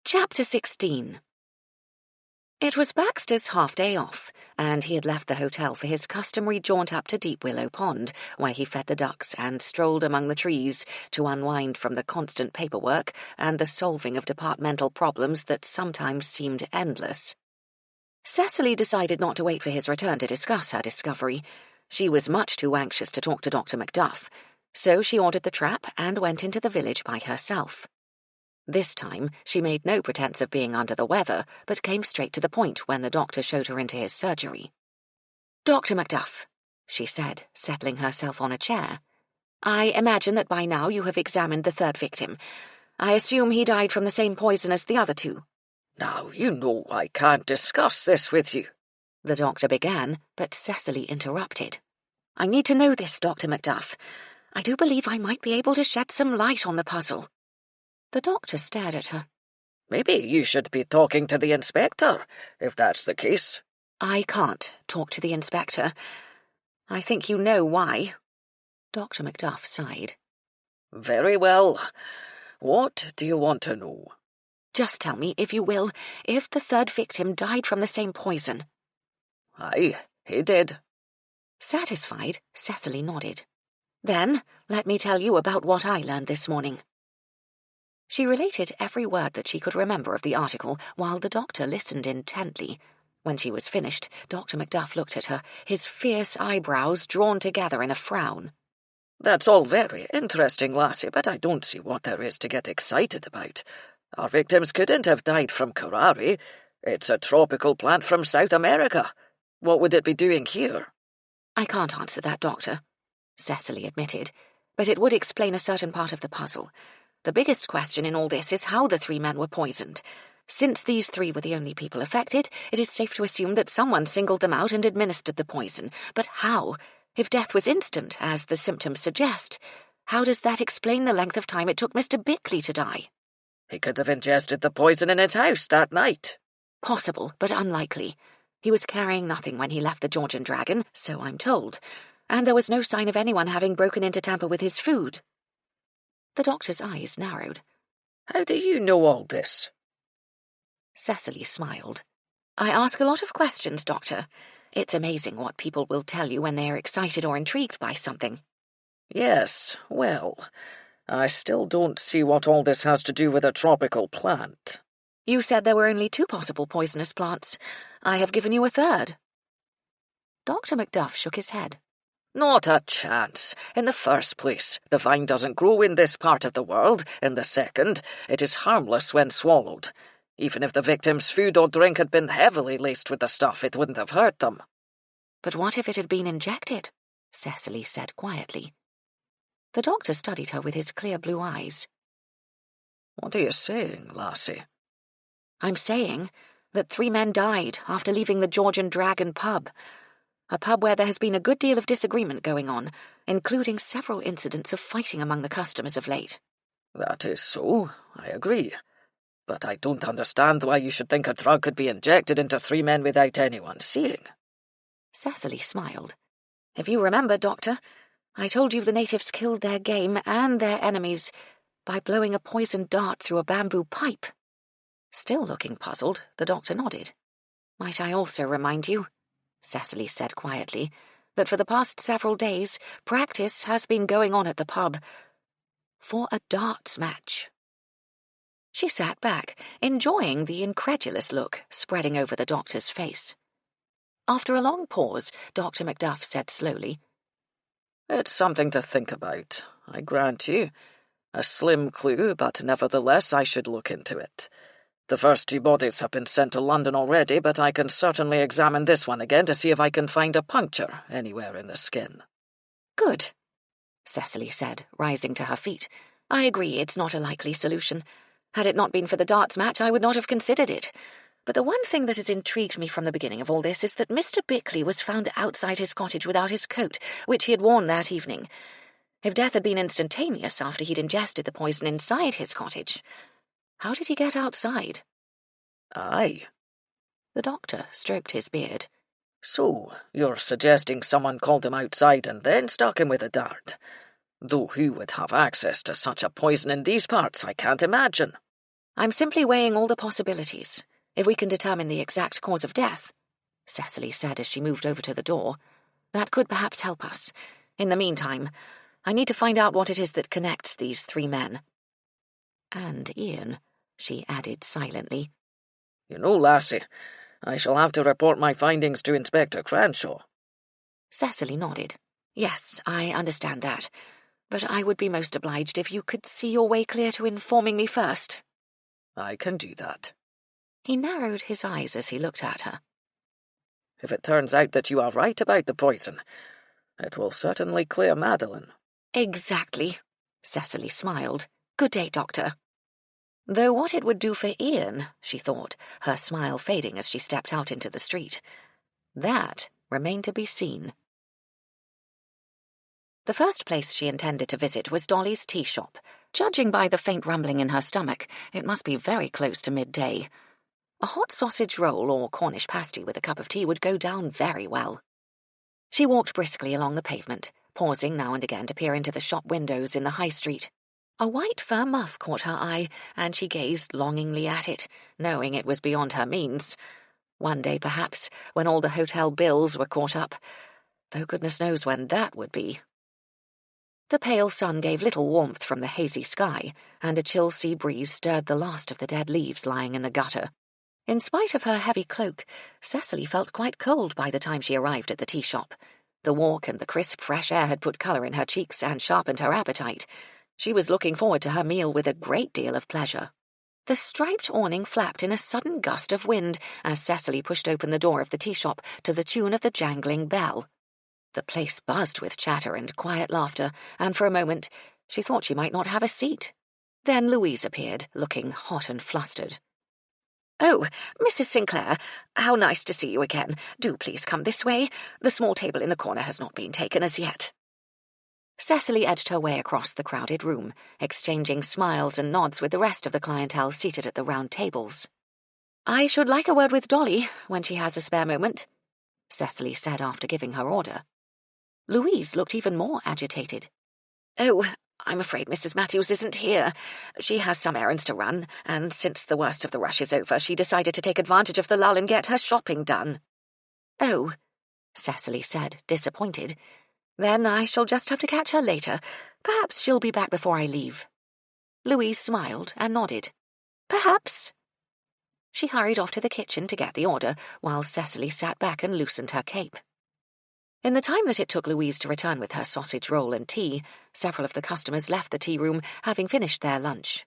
Chapter 16. It was Baxter's half-day off, and he had left the hotel for his customary jaunt up to Deep Willow Pond, where he fed the ducks and strolled among the trees to unwind from the constant paperwork and the solving of departmental problems that sometimes seemed endless. Cecily decided not to wait for his return to discuss her discovery. She was much too anxious to talk to Dr. Macduff, so she ordered the trap and went into the village by herself. This time, she made no pretense of being under the weather, but came straight to the point when the doctor showed her into his surgery. "Dr. Macduff," she said, settling herself on a chair, "I imagine that by now you have examined the third victim. I assume he died from the same poison as the other two." "Now, you know I can't discuss this with you," the doctor began, but Cecily interrupted. "I need to know this, Dr. Macduff. I do believe I might be able to shed some light on the puzzle." The doctor stared at her. "Maybe you should be talking to the inspector, if that's the case." "I can't talk to the inspector. I think you know why." Dr. Macduff sighed. "Very well. What do you want to know?" "Just tell me, if you will, if the third victim died from the same poison." "Aye, he did." Satisfied, Cecily nodded. "Then let me tell you about what I learned this morning." She related every word that she could remember of the article, while the doctor listened intently. When she was finished, Dr. Macduff looked at her, his fierce eyebrows drawn together in a frown. "That's all very interesting, lassie, but I don't see what there is to get excited about. Our victims couldn't have died from curare. It's a tropical plant from South America. What would it be doing here?" "I can't answer that, Doctor," Cecily admitted, "but it would explain a certain part of the puzzle. The biggest question in all this is how the three men were poisoned. Since these three were the only people affected, it is safe to assume that someone singled them out and administered the poison. But how? If death was instant, as the symptoms suggest, how does that explain the length of time it took Mr. Bickley to die?" "He could have ingested the poison in his house that night." "Possible, but unlikely. He was carrying nothing when he left the Georgian Dragon, so I'm told, and there was no sign of anyone having broken in to tamper with his food." The doctor's eyes narrowed. "How do you know all this?" Cecily smiled. "I ask a lot of questions, Doctor. It's amazing what people will tell you when they are excited or intrigued by something." "Yes, well, I still don't see what all this has to do with a tropical plant." "You said there were only two possible poisonous plants. I have given you a third." Dr. Macduff shook his head. "Not a chance. In the first place, the vine doesn't grow in this part of the world. In the second, it is harmless when swallowed. Even if the victim's food or drink had been heavily laced with the stuff, it wouldn't have hurt them." "But what if it had been injected?" Cecily said quietly. The doctor studied her with his clear blue eyes. "What are you saying, lassie?" "I'm saying that three men died after leaving the Georgian Dragon pub. A pub where there has been a good deal of disagreement going on, including several incidents of fighting among the customers of late." That is so, I agree. But I don't understand why you should think a drug could be injected into 3 men without anyone seeing. Cecily smiled. If you remember, Doctor, I told you the natives killed their game and their enemies by blowing a poisoned dart through a bamboo pipe. Still looking puzzled, the doctor nodded. Might I also remind you, Cecily said quietly, that for the past several days practice has been going on at the pub for a darts match. She sat back, enjoying the incredulous look spreading over the doctor's face. After a long pause, Dr. Macduff said slowly, It's something to think about, I grant you. A slim clue, but nevertheless I should look into it. The first 2 bodies have been sent to London already, but I can certainly examine this one again to see if I can find a puncture anywhere in the skin. Good, Cecily said, rising to her feet. I agree, it's not a likely solution. Had it not been for the darts match, I would not have considered it. But the one thing that has intrigued me from the beginning of all this is that Mr. Bickley was found outside his cottage without his coat, which he had worn that evening. If death had been instantaneous after he'd ingested the poison inside his cottage, how did he get outside? Aye. The doctor stroked his beard. So, you're suggesting someone called him outside and then struck him with a dart? Though who would have access to such a poison in these parts, I can't imagine. I'm simply weighing all the possibilities. If we can determine the exact cause of death, Cecily said as she moved over to the door, that could perhaps help us. In the meantime, I need to find out what it is that connects these 3 men. And Ian, she added silently. You know, lassie, I shall have to report my findings to Inspector Cranshaw. Cecily nodded. Yes, I understand that. But I would be most obliged if you could see your way clear to informing me first. I can do that. He narrowed his eyes as he looked at her. If it turns out that you are right about the poison, it will certainly clear Madeline. Exactly, Cecily smiled. Good day, Doctor. Though what it would do for Ian, she thought, her smile fading as she stepped out into the street. That remained to be seen. The first place she intended to visit was Dolly's tea shop. Judging by the faint rumbling in her stomach, it must be very close to midday. A hot sausage roll or Cornish pasty with a cup of tea would go down very well. She walked briskly along the pavement, pausing now and again to peer into the shop windows in the high street. A white fur muff caught her eye, and she gazed longingly at it, knowing it was beyond her means. One day, perhaps, when all the hotel bills were caught up, though goodness knows when that would be. The pale sun gave little warmth from the hazy sky, and a chill sea breeze stirred the last of the dead leaves lying in the gutter. In spite of her heavy cloak, Cecily felt quite cold by the time she arrived at the tea shop. The walk and the crisp, fresh air had put colour in her cheeks and sharpened her appetite. She was looking forward to her meal with a great deal of pleasure. The striped awning flapped in a sudden gust of wind as Cecily pushed open the door of the tea shop to the tune of the jangling bell. The place buzzed with chatter and quiet laughter, and for a moment she thought she might not have a seat. Then Louise appeared, looking hot and flustered. "Oh, Mrs. Sinclair, how nice to see you again. Do please come this way. The small table in the corner has not been taken as yet." Cecily edged her way across the crowded room, exchanging smiles and nods with the rest of the clientele seated at the round tables. "I should like a word with Dolly, when she has a spare moment," Cecily said after giving her order. Louise looked even more agitated. "Oh, I'm afraid Mrs. Matthews isn't here. She has some errands to run, and since the worst of the rush is over, she decided to take advantage of the lull and get her shopping done." "Oh," Cecily said, disappointed. "Then I shall just have to catch her later. Perhaps she'll be back before I leave." Louise smiled and nodded. "Perhaps." She hurried off to the kitchen to get the order, while Cecily sat back and loosened her cape. In the time that it took Louise to return with her sausage roll and tea, several of the customers left the tea room, having finished their lunch.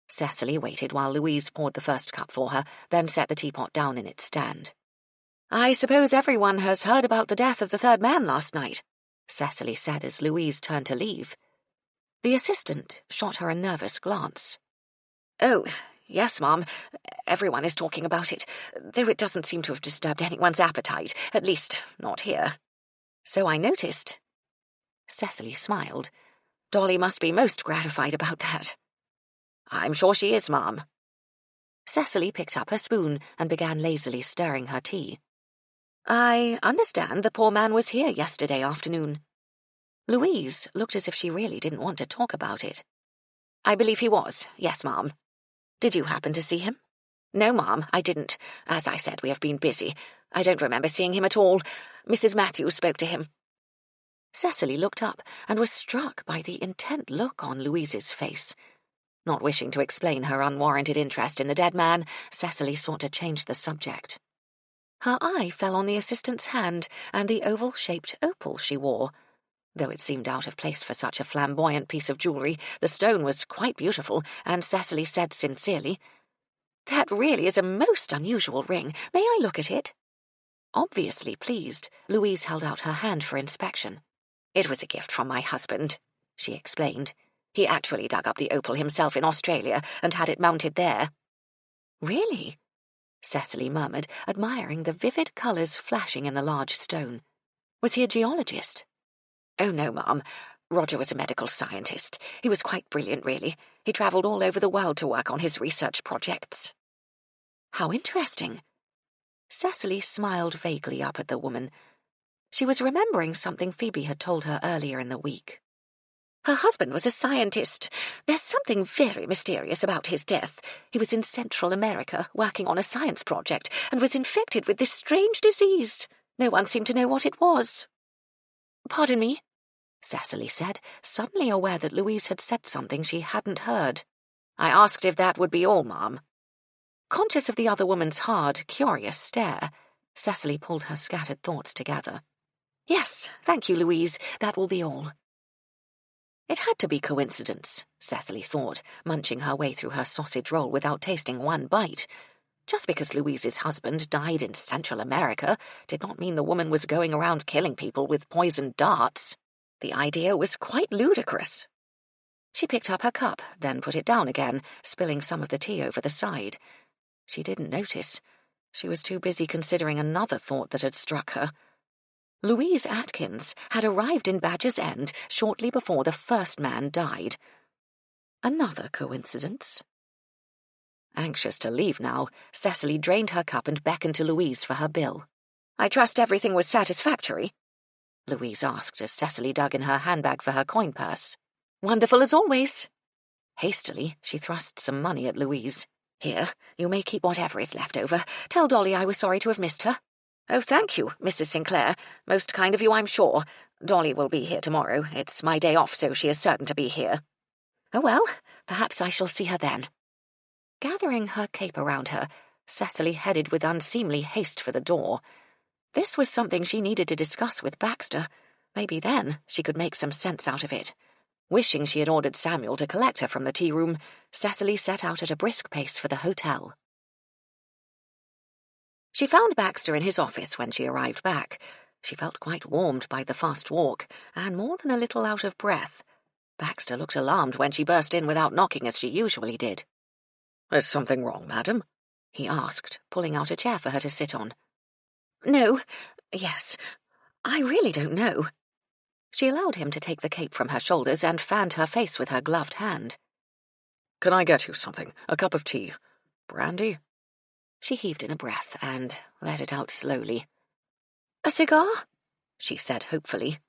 Cecily waited while Louise poured the first cup for her, then set the teapot down in its stand. "I suppose everyone has heard about the death of the 3rd man last night," Cecily said as Louise turned to leave. The assistant shot her a nervous glance. "Oh, yes, Ma'am. Everyone is talking about it, though it doesn't seem to have disturbed anyone's appetite, at least not here." "So I noticed." Cecily smiled. Dolly must be most gratified about that. I'm sure she is, ma'am. Cecily picked up her spoon and began lazily stirring her tea. I understand the poor man was here yesterday afternoon. Louise looked as if she really didn't want to talk about it. I believe he was, yes, ma'am. Did you happen to see him? No, ma'am, I didn't. As I said, we have been busy. I don't remember seeing him at all. Mrs. Matthews spoke to him. Cecily looked up and was struck by the intent look on Louise's face. Not wishing to explain her unwarranted interest in the dead man, Cecily sought to change the subject. Her eye fell on the assistant's hand and the oval-shaped opal she wore. Though it seemed out of place for such a flamboyant piece of jewellery, the stone was quite beautiful, and Cecily said sincerely, "That really is a most unusual ring. May I look at it?" Obviously pleased, Louise held out her hand for inspection. "It was a gift from my husband," she explained. "He actually dug up the opal himself in Australia and had it mounted there." "Really?" Cecily murmured, admiring the vivid colours flashing in the large stone. "Was he a geologist?" "Oh, no, ma'am. Roger was a medical scientist. He was quite brilliant, really. He travelled all over the world to work on his research projects." "How interesting." Cecily smiled vaguely up at the woman. She was remembering something Phoebe had told her earlier in the week. "Her husband was a scientist. There's something very mysterious about his death. He was in Central America, working on a science project, and was infected with this strange disease. No one seemed to know what it was." "Pardon me," Cecily said, suddenly aware that Louise had said something she hadn't heard. "I asked if that would be all, ma'am." Conscious of the other woman's hard, curious stare, Cecily pulled her scattered thoughts together. "Yes, thank you, Louise. That will be all." It had to be coincidence, Cecily thought, munching her way through her sausage roll without tasting one bite. Just because Louise's husband died in Central America did not mean the woman was going around killing people with poisoned darts. The idea was quite ludicrous. She picked up her cup, then put it down again, spilling some of the tea over the side. She didn't notice. She was too busy considering another thought that had struck her. Louise Atkins had arrived in Badger's End shortly before the first man died. Another coincidence? Anxious to leave now, Cecily drained her cup and beckoned to Louise for her bill. "I trust everything was satisfactory?" Louise asked as Cecily dug in her handbag for her coin purse. "Wonderful as always." Hastily, she thrust some money at Louise. "Here, you may keep whatever is left over. Tell Dolly I was sorry to have missed her." "Oh, thank you, Mrs. Sinclair. Most kind of you, I'm sure. Dolly will be here tomorrow. It's my day off, so she is certain to be here." "Oh, well, perhaps I shall see her then." Gathering her cape around her, Cecily headed with unseemly haste for the door. This was something she needed to discuss with Baxter. Maybe then she could make some sense out of it. Wishing she had ordered Samuel to collect her from the tea-room, Cecily set out at a brisk pace for the hotel. She found Baxter in his office when she arrived back. She felt quite warmed by the fast walk, and more than a little out of breath. Baxter looked alarmed when she burst in without knocking as she usually did. "Is something wrong, madam?" he asked, pulling out a chair for her to sit on. "No, yes, I really don't know." She allowed him to take the cape from her shoulders and fanned her face with her gloved hand. "Can I get you something? A cup of tea? Brandy?" She heaved in a breath and let it out slowly. "A cigar?" she said hopefully.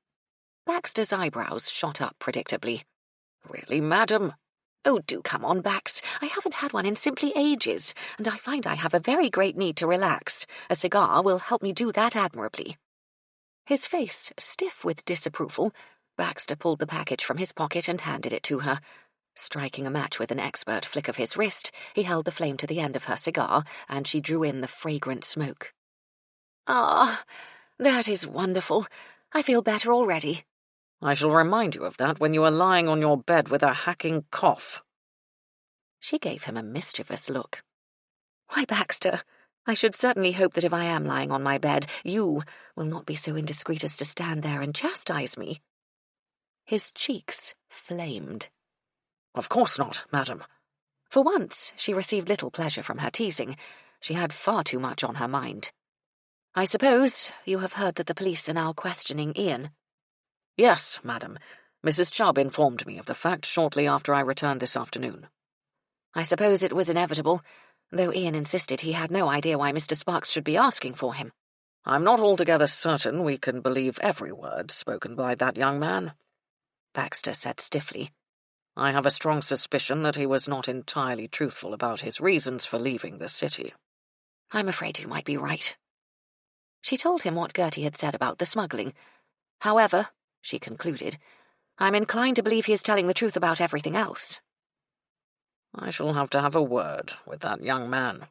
Baxter's eyebrows shot up predictably. "Really, madam?" "Oh, do come on, Bax. I haven't had one in simply ages, and I find I have a very great need to relax. A cigar will help me do that admirably." His face stiff with disapproval, Baxter pulled the package from his pocket and handed it to her. Striking a match with an expert flick of his wrist, he held the flame to the end of her cigar, and she drew in the fragrant smoke. "Ah, that is wonderful. I feel better already." "I shall remind you of that when you are lying on your bed with a hacking cough." She gave him a mischievous look. "Why, Baxter, I should certainly hope that if I am lying on my bed, you will not be so indiscreet as to stand there and chastise me." His cheeks flamed. "Of course not, madam." For once, she received little pleasure from her teasing. She had far too much on her mind. "I suppose you have heard that the police are now questioning Ian?" "Yes, madam. Mrs. Chubb informed me of the fact shortly after I returned this afternoon. I suppose it was inevitable, though Ian insisted he had no idea why Mr. Sparks should be asking for him. I'm not altogether certain we can believe every word spoken by that young man, Baxter said stiffly. I have a strong suspicion that he was not entirely truthful about his reasons for leaving the city. I'm afraid you might be right. She told him what Gertie had said about the smuggling. However, she concluded, I'm inclined to believe he is telling the truth about everything else. I shall have to have a word with that young man,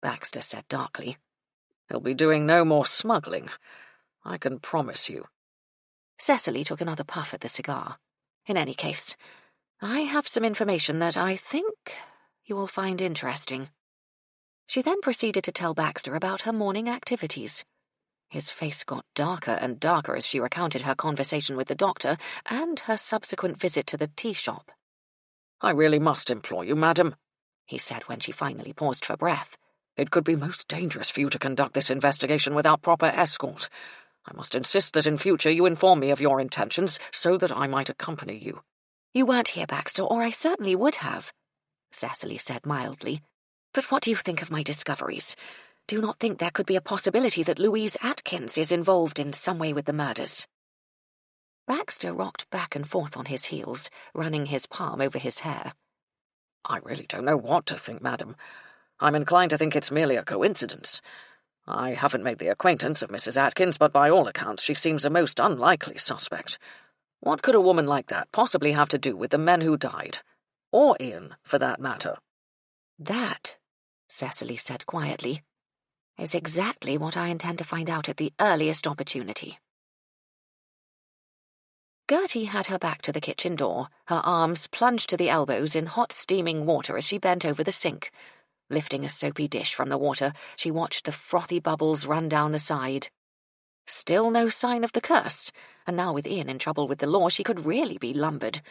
Baxter said darkly. He'll be doing no more smuggling, I can promise you. Cecily took another puff at the cigar. In any case, I have some information that I think you will find interesting. She then proceeded to tell Baxter about her morning activities. His face got darker and darker as she recounted her conversation with the doctor and her subsequent visit to the tea shop. I really must implore you, madam, he said when she finally paused for breath. It could be most dangerous for you to conduct this investigation without proper escort. I must insist that in future you inform me of your intentions so that I might accompany you. You weren't here, Baxter, or I certainly would have, Cecily said mildly. But what do you think of my discoveries? Do you not think there could be a possibility that Louise Atkins is involved in some way with the murders? Baxter rocked back and forth on his heels, running his palm over his hair. I really don't know what to think, madam. I'm inclined to think it's merely a coincidence. I haven't made the acquaintance of Mrs. Atkins, but by all accounts she seems a most unlikely suspect. What could a woman like that possibly have to do with the men who died? Or Ian, for that matter? That, Cecily said quietly, is exactly what I intend to find out at the earliest opportunity. Gertie had her back to the kitchen door, her arms plunged to the elbows in hot steaming water as she bent over the sink. Lifting a soapy dish from the water, she watched the frothy bubbles run down the side. Still no sign of the curse, and now with Ian in trouble with the law she could really be lumbered.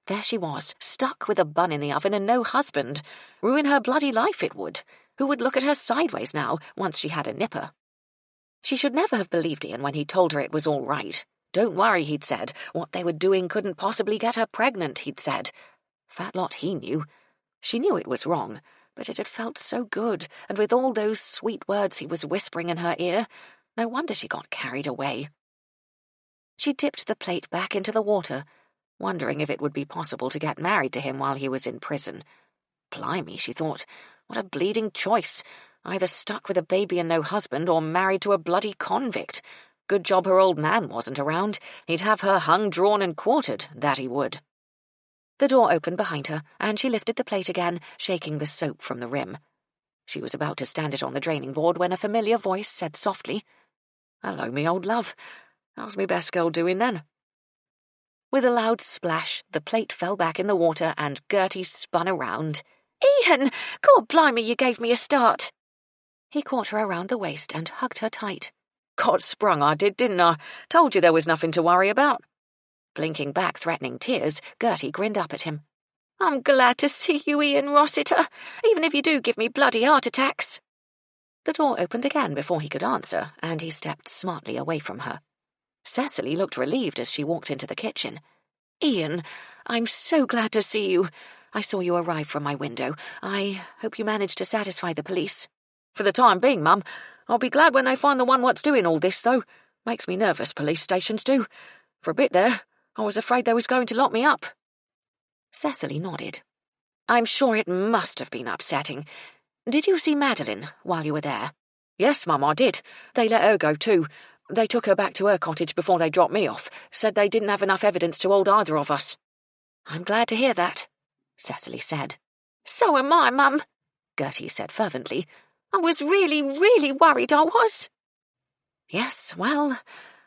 There she was, stuck with a bun in the oven and no husband. Ruin her bloody life it would. Who would look at her sideways now, once she had a nipper? She should never have believed Ian when he told her it was all right. Don't worry, he'd said. What they were doing couldn't possibly get her pregnant, he'd said. Fat lot he knew. She knew it was wrong, but it had felt so good, and with all those sweet words he was whispering in her ear, no wonder she got carried away. She dipped the plate back into the water, wondering if it would be possible to get married to him while he was in prison. Blimey, she thought, what a bleeding choice. Either stuck with a baby and no husband, or married to a bloody convict. Good job her old man wasn't around. He'd have her hung, drawn, and quartered, that he would. The door opened behind her, and she lifted the plate again, shaking the soap from the rim. She was about to stand it on the draining board when a familiar voice said softly, "Hello, me old love. How's me best girl doing then?" With a loud splash, the plate fell back in the water, and Gertie spun around. "Ian! God blimey, you gave me a start!" He caught her around the waist and hugged her tight. "Got sprung, I did, didn't I? Told you there was nothing to worry about." Blinking back threatening tears, Gertie grinned up at him. "I'm glad to see you, Ian Rossiter, even if you do give me bloody heart attacks." The door opened again before he could answer, and he stepped smartly away from her. Cecily looked relieved as she walked into the kitchen. "Ian, I'm so glad to see you. I saw you arrive from my window. I hope you managed to satisfy the police." "For the time being, Mum. I'll be glad when they find the one what's doing all this, though. Makes me nervous, police stations do. For a bit there, I was afraid they was going to lock me up." Cecily nodded. "I'm sure it must have been upsetting. Did you see Madeline while you were there?" "Yes, Mum, I did. They let her go, too. They took her back to her cottage before they dropped me off. Said they didn't have enough evidence to hold either of us." "I'm glad to hear that," Cecily said. "So am I, Mum," Gertie said fervently. "I was really, really worried, I was." "Yes, well,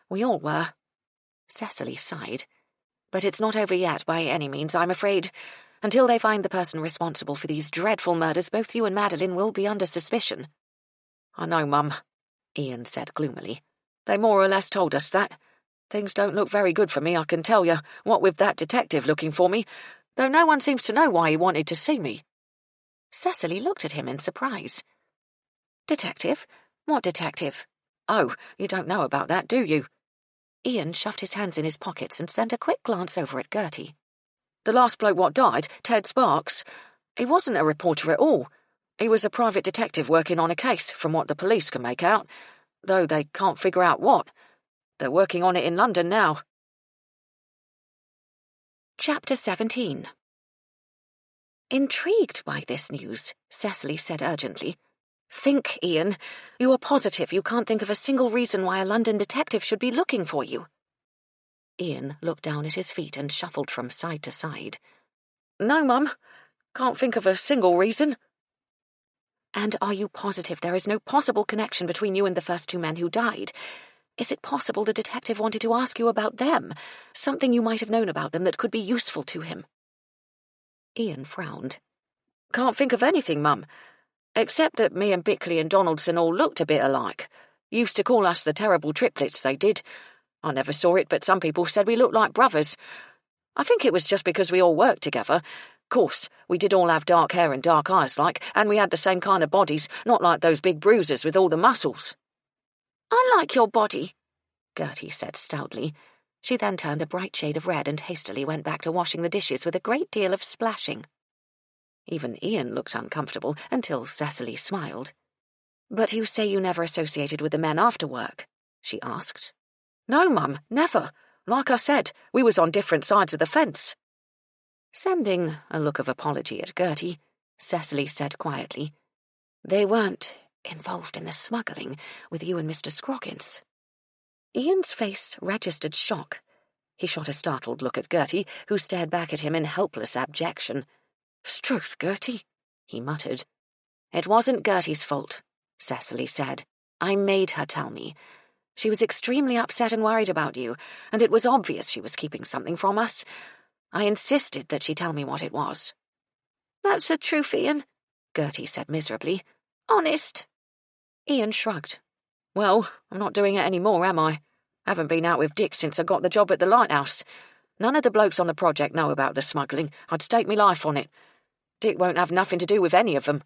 we all were," Cecily sighed. "But it's not over yet by any means, I'm afraid. Until they find the person responsible for these dreadful murders, both you and Madeline will be under suspicion." "I know, Mum," Ian said gloomily. "They more or less told us that. Things don't look very good for me, I can tell you, what with that detective looking for me, though no one seems to know why he wanted to see me." Cecily looked at him in surprise. "Detective? What detective? Oh, you don't know about that, do you?" Ian shoved his hands in his pockets and sent a quick glance over at Gertie. The last bloke what died, Ted Sparks, he wasn't a reporter at all. He was a private detective working on a case, from what the police can make out, though they can't figure out what. They're working on it in London now. Chapter 17. Intrigued by this news, Cecily said urgently, "Think, Ian. You are positive you can't think of a single reason why a London detective should be looking for you?" Ian looked down at his feet and shuffled from side to side. "No, Mum. Can't think of a single reason." "And are you positive there is no possible connection between you and the first two men who died? Is it possible the detective wanted to ask you about them, something you might have known about them that could be useful to him?" Ian frowned. "Can't think of anything, Mum, except that me and Bickley and Donaldson all looked a bit alike. Used to call us the terrible triplets, they did. I never saw it, but some people said we looked like brothers. I think it was just because we all worked together. Course, we did all have dark hair and dark eyes like, and we had the same kind of bodies, not like those big bruisers with all the muscles." "I like your body," Gertie said stoutly. She then turned a bright shade of red and hastily went back to washing the dishes with a great deal of splashing. Even Ian looked uncomfortable until Cecily smiled. "But you say you never associated with the men after work?" she asked. "No, Mum, never. Like I said, we was on different sides of the fence." Sending a look of apology at Gertie, Cecily said quietly, "They weren't involved in the smuggling with you and Mr. Scroggins?" Ian's face registered shock. He shot a startled look at Gertie, who stared back at him in helpless abjection. "'Struth, Gertie," he muttered. "It wasn't Gertie's fault," Cecily said. "I made her tell me. She was extremely upset and worried about you, and it was obvious she was keeping something from us. I insisted that she tell me what it was." "That's the truth, Ian," Gertie said miserably. "Honest." Ian shrugged. "Well, I'm not doing it any more, am I? Haven't been out with Dick since I got the job at the lighthouse. None of the blokes on the project know about the smuggling. I'd stake me life on it. Dick won't have nothing to do with any of them."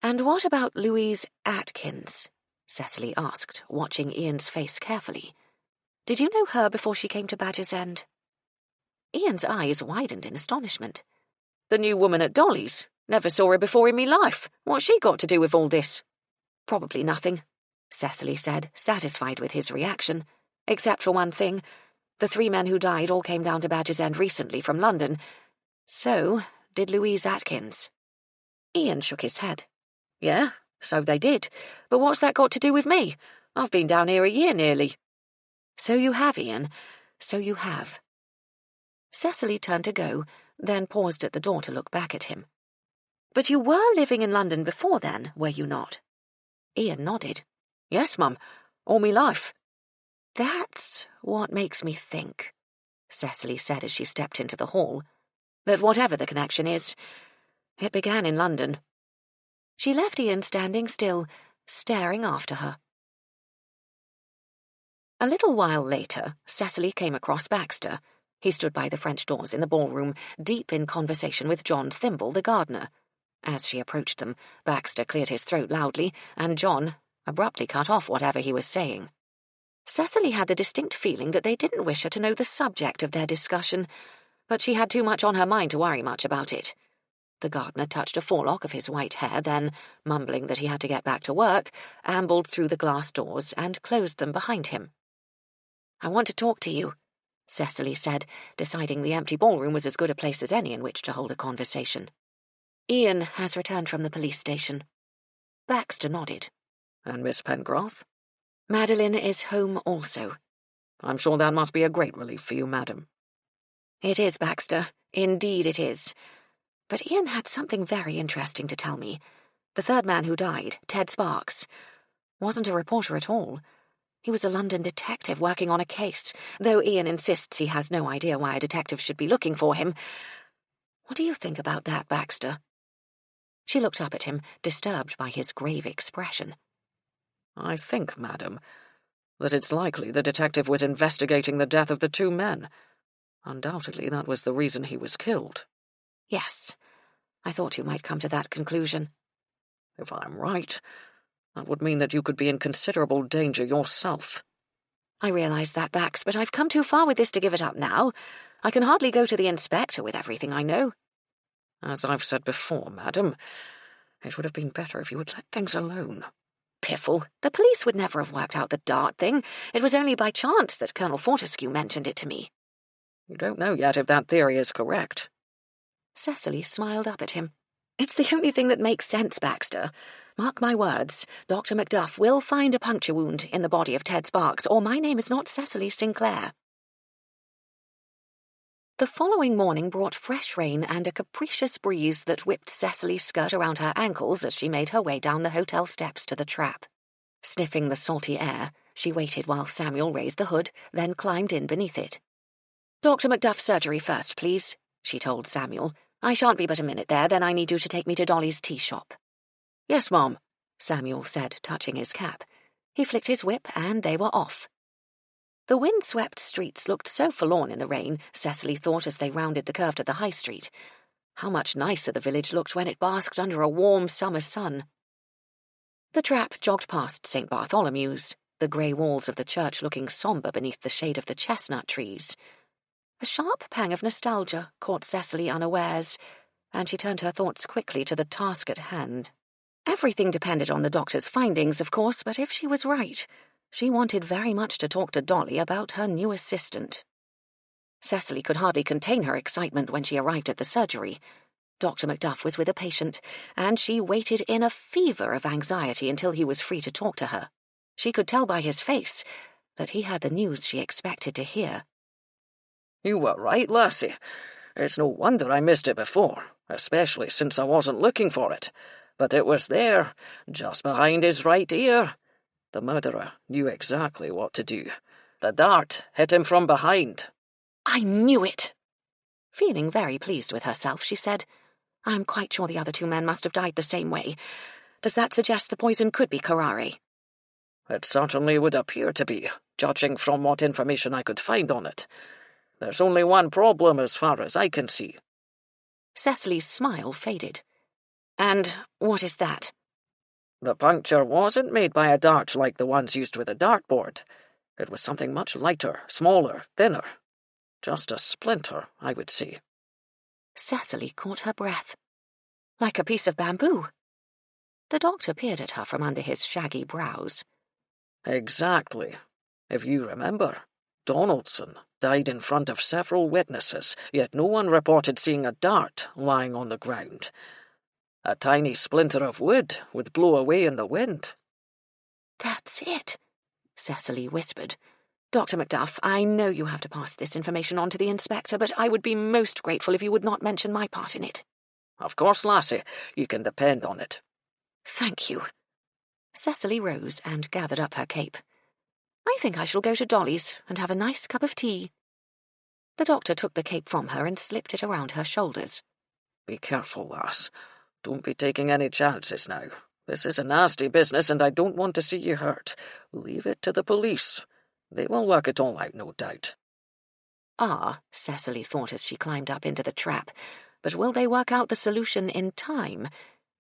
"And what about Louise Atkins?" Cecily asked, watching Ian's face carefully. "Did you know her before she came to Badger's End?" Ian's eyes widened in astonishment. "The new woman at Dolly's? Never saw her before in me life. What's she got to do with all this?" "Probably nothing," Cecily said, satisfied with his reaction. "Except for one thing. The three men who died all came down to Badger's End recently from London. So did Louise Atkins." Ian shook his head. "Yeah, so they did. But what's that got to do with me? I've been down here a year nearly." "So you have, Ian. So you have." Cecily turned to go, then paused at the door to look back at him. "But you were living in London before then, were you not?" Ian nodded. "Yes, Mum. All me life." "That's what makes me think," Cecily said as she stepped into the hall, "that whatever the connection is, it began in London." She left Ian standing still, staring after her. A little while later, Cecily came across Baxter. He stood by the French doors in the ballroom, deep in conversation with John Thimble, the gardener. As she approached them, Baxter cleared his throat loudly, and John abruptly cut off whatever he was saying. Cecily had the distinct feeling that they didn't wish her to know the subject of their discussion, but she had too much on her mind to worry much about it. The gardener touched a forelock of his white hair, then, mumbling that he had to get back to work, ambled through the glass doors and closed them behind him. "I want to talk to you," Cecily said, deciding the empty ballroom was as good a place as any in which to hold a conversation. "Ian has returned from the police station." Baxter nodded. "And Miss Pengrath?" "Madeline is home also." "I'm sure that must be a great relief for you, madam." "It is, Baxter. Indeed it is. But Ian had something very interesting to tell me. The third man who died, Ted Sparks, wasn't a reporter at all. He was a London detective working on a case, though Ian insists he has no idea why a detective should be looking for him. What do you think about that, Baxter?" She looked up at him, disturbed by his grave expression. "I think, madam, that it's likely the detective was investigating the death of the two men. Undoubtedly that was the reason he was killed." "Yes, I thought you might come to that conclusion." "If I'm right, that would mean that you could be in considerable danger yourself." I realise that, Bax, but I've come too far with this to give it up now. I can hardly go to the inspector with everything I know. As I've said before, madam, it would have been better if you had let things alone. Piffle. The police would never have worked out the dart thing. It was only by chance that Colonel Fortescue mentioned it to me. You don't know yet if that theory is correct. Cecily smiled up at him. It's the only thing that makes sense, Baxter. Mark my words, Dr. Macduff will find a puncture wound in the body of Ted Sparks, or my name is not Cecily Sinclair. The following morning brought fresh rain and a capricious breeze that whipped Cecily's skirt around her ankles as she made her way down the hotel steps to the trap. Sniffing the salty air, she waited while Samuel raised the hood, then climbed in beneath it. "Dr. Macduff's surgery first, please," she told Samuel. "I shan't be but a minute there, then I need you to take me to Dolly's tea shop." "Yes, Mom," Samuel said, touching his cap. He flicked his whip, and they were off. The wind-swept streets looked so forlorn in the rain, Cecily thought as they rounded the curve to the high street. How much nicer the village looked when it basked under a warm summer sun. The trap jogged past St. Bartholomew's, the grey walls of the church looking sombre beneath the shade of the chestnut trees. A sharp pang of nostalgia caught Cecily unawares, and she turned her thoughts quickly to the task at hand. Everything depended on the doctor's findings, of course, but if she was right, she wanted very much to talk to Dolly about her new assistant. Cecily could hardly contain her excitement when she arrived at the surgery. Dr. Macduff was with a patient, and she waited in a fever of anxiety until he was free to talk to her. She could tell by his face that he had the news she expected to hear. "You were right, lassie. It's no wonder I missed it before, especially since I wasn't looking for it. But it was there, just behind his right ear. The murderer knew exactly what to do. The dart hit him from behind." "I knew it!" Feeling very pleased with herself, she said, "I'm quite sure the other two men must have died the same way. Does that suggest the poison could be curare?" "It certainly would appear to be, judging from what information I could find on it. There's only one problem as far as I can see." Cecily's smile faded. "And what is that?" "The puncture wasn't made by a dart like the ones used with a dartboard. It was something much lighter, smaller, thinner. Just a splinter, I would say." Cecily caught her breath. "Like a piece of bamboo?" The doctor peered at her from under his shaggy brows. "Exactly. If you remember, Donaldson died in front of several witnesses, yet no one reported seeing a dart lying on the ground. A tiny splinter of wood would blow away in the wind." "That's it," Cecily whispered. "Dr. Macduff, I know you have to pass this information on to the inspector, but I would be most grateful if you would not mention my part in it." "Of course, lassie, you can depend on it." "Thank you." Cecily rose and gathered up her cape. "I think I shall go to Dolly's and have a nice cup of tea." The doctor took the cape from her and slipped it around her shoulders. "Be careful, lass. Don't be taking any chances now. This is a nasty business, and I don't want to see you hurt. Leave it to the police. They will work it all out, no doubt." Ah, Cecily thought as she climbed up into the trap, but will they work out the solution in time?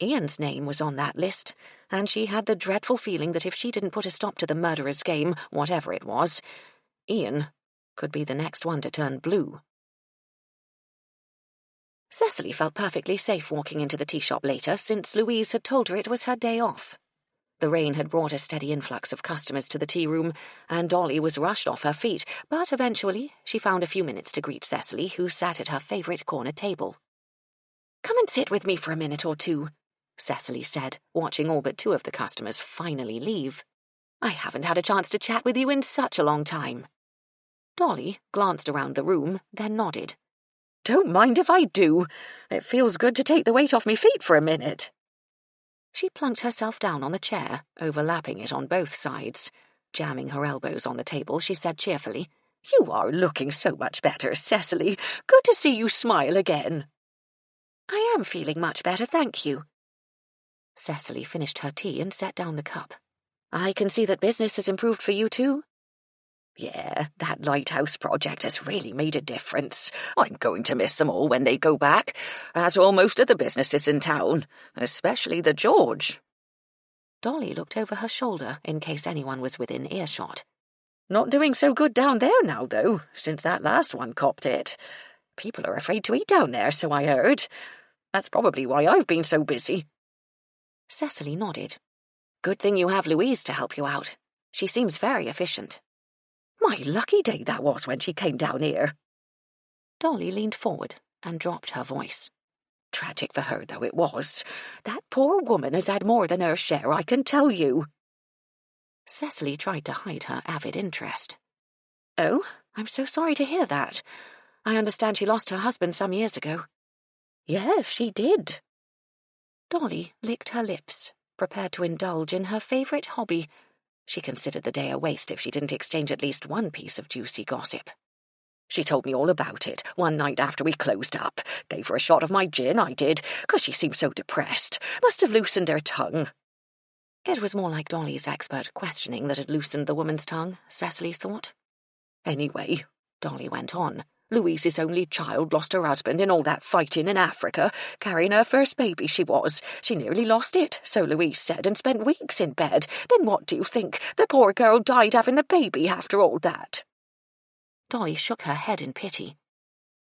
Ian's name was on that list, and she had the dreadful feeling that if she didn't put a stop to the murderer's game, whatever it was, Ian could be the next one to turn blue. Cecily felt perfectly safe walking into the tea shop later, since Louise had told her it was her day off. The rain had brought a steady influx of customers to the tea room, and Dolly was rushed off her feet, but eventually she found a few minutes to greet Cecily, who sat at her favourite corner table. "Come and sit with me for a minute or two," Cecily said, watching all but two of the customers finally leave. "I haven't had a chance to chat with you in such a long time." Dolly glanced around the room, then nodded. "Don't mind if I do. It feels good to take the weight off me feet for a minute." She plunked herself down on the chair, overlapping it on both sides. Jamming her elbows on the table, she said cheerfully, "You are looking so much better, Cecily. Good to see you smile again." "I am feeling much better, thank you." Cecily finished her tea and set down the cup. "I can see that business has improved for you too." "Yeah, that lighthouse project has really made a difference. I'm going to miss them all when they go back, as will most of the businesses in town, especially the George." Dolly looked over her shoulder in case anyone was within earshot. Not doing so good down there now, though, since that last one copped it. People are afraid to eat down there, so I heard. That's probably why I've been so busy." Cecily nodded. "Good thing you have Louise to help you out. She seems very efficient." "My lucky day that was when she came down here." Dolly leaned forward and dropped her voice. "Tragic for her, though it was. That poor woman has had more than her share, I can tell you." Cecily tried to hide her avid interest. "Oh? I'm so sorry to hear that. I understand she lost her husband some years ago." "Yes, she did." Dolly licked her lips, prepared to indulge in her favourite hobby. She considered the day a waste if she didn't exchange at least one piece of juicy gossip. "She told me all about it one night after we closed up. Gave her a shot of my gin, I did, 'cause she seemed so depressed. Must have loosened her tongue." It was more like Dolly's expert questioning that had loosened the woman's tongue, Cecily thought. "Anyway," Dolly went on, "Louise's only child lost her husband in all that fighting in Africa. Carrying her first baby she was. She nearly lost it, so Louise said, and spent weeks in bed. Then what do you think? The poor girl died having the baby after all that." Dolly shook her head in pity.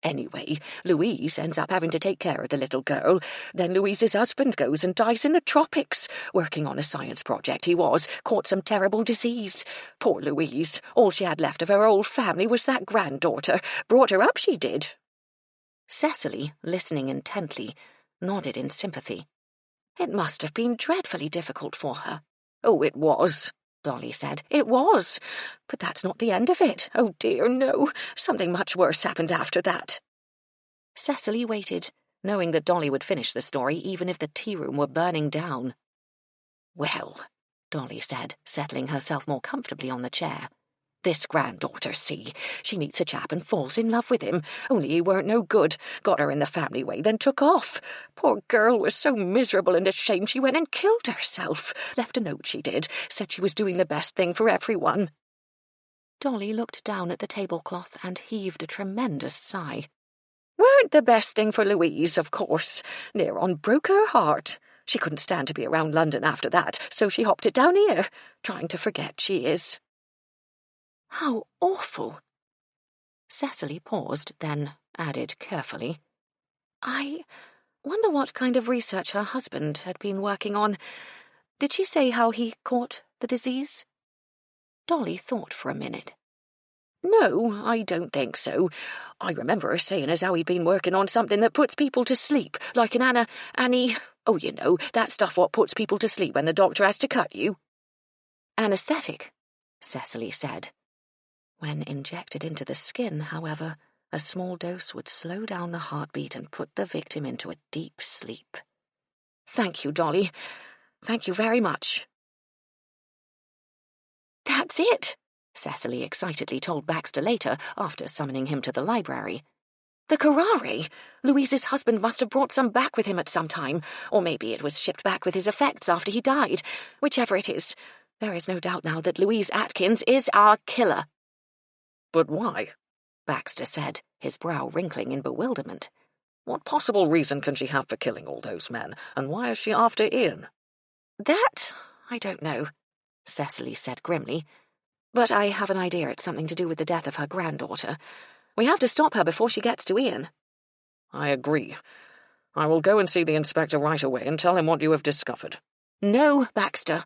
"Anyway, Louise ends up having to take care of the little girl. Then Louise's husband goes and dies in the tropics. Working on a science project he was, caught some terrible disease. Poor Louise, all she had left of her old family was that granddaughter. Brought her up, she did." Cecily, listening intently, nodded in sympathy. "It must have been dreadfully difficult for her." "Oh, it was," Dolly said. "It was. But that's not the end of it. Oh dear, no. Something much worse happened after that." Cecily waited, knowing that Dolly would finish the story even if the tea-room were burning down. "Well," Dolly said, settling herself more comfortably on the chair. "This granddaughter, see, she meets a chap and falls in love with him, only he weren't no good, got her in the family way, then took off. Poor girl was so miserable and ashamed she went and killed herself. Left a note, she did, said she was doing the best thing for everyone." Dolly looked down at the tablecloth and heaved a tremendous sigh. "Weren't the best thing for Louise, of course. Near on broke her heart. She couldn't stand to be around London after that, so she hopped it down here. Trying to forget, she is." "How awful!" Cecily paused, then added carefully, "I wonder what kind of research her husband had been working on. Did she say how he caught the disease?" Dolly thought for a minute. "No, I don't think so. I remember her saying as how he'd been working on something that puts people to sleep, like an oh, you know, that stuff what puts people to sleep when the doctor has to cut you." "Anesthetic," Cecily said. When injected into the skin, however, a small dose would slow down the heartbeat and put the victim into a deep sleep. "Thank you, Dolly. Thank you very much." "That's it," Cecily excitedly told Baxter later, after summoning him to the library. "The curare! Louise's husband must have brought some back with him at some time, or maybe it was shipped back with his effects after he died. Whichever it is, there is no doubt now that Louise Atkins is our killer." "But why?" Baxter said, his brow wrinkling in bewilderment. "What possible reason can she have for killing all those men, and why is she after Ian?" "That I don't know," Cecily said grimly. "But I have an idea it's something to do with the death of her granddaughter. We have to stop her before she gets to Ian." "I agree. I will go and see the inspector right away and tell him what you have discovered." "No, Baxter,"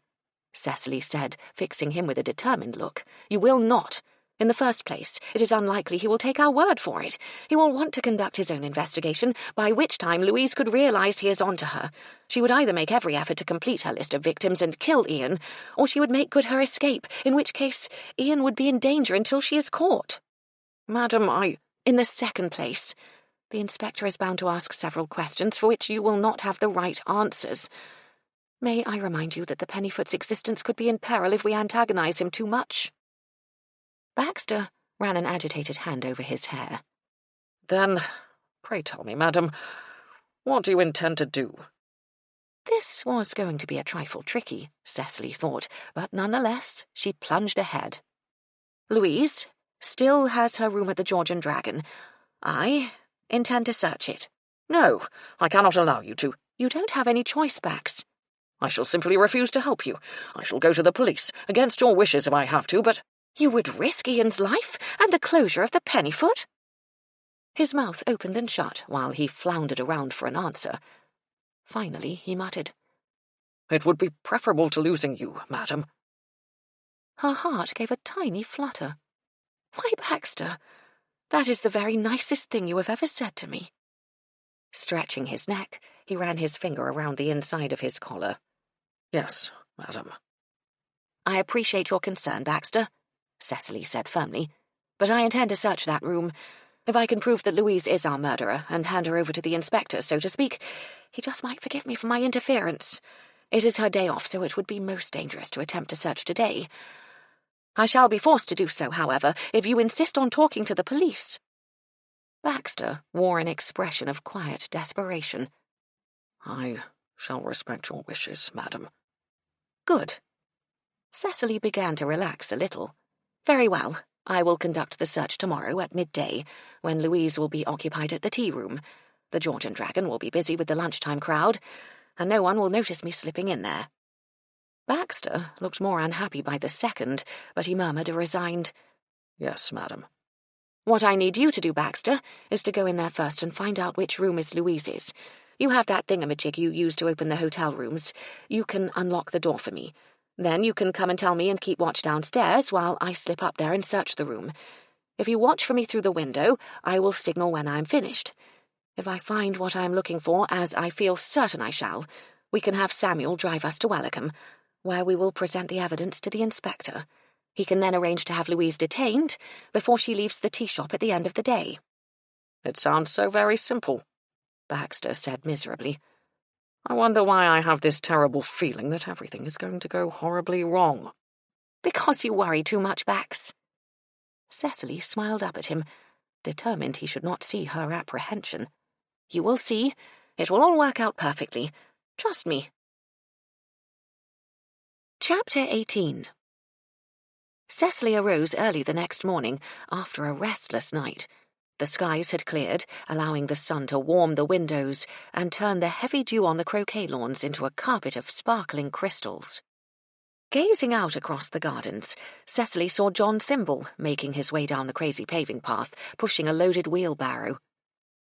Cecily said, fixing him with a determined look. "You will not. In the first place, it is unlikely he will take our word for it. He will want to conduct his own investigation, by which time Louise could realize he is onto her. She would either make every effort to complete her list of victims and kill Ian, or she would make good her escape, in which case Ian would be in danger until she is caught." "Madam, In the second place, the inspector is bound to ask several questions for which you will not have the right answers. May I remind you that the Pennyfoots' existence could be in peril if we antagonize him too much?" Baxter ran an agitated hand over his hair. "Then, pray tell me, madam, what do you intend to do?" This was going to be a trifle tricky, Cecily thought, but nonetheless she plunged ahead. "Louise still has her room at the George and Dragon. I intend to search it." "No, I cannot allow you to." "You don't have any choice, Bax." "I shall simply refuse to help you. I shall go to the police, against your wishes if I have to, but—" You would risk Ian's life and the closure of the Pennyfoot?" His mouth opened and shut while he floundered around for an answer. Finally he muttered, "It would be preferable to losing you, madam." Her heart gave a tiny flutter. "Why, Baxter, that is the very nicest thing you have ever said to me." Stretching his neck, he ran his finger around the inside of his collar. "Yes, madam." "I appreciate your concern, Baxter," Cecily said firmly, "but I intend to search that room. If I can prove that Louise is our murderer and hand her over to the inspector, so to speak, he just might forgive me for my interference. It is her day off, so it would be most dangerous to attempt to search today. I shall be forced to do so, however, if you insist on talking to the police." Baxter wore an expression of quiet desperation. "I shall respect your wishes, madam." "Good." Cecily began to relax a little. "Very well. I will conduct the search tomorrow at midday, when Louise will be occupied at the tea-room. The George and Dragon will be busy with the lunchtime crowd, and no one will notice me slipping in there." Baxter looked more unhappy by the second, but he murmured a resigned, "Yes, madam." "What I need you to do, Baxter, is to go in there first and find out which room is Louise's. You have that thingamajig you use to open the hotel rooms. You can unlock the door for me. Then you can come and tell me and keep watch downstairs while I slip up there and search the room. If you watch for me through the window, I will signal when I am finished. If I find what I am looking for, as I feel certain I shall, we can have Samuel drive us to Wellicombe, where we will present the evidence to the inspector. He can then arrange to have Louise detained before she leaves the tea shop at the end of the day." "It sounds so very simple," Baxter said miserably. "I wonder why I have this terrible feeling that everything is going to go horribly wrong." "Because you worry too much, Bax." Cecily smiled up at him, determined he should not see her apprehension. "You will see. It will all work out perfectly. Trust me." Chapter 18. Cecily arose early the next morning, after a restless night. The skies had cleared, allowing the sun to warm the windows and turn the heavy dew on the croquet lawns into a carpet of sparkling crystals. Gazing out across the gardens, Cecily saw John Thimble making his way down the crazy paving path, pushing a loaded wheelbarrow.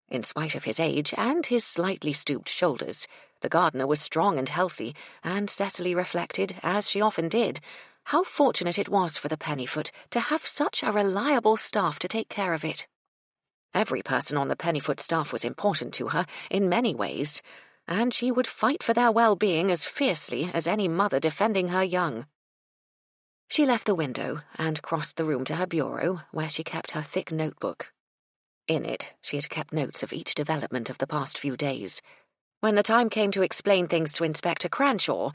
In spite of his age and his slightly stooped shoulders, the gardener was strong and healthy, and Cecily reflected, as she often did, how fortunate it was for the Pennyfoot to have such a reliable staff to take care of it. Every person on the Pennyfoot staff was important to her in many ways, and she would fight for their well-being as fiercely as any mother defending her young. She left the window and crossed the room to her bureau, where she kept her thick notebook. In it, she had kept notes of each development of the past few days. When the time came to explain things to Inspector Cranshaw,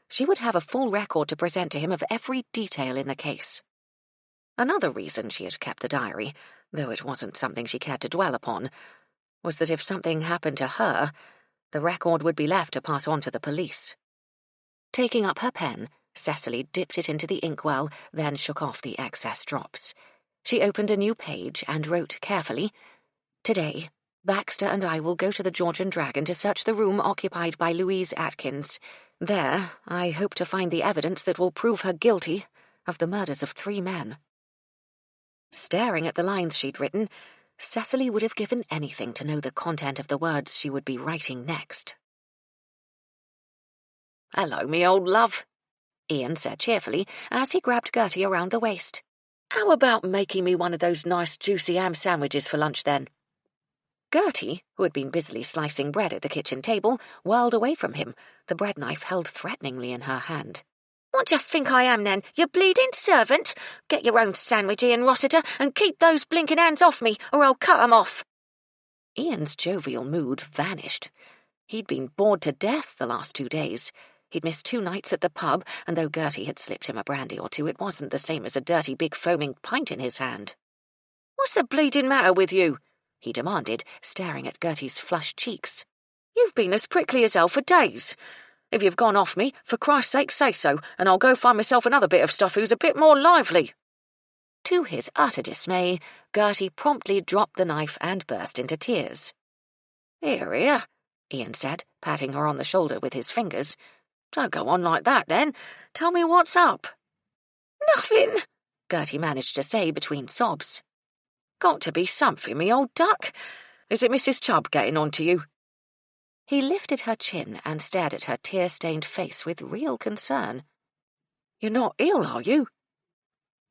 she would have a full record to present to him of every detail in the case. Another reason she had kept the diary, though it wasn't something she cared to dwell upon, was that if something happened to her, the record would be left to pass on to the police. Taking up her pen, Cecily dipped it into the inkwell, then shook off the excess drops. She opened a new page and wrote carefully, "Today, Baxter and I will go to the George and Dragon to search the room occupied by Louise Atkins. There, I hope to find the evidence that will prove her guilty of the murders of 3 men." Staring at the lines she'd written, Cecily would have given anything to know the content of the words she would be writing next. "Hello, me old love," Ian said cheerfully as he grabbed Gertie around the waist. "How about making me one of those nice juicy ham sandwiches for lunch, then?" Gertie, who had been busily slicing bread at the kitchen table, whirled away from him, the bread knife held threateningly in her hand. "What do you think I am, then, you bleeding servant? Get your own sandwich, Ian Rossiter, and keep those blinking hands off me, or I'll cut 'em off." Ian's jovial mood vanished. He'd been bored to death the last 2 days. He'd missed 2 nights at the pub, and though Gertie had slipped him a brandy or 2, it wasn't the same as a dirty big foaming pint in his hand. "What's the bleeding matter with you?" he demanded, staring at Gertie's flushed cheeks. "You've been as prickly as hell for days. If you've gone off me, for Christ's sake say so, and I'll go find myself another bit of stuff who's a bit more lively." To his utter dismay, Gertie promptly dropped the knife and burst into tears. Here, Ian said, patting her on the shoulder with his fingers. "Don't go on like that, then. Tell me what's up." "Nothing," Gertie managed to say between sobs. Got to be something, me old duck. Is it Mrs. Chubb getting on to you? He lifted her chin and stared at her tear-stained face with real concern. You're not ill, are you?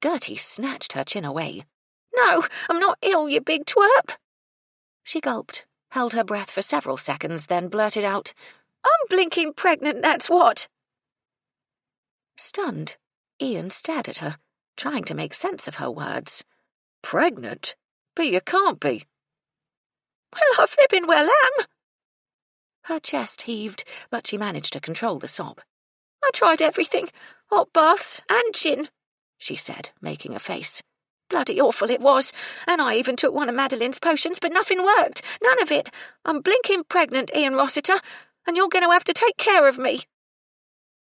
Gertie snatched her chin away. No, I'm not ill, you big twerp. She gulped, held her breath for several seconds, then blurted out, I'm blinking pregnant, that's what. Stunned, Ian stared at her, trying to make sense of her words. Pregnant? But you can't be. Well, I flippin' well am. Her chest heaved, but she managed to control the sob. I tried everything, hot baths and gin, she said, making a face. Bloody awful it was, and I even took one of Madeline's potions, but nothing worked, none of it. I'm blinking pregnant, Ian Rossiter, and you're going to have to take care of me.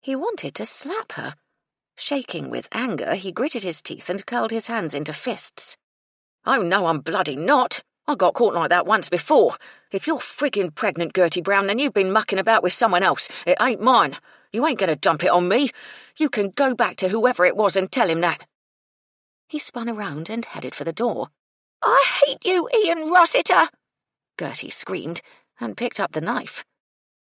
He wanted to slap her. Shaking with anger, he gritted his teeth and curled his hands into fists. Oh, no, I'm bloody not. I got caught like that once before. If you're friggin' pregnant, Gertie Brown, then you've been mucking about with someone else. It ain't mine. You ain't going to dump it on me. You can go back to whoever it was and tell him that. He spun around and headed for the door. I hate you, Ian Rossiter, Gertie screamed and picked up the knife.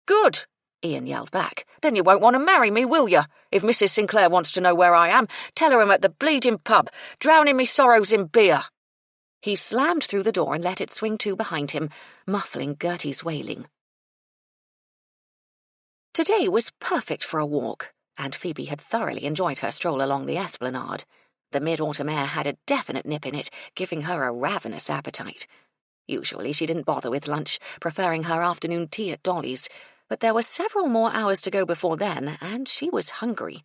Good, Ian yelled back. Then you won't want to marry me, will you? If Mrs. Sinclair wants to know where I am, tell her I'm at the bleeding pub, drowning me sorrows in beer. He slammed through the door and let it swing to behind him, muffling Gertie's wailing. Today was perfect for a walk, and Phoebe had thoroughly enjoyed her stroll along the esplanade. The mid-autumn air had a definite nip in it, giving her a ravenous appetite. Usually she didn't bother with lunch, preferring her afternoon tea at Dolly's, but there were several more hours to go before then, and she was hungry.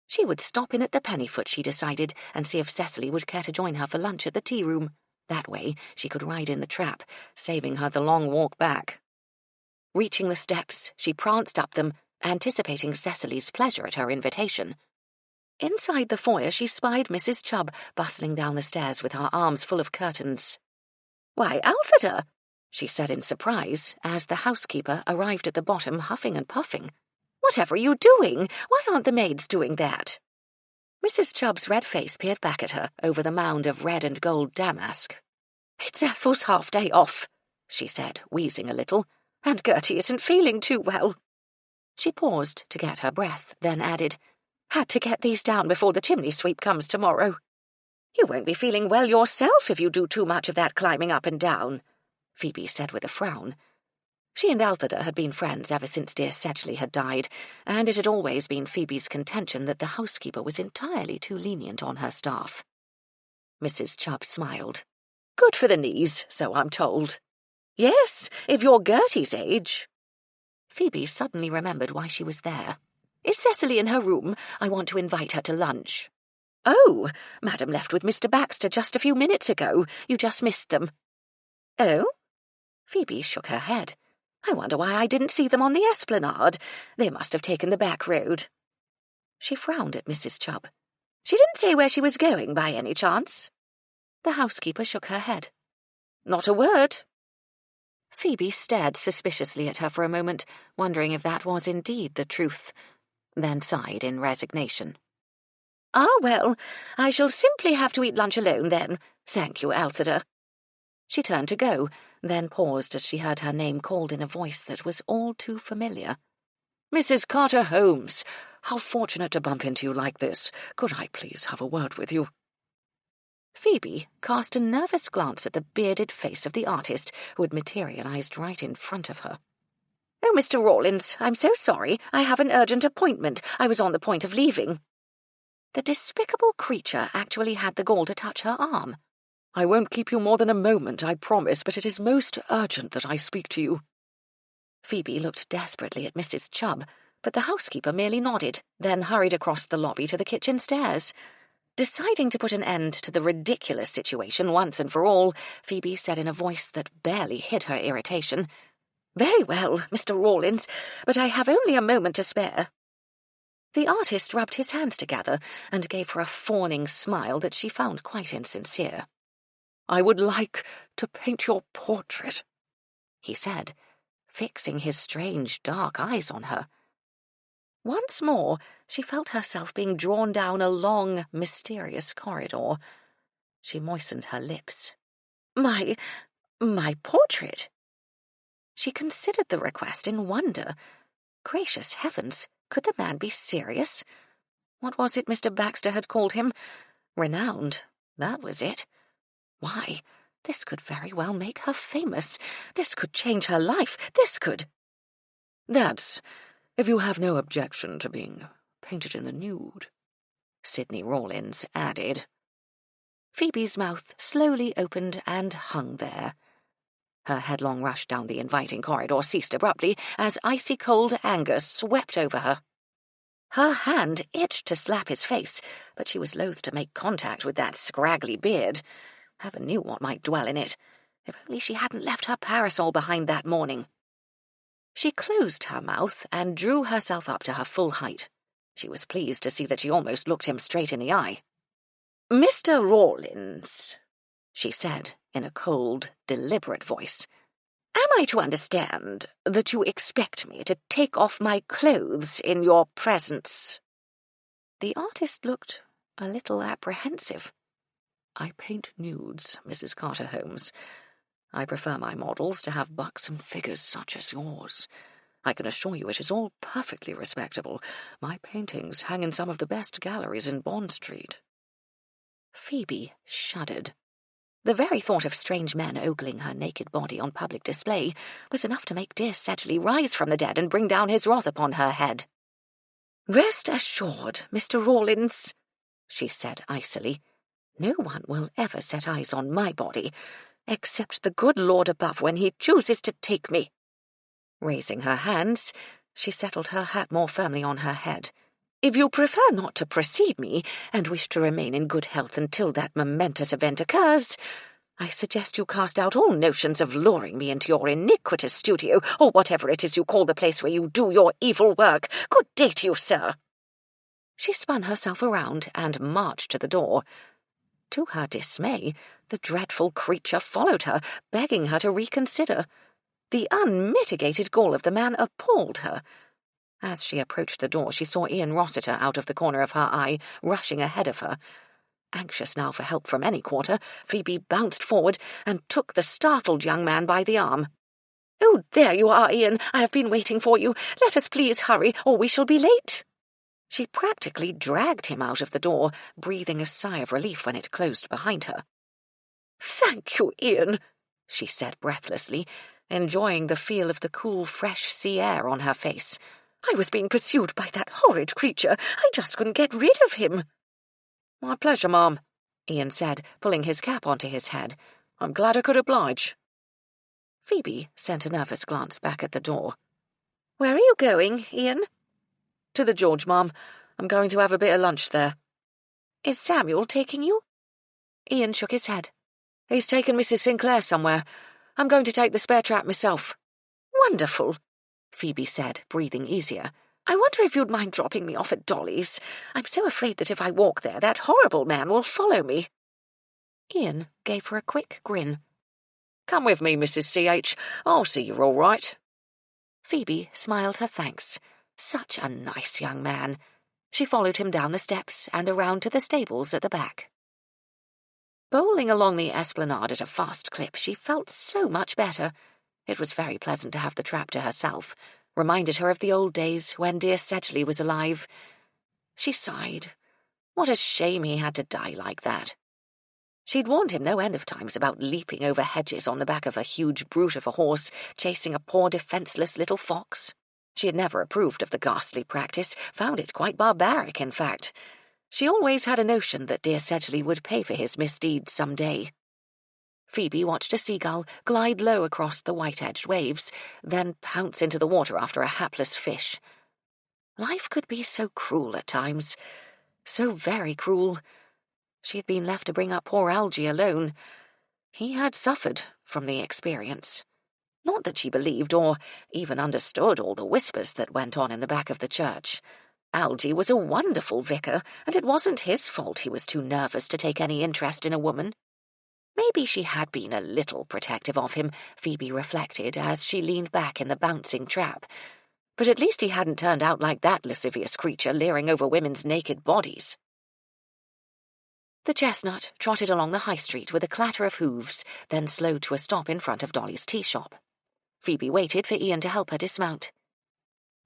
She would stop in at the Pennyfoot, she decided, and see if Cecily would care to join her for lunch at the tea room. That way she could ride in the trap, saving her the long walk back. Reaching the steps, she pranced up them, anticipating Cecily's pleasure at her invitation. Inside the foyer she spied Mrs. Chubb bustling down the stairs with her arms full of curtains. Why, Althea, she said in surprise, as the housekeeper arrived at the bottom huffing and puffing. Whatever are you doing? Why aren't the maids doing that? Mrs. Chubb's red face peered back at her over the mound of red and gold damask. It's Ethel's half-day off, she said, wheezing a little, and Gertie isn't feeling too well. She paused to get her breath, then added, Had to get these down before the chimney sweep comes tomorrow. You won't be feeling well yourself if you do too much of that climbing up and down, Phoebe said with a frown. She and Althea had been friends ever since dear Sedgley had died, and it had always been Phoebe's contention that the housekeeper was entirely too lenient on her staff. Mrs. Chubb smiled. Good for the knees, so I'm told. Yes, if you're Gertie's age. Phoebe suddenly remembered why she was there. Is Cecily in her room? I want to invite her to lunch. Oh, Madam left with Mr. Baxter just a few minutes ago. You just missed them. Oh? Phoebe shook her head. I wonder why I didn't see them on the esplanade. They must have taken the back road. She frowned at Mrs. Chubb. She didn't say where she was going, by any chance? The housekeeper shook her head. Not a word. Phoebe stared suspiciously at her for a moment, wondering if that was indeed the truth, then sighed in resignation. Ah, well, I shall simply have to eat lunch alone, then. Thank you, Althea. She turned to go, then paused as she heard her name called in a voice that was all too familiar. Mrs. Carter Holmes, how fortunate to bump into you like this. Could I please have a word with you? Phoebe cast a nervous glance at the bearded face of the artist who had materialized right in front of her. Oh, Mr. Rawlins, I'm so sorry. I have an urgent appointment. I was on the point of leaving. The despicable creature actually had the gall to touch her arm. I won't keep you more than a moment, I promise, but it is most urgent that I speak to you. Phoebe looked desperately at Mrs. Chubb, but the housekeeper merely nodded, then hurried across the lobby to the kitchen stairs. Deciding to put an end to the ridiculous situation once and for all, Phoebe said in a voice that barely hid her irritation, Very well, Mr. Rawlins, but I have only a moment to spare. The artist rubbed his hands together and gave her a fawning smile that she found quite insincere. I would like to paint your portrait, he said, fixing his strange dark eyes on her. Once more, she felt herself being drawn down a long, mysterious corridor. She moistened her lips. My portrait? She considered the request in wonder. Gracious heavens, could the man be serious? What was it Mr. Baxter had called him? Renowned, that was it. Why, this could very well make her famous. This could change her life. This could... That's if you have no objection to being painted in the nude, Sidney Rawlins added. Phoebe's mouth slowly opened and hung there. Her headlong rush down the inviting corridor ceased abruptly as icy-cold anger swept over her. Her hand itched to slap his face, but she was loath to make contact with that scraggly beard. Heaven knew what might dwell in it. If only she hadn't left her parasol behind that morning. She closed her mouth and drew herself up to her full height. She was pleased to see that she almost looked him straight in the eye. "Mr. Rawlins," she said in a cold, deliberate voice, "am I to understand that you expect me to take off my clothes in your presence?" The artist looked a little apprehensive. "I paint nudes, Mrs. Carter Holmes. I prefer my models to have buxom figures such as yours. I can assure you it is all perfectly respectable. My paintings hang in some of the best galleries in Bond Street." Phoebe shuddered. The very thought of strange men ogling her naked body on public display was enough to make dear Sedgley rise from the dead and bring down his wrath upon her head. "Rest assured, Mr. Rawlins," she said icily, "no one will ever set eyes on my body, except the good Lord above when he chooses to take me." Raising her hands, she settled her hat more firmly on her head. "If you prefer not to precede me, and wish to remain in good health until that momentous event occurs, I suggest you cast out all notions of luring me into your iniquitous studio, or whatever it is you call the place where you do your evil work. Good day to you, sir." She spun herself around and marched to the door. To her dismay, the dreadful creature followed her, begging her to reconsider. The unmitigated gall of the man appalled her. As she approached the door, she saw Ian Rossiter out of the corner of her eye, rushing ahead of her. Anxious now for help from any quarter, Phoebe bounced forward and took the startled young man by the arm. "Oh, there you are, Ian. I have been waiting for you. Let us please hurry, or we shall be late." She practically dragged him out of the door, breathing a sigh of relief when it closed behind her. "Thank you, Ian," she said breathlessly, enjoying the feel of the cool, fresh sea air on her face. "I was being pursued by that horrid creature. I just couldn't get rid of him." "My pleasure, ma'am," Ian said, pulling his cap onto his head. "I'm glad I could oblige." Phoebe sent a nervous glance back at the door. "Where are you going, Ian?" "To the George, ma'am. I'm going to have a bit of lunch there." "Is Samuel taking you?" Ian shook his head. "He's taken Mrs. Sinclair somewhere. I'm going to take the spare trap myself." "Wonderful," Phoebe said, breathing easier. "I wonder if you'd mind dropping me off at Dolly's. I'm so afraid that if I walk there, that horrible man will follow me." Ian gave her a quick grin. "Come with me, Mrs. C.H. I'll see you're all right." Phoebe smiled her thanks. Such a nice young man. She followed him down the steps and around to the stables at the back. Bowling along the esplanade at a fast clip, she felt so much better. It was very pleasant to have the trap to herself, reminded her of the old days when dear Sedgley was alive. She sighed. What a shame he had to die like that. She'd warned him no end of times about leaping over hedges on the back of a huge brute of a horse, chasing a poor defenceless little fox. She had never approved of the ghastly practice, found it quite barbaric, in fact. She always had a notion that dear Sedgley would pay for his misdeeds some day. Phoebe watched a seagull glide low across the white-edged waves, then pounce into the water after a hapless fish. Life could be so cruel at times, so very cruel. She had been left to bring up poor Algy alone. He had suffered from the experience. Not that she believed or even understood all the whispers that went on in the back of the church. Algy was a wonderful vicar, and it wasn't his fault he was too nervous to take any interest in a woman. Maybe she had been a little protective of him, Phoebe reflected as she leaned back in the bouncing trap. but at least he hadn't turned out like that lascivious creature leering over women's naked bodies. The chestnut trotted along the high street with a clatter of hooves, then slowed to a stop in front of Dolly's tea shop. Phoebe waited for Ian to help her dismount.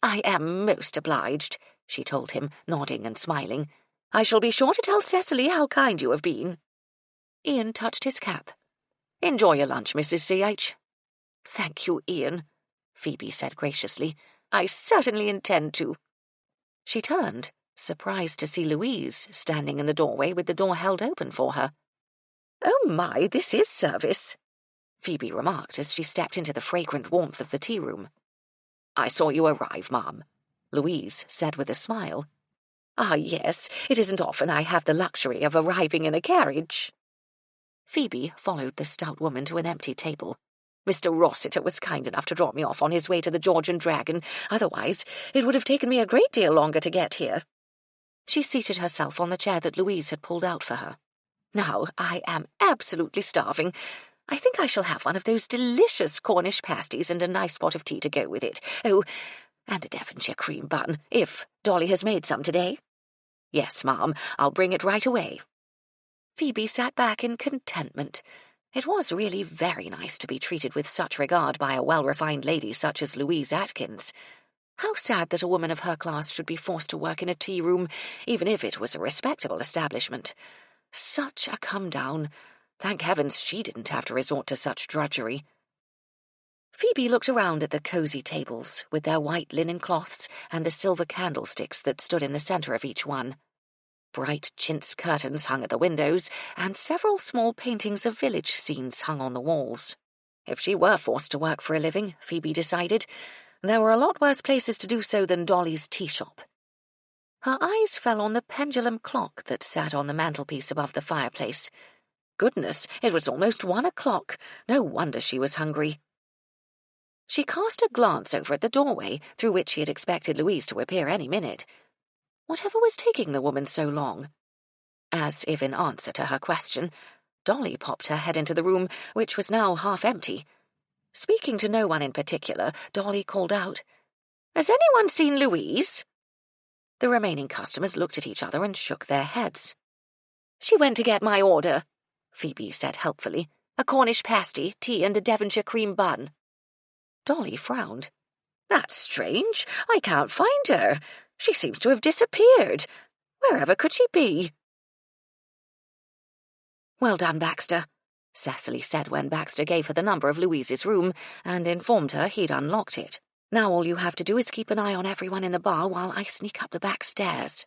"I am most obliged," she told him, nodding and smiling. "I shall be sure to tell Cecily how kind you have been." Ian touched his cap. "Enjoy your lunch, Mrs. C.H." "Thank you, Ian," Phoebe said graciously. "I certainly intend to." She turned, surprised to see Louise standing in the doorway with the door held open for her. "Oh my, this is service," Phoebe remarked as she stepped into the fragrant warmth of the tea room. "I saw you arrive, Ma'am," Louise said with a smile. "Ah, yes, it isn't often I have the luxury of arriving in a carriage." Phoebe followed the stout woman to an empty table. "Mr. Rossiter was kind enough to drop me off on his way to the George and Dragon. Otherwise, it would have taken me a great deal longer to get here." She seated herself on the chair that Louise had pulled out for her. "Now, I am absolutely starving. I think I shall have one of those delicious Cornish pasties and a nice pot of tea to go with it. Oh, and a Devonshire cream bun, if Dolly has made some today." "Yes, Ma'am, I'll bring it right away." Phoebe sat back in contentment. It was really very nice to be treated with such regard by a well-refined lady such as Louise Atkins. How sad that a woman of her class should be forced to work in a tea-room, even if it was a respectable establishment. Such a come-down. Thank heavens she didn't have to resort to such drudgery. Phoebe looked around at the cosy tables, with their white linen cloths and the silver candlesticks that stood in the centre of each one. Bright chintz curtains hung at the windows, and several small paintings of village scenes hung on the walls. If she were forced to work for a living, Phoebe decided, there were a lot worse places to do so than Dolly's tea shop. Her eyes fell on the pendulum clock that sat on the mantelpiece above the fireplace. Goodness, it was almost 1 o'clock. No wonder she was hungry. She cast a glance over at the doorway, through which she had expected Louise to appear any minute. Whatever was taking the woman so long? As if in answer to her question, Dolly popped her head into the room, which was now half empty. Speaking to no one in particular, Dolly called out, "Has anyone seen Louise?" The remaining customers looked at each other and shook their heads. "She went to get my order," Phoebe said helpfully. "A Cornish pasty, tea, and a Devonshire cream bun." Dolly frowned. "That's strange. I can't find her. She seems to have disappeared. Wherever could she be?" "Well done, Baxter," Cecily said when Baxter gave her the number of Louise's room and informed her he'd unlocked it. "Now all you have to do is keep an eye on everyone in the bar while I sneak up the back stairs."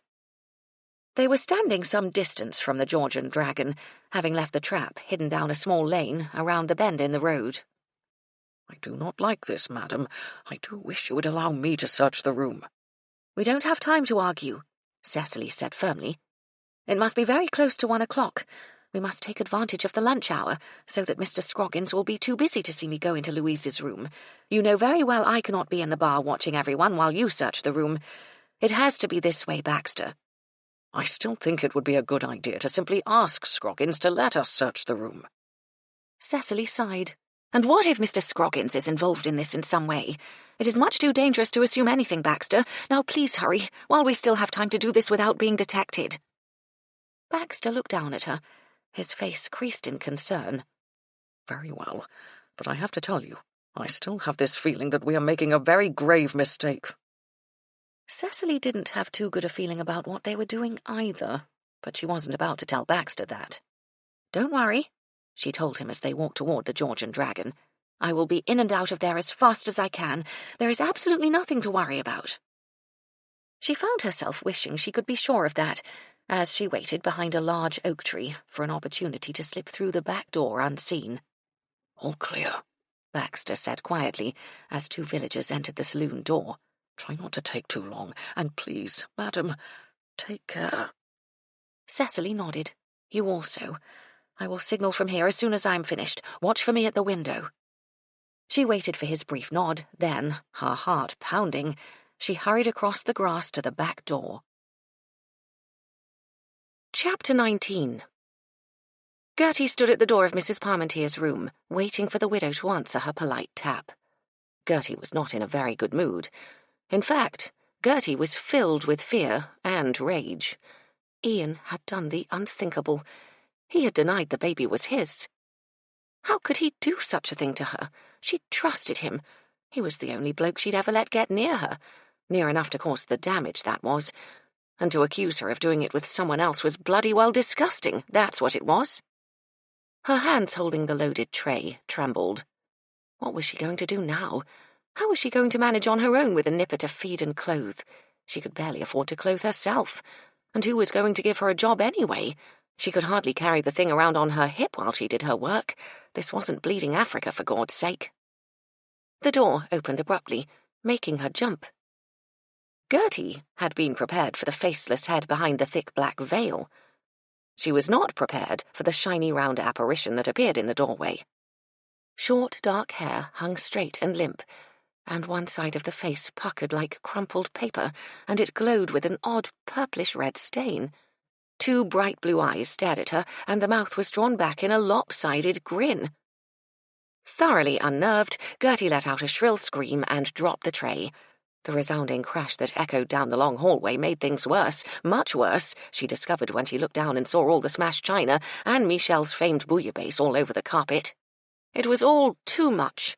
They were standing some distance from the George and Dragon, having left the trap hidden down a small lane around the bend in the road. "I do not like this, madam. I do wish you would allow me to search the room." "We don't have time to argue," Cecily said firmly. "It must be very close to 1 o'clock. We must take advantage of the lunch hour, so that Mr. Scroggins will be too busy to see me go into Louise's room. You know very well I cannot be in the bar watching everyone while you search the room. It has to be this way, Baxter." "I still think it would be a good idea to simply ask Scroggins to let us search the room." Cecily sighed. "And what if Mr. Scroggins is involved in this in some way? It is much too dangerous to assume anything, Baxter. Now please hurry, while we still have time to do this without being detected." Baxter looked down at her, his face creased in concern. "Very well, but I have to tell you, I still have this feeling that we are making a very grave mistake." Cecily didn't have too good a feeling about what they were doing either, but she wasn't about to tell Baxter that. "Don't worry," she told him as they walked toward the George and Dragon. "I will be in and out of there as fast as I can. There is absolutely nothing to worry about." She found herself wishing she could be sure of that, as she waited behind a large oak tree for an opportunity to slip through the back door unseen. "All clear," Baxter said quietly, as 2 villagers entered the saloon door. "Try not to take too long, and please, madam, take care." Cecily nodded. "You also. I will signal from here as soon as I am finished. Watch for me at the window." She waited for his brief nod, then, her heart pounding, she hurried across the grass to the back door. Chapter 19. Gertie stood at the door of Mrs. Parmentier's room, waiting for the widow to answer her polite tap. Gertie was not in a very good mood. In fact, Gertie was filled with fear and rage. Ian had done the unthinkable. He had denied the baby was his. How could he do such a thing to her? She'd trusted him. He was the only bloke she'd ever let get near her, near enough to cause the damage, that was. And to accuse her of doing it with someone else was bloody well disgusting, that's what it was. Her hands holding the loaded tray trembled. What was she going to do now? How was she going to manage on her own with a nipper to feed and clothe? She could barely afford to clothe herself. And who was going to give her a job anyway? She could hardly carry the thing around on her hip while she did her work. This wasn't bleeding Africa, for God's sake. The door opened abruptly, making her jump. Gertie had been prepared for the faceless head behind the thick black veil. She was not prepared for the shiny round apparition that appeared in the doorway. Short, dark hair hung straight and limp, and one side of the face puckered like crumpled paper, and it glowed with an odd purplish-red stain. 2 bright blue eyes stared at her, and the mouth was drawn back in a lopsided grin. Thoroughly unnerved, Gertie let out a shrill scream and dropped the tray. The resounding crash that echoed down the long hallway made things worse, much worse, she discovered when she looked down and saw all the smashed china and Michelle's famed bouillabaisse all over the carpet. It was all too much.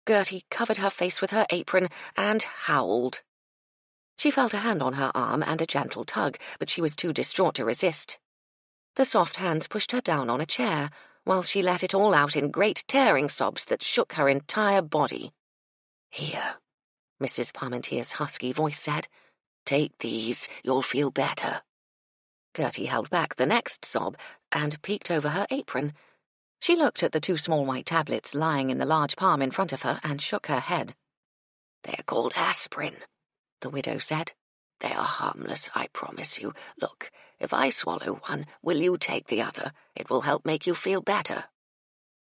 Gertie covered her face with her apron and howled. She felt a hand on her arm and a gentle tug, but she was too distraught to resist. The soft hands pushed her down on a chair, while she let it all out in great tearing sobs that shook her entire body. "Here," Mrs. Parmentier's husky voice said. "Take these, you'll feel better." Gertie held back the next sob and peeked over her apron. She looked at the 2 small white tablets lying in the large palm in front of her and shook her head. "They're called aspirin," the widow said. "They are harmless, I promise you. Look, if I swallow one, will you take the other? It will help make you feel better."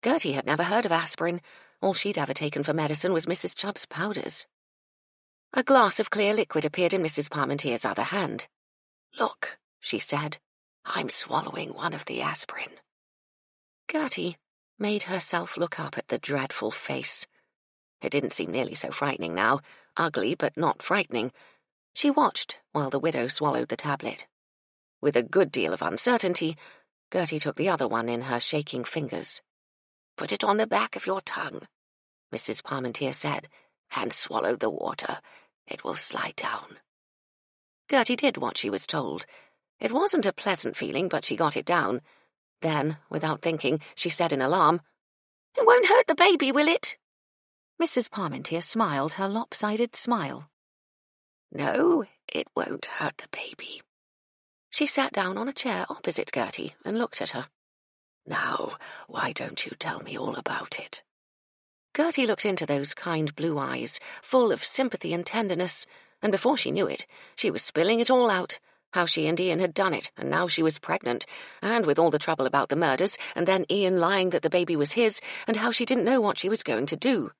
Gertie had never heard of aspirin. All she'd ever taken for medicine was Mrs. Chubb's powders. A glass of clear liquid appeared in Mrs. Parmentier's other hand. "Look," she said, "I'm swallowing one of the aspirin." Gertie made herself look up at the dreadful face. It didn't seem nearly so frightening now, ugly but not frightening. She watched while the widow swallowed the tablet. With a good deal of uncertainty, Gertie took the other one in her shaking fingers. "Put it on the back of your tongue," Mrs. Parmentier said, "and swallow the water. It will slide down." Gertie did what she was told. It wasn't a pleasant feeling, but she got it down. Then, without thinking, she said in alarm, "It won't hurt the baby, will it?" Mrs. Parmentier smiled her lopsided smile. "No, it won't hurt the baby." She sat down on a chair opposite Gertie and looked at her. "Now, why don't you tell me all about it?" Gertie looked into those kind blue eyes, full of sympathy and tenderness, and before she knew it, she was spilling it all out, how she and Ian had done it, and now she was pregnant, and with all the trouble about the murders, and then Ian lying that the baby was his, and how she didn't know what she was going to do.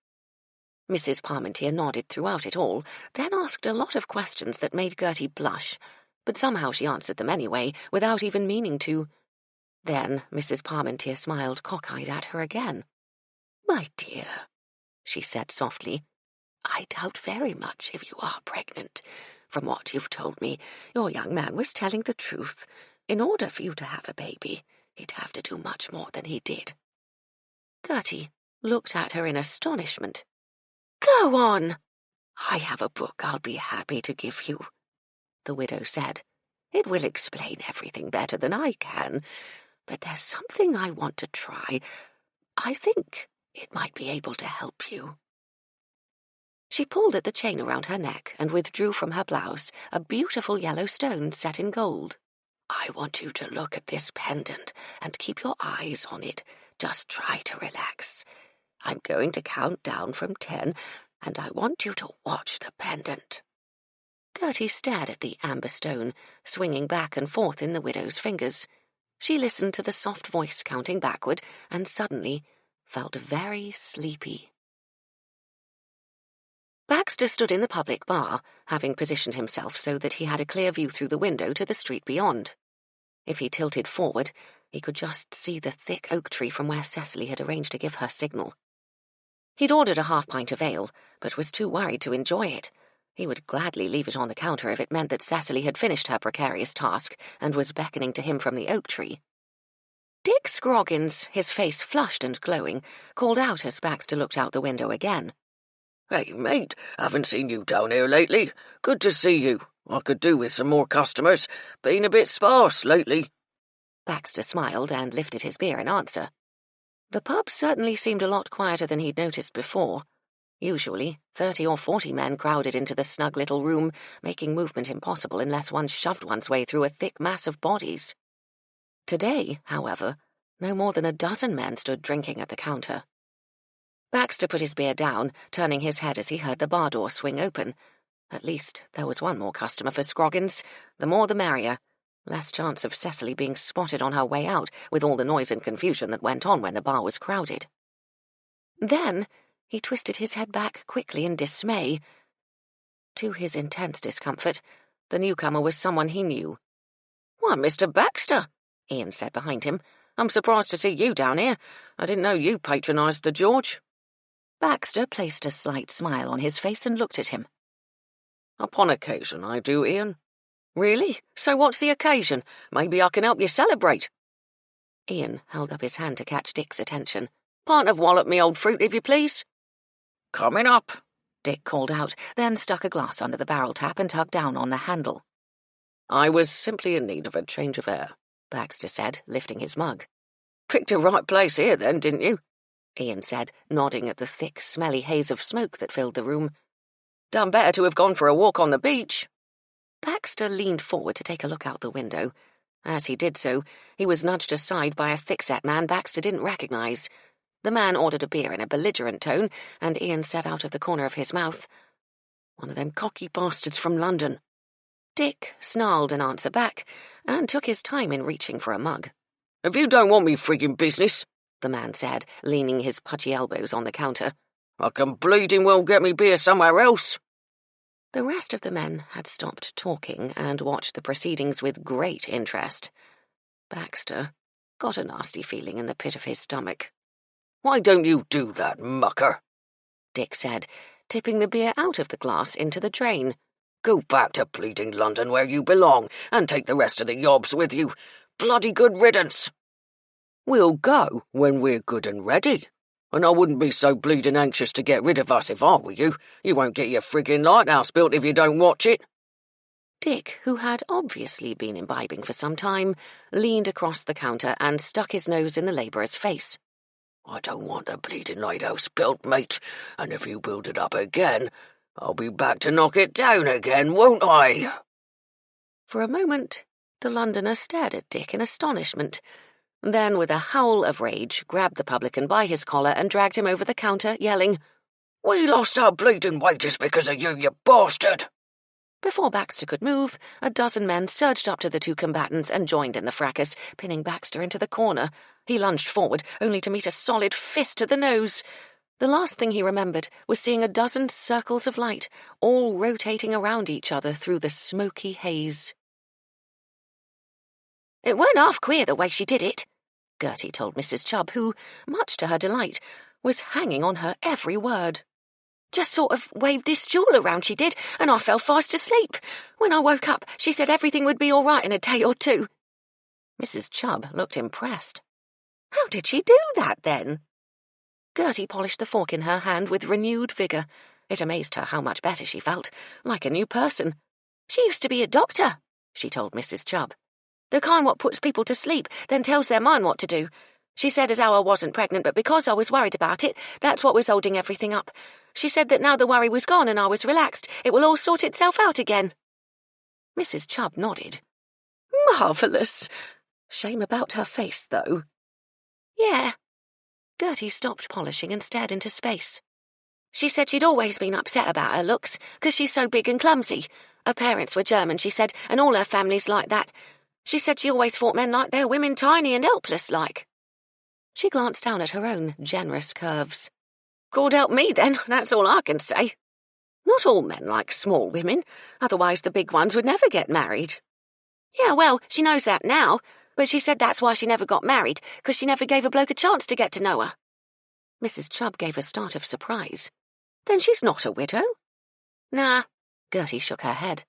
Mrs. Parmentier nodded throughout it all, then asked a lot of questions that made Gertie blush, but somehow she answered them anyway, without even meaning to. Then Mrs. Parmentier smiled cockeyed at her again. "My dear," she said softly, "I doubt very much if you are pregnant. From what you've told me, your young man was telling the truth. In order for you to have a baby, he'd have to do much more than he did." Gertie looked at her in astonishment. "Go on!" "I have a book I'll be happy to give you," the widow said. "It will explain everything better than I can, but there's something I want to try. I think it might be able to help you." She pulled at the chain around her neck and withdrew from her blouse a beautiful yellow stone set in gold. "I want you to look at this pendant and keep your eyes on it. Just try to relax. I'm going to count down from 10, and I want you to watch the pendant." Gertie stared at the amber stone, swinging back and forth in the widow's fingers. She listened to the soft voice counting backward, and suddenly felt very sleepy. Baxter stood in the public bar, having positioned himself so that he had a clear view through the window to the street beyond. If he tilted forward, he could just see the thick oak tree from where Cecily had arranged to give her signal. He'd ordered a half-pint of ale, but was too worried to enjoy it. He would gladly leave it on the counter if it meant that Cecily had finished her precarious task and was beckoning to him from the oak tree. Dick Scroggins, his face flushed and glowing, called out as Baxter looked out the window again. "Hey, mate, haven't seen you down here lately. Good to see you. I could do with some more customers. Been a bit sparse lately." Baxter smiled and lifted his beer in answer. The pub certainly seemed a lot quieter than he'd noticed before. Usually, 30 or 40 men crowded into the snug little room, making movement impossible unless one shoved one's way through a thick mass of bodies. Today, however, no more than a dozen men stood drinking at the counter. Baxter put his beer down, turning his head as he heard the bar door swing open. At least there was one more customer for Scroggins. The more the merrier. Less chance of Cecily being spotted on her way out with all the noise and confusion that went on when the bar was crowded. Then he twisted his head back quickly in dismay. To his intense discomfort, the newcomer was someone he knew. "Why, Mr. Baxter," Ian said behind him. "I'm surprised to see you down here. I didn't know you patronised the George." Baxter placed a slight smile on his face and looked at him. "Upon occasion I do, Ian." "Really? So what's the occasion? Maybe I can help you celebrate." Ian held up his hand to catch Dick's attention. "Pint of wallop, me old fruit, if you please." "Coming up," Dick called out, then stuck a glass under the barrel tap and tugged down on the handle. "I was simply in need of a change of air," Baxter said, lifting his mug. "Picked a right place here, then, didn't you?" Ian said, nodding at the thick, smelly haze of smoke that filled the room. "Done better to have gone for a walk on the beach." Baxter leaned forward to take a look out the window. As he did so, he was nudged aside by a thick-set man Baxter didn't recognize. The man ordered a beer in a belligerent tone, and Ian said out of the corner of his mouth, "One of them cocky bastards from London." Dick snarled an answer back, and took his time in reaching for a mug. "If you don't want me frigging business," the man said, leaning his pudgy elbows on the counter, "I can bleeding well get me beer somewhere else." The rest of the men had stopped talking and watched the proceedings with great interest. Baxter got a nasty feeling in the pit of his stomach. "Why don't you do that, mucker?" Dick said, tipping the beer out of the glass into the drain. "Go back to bleeding London where you belong, and take the rest of the yobs with you. Bloody good riddance." "We'll go when we're good and ready. And I wouldn't be so bleeding anxious to get rid of us if I were you. You won't get your friggin' lighthouse built if you don't watch it." Dick, who had obviously been imbibing for some time, leaned across the counter and stuck his nose in the labourer's face. "I don't want the bleeding lighthouse built, mate, and if you build it up again, I'll be back to knock it down again, won't I?" For a moment, the Londoner stared at Dick in astonishment. Then, with a howl of rage, grabbed the publican by his collar and dragged him over the counter, yelling, "We lost our bleeding wages because of you, you bastard!" Before Baxter could move, a dozen men surged up to the two combatants and joined in the fracas, pinning Baxter into the corner. He lunged forward, only to meet a solid fist to the nose. The last thing he remembered was seeing a dozen circles of light, all rotating around each other through the smoky haze. "It weren't half queer the way she did it," Gertie told Mrs. Chubb, who, much to her delight, was hanging on her every word. "Just sort of waved this jewel around, she did, and I fell fast asleep. When I woke up, she said everything would be all right in a day or two." Mrs. Chubb looked impressed. "How did she do that, then?" Gertie polished the fork in her hand with renewed vigour. It amazed her how much better she felt, like a new person. "She used to be a doctor," she told Mrs. Chubb. "The kind what puts people to sleep, then tells their mind what to do. She said as how I wasn't pregnant, but because I was worried about it, that's what was holding everything up. She said that now the worry was gone and I was relaxed, it will all sort itself out again." Mrs. Chubb nodded. "Marvellous. Shame about her face, though." "Yeah." Gertie stopped polishing and stared into space. "She said she'd always been upset about her looks, 'cause she's so big and clumsy. Her parents were German, she said, and all her family's like that. She said she always thought men like their women tiny and helpless like." She glanced down at her own generous curves. "God help me, then, that's all I can say." "Not all men like small women, otherwise the big ones would never get married." "Yeah, well, she knows that now, but she said that's why she never got married, 'cause she never gave a bloke a chance to get to know her." Mrs. Chubb gave a start of surprise. "Then she's not a widow?" "Nah. Gertie shook her head.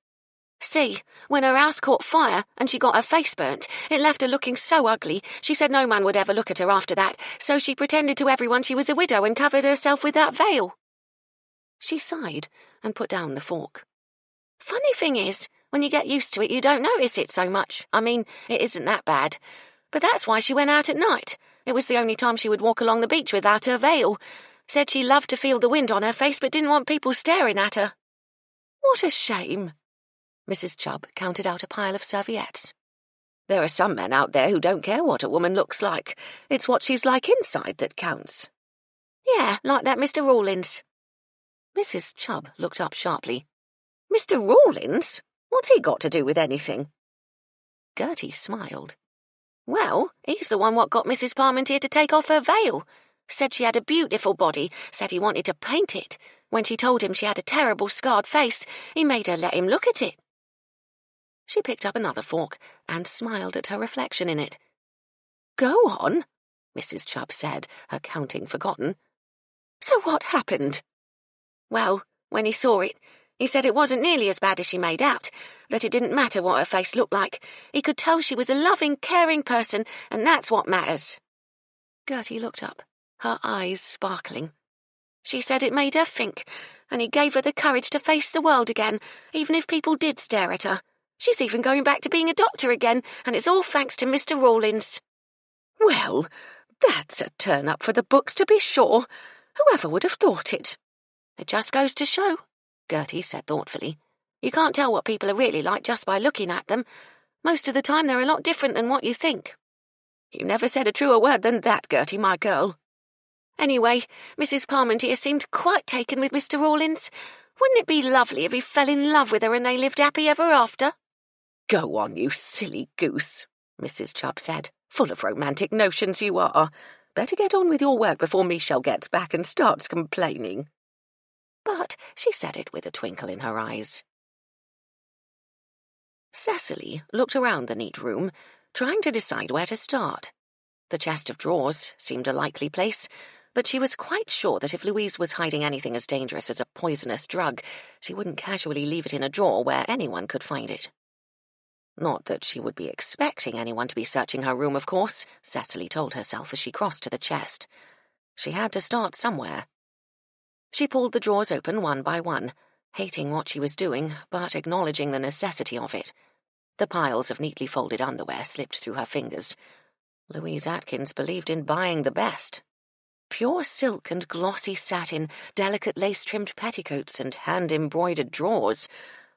See, when her house caught fire and she got her face burnt, it left her looking so ugly, she said no man would ever look at her after that, so she pretended to everyone she was a widow and covered herself with that veil. She sighed and put down the fork. Funny thing is, when you get used to it, you don't notice it so much. I mean, it isn't that bad. But that's why she went out at night. It was the only time she would walk along the beach without her veil. Said she loved to feel the wind on her face, but didn't want people staring at her. What a shame. Mrs. Chubb counted out a pile of serviettes. There are some men out there who don't care what a woman looks like. It's what she's like inside that counts. Yeah, like that Mr. Rawlins. Mrs. Chubb looked up sharply. Mr. Rawlins? What's he got to do with anything? Gertie smiled. Well, he's the one what got Mrs. Parmentier to take off her veil. Said she had a beautiful body, said he wanted to paint it. When she told him she had a terrible scarred face, he made her let him look at it. She picked up another fork and smiled at her reflection in it. Go on, Mrs. Chubb said, her counting forgotten. So what happened? Well, when he saw it, he said it wasn't nearly as bad as she made out, that it didn't matter what her face looked like. He could tell she was a loving, caring person, and that's what matters. Gertie looked up, her eyes sparkling. She said it made her think, and he gave her the courage to face the world again, even if people did stare at her. She's even going back to being a doctor again, and it's all thanks to Mr. Rawlins. Well, that's a turn-up for the books, to be sure. Whoever would have thought it? It just goes to show, Gertie said thoughtfully. You can't tell what people are really like just by looking at them. Most of the time they're a lot different than what you think. You never said a truer word than that, Gertie, my girl. Anyway, Mrs. Parmentier seemed quite taken with Mr. Rawlins. Wouldn't it be lovely if he fell in love with her and they lived happy ever after? Go on, you silly goose, Mrs. Chubb said. Full of romantic notions you are. Better get on with your work before Michelle gets back and starts complaining. But she said it with a twinkle in her eyes. Cecily looked around the neat room, trying to decide where to start. The chest of drawers seemed a likely place, but she was quite sure that if Louise was hiding anything as dangerous as a poisonous drug, she wouldn't casually leave it in a drawer where anyone could find it. Not that she would be expecting anyone to be searching her room, of course, Cecily told herself as she crossed to the chest. She had to start somewhere. She pulled the drawers open one by one, hating what she was doing, but acknowledging the necessity of it. The piles of neatly folded underwear slipped through her fingers. Louise Atkins believed in buying the best. Pure silk and glossy satin, delicate lace-trimmed petticoats and hand-embroidered drawers,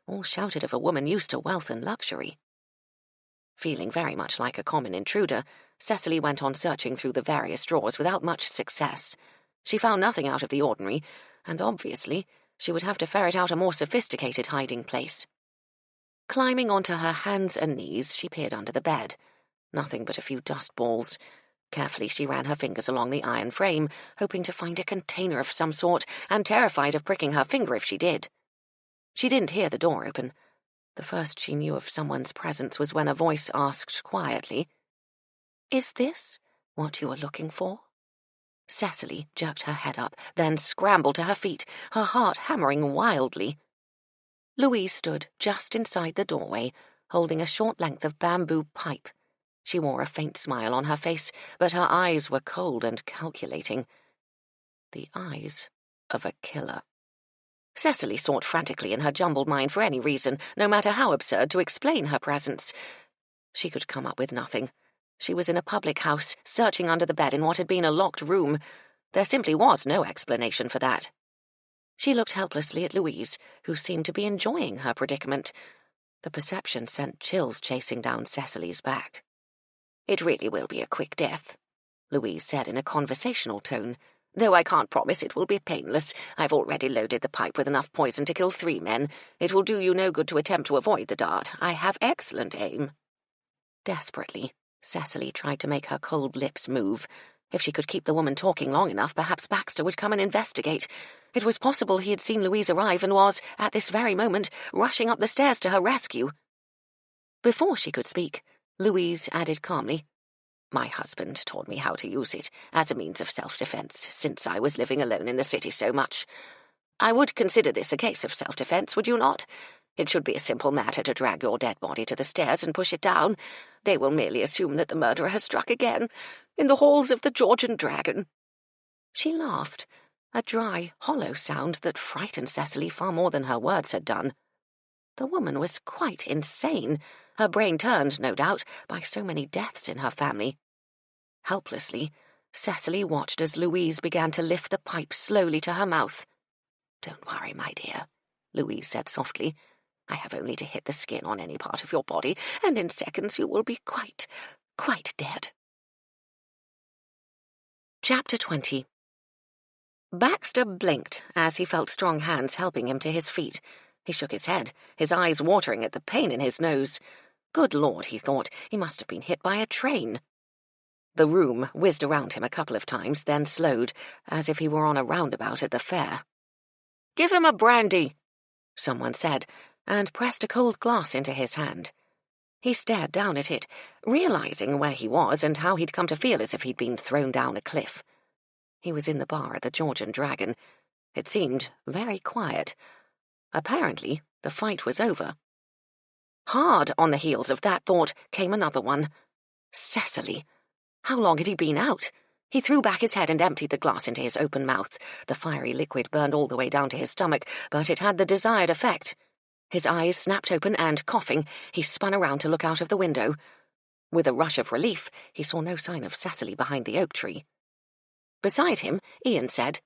all shouted of a woman used to wealth and luxury. Feeling very much like a common intruder, Cecily went on searching through the various drawers without much success. She found nothing out of the ordinary, and obviously she would have to ferret out a more sophisticated hiding place. Climbing onto her hands and knees, she peered under the bed. Nothing but a few dust balls. Carefully she ran her fingers along the iron frame, hoping to find a container of some sort, and terrified of pricking her finger if she did. She didn't hear the door open. The first she knew of someone's presence was when a voice asked quietly, "Is this what you are looking for?" Cecily jerked her head up, then scrambled to her feet, her heart hammering wildly. Louise stood just inside the doorway, holding a short length of bamboo pipe. She wore a faint smile on her face, but her eyes were cold and calculating. The eyes of a killer. Cecily sought frantically in her jumbled mind for any reason, no matter how absurd, to explain her presence. She could come up with nothing. She was in a public house, searching under the bed in what had been a locked room. There simply was no explanation for that. She looked helplessly at Louise, who seemed to be enjoying her predicament. The perception sent chills chasing down Cecily's back. "It really will be a quick death," Louise said in a conversational tone. "Though I can't promise it will be painless. I've already loaded the pipe with enough poison to kill 3 men. It will do you no good to attempt to avoid the dart. I have excellent aim." Desperately, Cecily tried to make her cold lips move. If she could keep the woman talking long enough, perhaps Baxter would come and investigate. It was possible he had seen Louise arrive and was, at this very moment, rushing up the stairs to her rescue. Before she could speak, Louise added calmly, "My husband taught me how to use it as a means of self-defense, since I was living alone in the city so much. I would consider this a case of self-defence, would you not? It should be a simple matter to drag your dead body to the stairs and push it down. They will merely assume that the murderer has struck again, in the halls of the Georgian Dragon." She laughed, a dry, hollow sound that frightened Cecily far more than her words had done. The woman was quite insane, her brain turned, no doubt, by so many deaths in her family. Helplessly, Cecily watched as Louise began to lift the pipe slowly to her mouth. "Don't worry, my dear," Louise said softly. "I have only to hit the skin on any part of your body, and in seconds you will be quite dead." Chapter 20. Baxter blinked as he felt strong hands helping him to his feet. He shook his head, his eyes watering at the pain in his nose. Good Lord, he thought, he must have been hit by a train. The room whizzed around him a couple of times, then slowed, as if he were on a roundabout at the fair. "Give him a brandy," someone said, and pressed a cold glass into his hand. He stared down at it, realizing where he was and how he'd come to feel as if he'd been thrown down a cliff. He was in the bar at the Georgian Dragon. It seemed very quiet. Apparently, the fight was over. Hard on the heels of that thought came another one. Cecily. How long had he been out? He threw back his head and emptied the glass into his open mouth. The fiery liquid burned all the way down to his stomach, but it had the desired effect. His eyes snapped open and, coughing, he spun around to look out of the window. With a rush of relief, he saw no sign of Cecily behind the oak tree. Beside him, Ian said,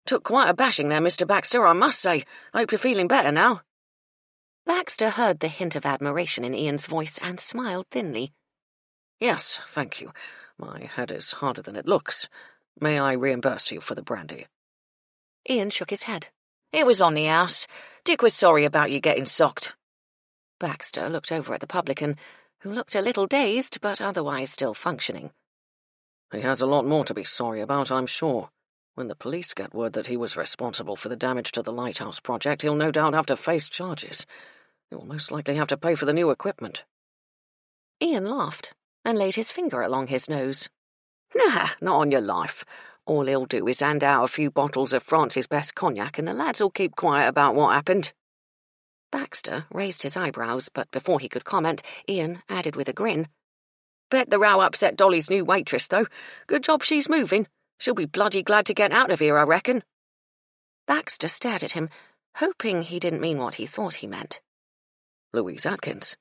"Took quite a bashing there, Mr. Baxter, I must say. I hope you're feeling better now." Baxter heard the hint of admiration in Ian's voice and smiled thinly. "Yes, thank you. My head is harder than it looks. May I reimburse you for the brandy?" Ian shook his head. "It was on the house. Dick was sorry about you getting socked." Baxter looked over at the publican, who looked a little dazed, but otherwise still functioning. "He has a lot more to be sorry about, I'm sure. When the police get word that he was responsible for the damage to the lighthouse project, he'll no doubt have to face charges. He will most likely have to pay for the new equipment." Ian laughed and laid his finger along his nose. "Nah, not on your life. All he'll do is hand out a few bottles of France's best cognac, and the lads'll keep quiet about what happened." Baxter raised his eyebrows, but before he could comment, Ian added with a grin, "Bet the row upset Dolly's new waitress, though. Good job she's moving. She'll be bloody glad to get out of here, I reckon." Baxter stared at him, hoping he didn't mean what he thought he meant. "Louise Atkins?"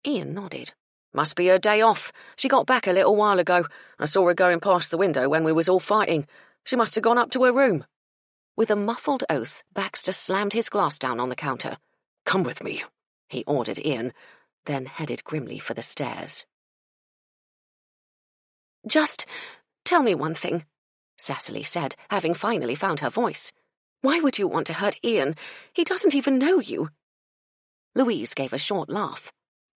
Ian nodded. "Must be her day off. She got back a little while ago. I saw her going past the window when we was all fighting. She must have gone up to her room." With a muffled oath, Baxter slammed his glass down on the counter. "Come with me," he ordered Ian, then headed grimly for the stairs. "Just tell me one thing," Cecily said, having finally found her voice. "Why would you want to hurt Ian? He doesn't even know you." Louise gave a short laugh.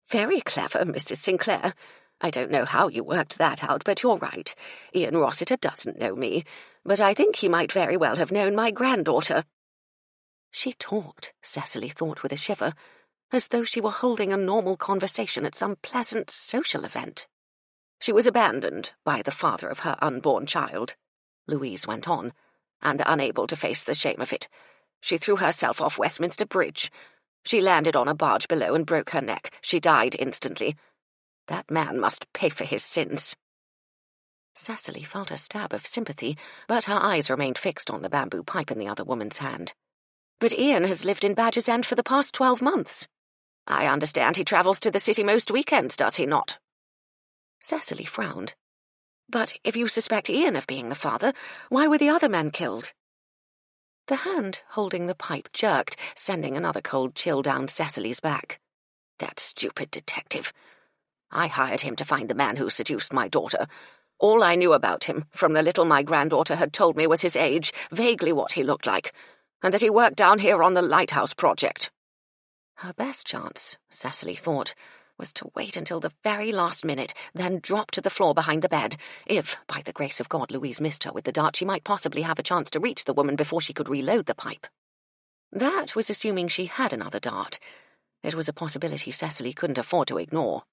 "Very clever, Mrs. Sinclair. I don't know how you worked that out, but you're right. Ian Rossiter doesn't know me, but I think he might very well have known my granddaughter." She talked, Cecily thought with a shiver, as though she were holding a normal conversation at some pleasant social event. "She was abandoned by the father of her unborn child," Louise went on, "and unable to face the shame of it. She threw herself off Westminster Bridge. She landed on a barge below and broke her neck. She died instantly. That man must pay for his sins." Cecily felt a stab of sympathy, but her eyes remained fixed on the bamboo pipe in the other woman's hand. "But Ian has lived in Badger's End for the past 12 months. I understand he travels to the city most weekends, does he not?" Cecily frowned. "But if you suspect Ian of being the father, why were the other men killed?" The hand holding the pipe jerked, sending another cold chill down Cecily's back. "That stupid detective. I hired him to find the man who seduced my daughter. All I knew about him, from the little my granddaughter had told me, was his age, vaguely what he looked like, and that he worked down here on the lighthouse project." Her best chance, Cecily thought, was to wait until the very last minute, then drop to the floor behind the bed. If, by the grace of God, Louise missed her with the dart, she might possibly have a chance to reach the woman before she could reload the pipe. That was assuming she had another dart. It was a possibility Cecily couldn't afford to ignore.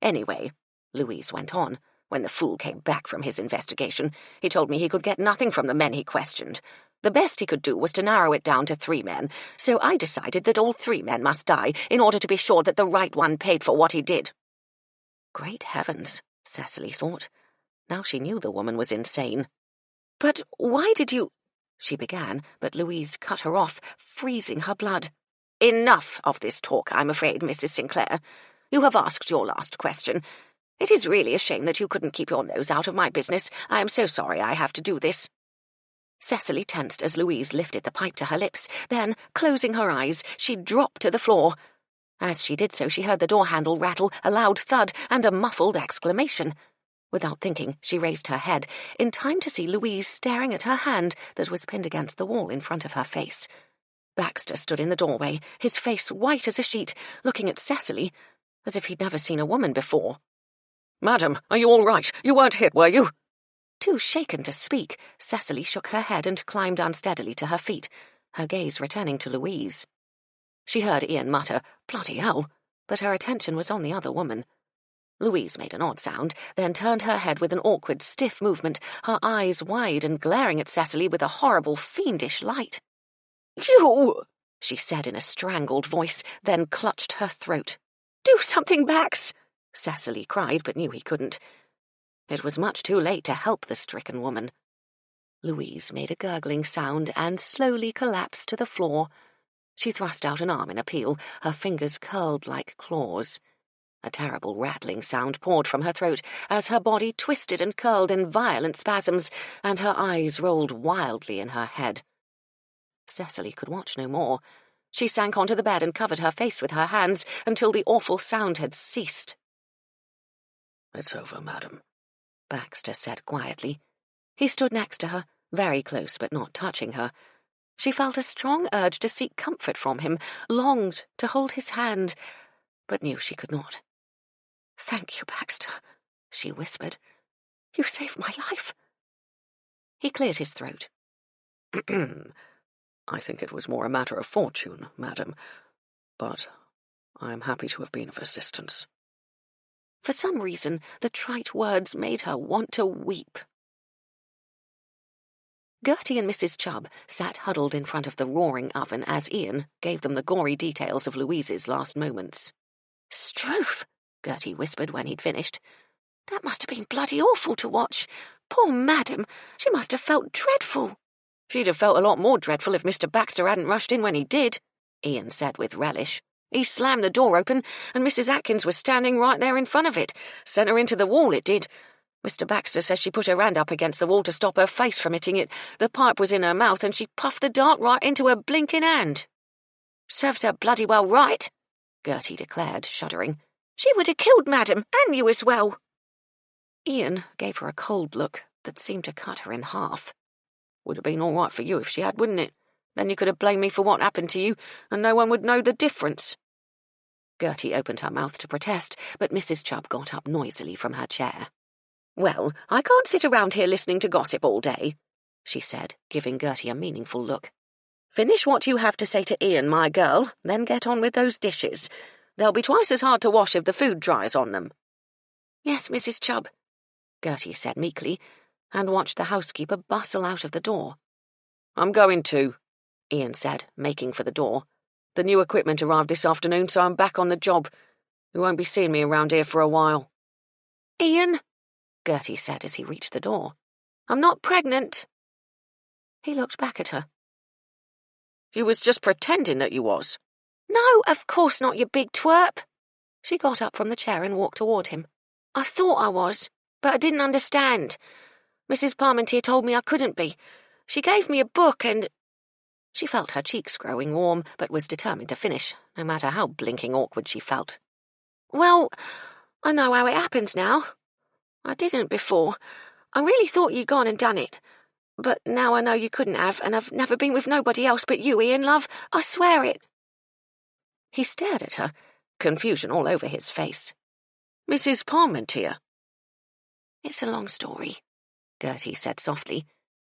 "Anyway," Louise went on, "when the fool came back from his investigation, he told me he could get nothing from the men he questioned. The best he could do was to narrow it down to 3 men, so I decided that all 3 men must die in order to be sure that the right one paid for what he did." Great heavens, Cecily thought. Now she knew the woman was insane. "But why did you—" she began, but Louise cut her off, freezing her blood. "Enough of this talk, I'm afraid, Mrs. Sinclair. You have asked your last question. It is really a shame that you couldn't keep your nose out of my business. I am so sorry I have to do this." Cecily tensed as Louise lifted the pipe to her lips. Then, closing her eyes, she dropped to the floor. As she did so, she heard the door handle rattle, a loud thud, and a muffled exclamation. Without thinking, she raised her head, in time to see Louise staring at her hand that was pinned against the wall in front of her face. Baxter stood in the doorway, his face white as a sheet, looking at Cecily as if he'd never seen a woman before. "Madam, are you all right? You weren't hit, were you?" Too shaken to speak, Cecily shook her head and climbed unsteadily to her feet, her gaze returning to Louise. She heard Ian mutter, "Bloody hell," but her attention was on the other woman. Louise made an odd sound, then turned her head with an awkward, stiff movement, her eyes wide and glaring at Cecily with a horrible, fiendish light. "You!" she said in a strangled voice, then clutched her throat. "Do something, Bax!" Cecily cried, but knew he couldn't. It was much too late to help the stricken woman. Louise made a gurgling sound and slowly collapsed to the floor. She thrust out an arm in appeal, her fingers curled like claws. A terrible rattling sound poured from her throat as her body twisted and curled in violent spasms, and her eyes rolled wildly in her head. Cecily could watch no more. She sank onto the bed and covered her face with her hands until the awful sound had ceased. "It's over, madam," Baxter said quietly. He stood next to her, very close but not touching her. She felt a strong urge to seek comfort from him, longed to hold his hand, but knew she could not. "Thank you, Baxter," she whispered. "You saved my life." He cleared his throat. "I think it was more a matter of fortune, madam, but I am happy to have been of assistance." For some reason, the trite words made her want to weep. Gertie and Mrs. Chubb sat huddled in front of the roaring oven as Ian gave them the gory details of Louise's last moments. "Sleuth," Gertie whispered when he'd finished. "That must have been bloody awful to watch. Poor madam, she must have felt dreadful." "She'd have felt a lot more dreadful if Mr. Baxter hadn't rushed in when he did," Ian said with relish. "He slammed the door open, and Mrs. Atkins was standing right there in front of it. Sent her into the wall, it did. Mr. Baxter says she put her hand up against the wall to stop her face from hitting it. The pipe was in her mouth, and she puffed the dart right into her blinking hand." "Serves her bloody well right," Gertie declared, shuddering. "She would have killed madam, and you as well." Ian gave her a cold look that seemed to cut her in half. "Would have been all right for you if she had, wouldn't it? Then you could have blamed me for what happened to you, and no one would know the difference." Gertie opened her mouth to protest, but Mrs. Chubb got up noisily from her chair. "Well, I can't sit around here listening to gossip all day," she said, giving Gertie a meaningful look. "Finish what you have to say to Ian, my girl, then get on with those dishes. They'll be twice as hard to wash if the food dries on them." "Yes, Mrs. Chubb," Gertie said meekly, and watched the housekeeper bustle out of the door. "I'm going too," Ian said, making for the door. "The new equipment arrived this afternoon, so I'm back on the job. You won't be seeing me around here for a while." "Ian," Gertie said as he reached the door. "I'm not pregnant." He looked back at her. "You was just pretending that you was." "No, of course not, you big twerp." She got up from the chair and walked toward him. "I thought I was, but I didn't understand. Mrs. Parmentier told me I couldn't be. She gave me a book and—" She felt her cheeks growing warm, but was determined to finish, no matter how blinking awkward she felt. "Well, I know how it happens now. I didn't before. I really thought you'd gone and done it. But now I know you couldn't have, and I've never been with nobody else but you, Ian, love. I swear it." He stared at her, confusion all over his face. "Mrs. Parmentier?" "It's a long story," Gertie said softly.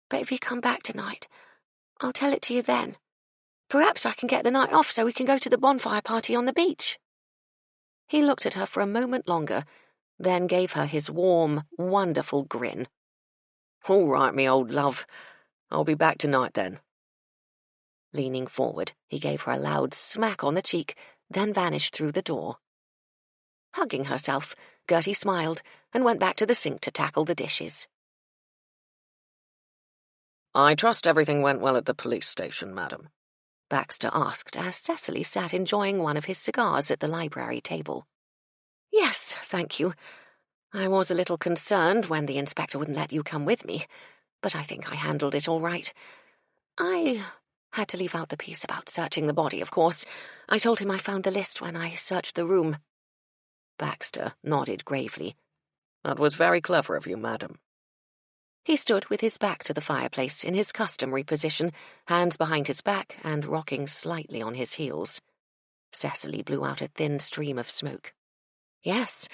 "But if you come back tonight, I'll tell it to you then. Perhaps I can get the night off so we can go to the bonfire party on the beach." He looked at her for a moment longer, then gave her his warm, wonderful grin. "All right, me old love. I'll be back tonight, then." Leaning forward, he gave her a loud smack on the cheek, then vanished through the door. Hugging herself, Gertie smiled and went back to the sink to tackle the dishes. "I trust everything went well at the police station, madam?" Baxter asked as Cecily sat enjoying one of his cigars at the library table. "Yes, thank you. I was a little concerned when the inspector wouldn't let you come with me, but I think I handled it all right. I had to leave out the piece about searching the body, of course. I told him I found the list when I searched the room." Baxter nodded gravely. "That was very clever of you, madam." He stood with his back to the fireplace in his customary position, hands behind his back and rocking slightly on his heels. Cecily blew out a thin stream of smoke. "Yes,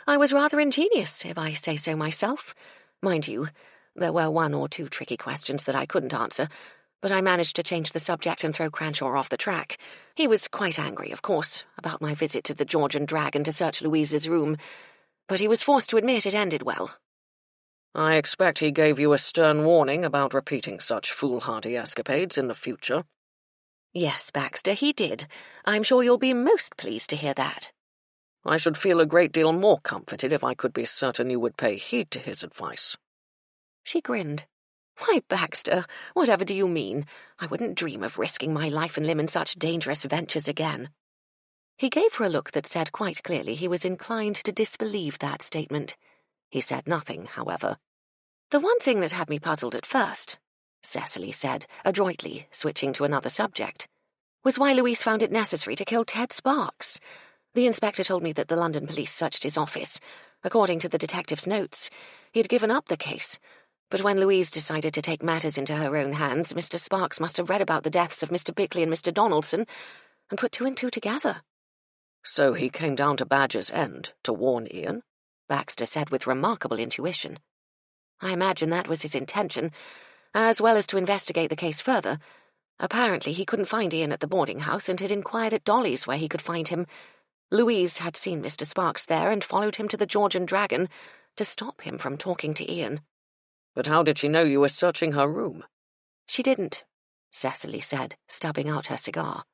I was rather ingenious, if I say so myself. Mind you, there were one or two tricky questions that I couldn't answer, but I managed to change the subject and throw Cranshaw off the track. He was quite angry, of course, about my visit to the George and Dragon to search Louise's room, but he was forced to admit it ended well." "I expect he gave you a stern warning about repeating such foolhardy escapades in the future." "Yes, Baxter, he did. I'm sure you'll be most pleased to hear that." "I should feel a great deal more comforted if I could be certain you would pay heed to his advice." She grinned. "Why, Baxter, whatever do you mean? I wouldn't dream of risking my life and limb in such dangerous ventures again." He gave her a look that said quite clearly he was inclined to disbelieve that statement. He said nothing, however. "The one thing that had me puzzled at first," Cecily said, adroitly switching to another subject, "was why Louise found it necessary to kill Ted Sparks. The inspector told me that the London police searched his office. According to the detective's notes, he had given up the case. But when Louise decided to take matters into her own hands, Mr. Sparks must have read about the deaths of Mr. Bickley and Mr. Donaldson and put two and two together." "So he came down to Badger's End to warn Ian?" Baxter said with remarkable intuition. "I imagine that was his intention, as well as to investigate the case further. Apparently he couldn't find Ian at the boarding house and had inquired at Dolly's where he could find him. Louise had seen Mr. Sparks there and followed him to the George and Dragon to stop him from talking to Ian." "But how did she know you were searching her room?" "She didn't," Cecily said, stubbing out her cigar.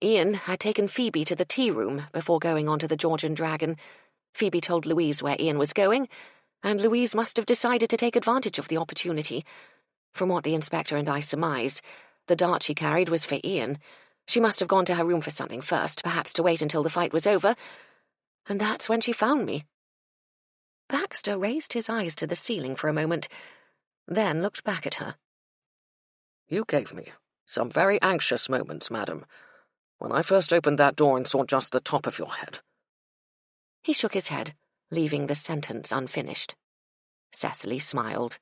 "Ian had taken Phoebe to the tea room before going on to the George and Dragon. Phoebe told Louise where Ian was going, and Louise must have decided to take advantage of the opportunity. From what the inspector and I surmise, the dart she carried was for Ian. She must have gone to her room for something first, perhaps to wait until the fight was over, and that's when she found me." Baxter raised his eyes to the ceiling for a moment, then looked back at her. "You gave me some very anxious moments, madam, when I first opened that door and saw just the top of your head." He shook his head, leaving the sentence unfinished. Cecily smiled.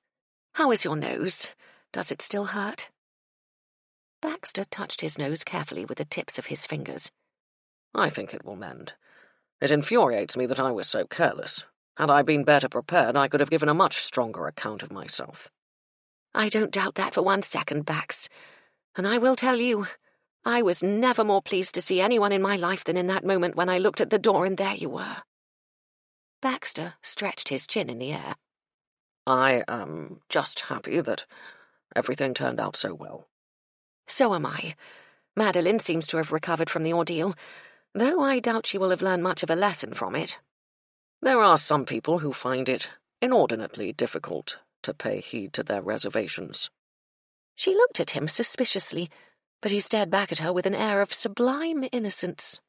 "How is your nose? Does it still hurt?" Baxter touched his nose carefully with the tips of his fingers. "I think it will mend. It infuriates me that I was so careless. Had I been better prepared, I could have given a much stronger account of myself." "I don't doubt that for 1 second, Bax. And I will tell you, I was never more pleased to see anyone in my life than in that moment when I looked at the door and there you were." Baxter stretched his chin in the air. "I am just happy that everything turned out so well." "So am I. Madeline seems to have recovered from the ordeal, though I doubt she will have learned much of a lesson from it." "There are some people who find it inordinately difficult to pay heed to their reservations." She looked at him suspiciously, but he stared back at her with an air of sublime innocence.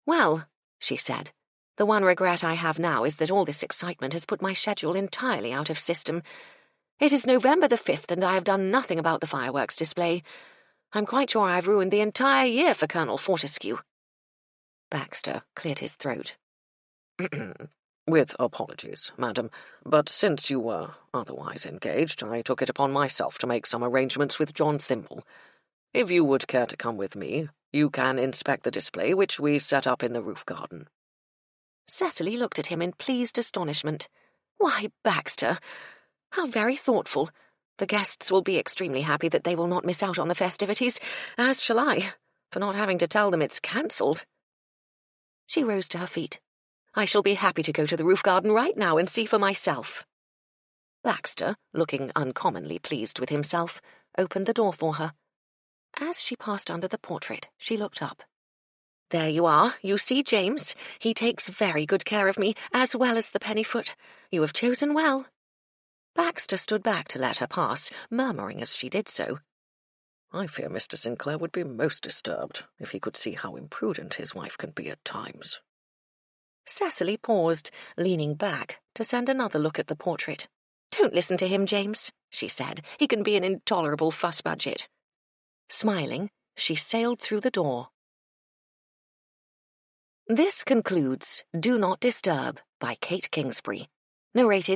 "Well," she said, "the one regret I have now is that all this excitement has put my schedule entirely out of system. It is November the 5th, and I have done nothing about the fireworks display. I'm quite sure I've ruined the entire year for Colonel Fortescue." Baxter cleared his throat. "With apologies, madam, but since you were otherwise engaged, I took it upon myself to make some arrangements with John Thimble. If you would care to come with me, you can inspect the display which we set up in the roof garden." Cecily looked at him in pleased astonishment. "Why, Baxter, how very thoughtful. The guests will be extremely happy that they will not miss out on the festivities, as shall I, for not having to tell them it's cancelled." She rose to her feet. "I shall be happy to go to the roof garden right now and see for myself." Baxter, looking uncommonly pleased with himself, opened the door for her. As she passed under the portrait, she looked up. "There you are. You see James. He takes very good care of me, as well as the Pennyfoot. You have chosen well." Baxter stood back to let her pass, murmuring as she did so, "I fear Mr. Sinclair would be most disturbed if he could see how imprudent his wife can be at times." Cecily paused, leaning back to send another look at the portrait. "Don't listen to him, James," she said. "He can be an intolerable fuss-budget." Smiling, she sailed through the door. This concludes Do Not Disturb by Kate Kingsbury, narrated